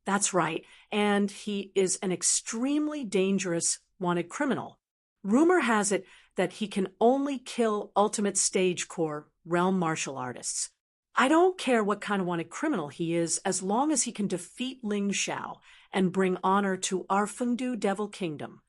That's right, and he is an extremely dangerous wanted criminal. Rumor has it that he can only kill ultimate stage core realm martial artists. I don't care what kind of wanted criminal he is as long as he can defeat Ling Xiao and bring honor to our Fengdu Devil Kingdom.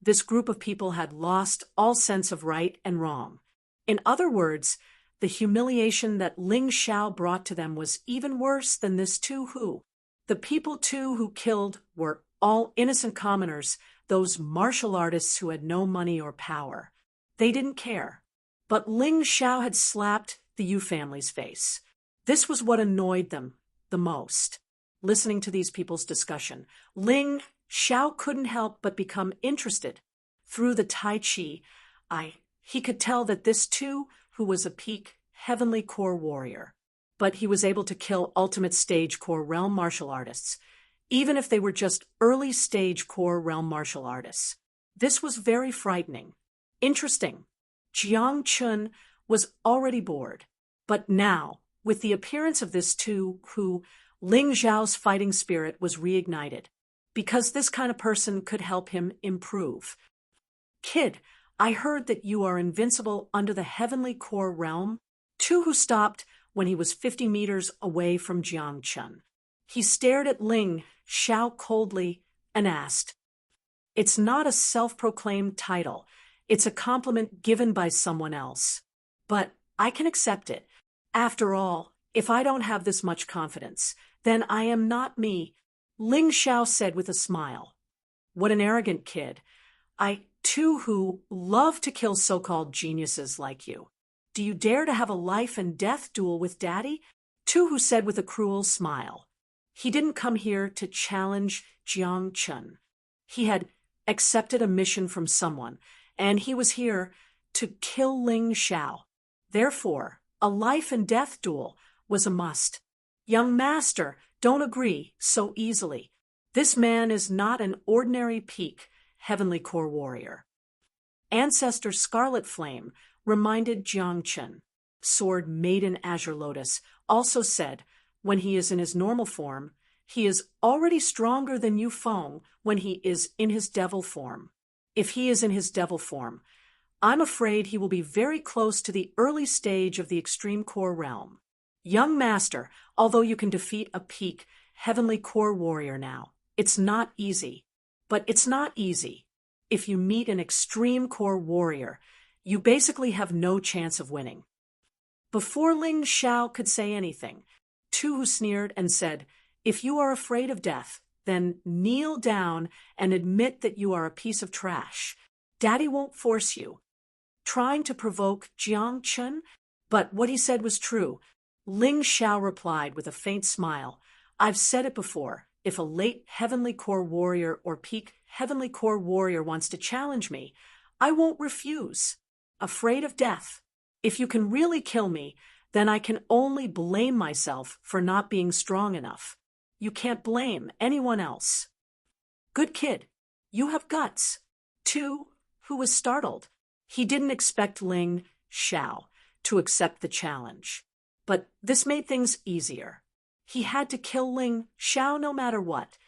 This group of people had lost all sense of right and wrong. In other words, the humiliation that Ling Xiao brought to them was even worse than this Tu Hu. The people Tu who killed were all innocent commoners, those martial artists who had no money or power. They didn't care. But Ling Xiao had slapped the Yu family's face. This was what annoyed them the most. Listening to these people's discussion, Ling Xiao couldn't help but become interested. Through the Tai Chi, he could tell that this Tu who was a peak heavenly core warrior. But he was able to kill ultimate stage core realm martial artists, even if they were just early stage core realm martial artists. This was very frightening. Interesting. Jiang Chun was already bored. But now, with the appearance of this Tu Hu, Ling Xiao's fighting spirit was reignited, because this kind of person could help him improve. Kid, I heard that you are invincible under the heavenly core realm. Tu Hu stopped when he was 50 meters away from Jiang Chun. He stared at Ling Xiao coldly and asked, "It's not a self-proclaimed title. It's a compliment given by someone else. But I can accept it. After all, if I don't have this much confidence, then I am not me," Ling Xiao said with a smile. What an arrogant kid. I, too, who love to kill so-called geniuses like you. Do you dare to have a life and death duel with Daddy? Tu Hu said with a cruel smile. He didn't come here to challenge Jiang Chun. He had accepted a mission from someone, and he was here to kill Ling Xiao. Therefore, a life and death duel was a must. Young master, don't agree so easily. This man is not an ordinary peak heavenly core warrior. Ancestor Scarlet Flame reminded Jiang Chun. Sword Maiden Azure Lotus also said, when he is in his normal form, he is already stronger than Yu Feng when he is in his devil form. If he is in his devil form, I'm afraid he will be very close to the early stage of the extreme core realm. Young master, although you can defeat a peak heavenly core warrior now, it's not easy. But it's not easy. If you meet an extreme core warrior, you basically have no chance of winning. Before Ling Xiao could say anything, Tu Hu sneered and said, "If you are afraid of death, then kneel down and admit that you are a piece of trash. Daddy won't force you." Trying to provoke Jiang Chun, but what he said was true. Ling Xiao replied with a faint smile, "I've said it before. If a late heavenly core warrior or peak heavenly core warrior wants to challenge me, I won't refuse. Afraid of death. If you can really kill me, then I can only blame myself for not being strong enough. You can't blame anyone else." Good kid. You have guts. Tu Hu was startled. He didn't expect Ling Xiao to accept the challenge. But this made things easier. He had to kill Ling Xiao no matter what.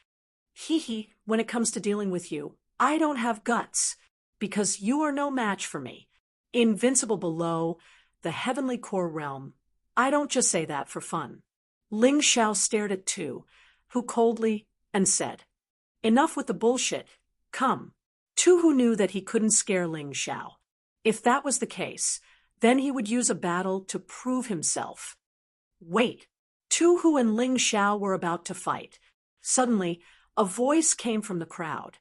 When it comes to dealing with you, I don't have guts, because you are no match for me. Invincible below the heavenly core realm. I don't just say that for fun. Ling Xiao stared at Tu, who coldly and said, "Enough with the bullshit. Come." Tu Hu knew that he couldn't scare Ling Xiao. If that was the case, then he would use a battle to prove himself. Wait. Tu Hu and Ling Xiao were about to fight. Suddenly, a voice came from the crowd.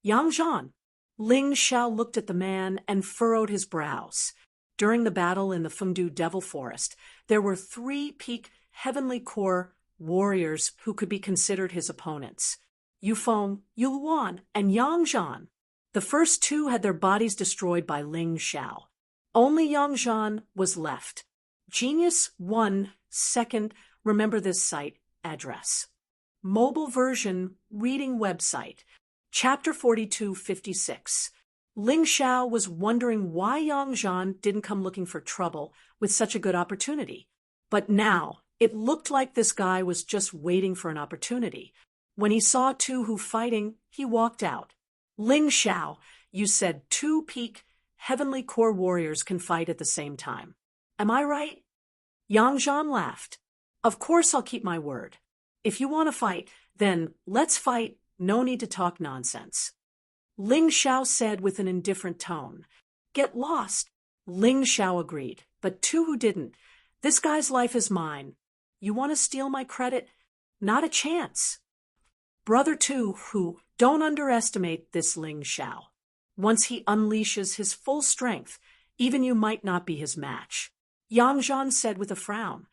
"Yang Zhan." Ling Xiao looked at the man and furrowed his brows. During the battle in the Fengdu Devil Forest, there were 3 peak heavenly core warriors who could be considered his opponents: Yu Feng, Yu Luan, and Yang Zhan. The first 2 had their bodies destroyed by Ling Xiao. Only Yang Zhan was left. Genius 1 second. Remember this site address. Mobile version reading website. Chapter 4256. Ling Xiao was wondering why Yang Zhan didn't come looking for trouble with such a good opportunity. But now, it looked like this guy was just waiting for an opportunity. When he saw Tu Hu fighting, he walked out. "Ling Xiao, you said 2 peak heavenly core warriors can fight at the same time. Am I right?" Yang Zhan laughed. "Of course I'll keep my word. If you want to fight, then let's fight. No need to talk nonsense." Ling Xiao said with an indifferent tone. Get lost. Ling Xiao agreed, but Tu Hu didn't. This guy's life is mine. You want to steal my credit? Not a chance. Brother Tu Hu, don't underestimate this Ling Xiao. Once he unleashes his full strength, even you might not be his match. Yang Zhan said with a frown.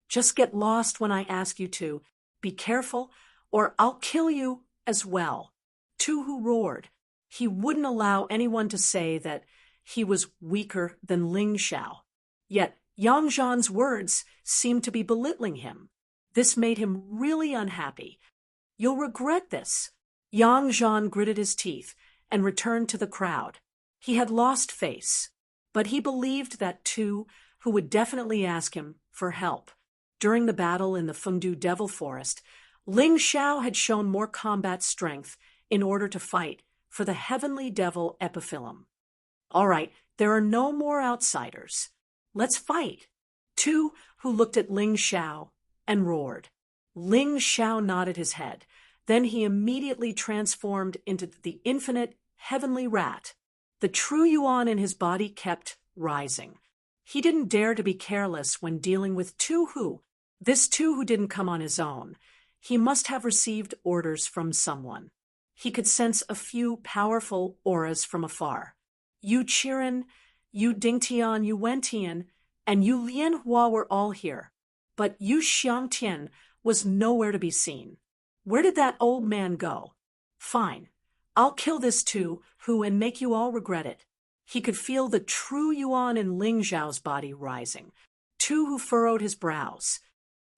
Just get lost when I ask you to. Be careful, or I'll kill you as well. Tu Hu roared. He wouldn't allow anyone to say that he was weaker than Ling Xiao. Yet Yang Zhan's words seemed to be belittling him. This made him really unhappy. You'll regret this. Yang Zhan gritted his teeth and returned to the crowd. He had lost face, but he believed that Tu Hu would definitely ask him for help. During the battle in the Fengdu Devil Forest, Ling Xiao had shown more combat strength in order to fight for the Heavenly Devil Epiphyllum. All right, there are no more outsiders. Let's fight. Tu Hu looked at Ling Xiao and roared. Ling Xiao nodded his head. Then he immediately transformed into the infinite heavenly rat. The true yuan in his body kept rising. He didn't dare to be careless when dealing with Tu Hu. This Tu Hu didn't come on his own. He must have received orders from someone. He could sense a few powerful auras from afar. Yu Qiren, Yu Dingtian, Yu Wentian, and Yu Lianhua were all here. But Yu Xiangtian was nowhere to be seen. Where did that old man go? Fine. I'll kill this Tu Hu and make you all regret it. He could feel the true yuan in Ling Xiao's body rising. Tu Hu furrowed his brows.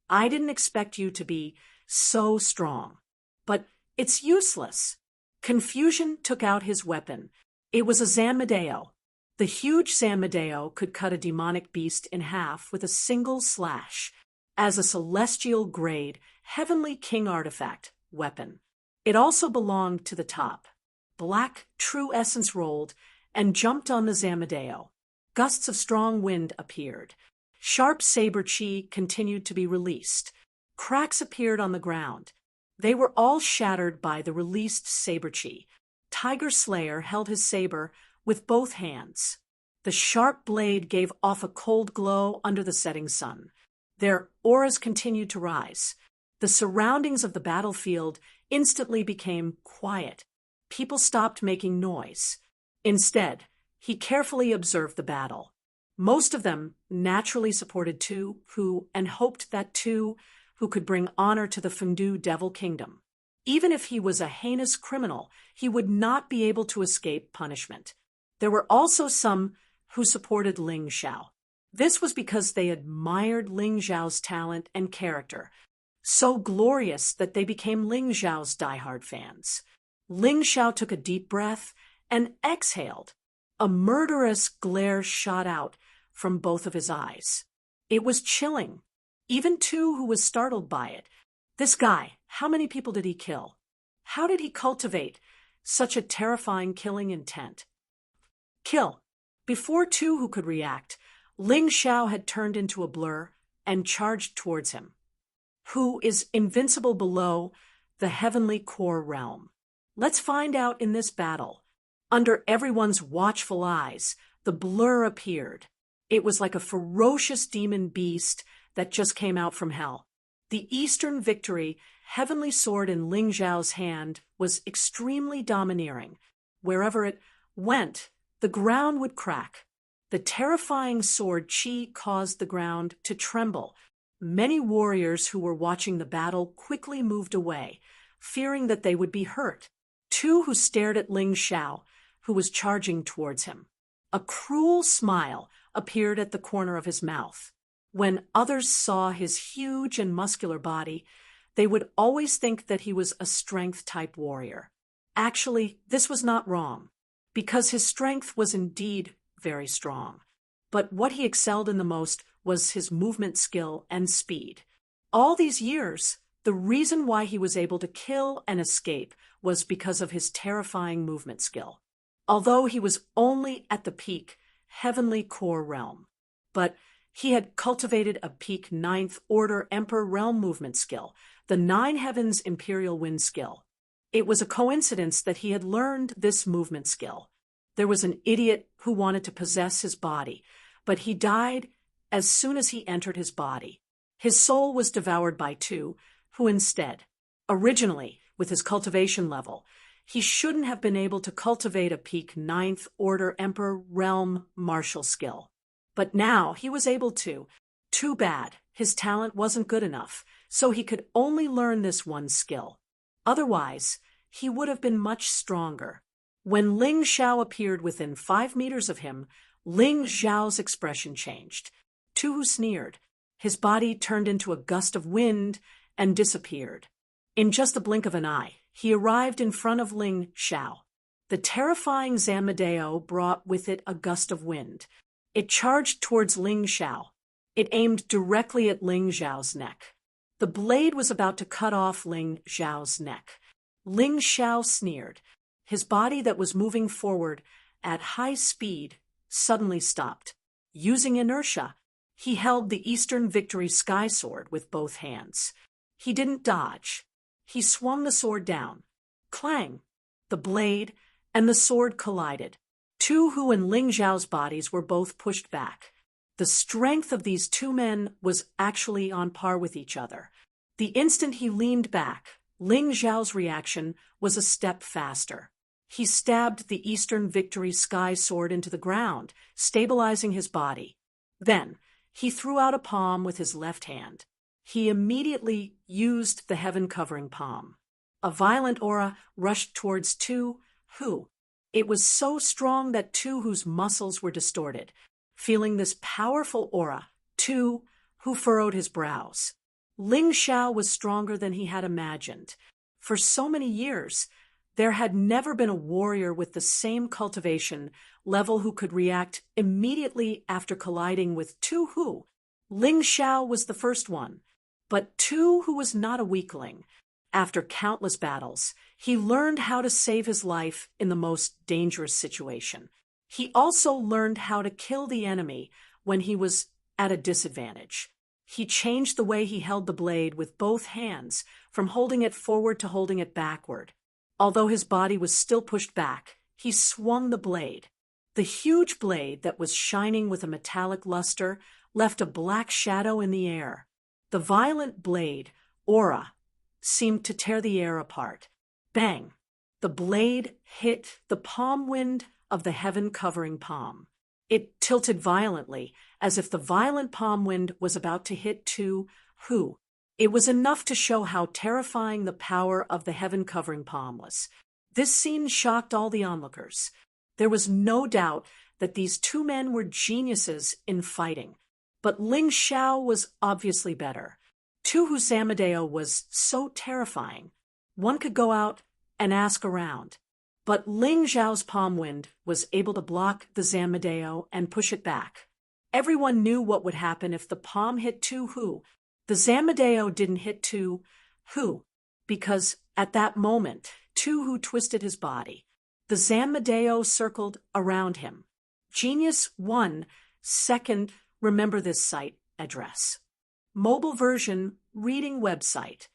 I didn't expect you to be so strong. But it's useless. Confusion took out his weapon. It was a Zanmedeo. The huge Zanmedeo could cut a demonic beast in half with a single slash, as a celestial-grade, heavenly king artifact weapon. It also belonged to the top. Black, true essence rolled and jumped on the Zanmedeo. Gusts of strong wind appeared. Sharp saber chi continued to be released. Cracks appeared on the ground. They were all shattered by the released saber chi. Tiger Slayer held his saber with both hands. The sharp blade gave off a cold glow under the setting sun. Their auras continued to rise. The surroundings of the battlefield instantly became quiet. People stopped making noise. Instead, he carefully observed the battle. Most of them naturally supported Tu Hu and hoped that Tu Hu could bring honor to the Fengdu Devil Kingdom. Even if he was a heinous criminal, he would not be able to escape punishment. There were also some who supported Ling Xiao. This was because they admired Ling Xiao's talent and character, so glorious that they became Ling Xiao's diehard fans. Ling Xiao took a deep breath and exhaled. A murderous glare shot out from both of his eyes. It was chilling. Even Tu Hu was startled by it. This guy, how many people did he kill? How did he cultivate such a terrifying killing intent? Kill. Before Tu Hu could react, Ling Xiao had turned into a blur and charged towards him. Who is invincible below the heavenly core realm? Let's find out in this battle. Under everyone's watchful eyes, the blur appeared. It was like a ferocious demon beast that just came out from hell. The Eastern Victory, heavenly sword in Ling Xiao's hand, was extremely domineering. Wherever it went, the ground would crack. The terrifying sword chi caused the ground to tremble. Many warriors who were watching the battle quickly moved away, fearing that they would be hurt. Tu Hu stared at Ling Xiao, who was charging towards him. A cruel smile appeared at the corner of his mouth. When others saw his huge and muscular body, they would always think that he was a strength-type warrior. Actually, this was not wrong, because his strength was indeed very strong. But what he excelled in the most was his movement skill and speed. All these years, the reason why he was able to kill and escape was because of his terrifying movement skill. Although he was only at the peak heavenly core realm, but he had cultivated a peak ninth order emperor realm movement skill, the nine heavens imperial wind skill. It was a coincidence that he had learned this movement skill. There was an idiot who wanted to possess his body, but he died as soon as he entered his body. His soul was devoured by two, who instead, originally, with his cultivation level, he shouldn't have been able to cultivate a peak ninth order Emperor realm martial skill. But now he was able to. Too bad, his talent wasn't good enough, so he could only learn this one skill. Otherwise, he would have been much stronger. When Ling Xiao appeared within 5 meters of him, Ling Xiao's expression changed. Tu Hu sneered. His body turned into a gust of wind and disappeared. In just a blink of an eye, he arrived in front of Ling Xiao. The terrifying Zamadeo brought with it a gust of wind. It charged towards Ling Xiao. It aimed directly at Ling Xiao's neck. The blade was about to cut off Ling Xiao's neck. Ling Xiao sneered. His body that was moving forward at high speed suddenly stopped. Using inertia, he held the Eastern Victory Sky Sword with both hands. He didn't dodge. He swung the sword down. Clang! The blade and the sword collided. Tu Hu and Ling Xiao's bodies were both pushed back. The strength of these two men was actually on par with each other. The instant he leaned back, Ling Xiao's reaction was a step faster. He stabbed the Eastern Victory Sky Sword into the ground, stabilizing his body. Then, he threw out a palm with his left hand. He immediately used the heaven-covering palm. A violent aura rushed towards Tu Hu. It was so strong that Tu Hu's muscles were distorted. Feeling this powerful aura, Tu Hu furrowed his brows. Ling Xiao was stronger than he had imagined. For so many years, there had never been a warrior with the same cultivation level who could react immediately after colliding with Tu Hu. Ling Xiao was the first one, but Tu Hu was not a weakling. After countless battles, he learned how to save his life in the most dangerous situation. He also learned how to kill the enemy when he was at a disadvantage. He changed the way he held the blade with both hands, from holding it forward to holding it backward. Although his body was still pushed back, he swung the blade. The huge blade that was shining with a metallic luster left a black shadow in the air. The violent blade, aura, seemed to tear the air apart. Bang! The blade hit the palm wind of the heaven-covering palm. It tilted violently, as if the violent palm wind was about to hit Tu Hu. It was enough to show how terrifying the power of the heaven-covering palm was. This scene shocked all the onlookers. There was no doubt that these two men were geniuses in fighting. But Ling Xiao was obviously better. Tu Hu's Zamadeo was so terrifying. One could go out and ask around. But Ling Xiao's palm wind was able to block the Zamadeo and push it back. Everyone knew what would happen if the palm hit Tu Hu. The Zamadeo didn't hit Tu Hu, because at that moment, Tu Hu twisted his body. The Zamadeo circled around him. Genius 1 second, remember this site address. Mobile version, reading website.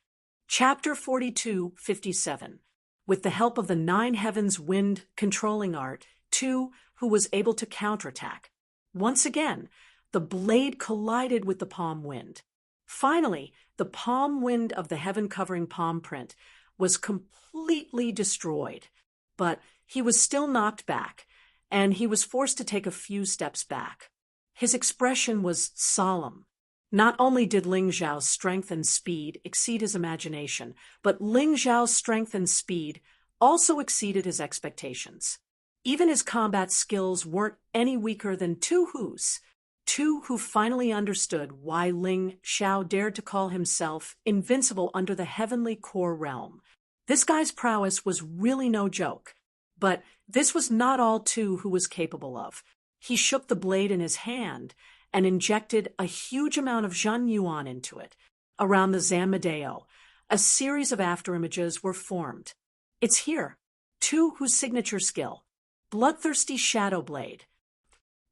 Chapter 4257. With the help of the Nine Heavens wind controlling art, Tu Hu was able to counterattack. Once again, the blade collided with the palm wind. Finally, the palm wind of the heaven-covering palm print was completely destroyed. But he was still knocked back, and he was forced to take a few steps back. His expression was solemn. Not only did Ling Xiao's strength and speed exceed his imagination, but Ling Xiao's strength and speed also exceeded his expectations. Even his combat skills weren't any weaker than Tu Hu's. Tu Hu finally understood why Ling Xiao dared to call himself invincible under the heavenly core realm. This guy's prowess was really no joke. But this was not all Tu Hu was capable of. He shook the blade in his hand and injected a huge amount of Zhen Yuan into it. Around the Zamadeo, a series of afterimages were formed. It's here. Tu Hu's signature skill. Bloodthirsty Shadow Blade.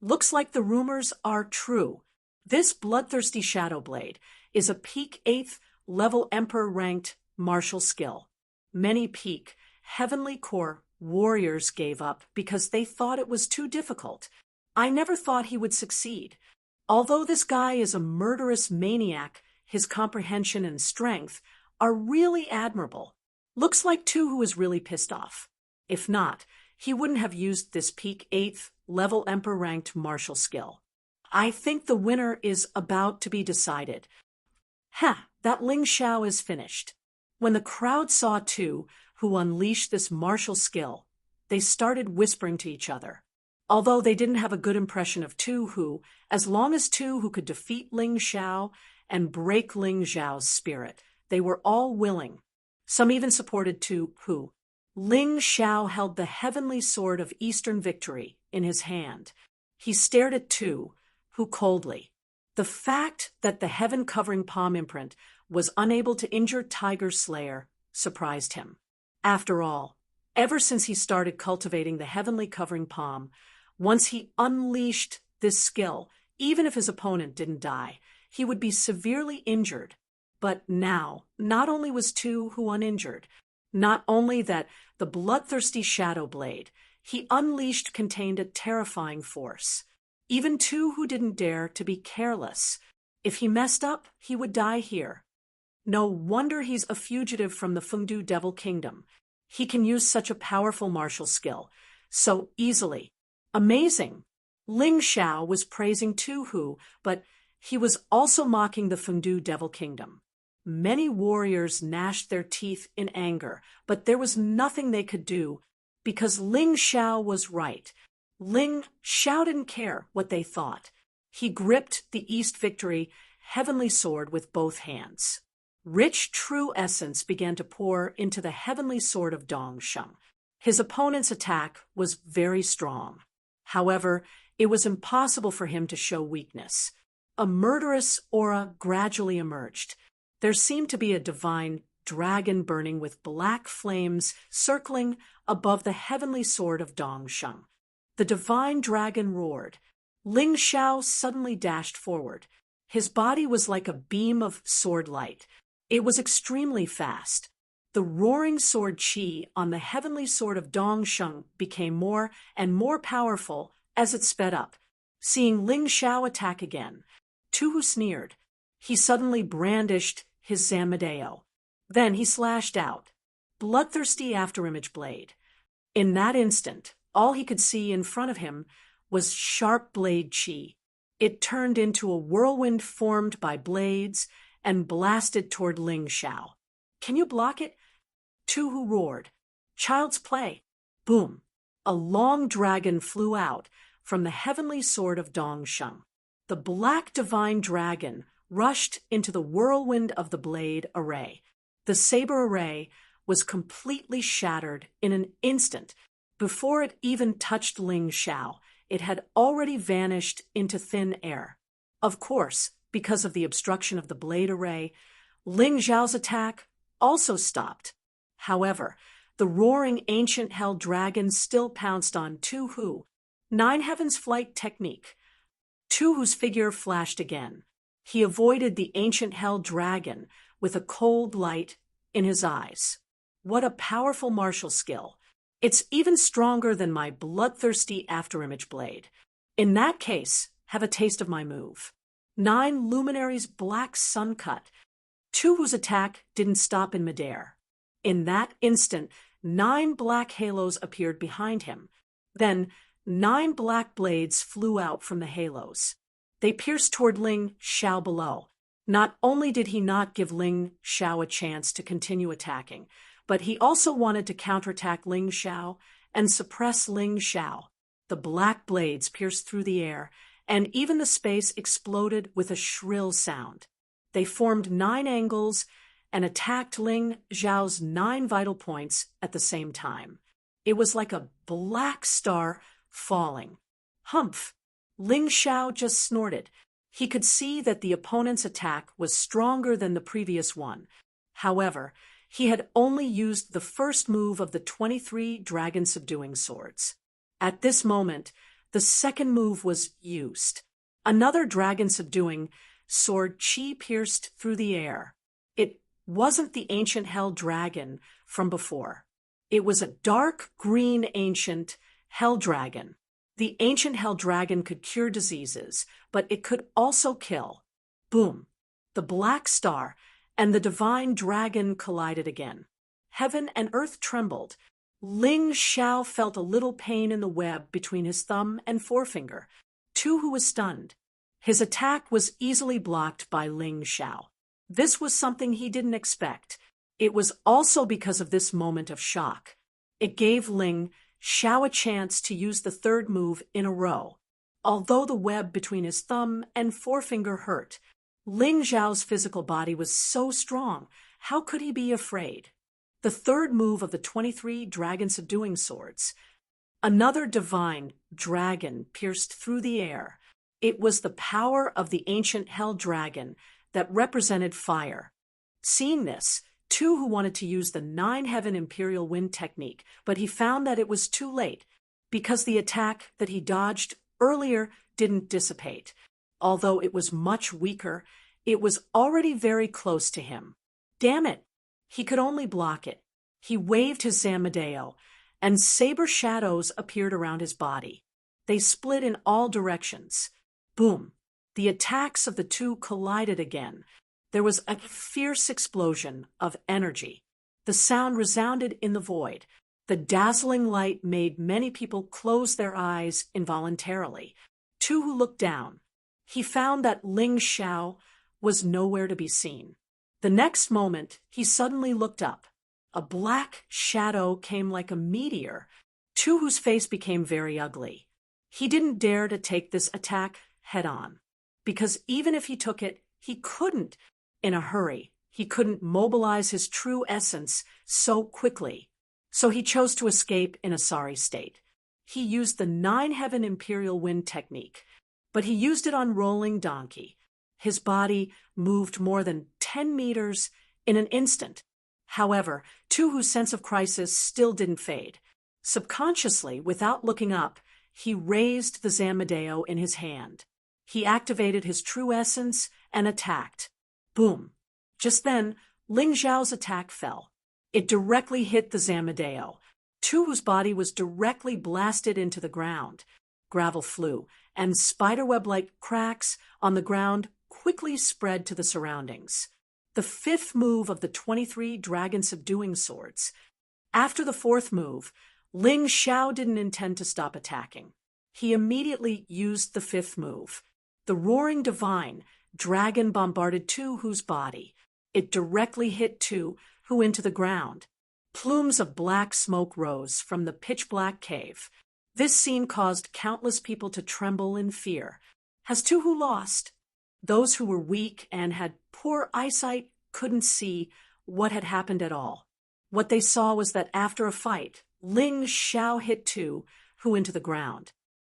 Looks like the rumors are true. This Bloodthirsty Shadow Blade is a peak 8th level Emperor-ranked martial skill. Many peak Heavenly Core warriors gave up because they thought it was too difficult. I never thought he would succeed. Although this guy is a murderous maniac, his comprehension and strength are really admirable. Looks like Tu who is really pissed off. If not, he wouldn't have used this peak 8th level Emperor-ranked martial skill. I think the winner is about to be decided. That Ling Xiao is finished. When the crowd saw Tu, who unleashed this martial skill, they started whispering to each other. Although they didn't have a good impression of Tu who, as long as Tu who could defeat Ling Xiao and break Ling Xiao's spirit, they were all willing. Some even supported Tu who. Ling Xiao held the heavenly sword of Eastern victory in his hand. He stared at Tu who coldly. The fact that the heaven-covering palm imprint was unable to injure Tiger Slayer surprised him. After all, ever since he started cultivating the heavenly covering palm, once he unleashed this skill, even if his opponent didn't die, he would be severely injured. But now, not only was Tu who uninjured, not only that the bloodthirsty Shadow Blade he unleashed contained a terrifying force. Even Tu who didn't dare to be careless. If he messed up, he would die here. No wonder he's a fugitive from the Fengdu Devil Kingdom. He can use such a powerful martial skill so easily. Amazing! Ling Xiao was praising Tu Hu, but he was also mocking the Fengdu Devil Kingdom. Many warriors gnashed their teeth in anger, but there was nothing they could do because Ling Xiao was right. Ling Xiao didn't care what they thought. He gripped the East Victory heavenly sword with both hands. Rich, true essence began to pour into the heavenly sword of Dongsheng. His opponent's attack was very strong. However, it was impossible for him to show weakness. A murderous aura gradually emerged. There seemed to be a divine dragon burning with black flames circling above the heavenly sword of Dongsheng. The divine dragon roared. Ling Xiao suddenly dashed forward. His body was like a beam of sword light. It was extremely fast. The roaring sword qi on the heavenly sword of Dongsheng became more and more powerful as it sped up. Seeing Ling Xiao attack again, Tu Hu sneered. He suddenly brandished his Zanmadeo. Then he slashed out. Bloodthirsty afterimage blade. In that instant, all he could see in front of him was sharp blade qi. It turned into a whirlwind formed by blades and blasted toward Ling Xiao. Can you block it? Tu Hu roared. Child's play. Boom. A long dragon flew out from the heavenly sword of Dongsheng. The black divine dragon rushed into the whirlwind of the blade array. The saber array was completely shattered in an instant. Before it even touched Ling Xiao, it had already vanished into thin air. Of course, because of the obstruction of the blade array, Ling Xiao's attack also stopped. However, the roaring ancient hell dragon still pounced on Tu Hu. Nine Heavens Flight technique. Tu Hu's figure flashed again. He avoided the ancient hell dragon with a cold light in his eyes. What a powerful martial skill. It's even stronger than my bloodthirsty afterimage blade. In that case, have a taste of my move. 9 luminaries black sun cut. Tu Hu's attack didn't stop in midair. In that instant, 9 black halos appeared behind him. Then 9 black blades flew out from the halos. They pierced toward Ling Xiao below. Not only did he not give Ling Xiao a chance to continue attacking, but he also wanted to counterattack Ling Xiao and suppress Ling Xiao. The black blades pierced through the air, and even the space exploded with a shrill sound. They formed 9 angles and attacked Ling Xiao's 9 vital points at the same time. It was like a black star falling. Humph! Ling Xiao just snorted. He could see that the opponent's attack was stronger than the previous one. However, he had only used the first move of the 23 dragon subduing swords. At this moment, the second move was used. Another dragon subduing sword qi pierced through the air. It wasn't the ancient hell dragon from before. It was a dark green ancient hell dragon. The ancient hell dragon could cure diseases, but it could also kill. Boom! The black star and the divine dragon collided again. Heaven and earth trembled. Ling Xiao felt a little pain in the web between his thumb and forefinger. Tu Hu was stunned. His attack was easily blocked by Ling Xiao. This was something he didn't expect. It was also because of this moment of shock. It gave Ling Xiao a chance to use the third move in a row. Although the web between his thumb and forefinger hurt, Ling Xiao's physical body was so strong. How could he be afraid? The third move of the 23 dragon subduing swords. Another divine dragon pierced through the air. It was the power of the ancient hell dragon that represented fire. Seeing this, Tu Hu wanted to use the 9-heaven imperial wind technique, but he found that it was too late because the attack that he dodged earlier didn't dissipate. Although it was much weaker, it was already very close to him. Damn it! He could only block it. He waved his Zamadeo, and saber shadows appeared around his body. They split in all directions. Boom! The attacks of the two collided again. There was a fierce explosion of energy. The sound resounded in the void. The dazzling light made many people close their eyes involuntarily. Tu Hu looked down. He found that Ling Xiao was nowhere to be seen. The next moment, he suddenly looked up. A black shadow came like a meteor. Tu Hu's face became very ugly. He didn't dare to take this attack head-on, because even if he took it, he couldn't. In a hurry, he couldn't mobilize his true essence so quickly. So he chose to escape in a sorry state. He used the 9-heaven imperial wind technique, but he used it on Rolling Donkey. His body moved more than 10 meters in an instant. However, Tu Hu's sense of crisis still didn't fade. Subconsciously, without looking up, he raised the Zamadeo in his hand. He activated his true essence and attacked. Boom! Just then, Ling Xiao's attack fell. It directly hit the Zamadeo. Tu Hu's body was directly blasted into the ground. Gravel flew, and spiderweb-like cracks on the ground quickly spread to the surroundings. The fifth move of the 23 dragon subduing swords. After the fourth move, Ling Xiao didn't intend to stop attacking. He immediately used the fifth move. The roaring divine dragon bombarded Tu Hu's body. It directly hit Tu Hu into the ground. Plumes of black smoke rose from the pitch-black cave. This scene caused countless people to tremble in fear. Has Tu Hu lost? Those who were weak and had poor eyesight couldn't see what had happened at all. What they saw was that after a fight, Ling Xiao hit Tu Hu into the ground.